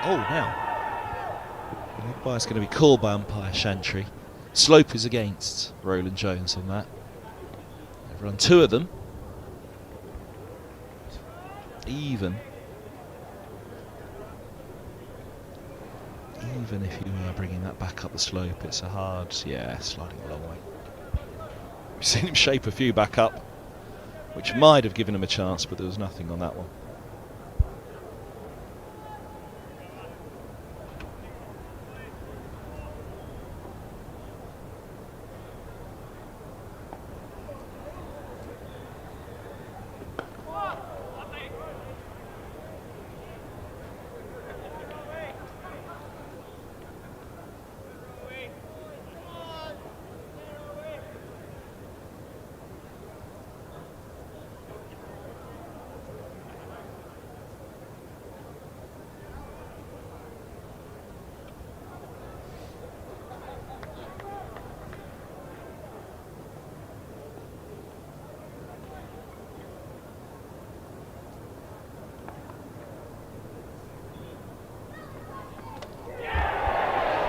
Speaker 5: Oh, now. The umpire's going to be called by umpire Chantry. Slope is against Roland Jones on that. They've run 2 of them. Even if you are bringing that back up the slope, it's a hard, sliding a long way. We've seen him shape a few back up, which might have given him a chance, but there was nothing on that one.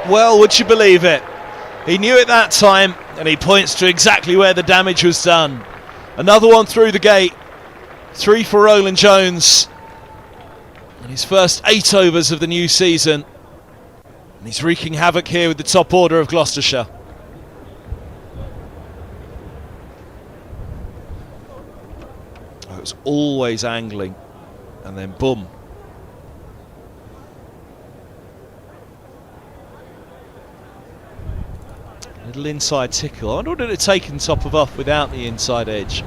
Speaker 5: Well, would you believe it? He knew it that time, and he points to exactly where the damage was done. Another one through the gate. 3 for Roland Jones. And his first 8 overs of the new season. And he's wreaking havoc here with the top order of Gloucestershire. Oh, it was always angling. And then boom. Little inside tickle. I wonder what it had taken top of off without the inside edge.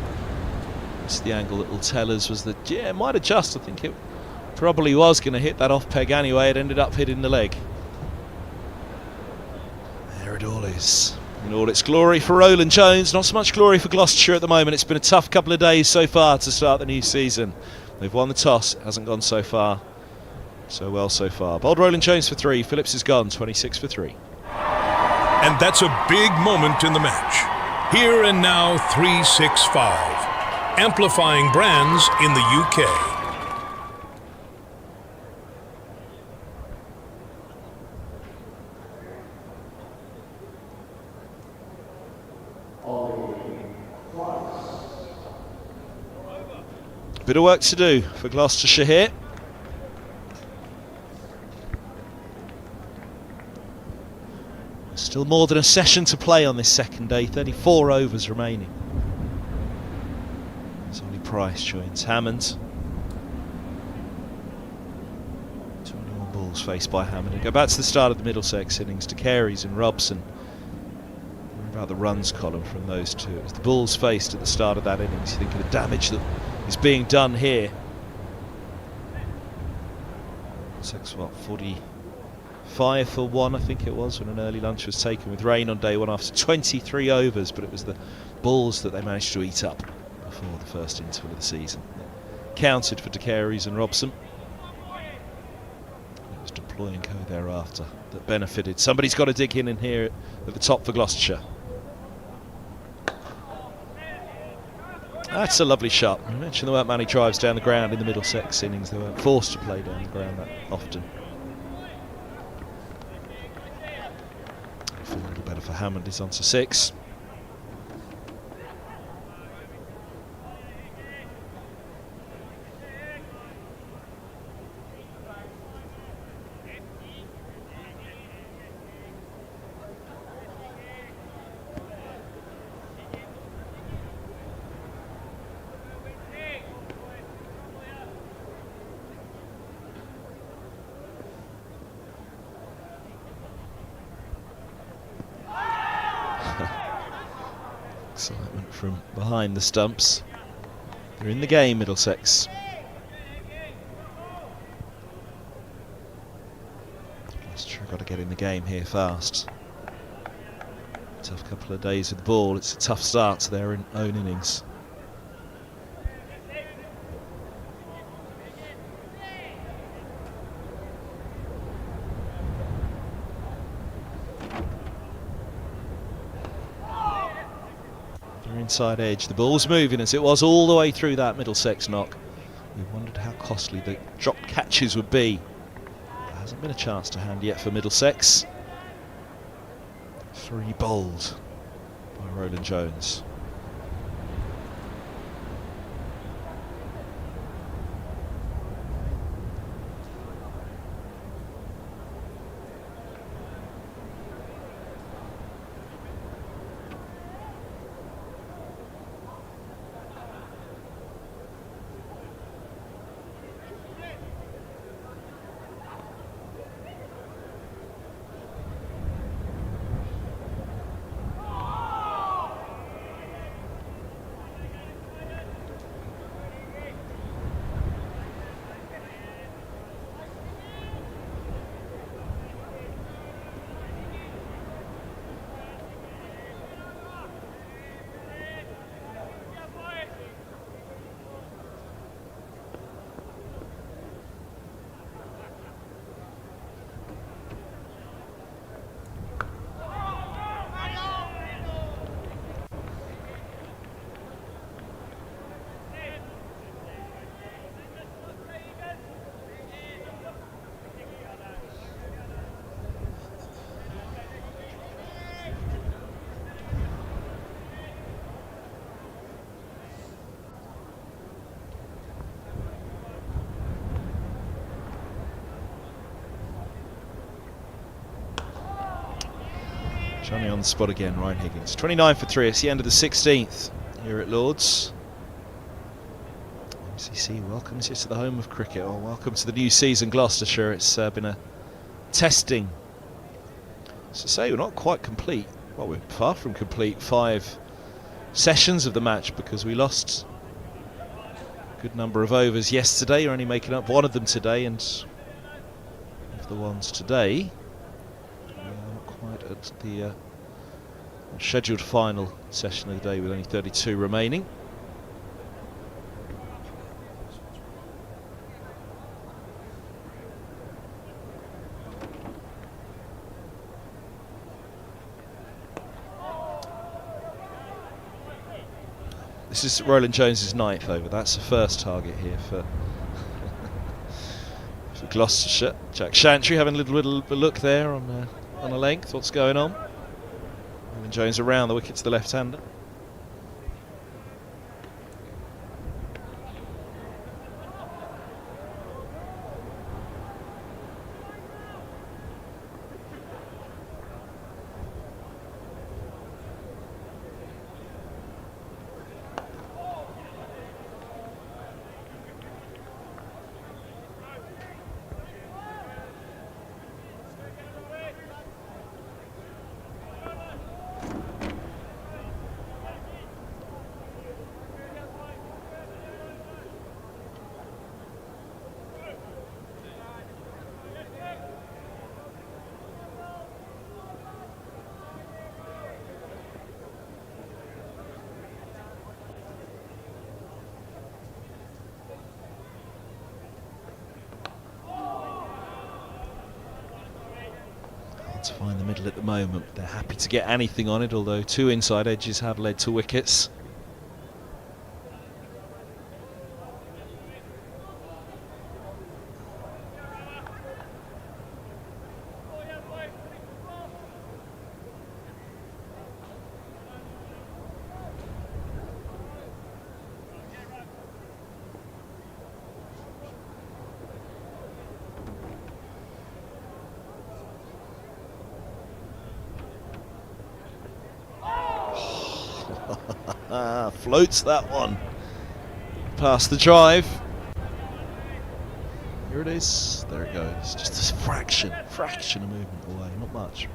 Speaker 5: This is the angle that will tell us was that, yeah, it might adjust. I think it probably was going to hit that off peg anyway. It ended up hitting the leg. There it all is. In all its glory for Roland Jones, not so much glory for Gloucestershire at the moment. It's been a tough couple of days so far to start the new season. They've won the toss. It hasn't gone so well so far. Bowled Roland Jones for 3. Phillips is gone, 26 for 3.
Speaker 4: And that's a big moment in the match. Here and now, 3-6-5. Amplifying brands in the UK.
Speaker 5: Bit of work to do for Gloucestershire here. Still more than a session to play on this second day, 34 overs remaining. Solly Price joins Hammond. 21 balls faced by Hammond. And go back to the start of the Middlesex innings to Carey's and Robson. What about the runs column from those two? It was the balls faced at the start of that innings. You think of the damage that is being done here. 45 for 1, I think it was, when an early lunch was taken with rain on day one after 23 overs, but it was the balls that they managed to eat up before the first interval of the season. Counted for De Carey's and Robson. It was Deploy and Co thereafter that benefited. Somebody's got to dig in here at the top for Gloucestershire. That's a lovely shot. I mentioned there weren't many drives down the ground in the Middlesex innings. They weren't forced to play down the ground that often. A little better for Hammond. He's on to 6. Excitement from behind the stumps. They're in the game, Middlesex. Gloucestershire got to get in the game here fast. Tough couple of days with the ball. It's a tough start to their own innings. Inside edge, the ball's moving as it was all the way through that Middlesex knock. We wondered how costly the dropped catches would be. There hasn't been a chance to hand yet for Middlesex. 3 bowled by Roland Jones. Johnny on the spot again, Ryan Higgins. 29 for 3, it's the end of the 16th here at Lords. MCC welcomes you to the home of cricket, or welcome to the new season, Gloucestershire. It's been a testing. As I say, we're not quite complete. well, we're far from complete 5 sessions of the match, because we lost a good number of overs yesterday. You're only making up one of them today, and of the ones today, not quite at the scheduled final session of the day, with only 32 remaining. This is Roland Jones's 9th over. That's the first target here for for Gloucestershire. Jack Shantry having a little look there on a length. What's going on? Roland Jones around the wicket to the left-hander. To find the middle at the moment. They're happy to get anything on it, although 2 inside edges have led to wickets. Floats that one past the drive. Here it is. There it goes. Just a fraction of movement away, not much.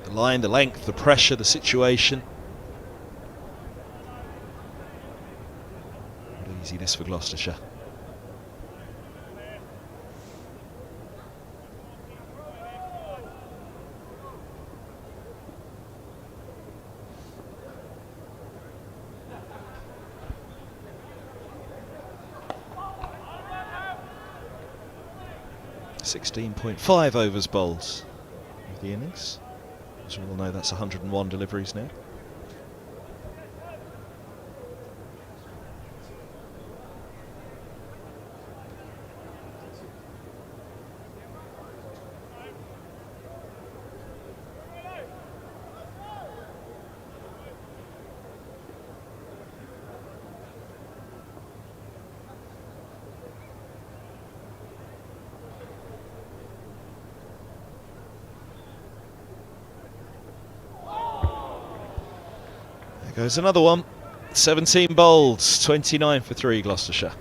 Speaker 5: The line, the length, the pressure, the situation. Not easy this for Gloucestershire. .5 overs bowled of the innings. As we all know, that's 101 deliveries now. Goes another one. 17 bowled, 29 for 3 Gloucestershire.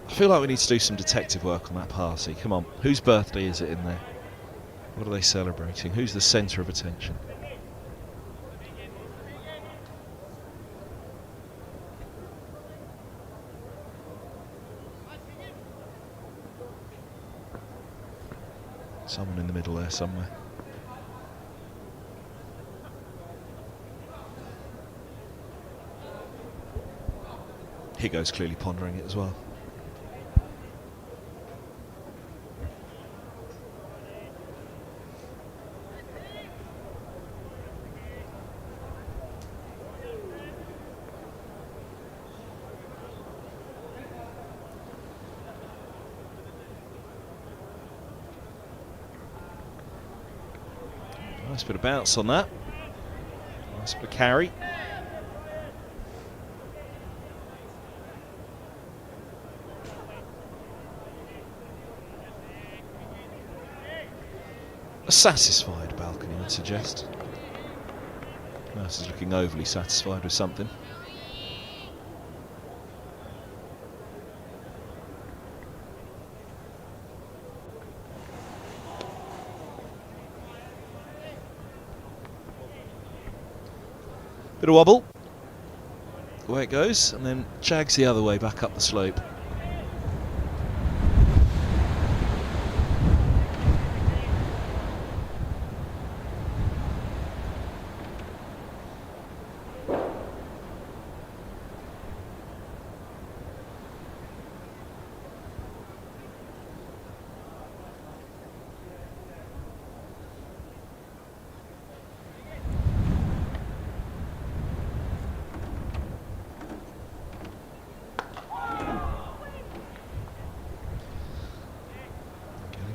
Speaker 5: I feel like we need to do some detective work on that party. Come on, whose birthday is it in there? What are they celebrating? Who's the centre of attention? Someone in the middle there somewhere. Higo's clearly pondering it as well. Nice bit of bounce on that. Nice bit of carry. A satisfied balcony, I'd suggest. Nurse is looking overly satisfied with something. Bit of wobble. Away it goes, and then jags the other way back up the slope.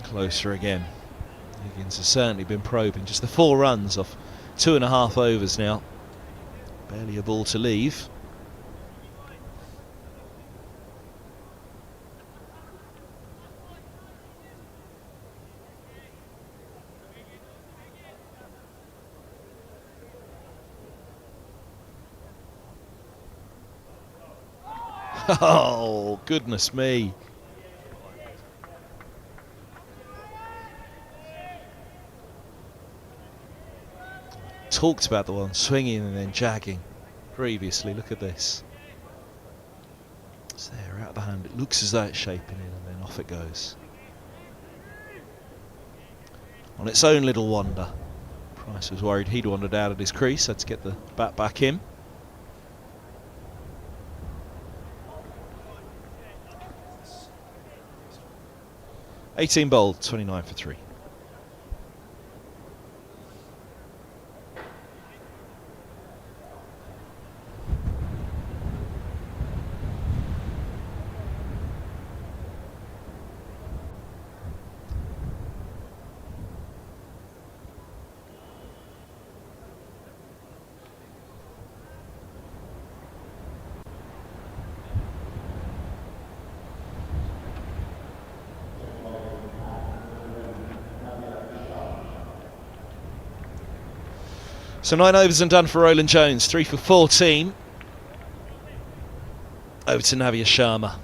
Speaker 5: Closer again. Higgins has certainly been probing. Just the 4 runs off 2.5 overs now. Barely a ball to leave. Oh, goodness me. Talked about the one swinging and then jagging previously. Look at this. It's there, out of the hand. It looks as though it's shaping in, and then off it goes. On its own little wander. Price was worried he'd wandered out of his crease, had to get the bat back in. $18 bowled, 29 for 3. So 9 overs and done for Roland Jones, 3 for 14. Over to Navya Sharma.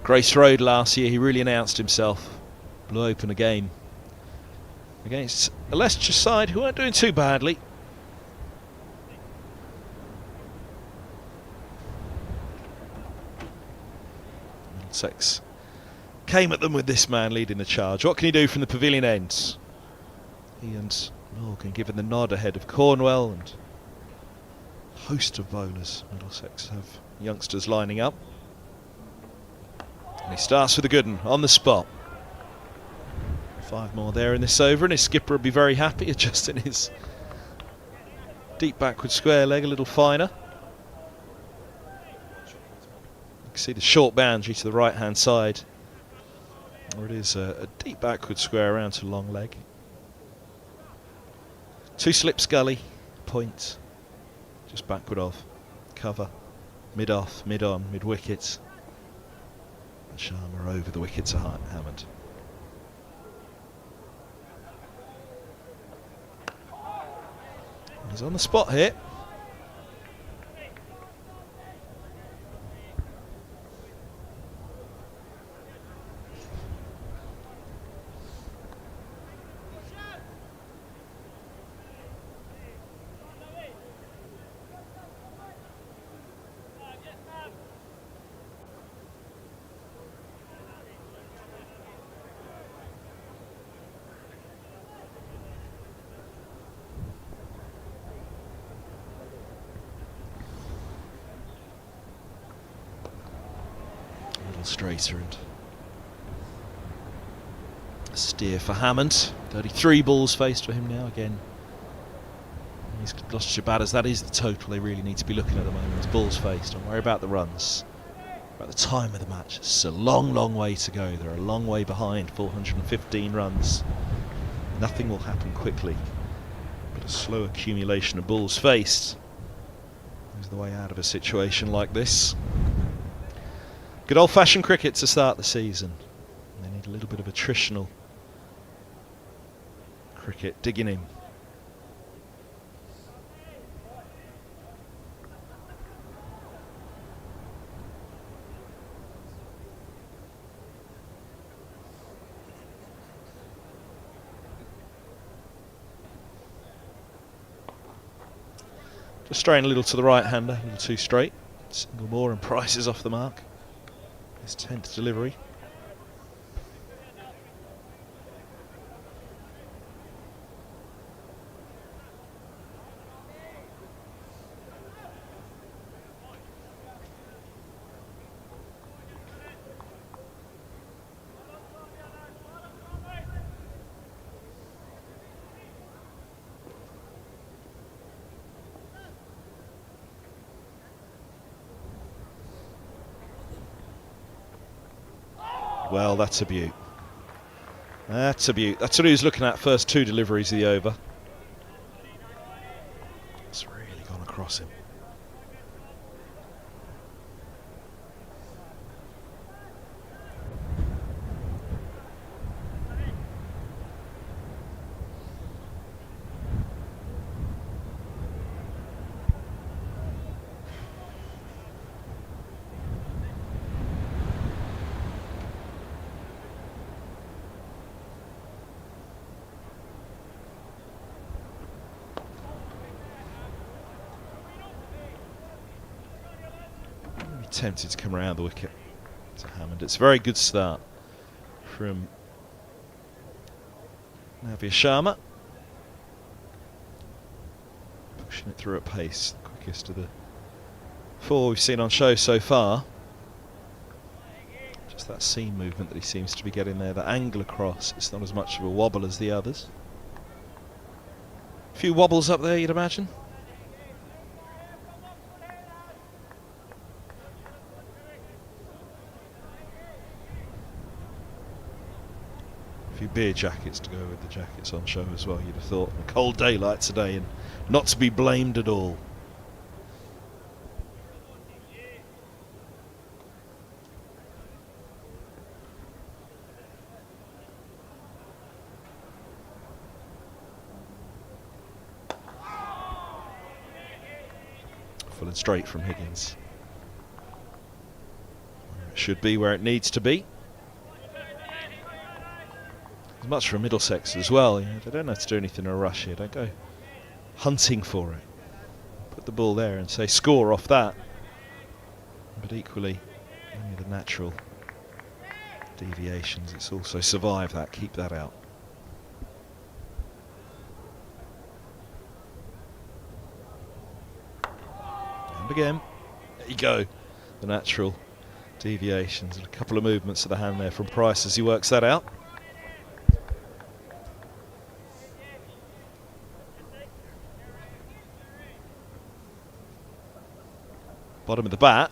Speaker 5: Grace Road last year, he really announced himself. Blew open a game against a Leicestershire side who weren't doing too badly. Middlesex came at them with this man leading the charge. What can he do from the pavilion end? He and Morgan given the nod ahead of Cornwell, and a host of bowlers. Middlesex have youngsters lining up. And he starts with a good one on the spot. 5 more there in this over, and his skipper will be very happy, adjusting his deep backward square leg a little finer. You can see the short boundary to the right hand side, or it is a deep backward square around to long leg. 2 slips gully, point, just backward off, cover, mid off, mid on, mid wicket. And Sharma over the wicket to Hammond. He's on the spot here. Straighter and a steer for Hammond. 33 balls faced for him now again. These Gloucestershire batters, that is the total they really need to be looking at the moment. Balls faced, don't worry about the runs. at the time of the match. It's a long, long way to go. They're a long way behind, 415 runs. Nothing will happen quickly, but a slow accumulation of balls faced is the way out of a situation like this. Good old-fashioned cricket to start the season. They need a little bit of attritional cricket digging in. Just straying a little to the right-hander, a little too straight. Single more and Price is off the mark. His 10th delivery. Well, that's a beaut. That's a beaut. That's what he was looking at first 2 deliveries of the over. It's really gone across him. Tempted to come around the wicket to Hammond. It's a very good start from Navia Sharma. Pushing it through at pace, the quickest of the 4 we've seen on show so far. Just that seam movement that he seems to be getting there, that angle across, it's not as much of a wobble as the others. A few wobbles up there, you'd imagine. Beer jackets to go with the jackets on show as well, you'd have thought. A cold daylight today and not to be blamed at all. Full and straight from Higgins. It should be where it needs to be. As much for Middlesex as well. You know, they don't have to do anything in a rush here. Don't go hunting for it. Put the ball there and say score off that. But equally, only the natural deviations. It's also survive that, keep that out. And again, there you go. The natural deviations and a couple of movements of the hand there from Price as he works that out. Bottom of the bat.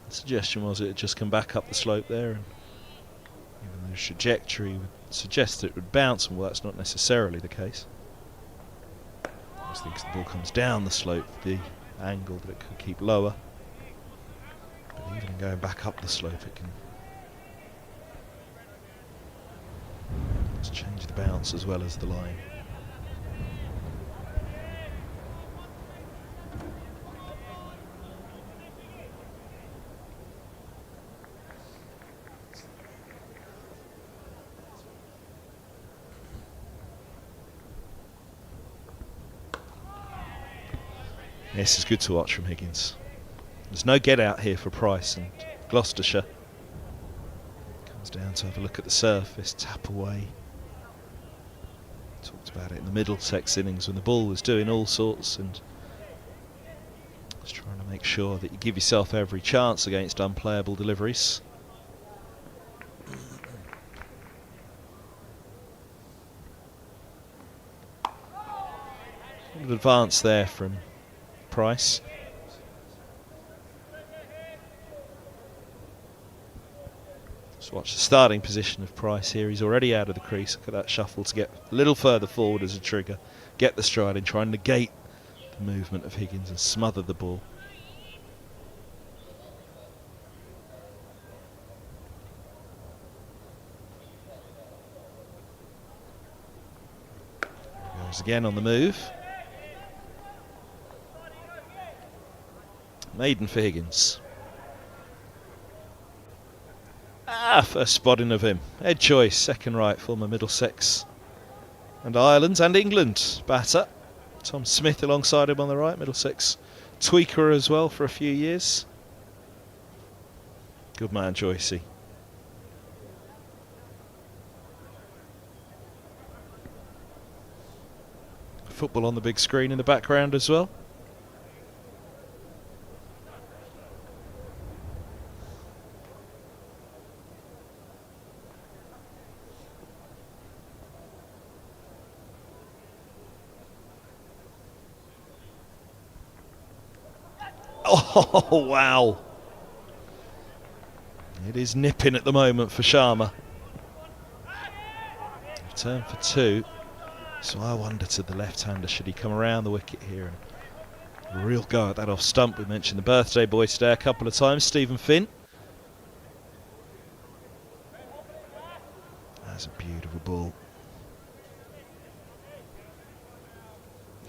Speaker 5: The suggestion was it had just come back up the slope there, and even the trajectory would suggest that it would bounce, and well, that's not necessarily the case. I just think the ball comes down the slope, the angle that it could keep lower. But even going back up the slope, it can just change the bounce as well as the line. This is good to watch from Higgins. There's no get out here for Price, and Gloucestershire comes down to have a look at the surface, tap away. Talked about it in the Middlesex innings when the ball was doing all sorts, and just trying to make sure that you give yourself every chance against unplayable deliveries. Good advance there from Price. Just watch the starting position of Price here. He's already out of the crease. Look at that shuffle to get a little further forward as a trigger. Get the stride and try and negate the movement of Higgins and smother the ball. Goes again on the move. Maiden for Higgins. First spotting of him. Head choice, second right, former Middlesex and Ireland and England batter. Tom Smith alongside him on the right, Middlesex tweaker as well for a few years. Good man, Joycey. Football on the big screen in the background as well. Oh, wow. It is nipping at the moment for Sharma. Return for two. So I wonder to the left-hander, should he come around the wicket here? And a real go at that off stump. We mentioned the birthday boy today a couple of times, Stephen Finn. That's a beautiful ball.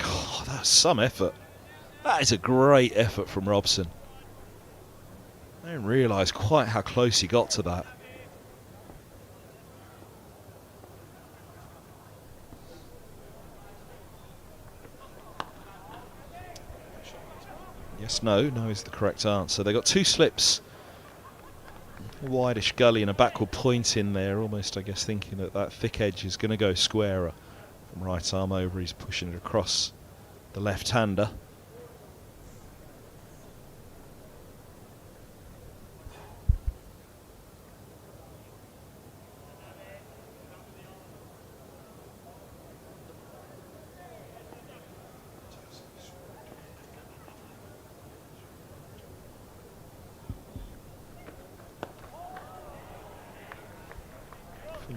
Speaker 5: Oh, that's some effort. That is a great effort from Robson. I didn't realise quite how close he got to that. Yes, no is the correct answer. They got two slips. A wideish gully and a backward point in there, almost, I guess, thinking that that thick edge is going to go squarer. From right arm over, he's pushing it across the left-hander.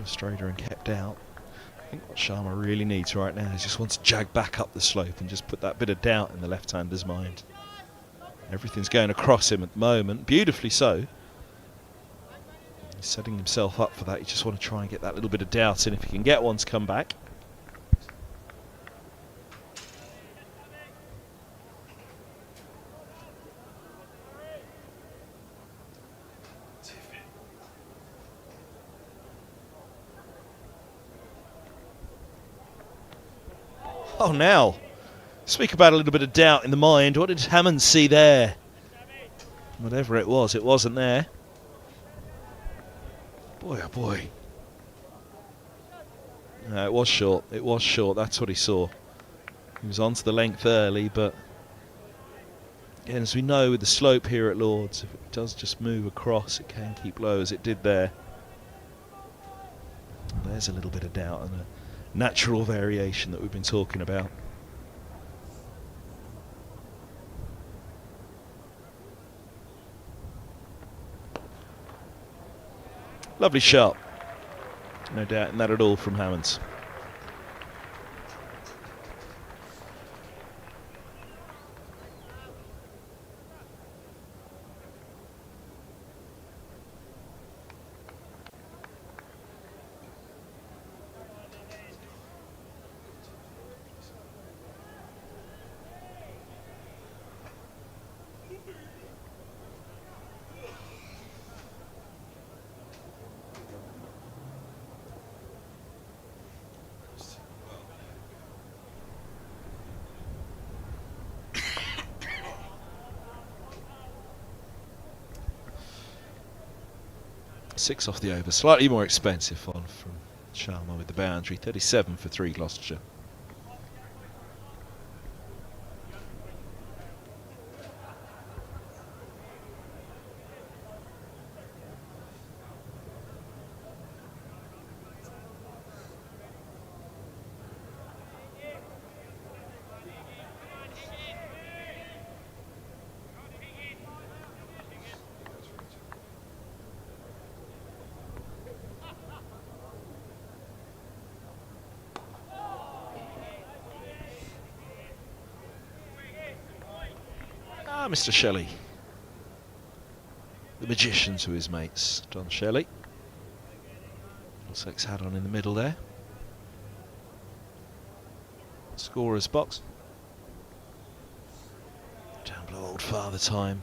Speaker 5: Straighter and kept out. I think what Sharma really needs right now is just wants to jag back up the slope and just put that bit of doubt in the left-hander's mind. Everything's going across him at the moment, beautifully so. He's setting himself up for that. You just want to try and get that little bit of doubt in if he can get one to come back. Oh, now, speak about a little bit of doubt in the mind. What did Hammond see there? Whatever it wasn't there. Boy, oh boy. No, it was short. It was short. That's what he saw. He was onto the length early, but again, as we know with the slope here at Lord's, if it does just move across, it can keep low as it did there. There's a little bit of doubt and a natural variation that we've been talking about. Lovely shot. No doubt in that at all from Hammonds. Six off the over, slightly more expensive one from Sharma with the boundary. 37 for 3 Gloucestershire. Mr. Shelley. The magician to his mates, Don Shelley. Middlesex had on in the middle there. Scorer's box. Down below old Father Time.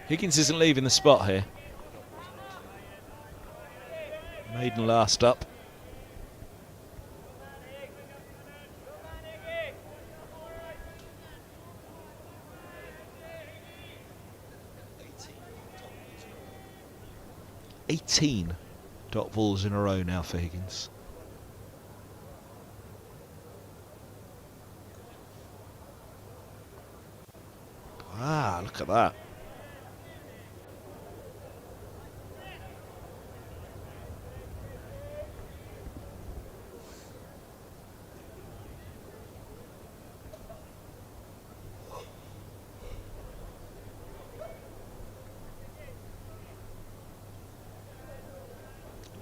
Speaker 5: Higgins isn't leaving the spot here. Maiden last up. $18 dot balls in a row now for Higgins. Ah, look at that.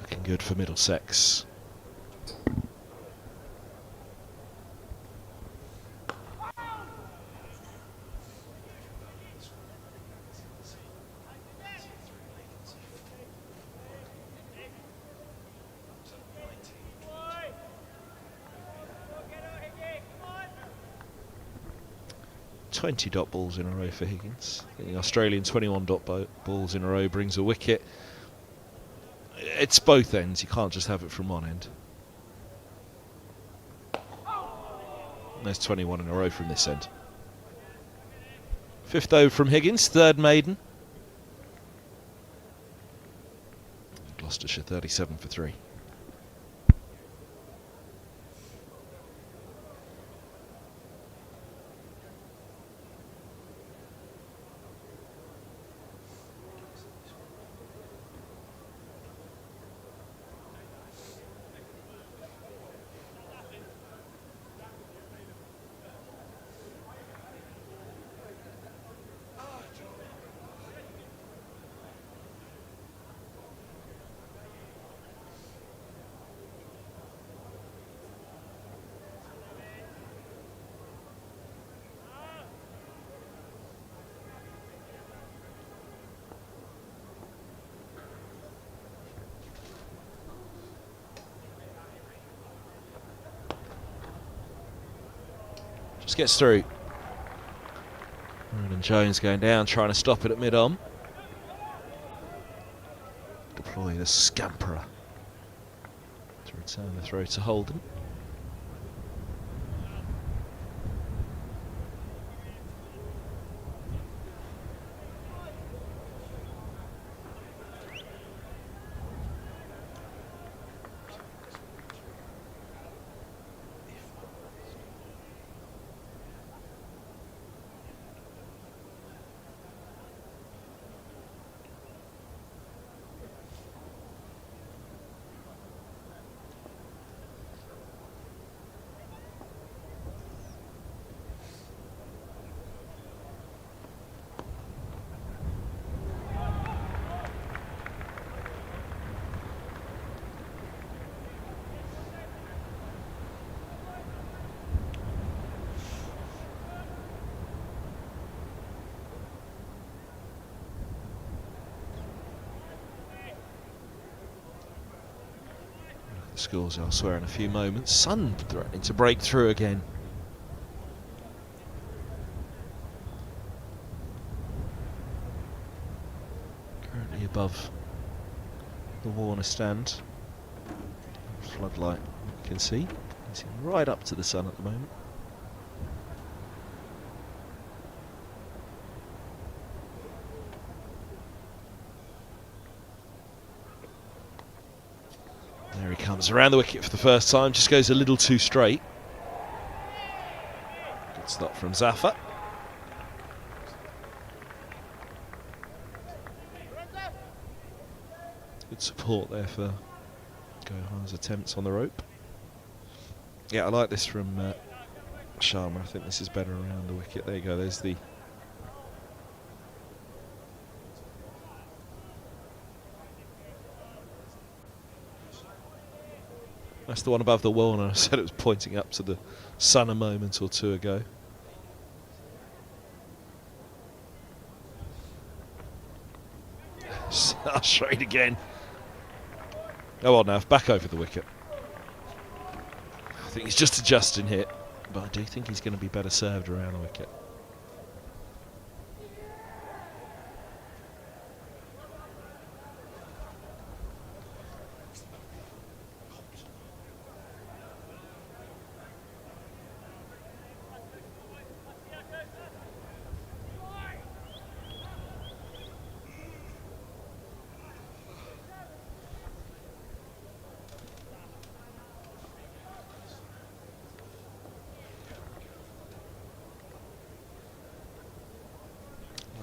Speaker 5: Looking good for Middlesex. $20 dot balls in a row for Higgins. The Australian 21 dot balls in a row brings a wicket. It's both ends, you can't just have it from one end. And there's 21 in a row from this end. Fifth over from Higgins, third maiden. Gloucestershire 37 for 3. Just gets through. And Jones going down, trying to stop it at mid-on. Deploy the scamperer to return the throw to Holden. Scores elsewhere in a few moments. Sun threatening to break through again. Currently above the Warner stand. Floodlight, you can see. He's right up to the sun at the moment. There he comes around the wicket for the first time, just goes a little too straight. Stop from Zafar. Good support there for Gohar's attempts on the rope. Yeah, I like this from Sharma. I think this is better around the wicket. There you go, there's the... That's the one above the wall, and I said it was pointing up to the sun a moment or two ago. Straight again. Oh well, now back over the wicket. I think he's just adjusting here, but I do think he's going to be better served around the wicket.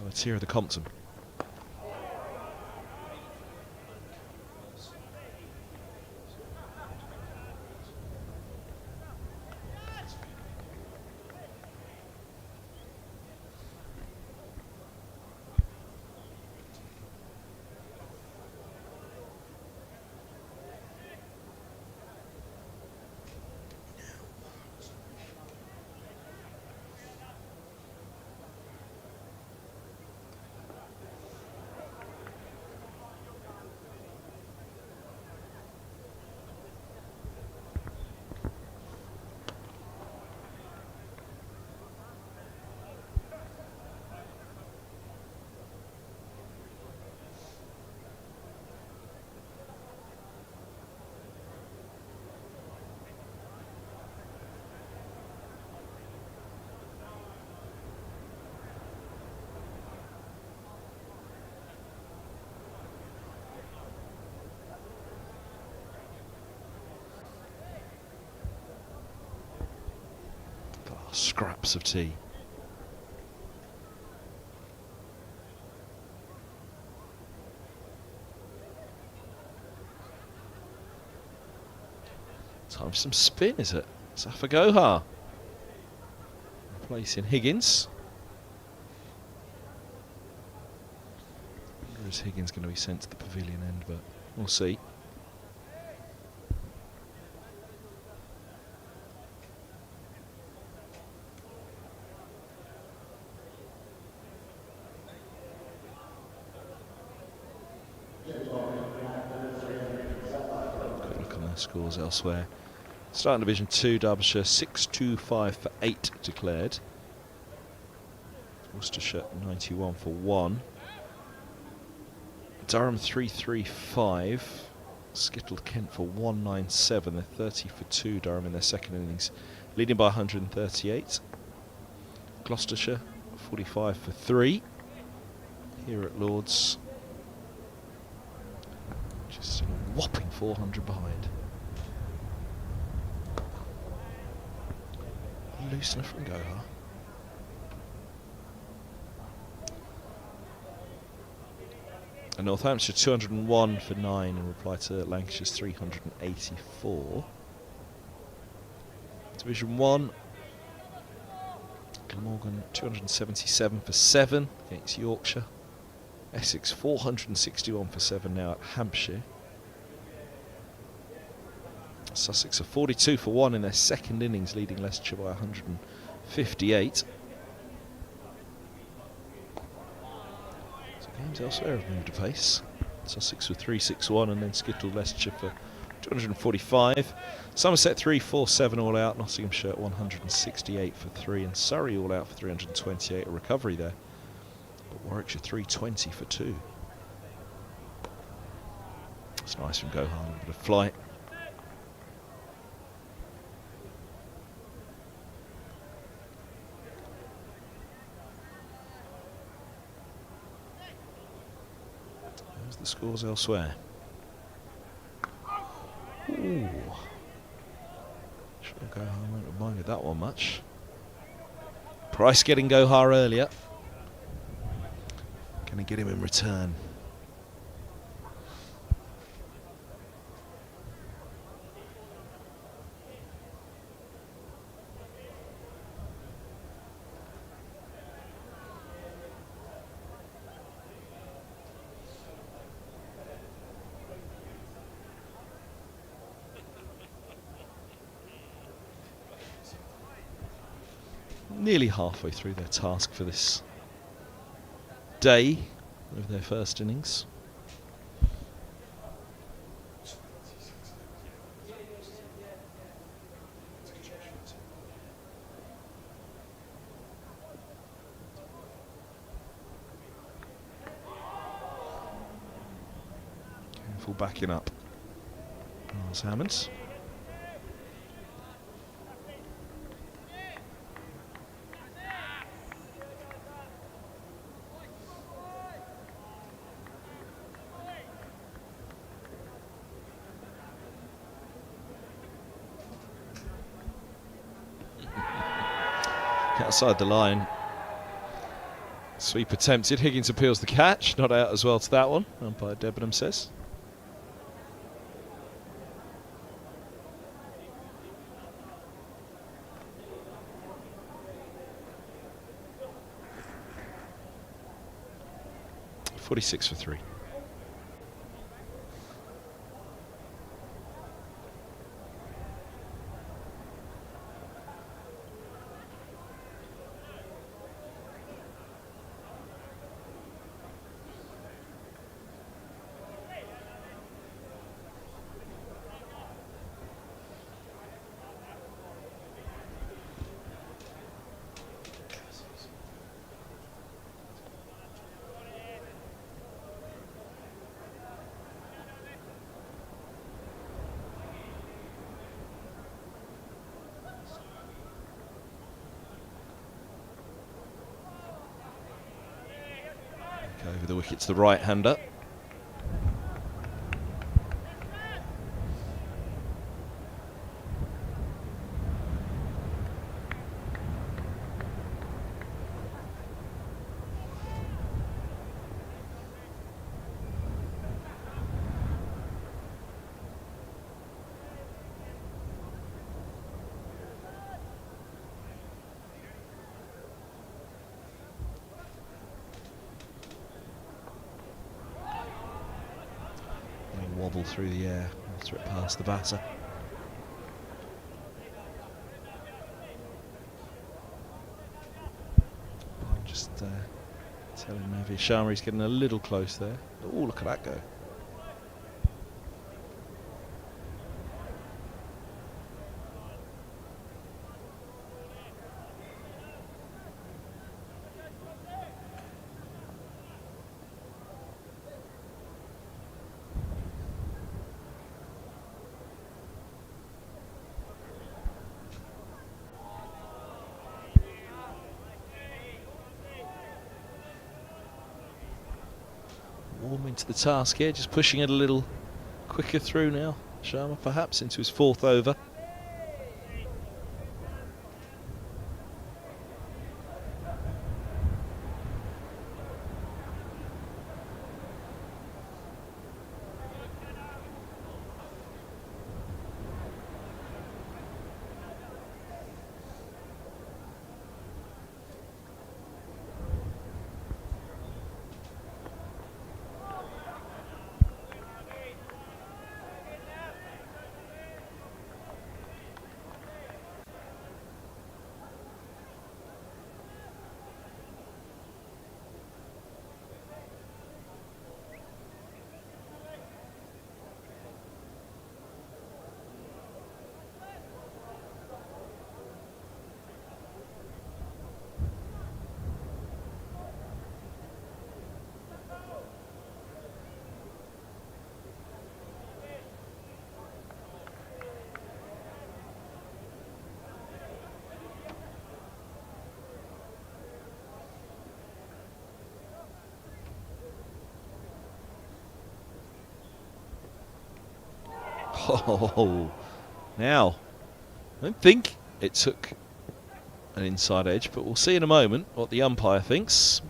Speaker 5: Let's hear the Compton. Scraps of tea. Time for some spin, is it? Zafar Gohar replacing Higgins. Or is Higgins going to be sent to the pavilion end? But we'll see. Scores elsewhere. Starting Division 2, Derbyshire 6-2-5 for 8 declared. Gloucestershire 91 for 1. Durham 3-3-5. Skittled Kent for 197. They're 30 for 2, Durham in their second innings, leading by 138. Gloucestershire 45 for 3 here at Lord's. Just a whopping 400 behind. Loosener from Gohar. And Northamptonshire 201 for 9 in reply to Lancashire's 384. Division 1, Glamorgan 277 for 7 against Yorkshire. Essex 461 for 7 now at Hampshire. Sussex are 42 for 1 in their second innings, leading Leicestershire by 158. So games elsewhere have moved apace. Sussex with 361 and then Skittle Leicestershire for 245. Somerset 347 all out, Nottinghamshire 168 for 3 and Surrey all out for 328, a recovery there. But Warwickshire 320 for 2. It's nice from Gohar, a bit of flight. The scores elsewhere. Ooh. Sure, Gohar won't have minded that one much. Price getting Gohar earlier. Going to get him in return. Nearly halfway through their task for this day of their first innings. Careful backing up. Miles Hammonds. Outside the line. Sweep attempted. Higgins appeals the catch. Not out as well to that one, umpire Debenham says. .46 for 3. Over the wicket's the right-hander. Wobble through the air after it passed the batter. I'm just telling Navi Sharma he's getting a little close there. Oh, look at that go. Warming to the task here, just pushing it a little quicker through now. Sharma perhaps into his 4th over. Oh, now, I don't think it took an inside edge, but we'll see in a moment what the umpire thinks.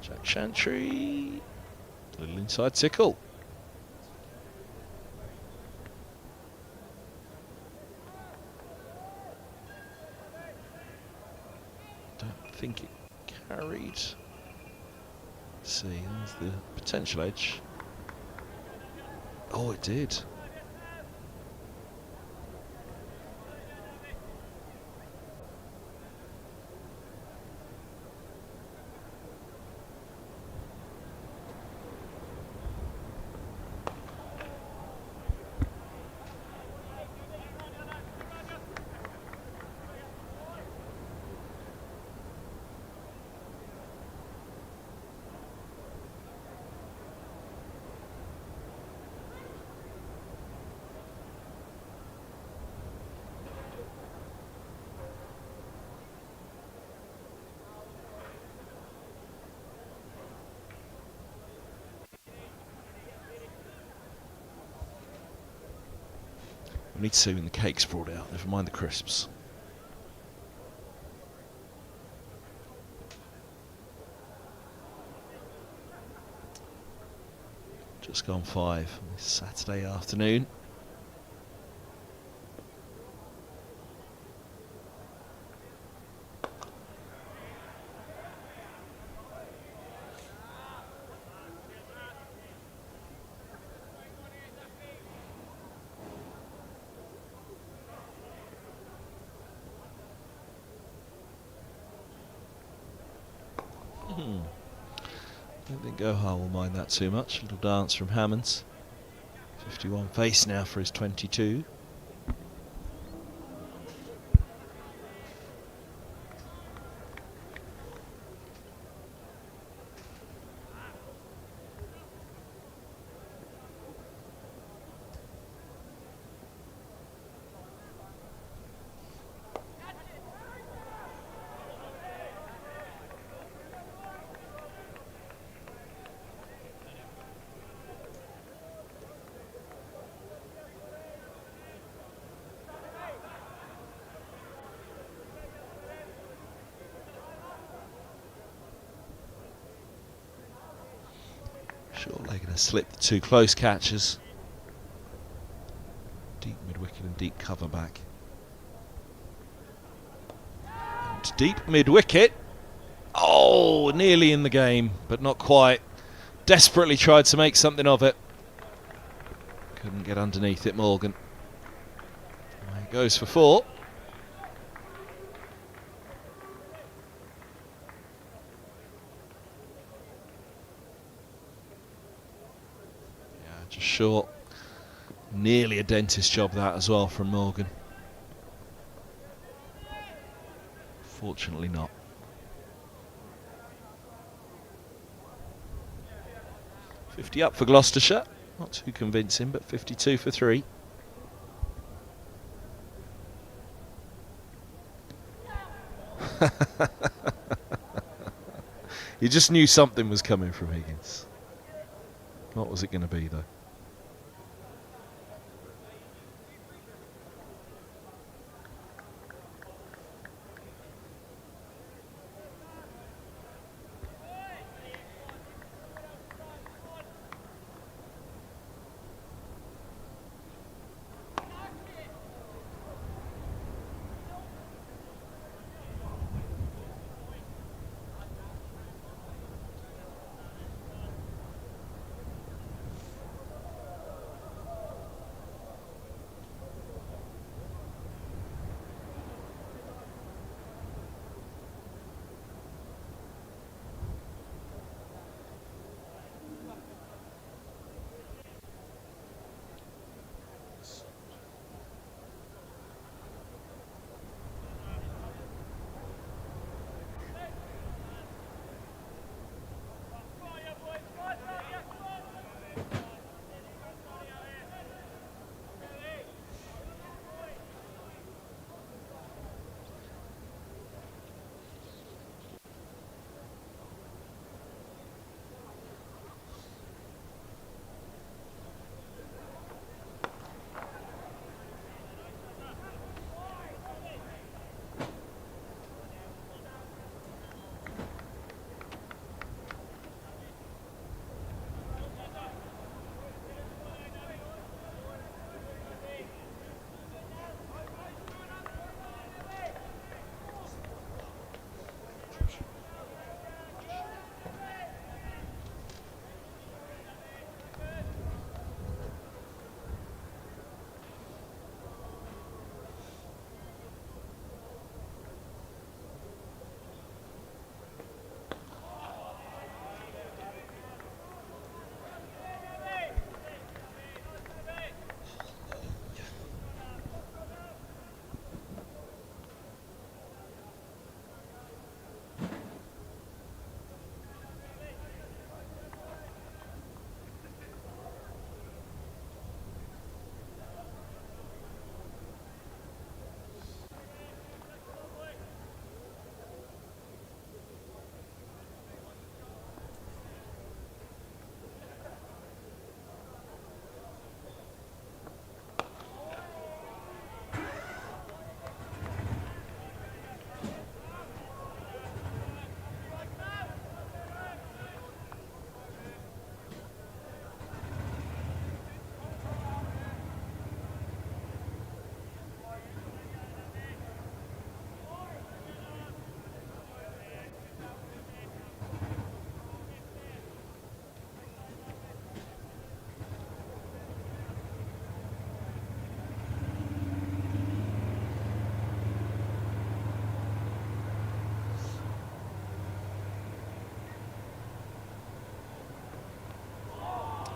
Speaker 5: Jack Chantry, a little inside tickle. Don't think it carried. Let's see, there's the potential edge. Oh, it did. We need soon the cake's brought out, never mind the crisps. Just gone 5 on this Saturday afternoon. I don't think Gohar will mind that too much. A little dance from Hammonds. 51 face now for his 22. Sure, they're going to slip the two close catches. Deep mid-wicket and deep cover back. And deep mid-wicket. Oh, nearly in the game, but not quite. Desperately tried to make something of it. Couldn't get underneath it, Morgan. He goes for 4. Just short. Nearly a dentist job that as well from Morgan. Fortunately not. $50 up for Gloucestershire. Not too convincing, but 52 for 3. You just knew something was coming from Higgins. What was it going to be, though?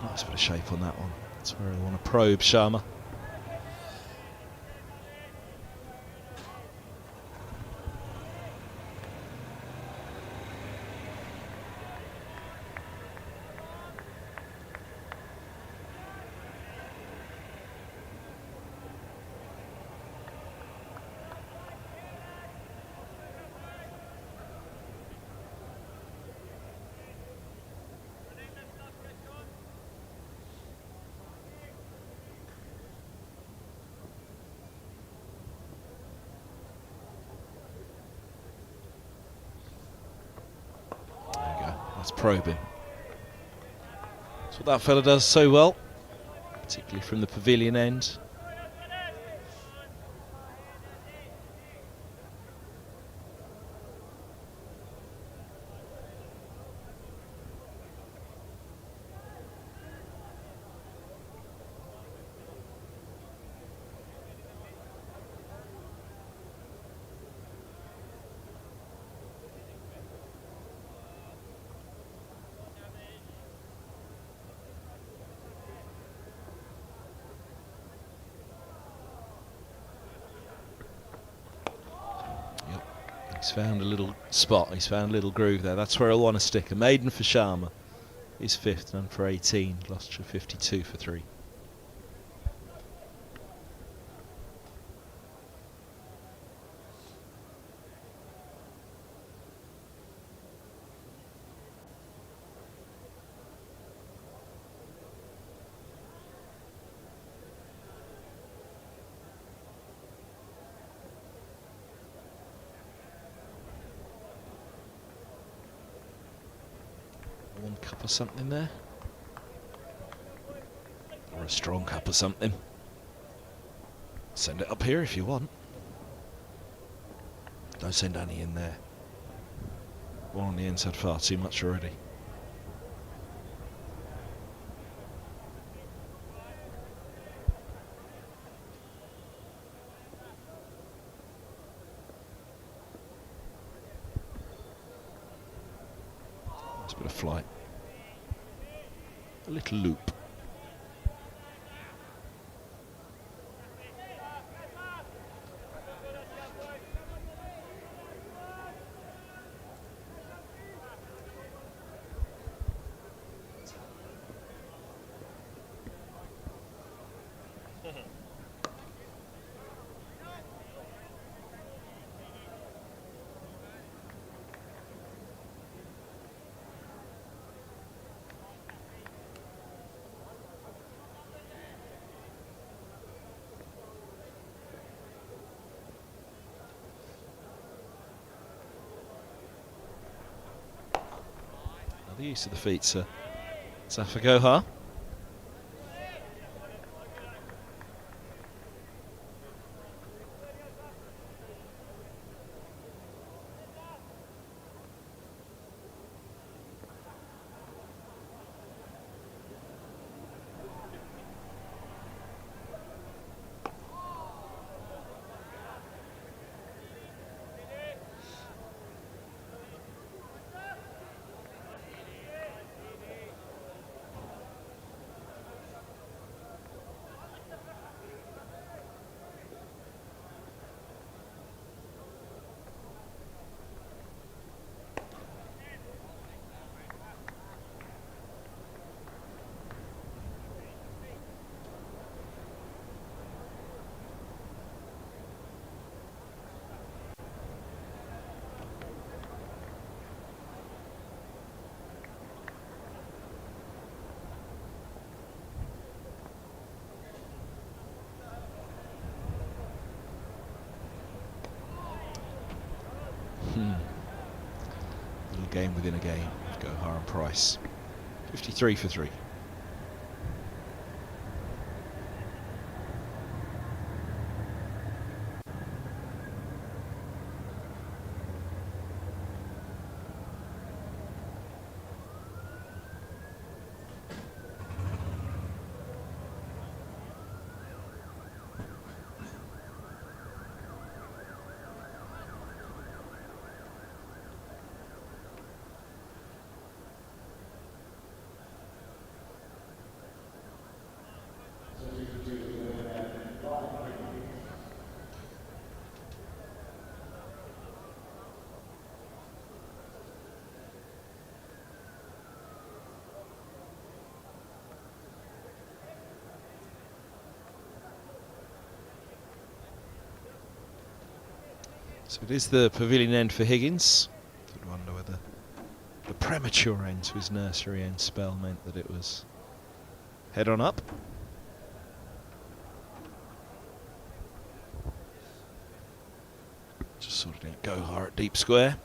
Speaker 5: Nice bit of shape on that one. That's where I want to probe Sharma. That's probing. That's what that fella does so well, particularly from the pavilion end. He's found a little spot, he's found a little groove there. That's where I want to stick. A maiden for Sharma. He's fifth, none for 18. Gloucestershire 52 for 3. One cup or something there, or a strong cup or something. Send it up here if you want. Don't send any in there. One on the inside, far too much already. Nice bit of flight. A little loop. The use of the feet, sir. Safagoha. Little game within a game. Gohar and Price. 53 for 3. So it is the pavilion end for Higgins. Could wonder whether the premature end to his nursery end spell meant that it was head on up. Just sorting out Gohar at deep square.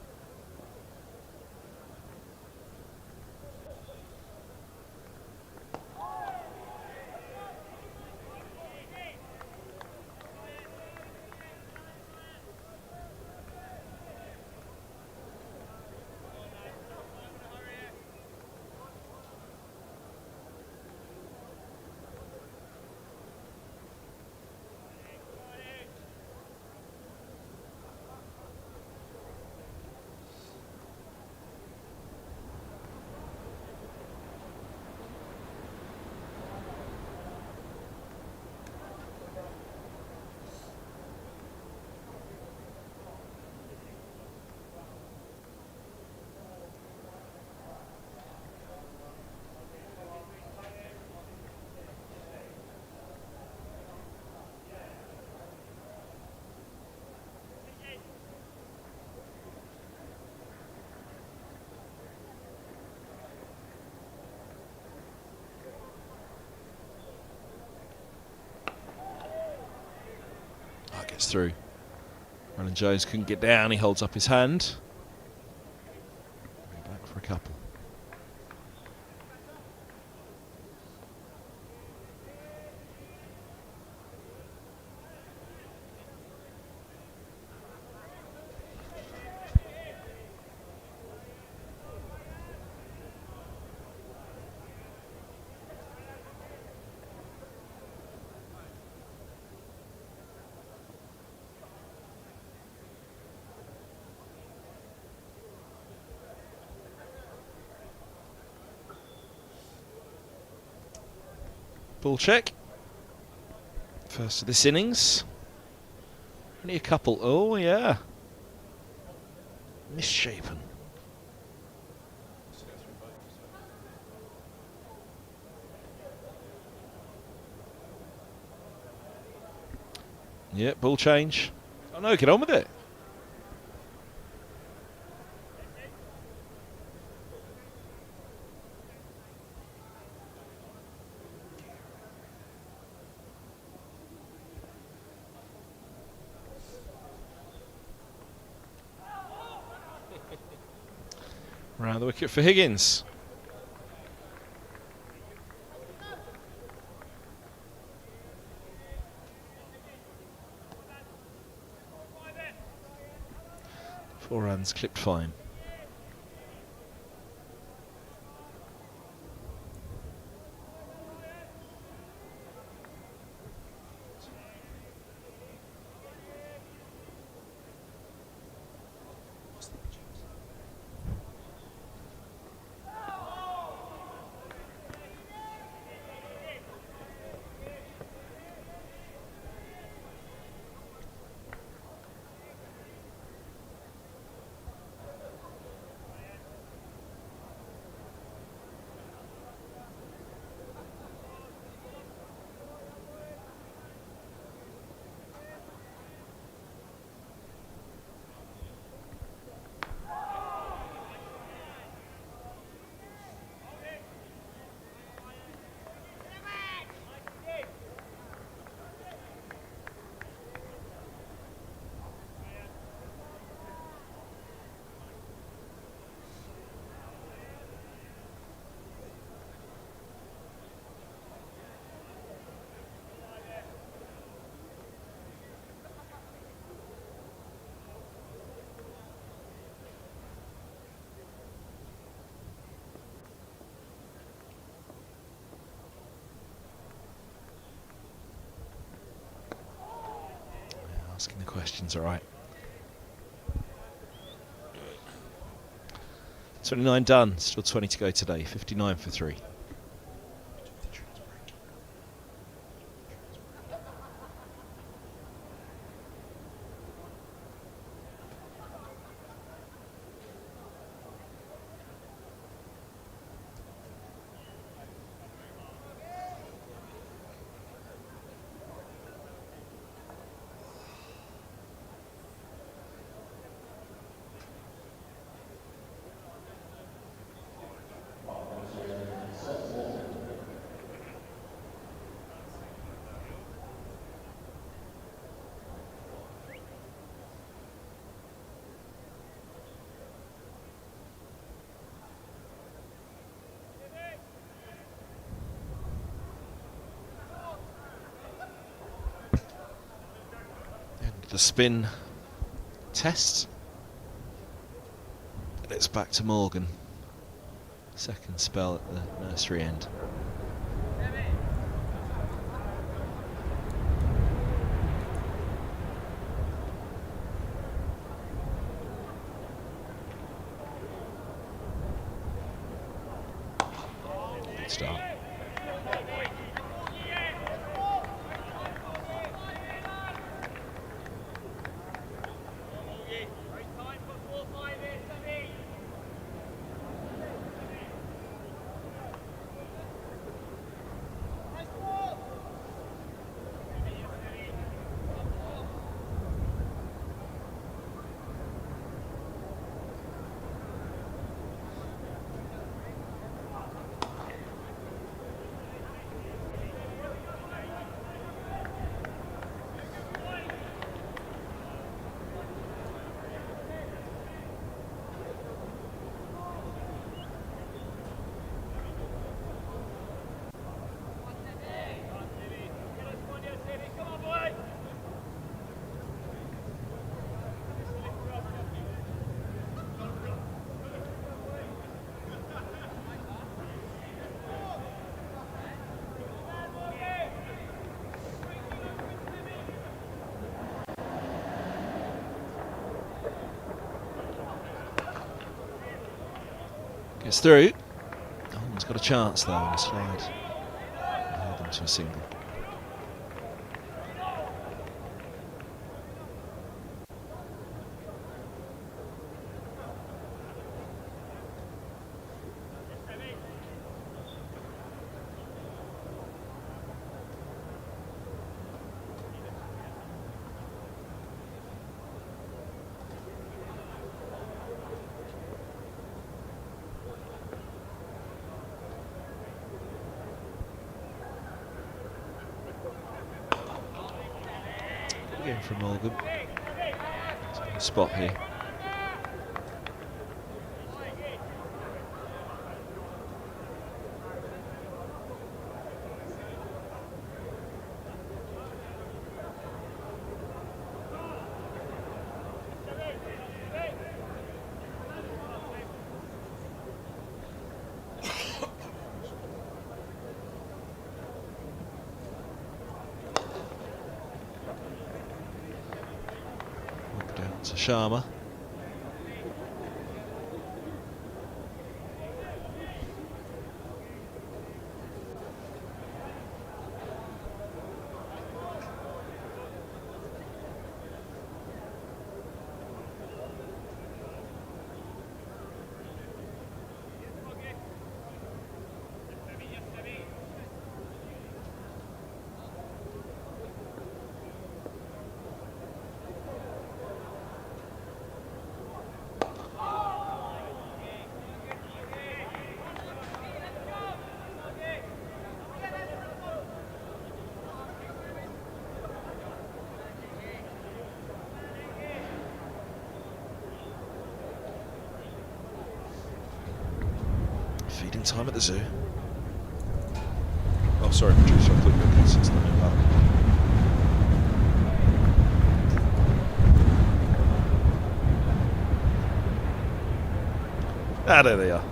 Speaker 5: Gets through. Alan Jones couldn't get down, he holds up his hand. Back for a couple. Ball check. First of this innings. Only a couple. Oh, yeah. Misshapen. Yeah, ball change. Oh no, get on with it. Round the wicket for Higgins. Four runs clipped fine. Asking the questions, all right. 29 done, still 20 to go today, 59 for 3. The spin test. And it's back to Morgan. Second spell at the nursery end. Good start. Gets through. Oh, he's got a chance though on a slide. Hold them to a single. Again from Morgan. He's on the spot here. To Sharma. Feeding time at the zoo. Oh, sorry, producer. I thought you were conscious of that. Ah, there they are.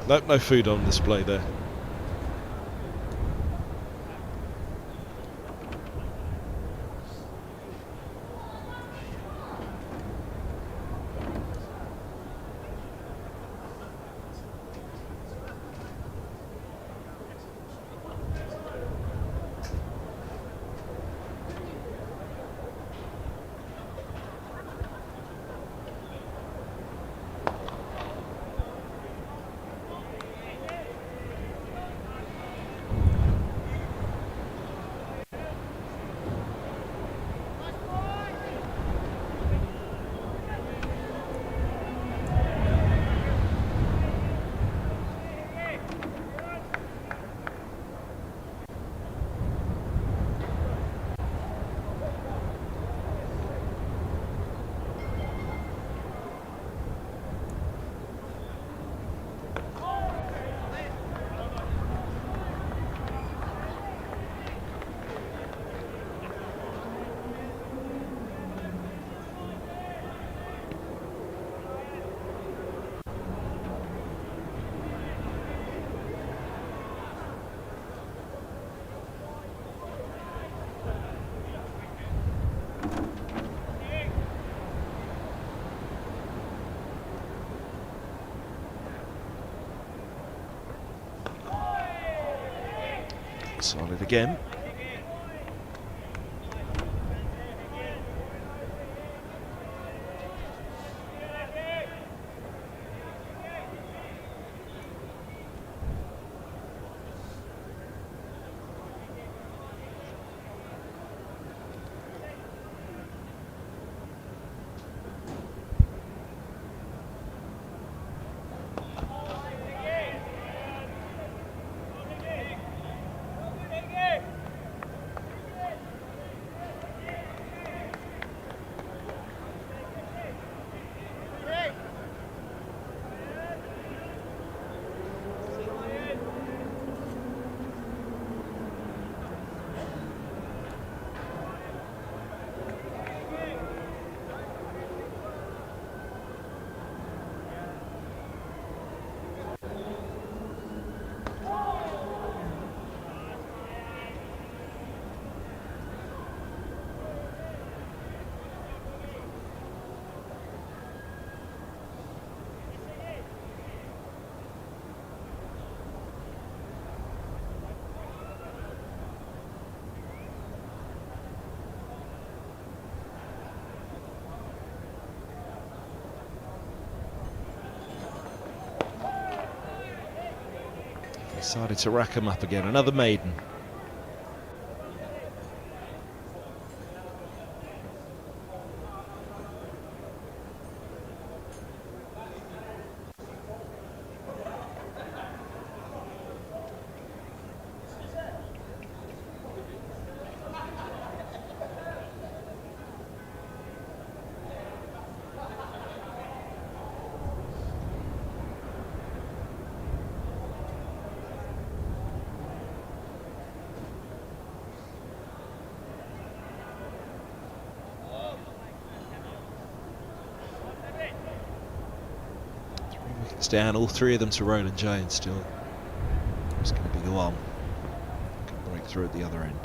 Speaker 5: Nope, no food on display there. Solid again. Decided to rack him up again. Another maiden. It's down, all three of them to Roland Jones still. It's going to be the one. Can break through at the other end.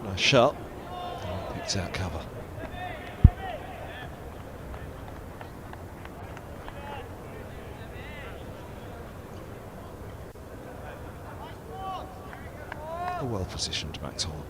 Speaker 5: Nice shot. Picks out cover. A well positioned Max Horn.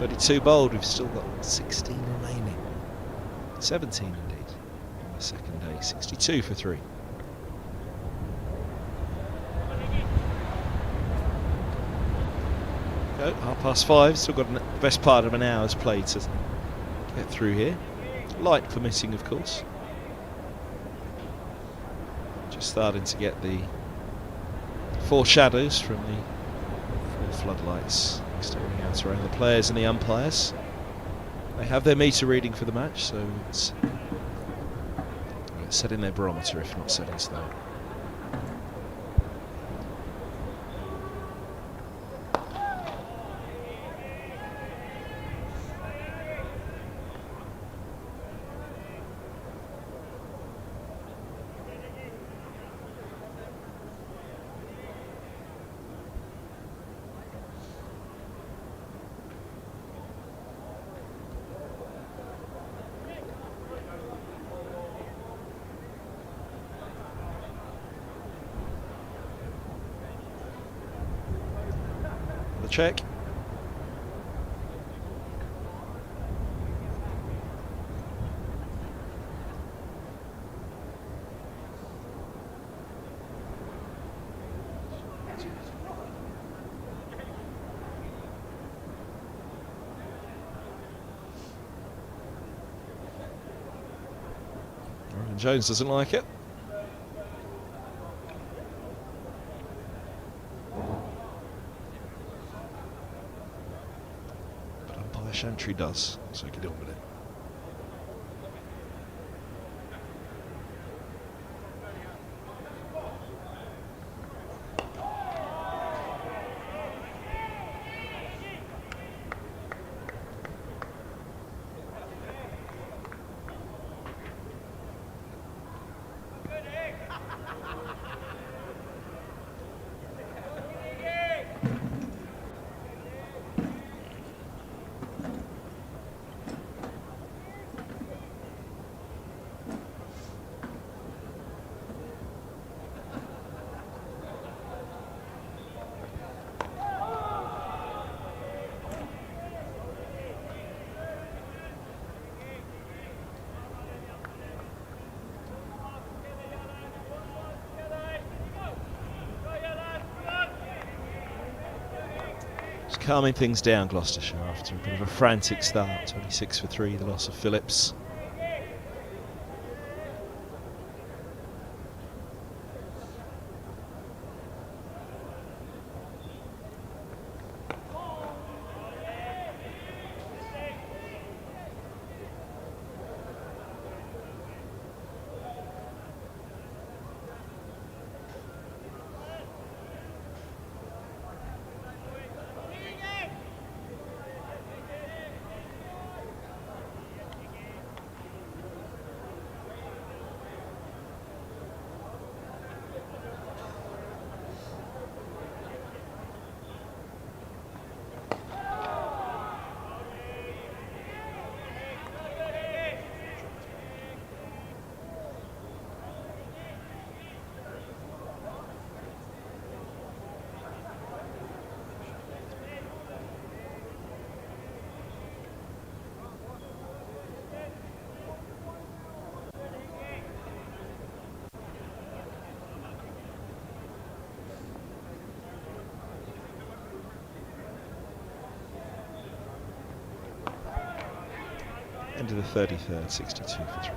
Speaker 5: 32 bowled, we've still got 16 remaining. 17 indeed on the second day. 62 for 3. Go, 5:30, still got the best part of an hour's play to get through here. Light permitting, of course. Just starting to get the foreshadows from the full floodlights staring out around the players and the umpires. They have their meter reading for the match, so it's setting their barometer, if not set in stone. Check. Ryan Jones doesn't like it. Chantry does, so get on with it. Calming things down, Gloucestershire, after a bit of a frantic start. 26 for 3, the loss of Phillips. Into the 33rd, 62 for 3.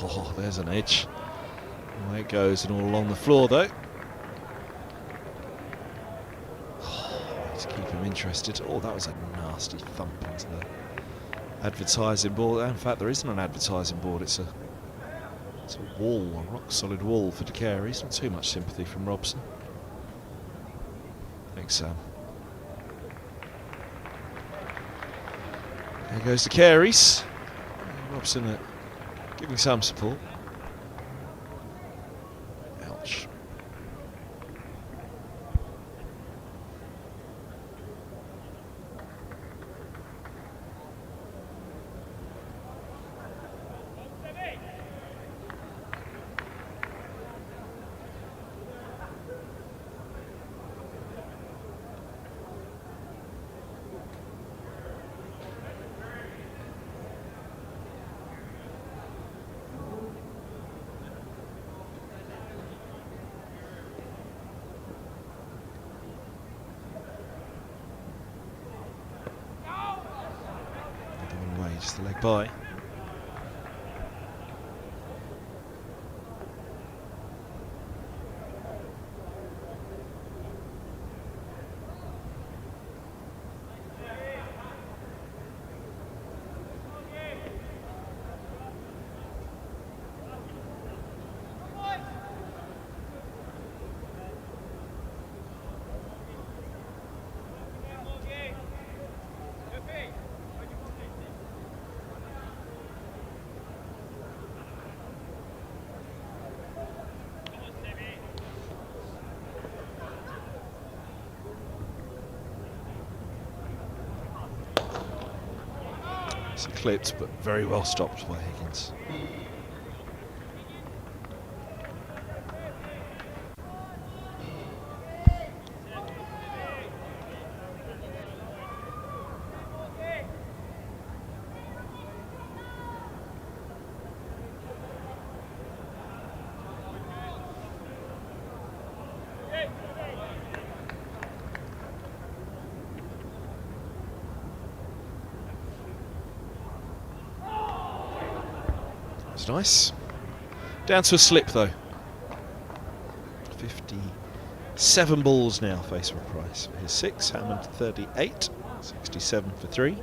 Speaker 5: Oh, there's an edge. Away it goes, and all along the floor though. To keep him interested. Oh, that was a nasty thump into the advertising board. In fact, there isn't an advertising board. It's a wall, a rock-solid wall for De Carey's. Not too much sympathy from Robson. Thanks, Sam. There goes De Carey's. Robson giving some support. Ouch. Just the leg by. Clipped, but very well stopped by Higgins. Nice. Down to a slip though. 57 balls now face for Price. Here's 6, Hammond 38, 67 for 3.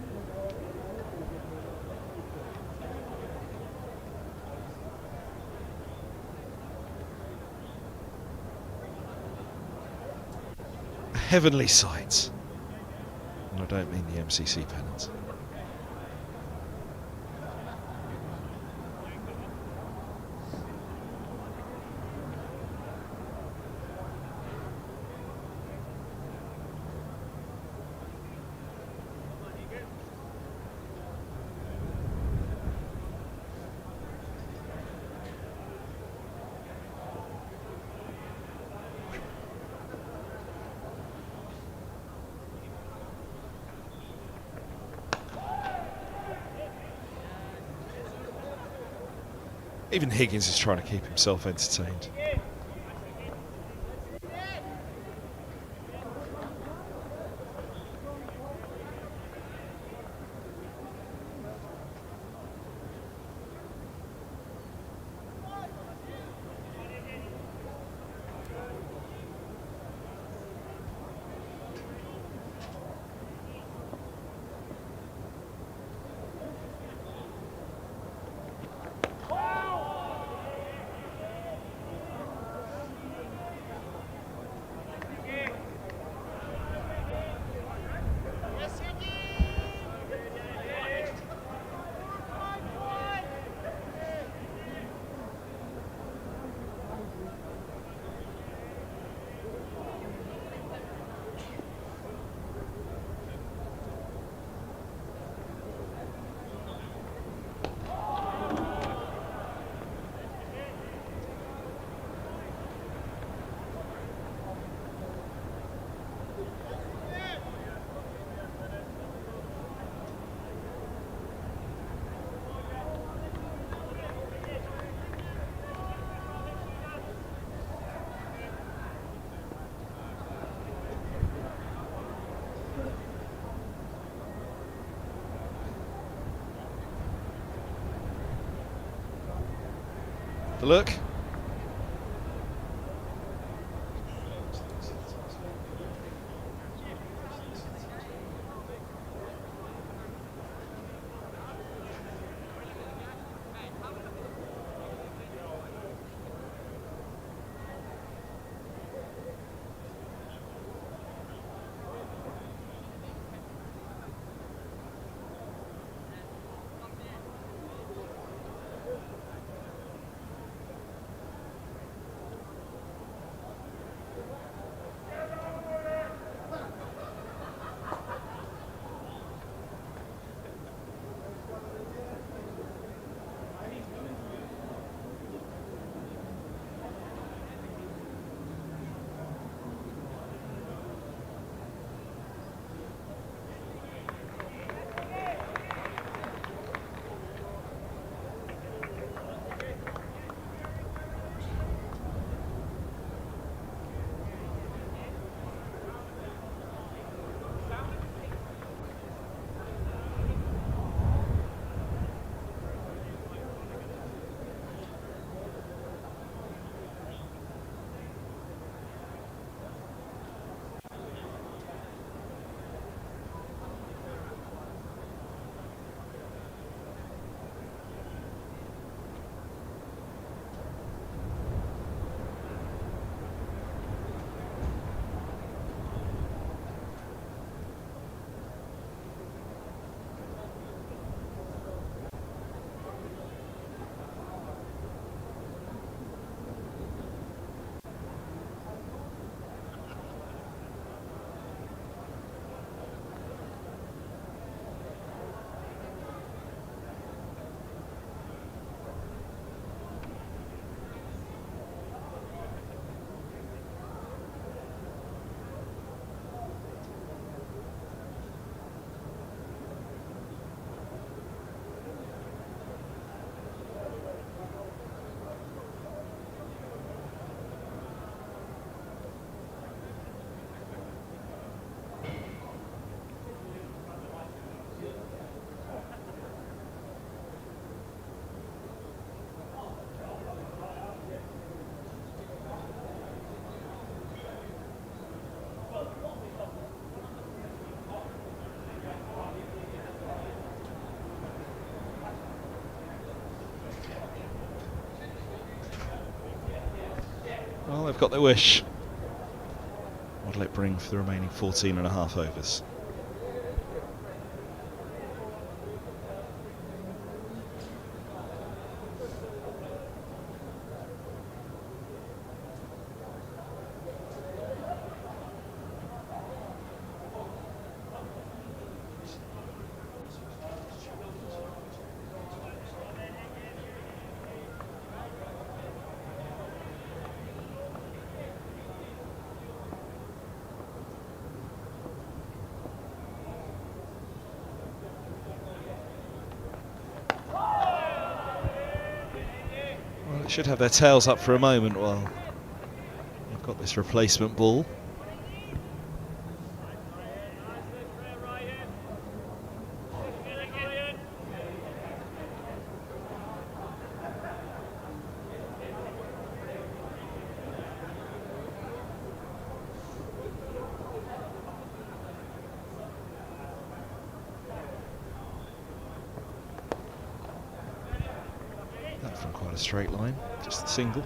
Speaker 5: Heavenly sight. And I don't mean the MCC pennant. Even Higgins is trying to keep himself entertained. The look. Well, they've got their wish. What'll it bring for the remaining 14 and a half overs? Should have their tails up for a moment while they've got this replacement ball. From quite a straight line, just a single.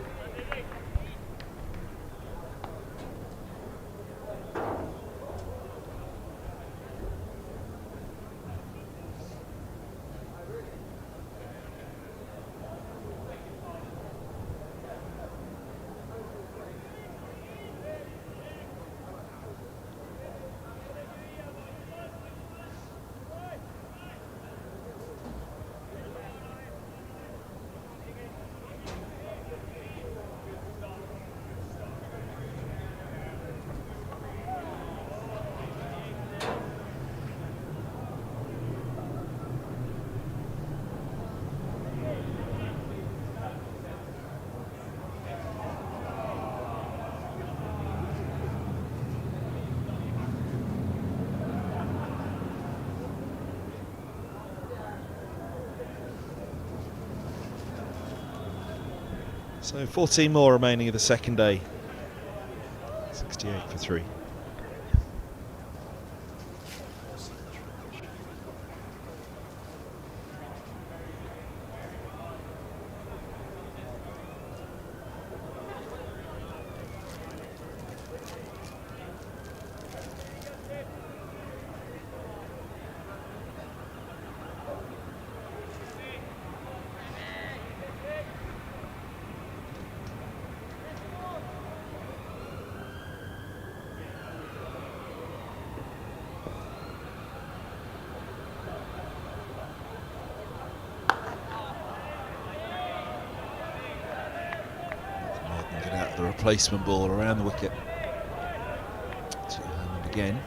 Speaker 5: So 14 more remaining of the second day. 68 for 3. Get out the replacement ball around the wicket. To Hammond again.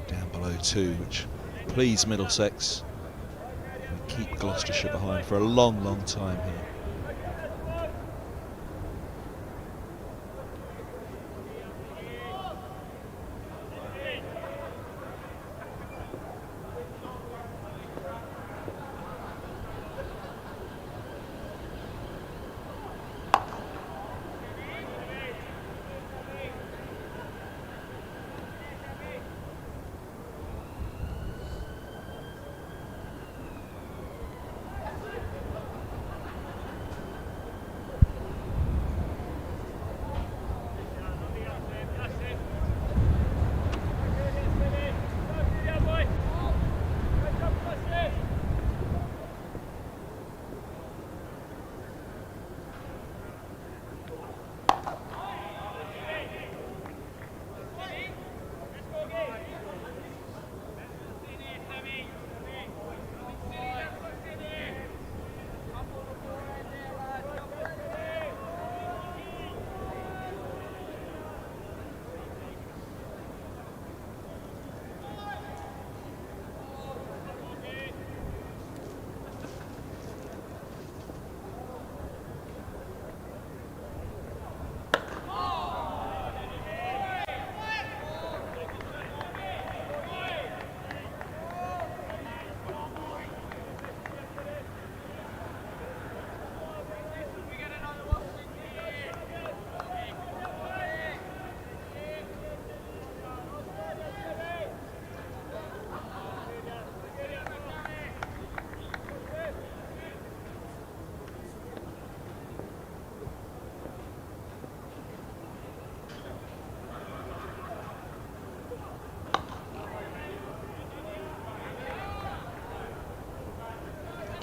Speaker 5: Down below 2, which please Middlesex. And keep Gloucestershire behind for a long, long time here.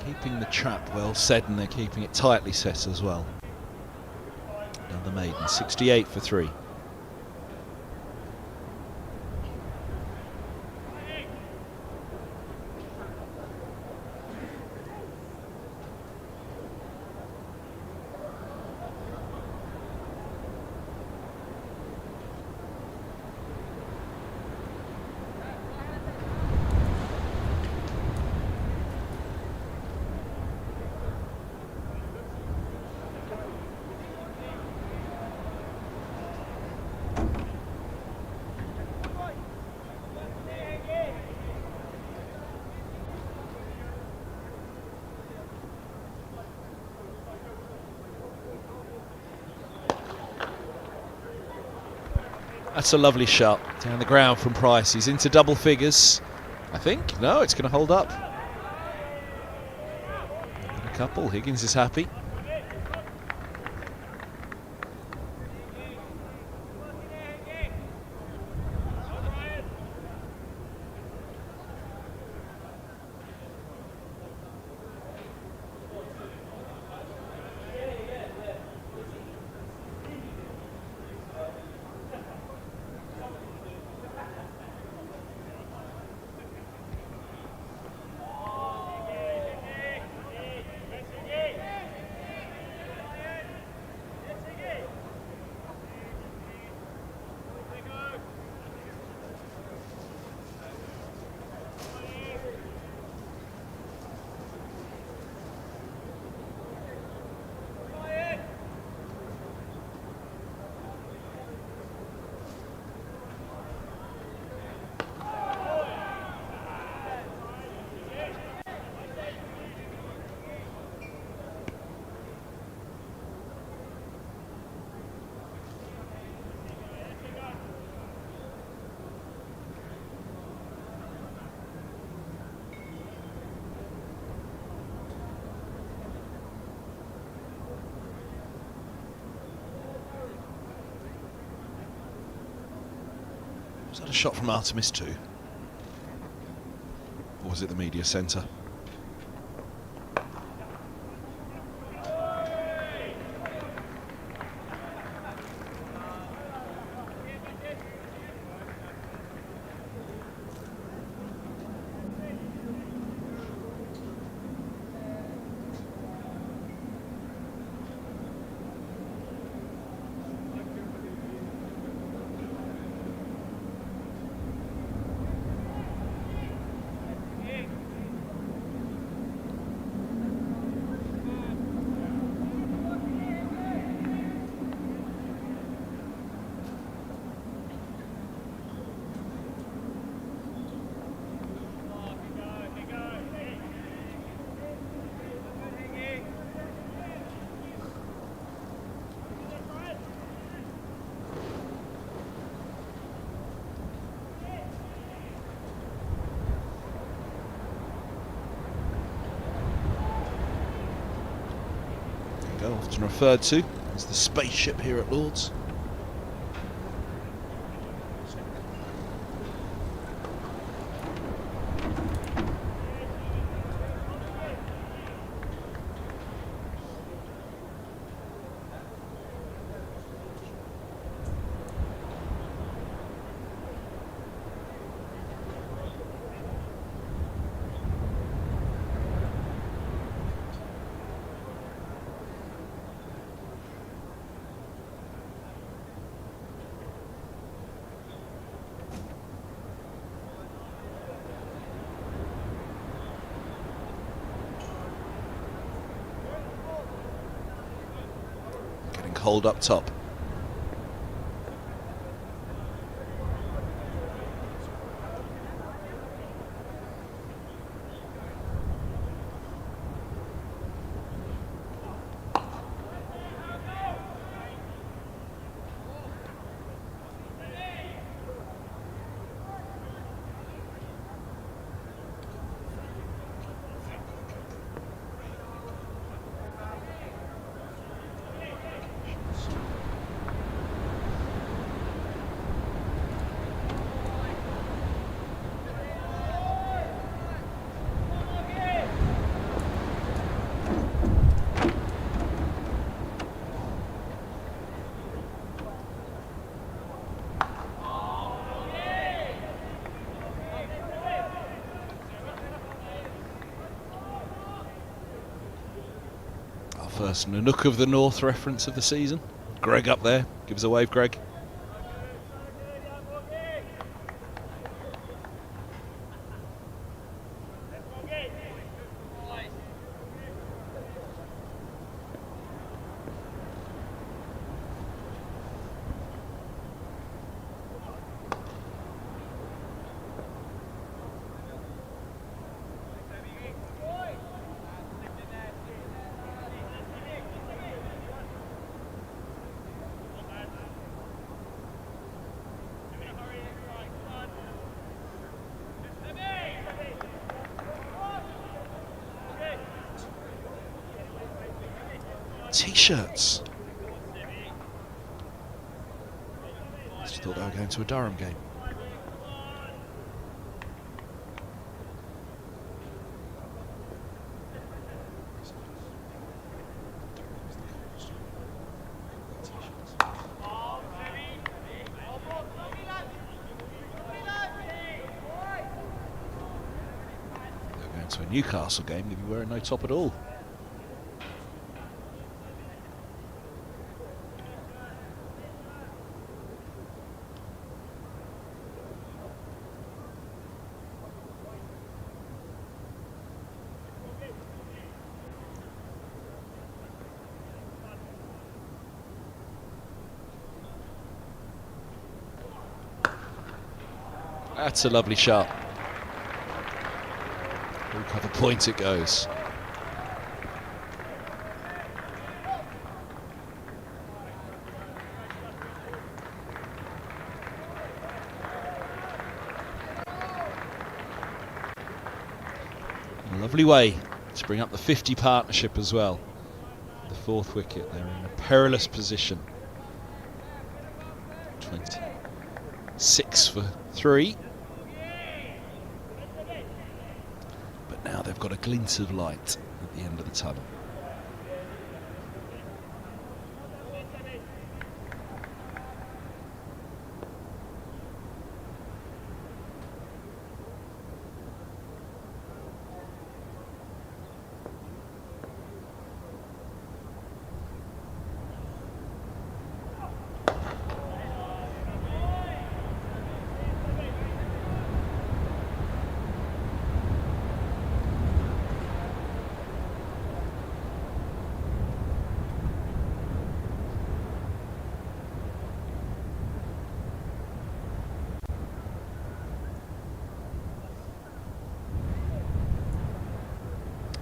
Speaker 5: Keeping the trap well set, and they're keeping it tightly set as well. Another maiden, 68 for 3. That's a lovely shot down the ground from Price. He's into double figures, I think. No, it's going to hold up. A couple. Higgins is happy. Was that a shot from Artemis too? Or was it the media centre? Often referred to as the spaceship here at Lord's. Hold up top. First Nanook of the North reference of the season. Greg up there. Give us a wave, Greg. T-shirts. Just thought they were going to a Durham game. They're going to a Newcastle game, they'd be wearing no top at all. That's a lovely shot. Look at the point it goes. A lovely way to bring up the 50 partnership as well. The fourth wicket, they're in a perilous position. 20. 6 for 3. But now they've got a glint of light at the end of the tunnel.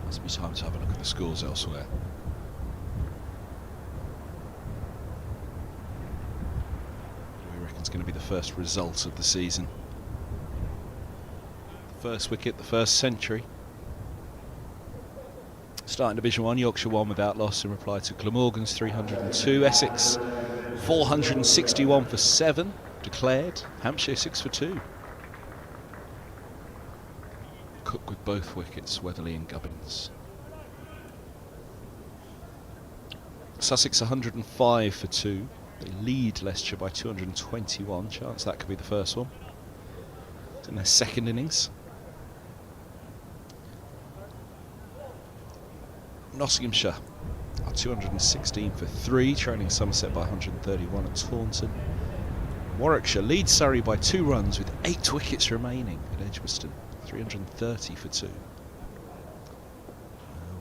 Speaker 5: Must be time to have a look at the scores elsewhere. What do we reckon is going to be the first result of the season? The first wicket, the first century. Starting Division 1, Yorkshire won without loss in reply to Glamorgan's 302. Essex 461 for 7 declared. Hampshire 6 for 2. Cook with both wickets, Weatherly and Gubbins. Sussex 105 for 2. They lead Leicestershire by 221. Chance that could be the first one. It's in their second innings. Nottinghamshire are 216 for 3, trailing Somerset by 131 at Taunton. Warwickshire leads Surrey by 2 runs with 8 wickets remaining at Edgbaston. 330 for 2.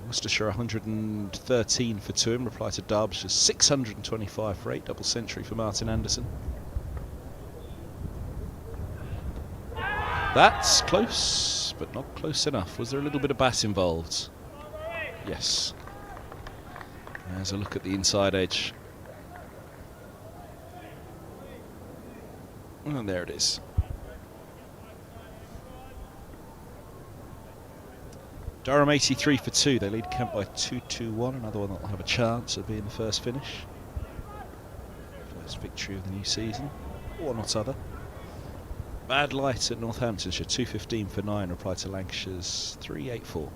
Speaker 5: Worcestershire 113 for 2 in reply to Derbyshire 625 for 8. Double century for Martin Anderson. That's close, but not close enough. Was there a little bit of bat involved? Yes. There's a look at the inside edge. And there it is. Durham 83 for 2. They lead Kent by 2-2-1. Another one that will have a chance of being the first finish. First victory of the new season. Or not other. Bad light at Northamptonshire. 215 for 9. Reply to Lancashire's 384.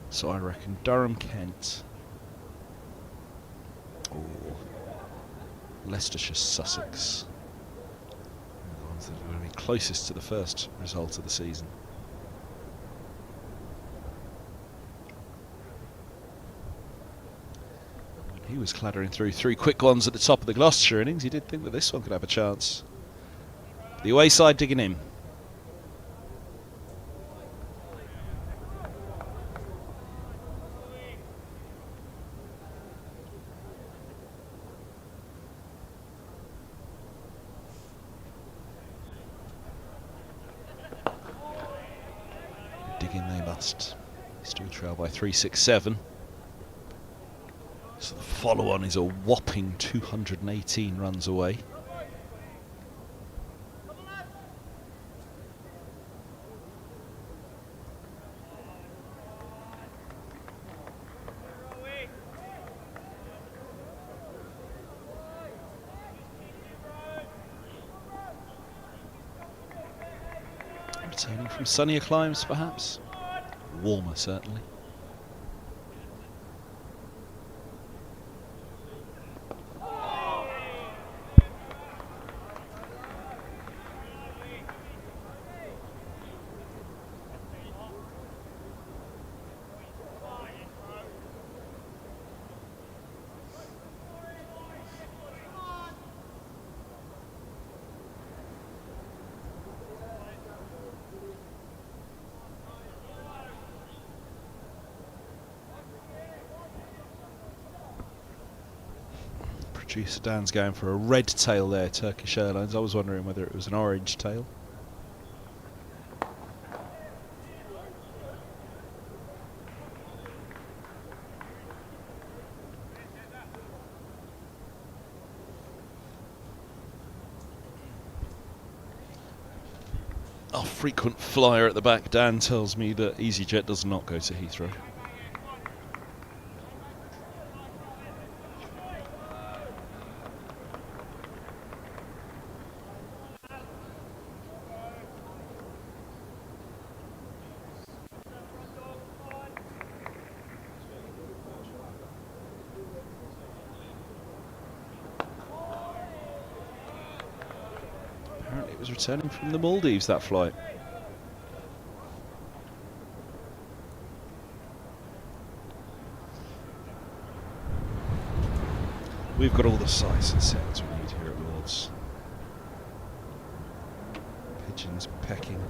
Speaker 5: So I reckon Durham, Kent. Or Leicestershire, Sussex. The ones that are going to be closest to the first result of the season. When he was clattering through 3 quick ones at the top of the Gloucestershire innings, he did think that this one could have a chance. The away side digging in. Still trail by 367. So the follow-on is a whopping 218 runs away. Returning from sunnier climes, perhaps. Warmer, certainly. Producer Dan's going for a red tail there, Turkish Airlines. I was wondering whether it was an orange tail. Our frequent flyer at the back, Dan, tells me that EasyJet does not go to Heathrow. was returning from the Maldives, that flight. We've got all the sights and sounds we need here at Lord's. Pigeons pecking.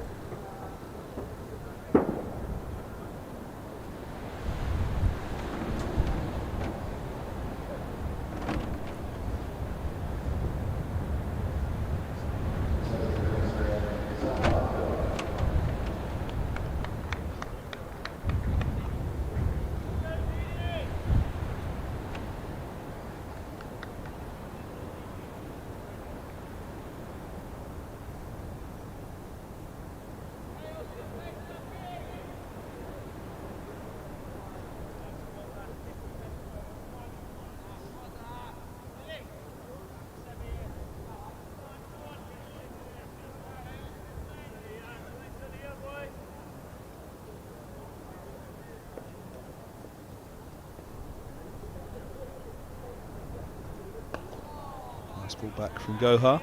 Speaker 5: Nice ball back from Gohar.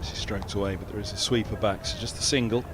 Speaker 5: Stroked away, but there is a sweeper back, so just a single.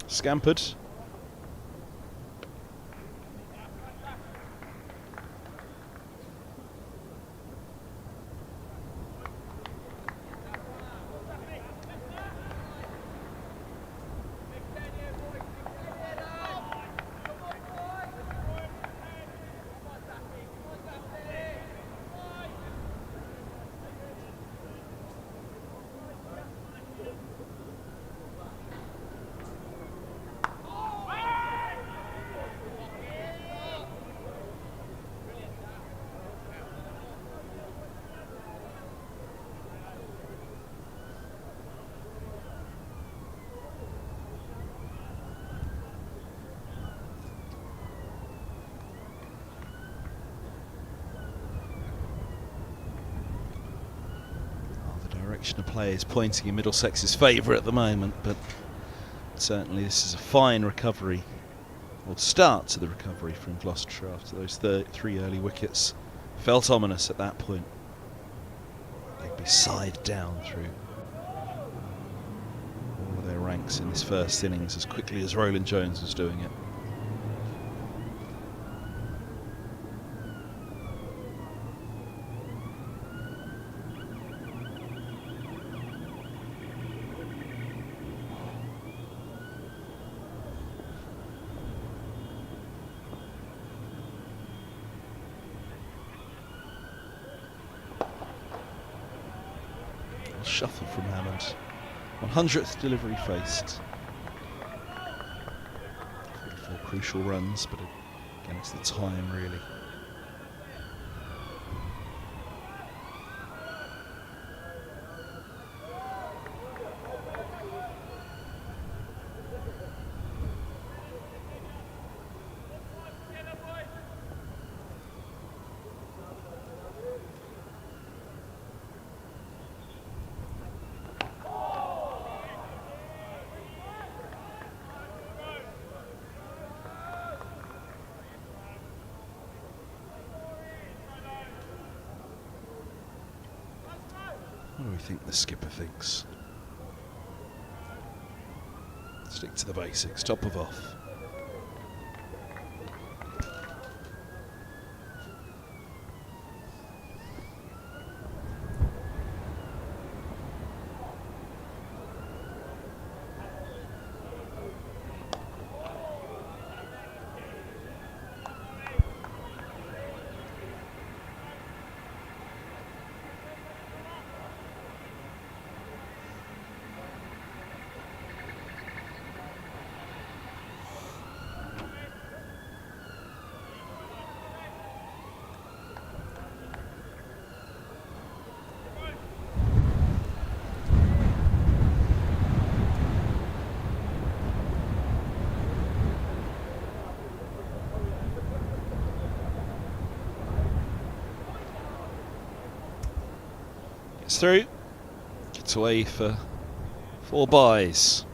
Speaker 5: Scampered. Direction of play is pointing in Middlesex's favour at the moment, but certainly this is a fine recovery, or start to the recovery from Gloucestershire after those three early wickets. Felt ominous at that point. They'd be scythed down through all of their ranks in this first innings as quickly as Roland Jones was doing it. Shuffle from Hammond. 100th delivery faced. 44 crucial runs, but again it's the time really. we think the skipper thinks. Stick to the basics, top of off. Through, gets away for 4 byes.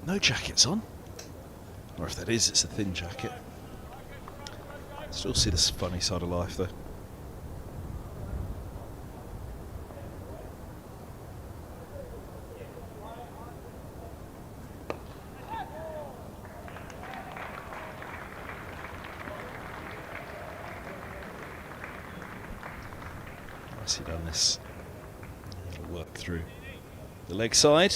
Speaker 5: No jackets on, or if that is, it's a thin jacket. Still see this funny side of life though. Nicely done this. It'll work through the leg side.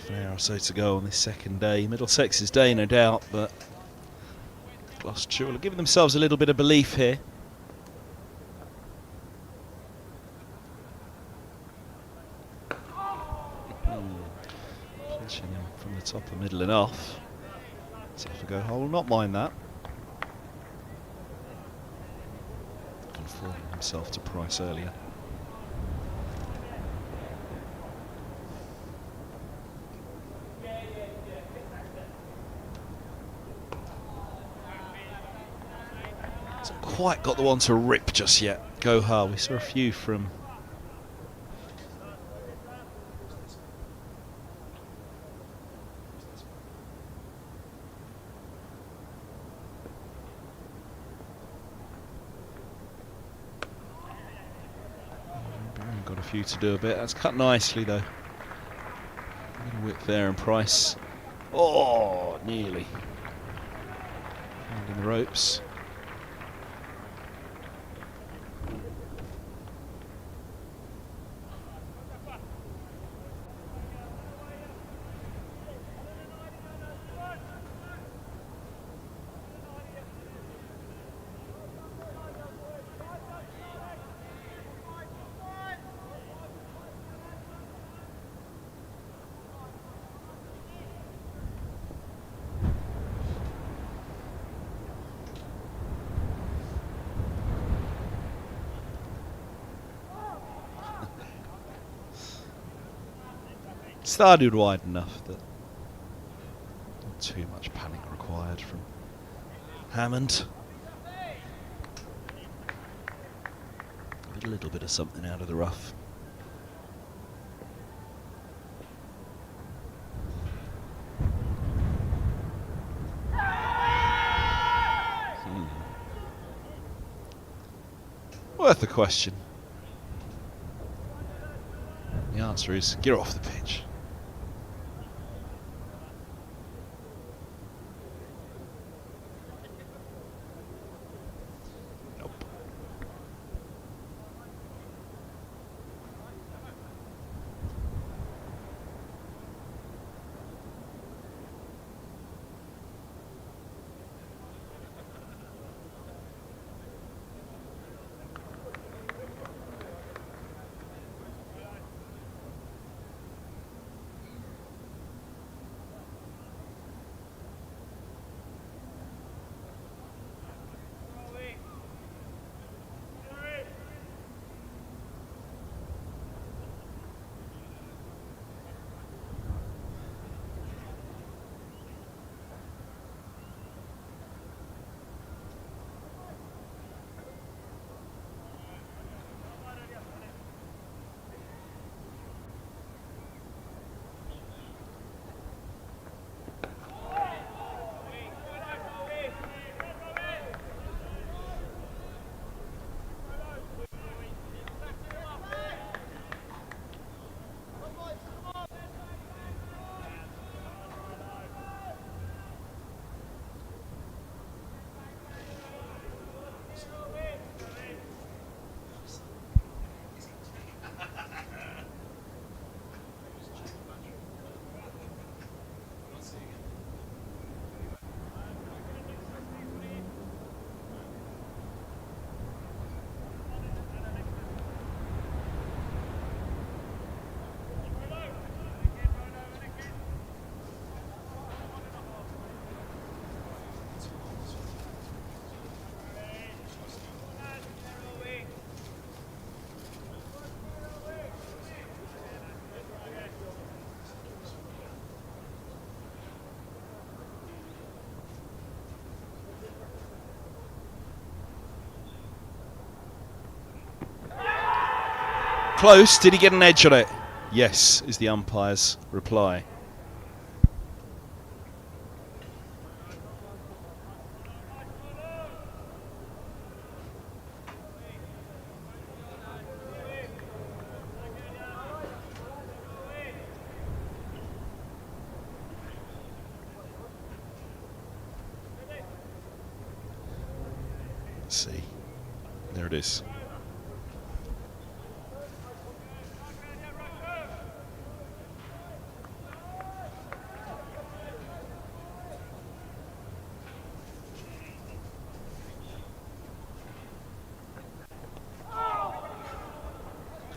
Speaker 5: An hour or so to go on this second day. Middlesex's day, no doubt, but Gloucestershire will give themselves a little bit of belief here. Pinching him from the top of middle and off. So if I go, I will not mind that. Conforming himself to Price earlier. Quite got the one to rip just yet. Gohar, we saw a few from got a few to do a bit. That's cut nicely though. A little whip there and Price. Oh, nearly. Holding the ropes. Started wide enough that not too much panic required from Hammond. A little bit of something out of the rough. Worth a question. The answer is get off the pitch. Nope. Close. Did he get an edge on it? Yes, is the umpire's reply. Let's see. There it is.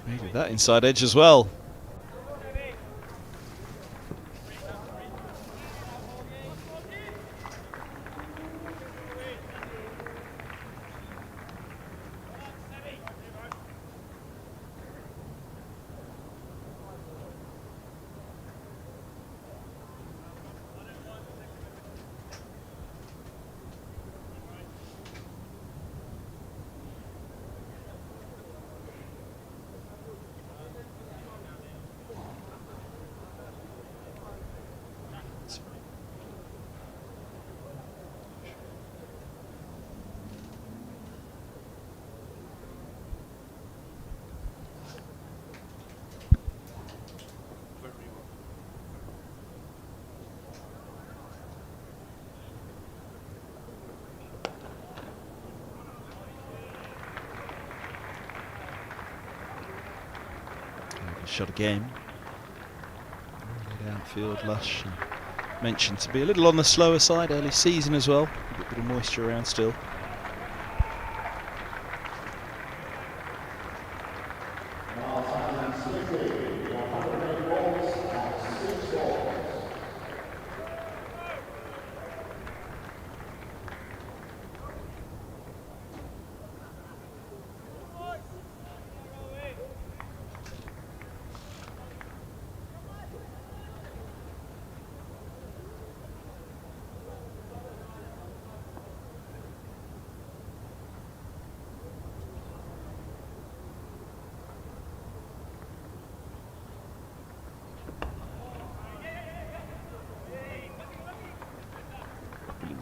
Speaker 5: Maybe that inside edge as well. Shot again. Outfield, lush. Mentioned to be a little on the slower side, early season as well. A bit of moisture around still.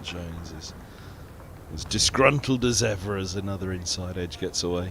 Speaker 5: Jones is as disgruntled as ever as another inside edge gets away.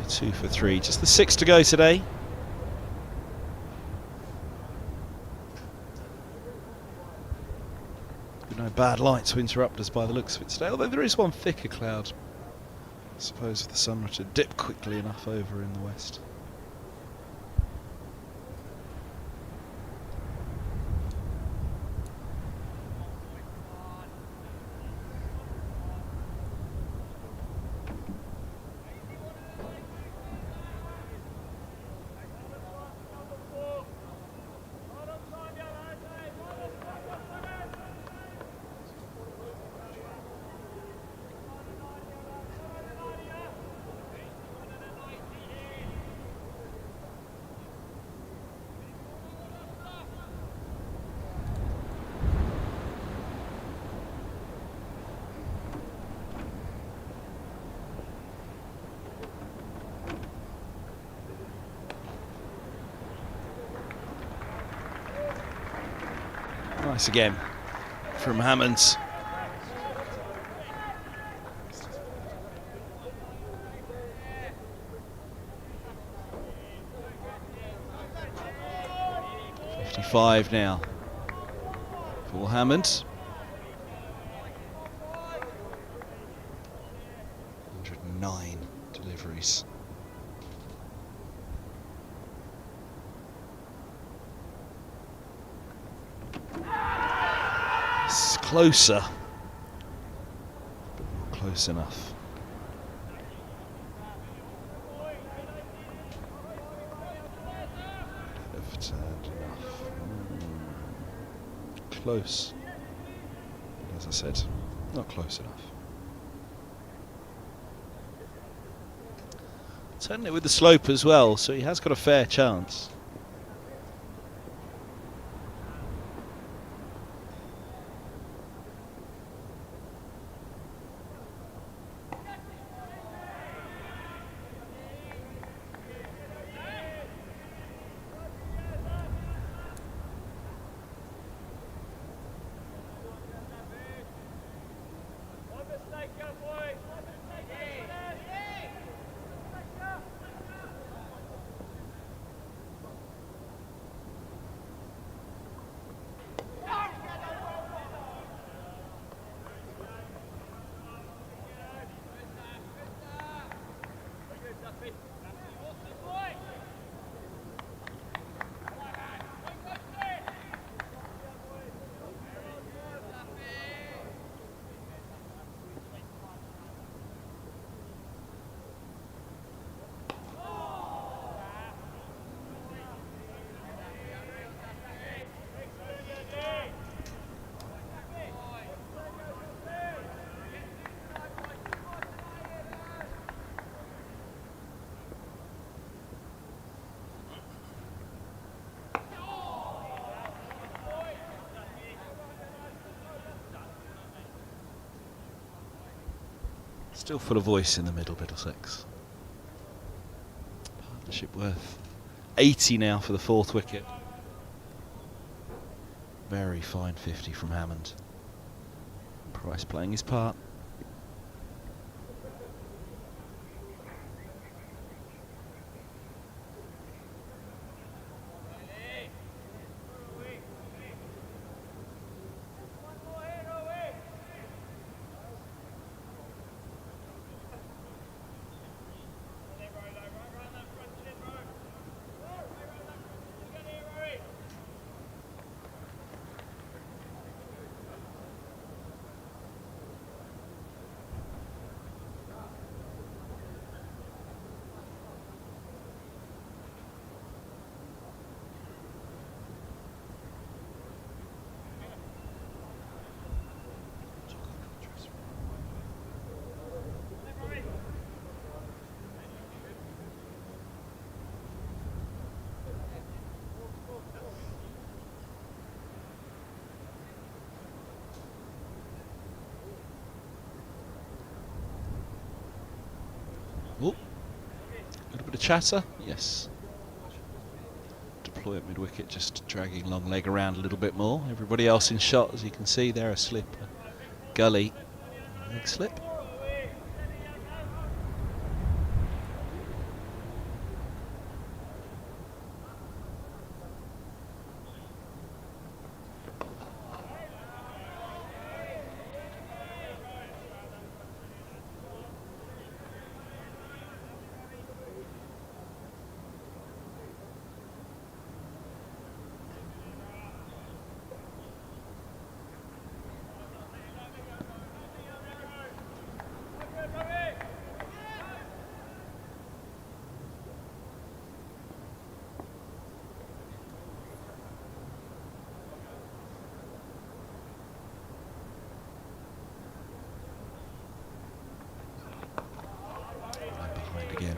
Speaker 5: Two for three, just the 6 to go today. No bad light to interrupt us by the looks of it today, although there is one thicker cloud. I suppose if the sun were to dip quickly enough over in the west. Nice again from Hammond. .55 now for Hammond. 109 deliveries. It's closer, but not close enough. Left hand enough. Close. As I said, not close enough. Turning it with the slope as well, so he has got a fair chance. Still full of voice in the middle, Middlesex. Partnership worth 80 now for the 4th wicket. Very fine 50 from Hammond. Price playing his part. chatter? Yes. Deploy at mid-wicket, just dragging long leg around a little bit more. Everybody else in shot, as you can see there, a slip, a gully, leg slip. Again.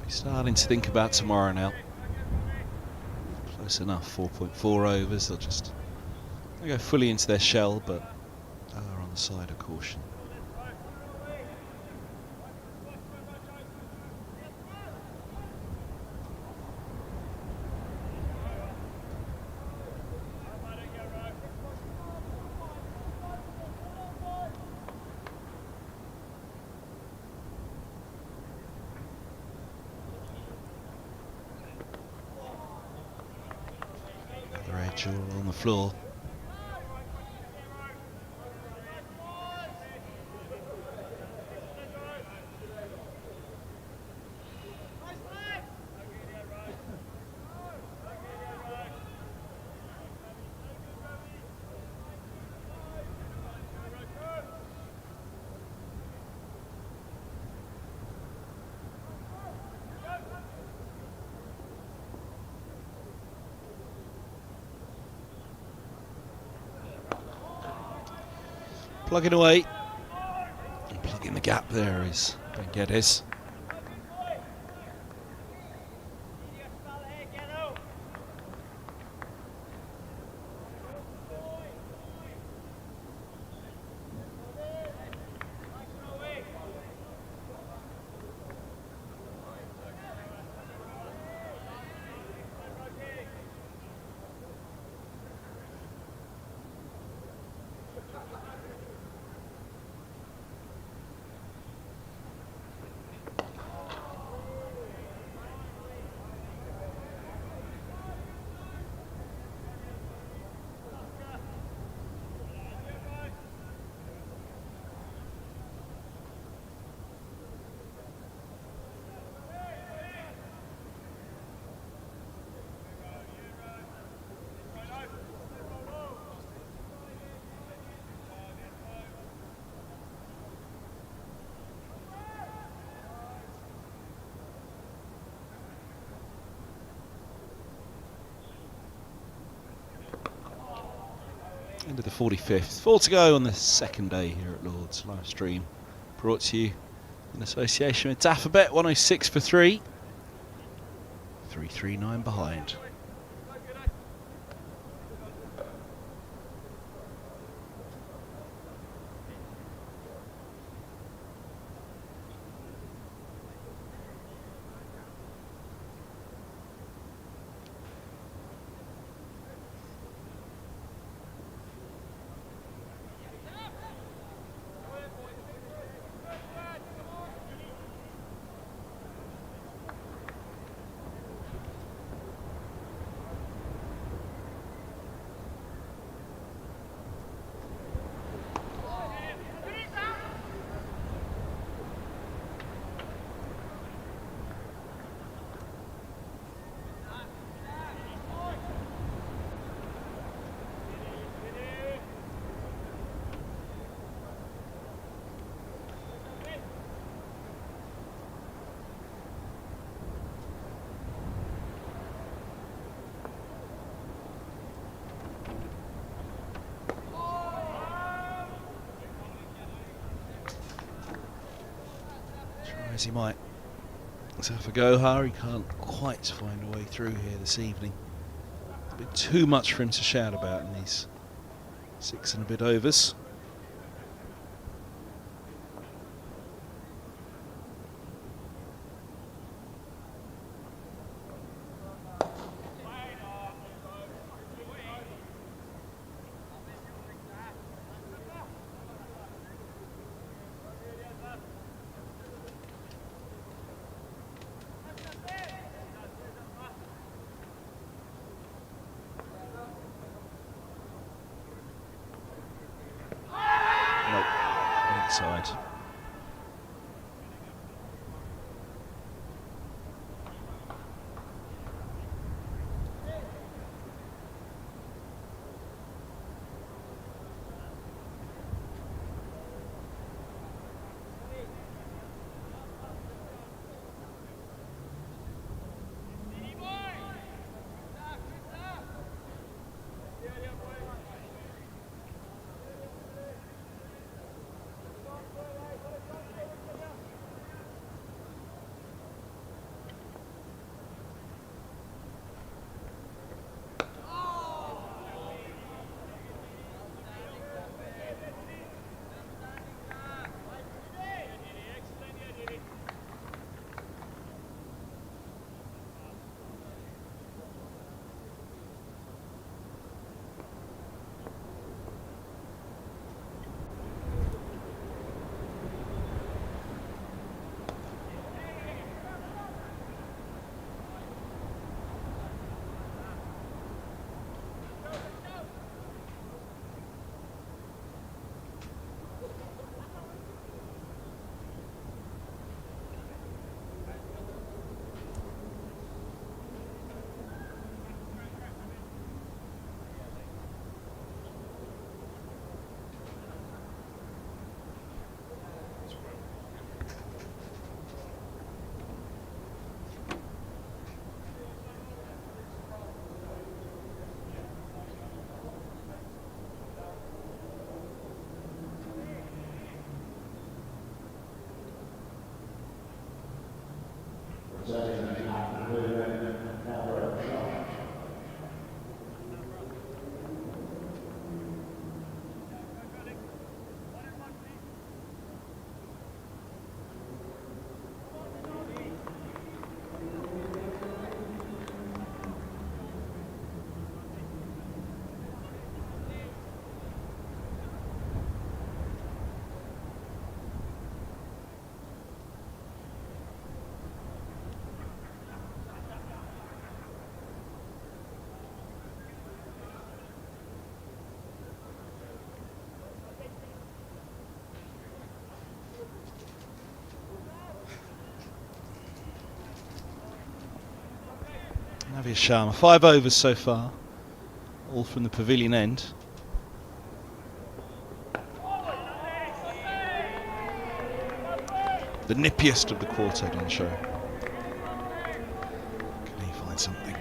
Speaker 5: We're starting to think about tomorrow now. Close enough, 4.4 overs. They'll go fully into their shell, but are on the side of caution. Rachel on the floor. Plugging away. And plugging the gap there is Wickets. End of the 45th. 4 to go on the second day here at Lord's. Live stream brought to you in association with Daffabet. 106 for 3. 339 behind. As he might. So for Gohar, he can't quite find a way through here this evening. A bit too much for him to shout about in these 6 and a bit overs. Navier Sharma, 5 overs so far, all from the pavilion end. The nippiest of the quartet on show. Can he find something?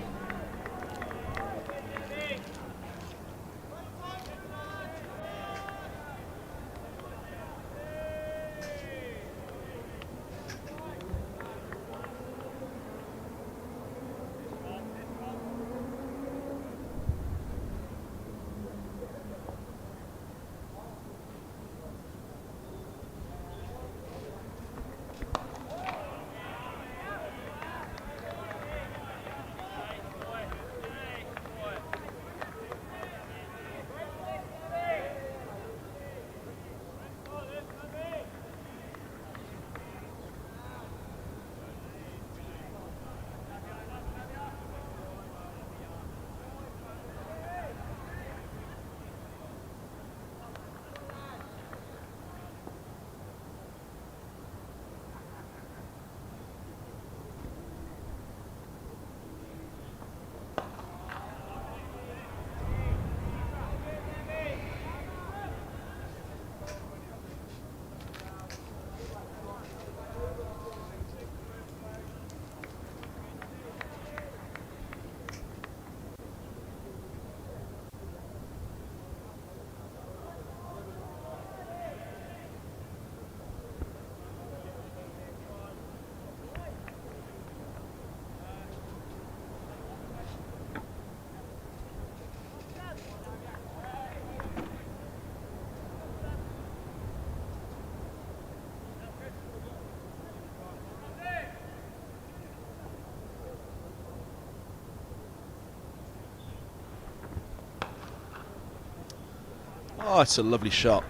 Speaker 5: Oh, it's a lovely shot.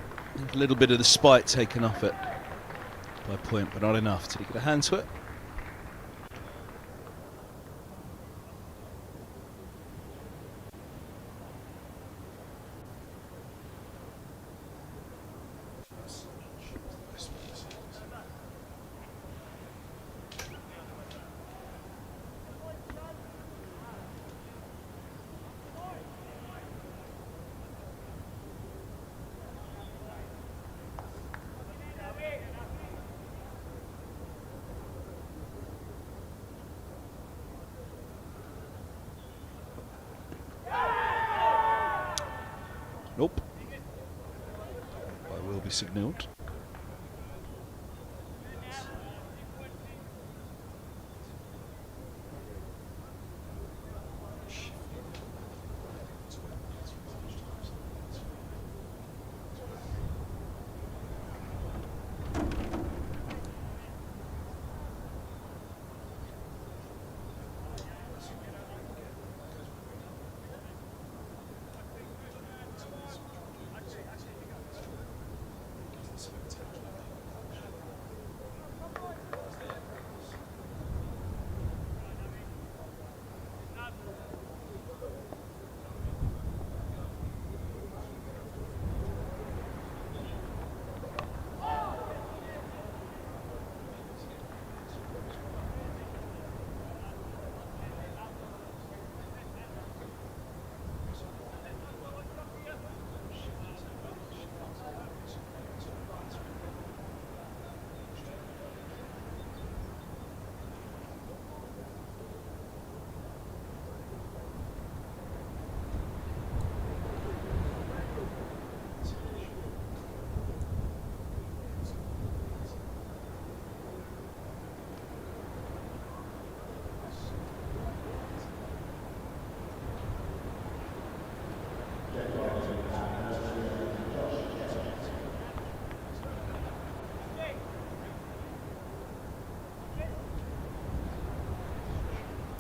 Speaker 5: A little bit of the spite taken off it by point, but not enough. Did he get a hand to it? Nope. I will be signalled.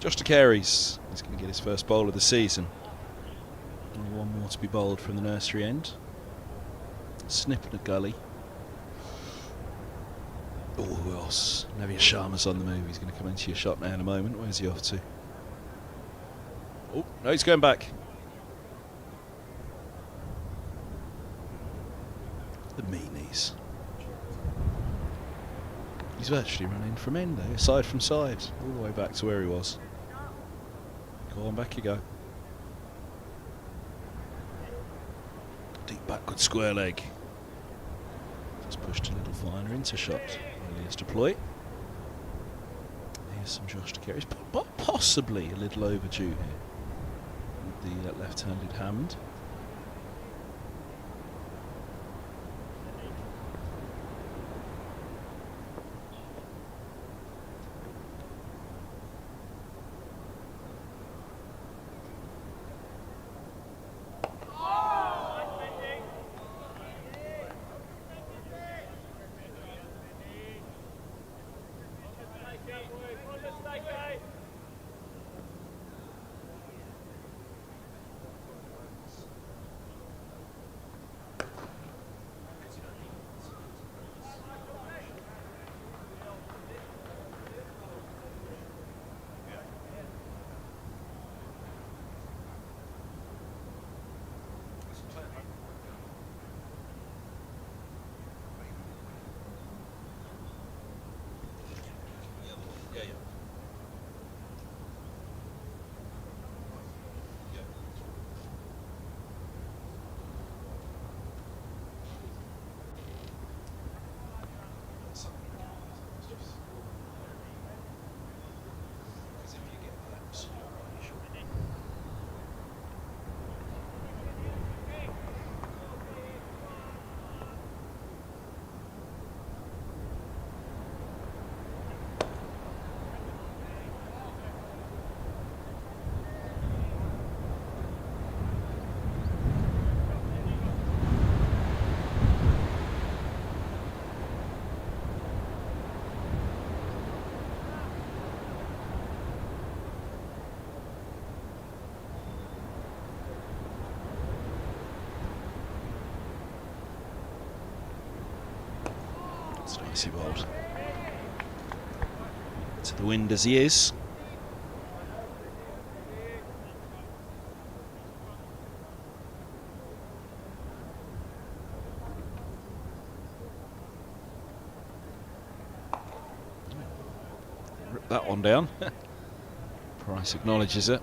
Speaker 5: Josh De Carey's. He's going to get his first bowl of the season. Only one more to be bowled from the nursery end. Snip and a gully. Oh, who else? Navia Sharma's on the move. He's going to come into your shot now in a moment. Where's he off to? Oh, no, he's going back. The meanies. He's virtually running from end there, side from side, all the way back to where he was. Go on, back you go. Deep backward square leg. Just pushed a little finer into shot. Earliest deploy. Here's some Josh De Carey's, but possibly a little overdue here with the left-handed hand. It's nicely bowled. To the wind as he is. Rip that one down. Price acknowledges it.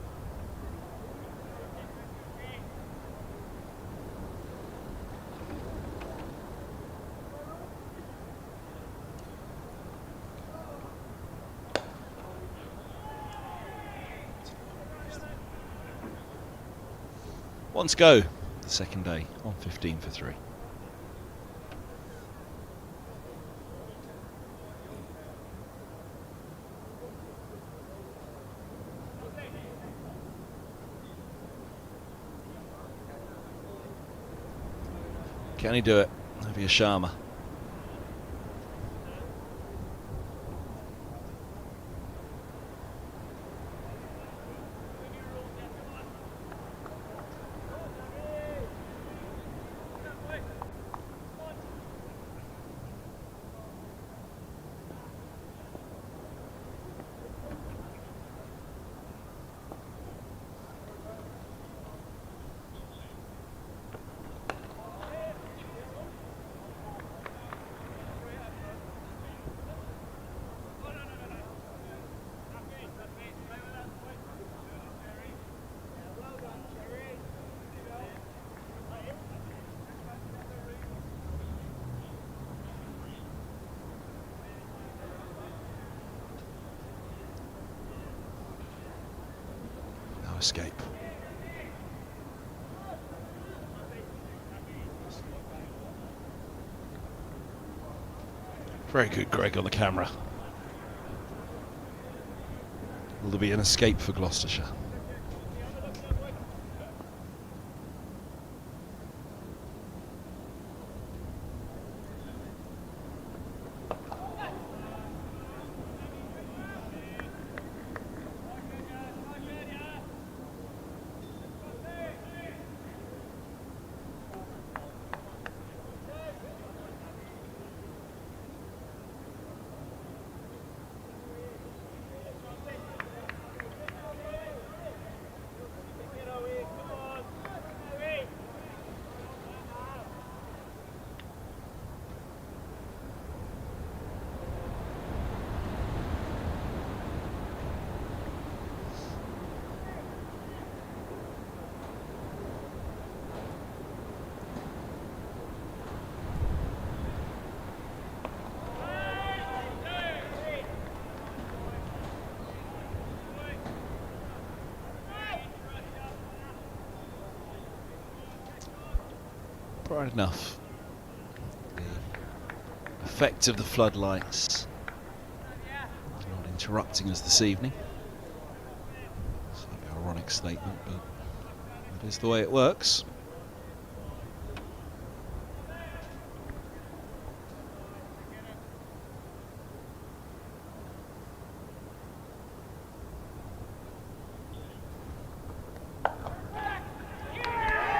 Speaker 5: One to go, the second day, on 15 for 3. Can he do it? Navia Sharma. Escape. Very good, Greg, on the camera. Will there be an escape for Gloucestershire? Bright enough. The effect of the floodlights not interrupting us this evening. Slightly ironic statement, but that is the way it works.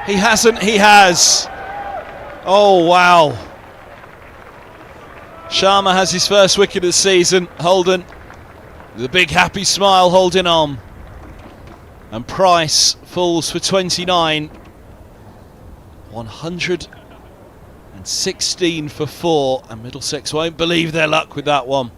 Speaker 5: He hasn't, he has. Oh, wow. Sharma has his first wicket of the season. Holden with a big happy smile holding on. And Price falls for 29. 116 for 4. And Middlesex won't believe their luck with that one.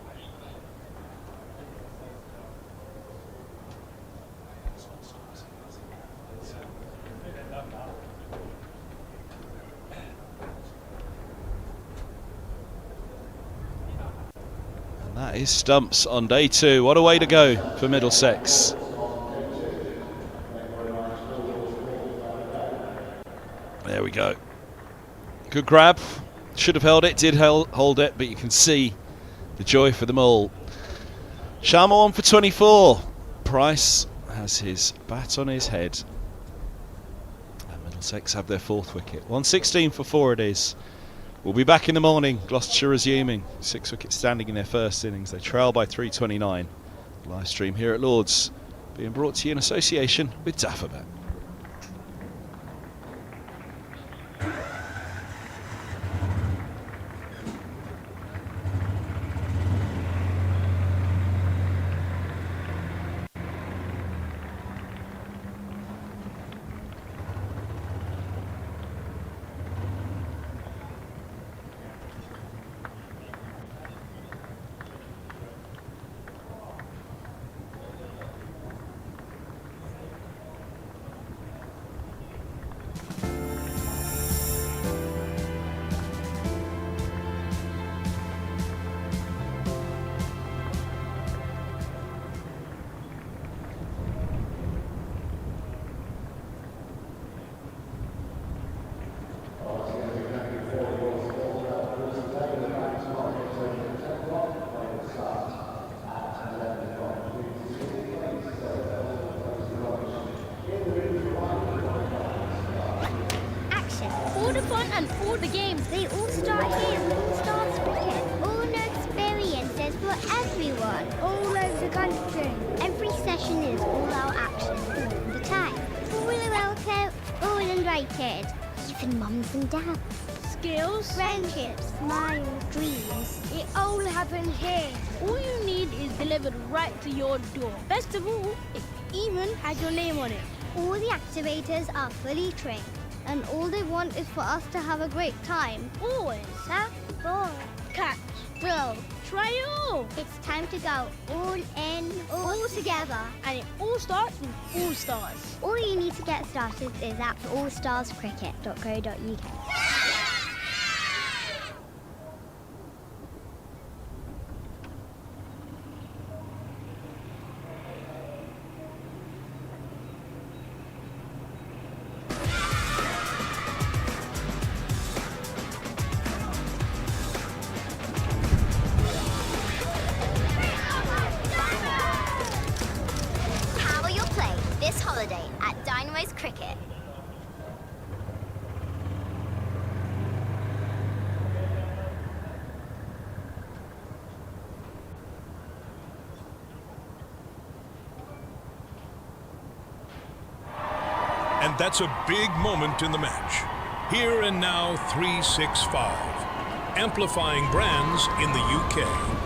Speaker 5: That is Stumps on day 2. What a way to go for Middlesex. There we go. Good grab. Should have held it, did hold it, but you can see the joy for them all. Sharma on for 24. Price has his bat on his head. And Middlesex have their 4th wicket. 116 for 4 it is. We'll be back in the morning. Gloucestershire resuming. 6 wickets standing in their first innings. They trail by 329. Live stream here at Lord's being brought to you in association with Dafabet.
Speaker 1: All the fun and all the games, they all start here with All Stars Wicket. All new experiences for everyone. All over the country. Every session is all-out action all the time. Fully welcome, all invited. Even mums and dads.
Speaker 2: Skills,
Speaker 1: Friendships, smiles, dreams.
Speaker 2: it all happens here. All you need is delivered right to your door. Best of all, it even has your name on it.
Speaker 1: All the activators are fully trained. And all they want is for us to have a great time.
Speaker 2: Always.
Speaker 1: Surf, ball,
Speaker 2: Catch,
Speaker 1: throw.
Speaker 2: try it all.
Speaker 1: It's time to go all in, all together.
Speaker 2: And it all starts with All Stars.
Speaker 1: All you need to get started is at allstarscricket.co.uk.
Speaker 3: Power your play this holiday at Dynamo's Cricket.
Speaker 4: And that's a big moment in the match. Here and now 365. Amplifying brands in the UK.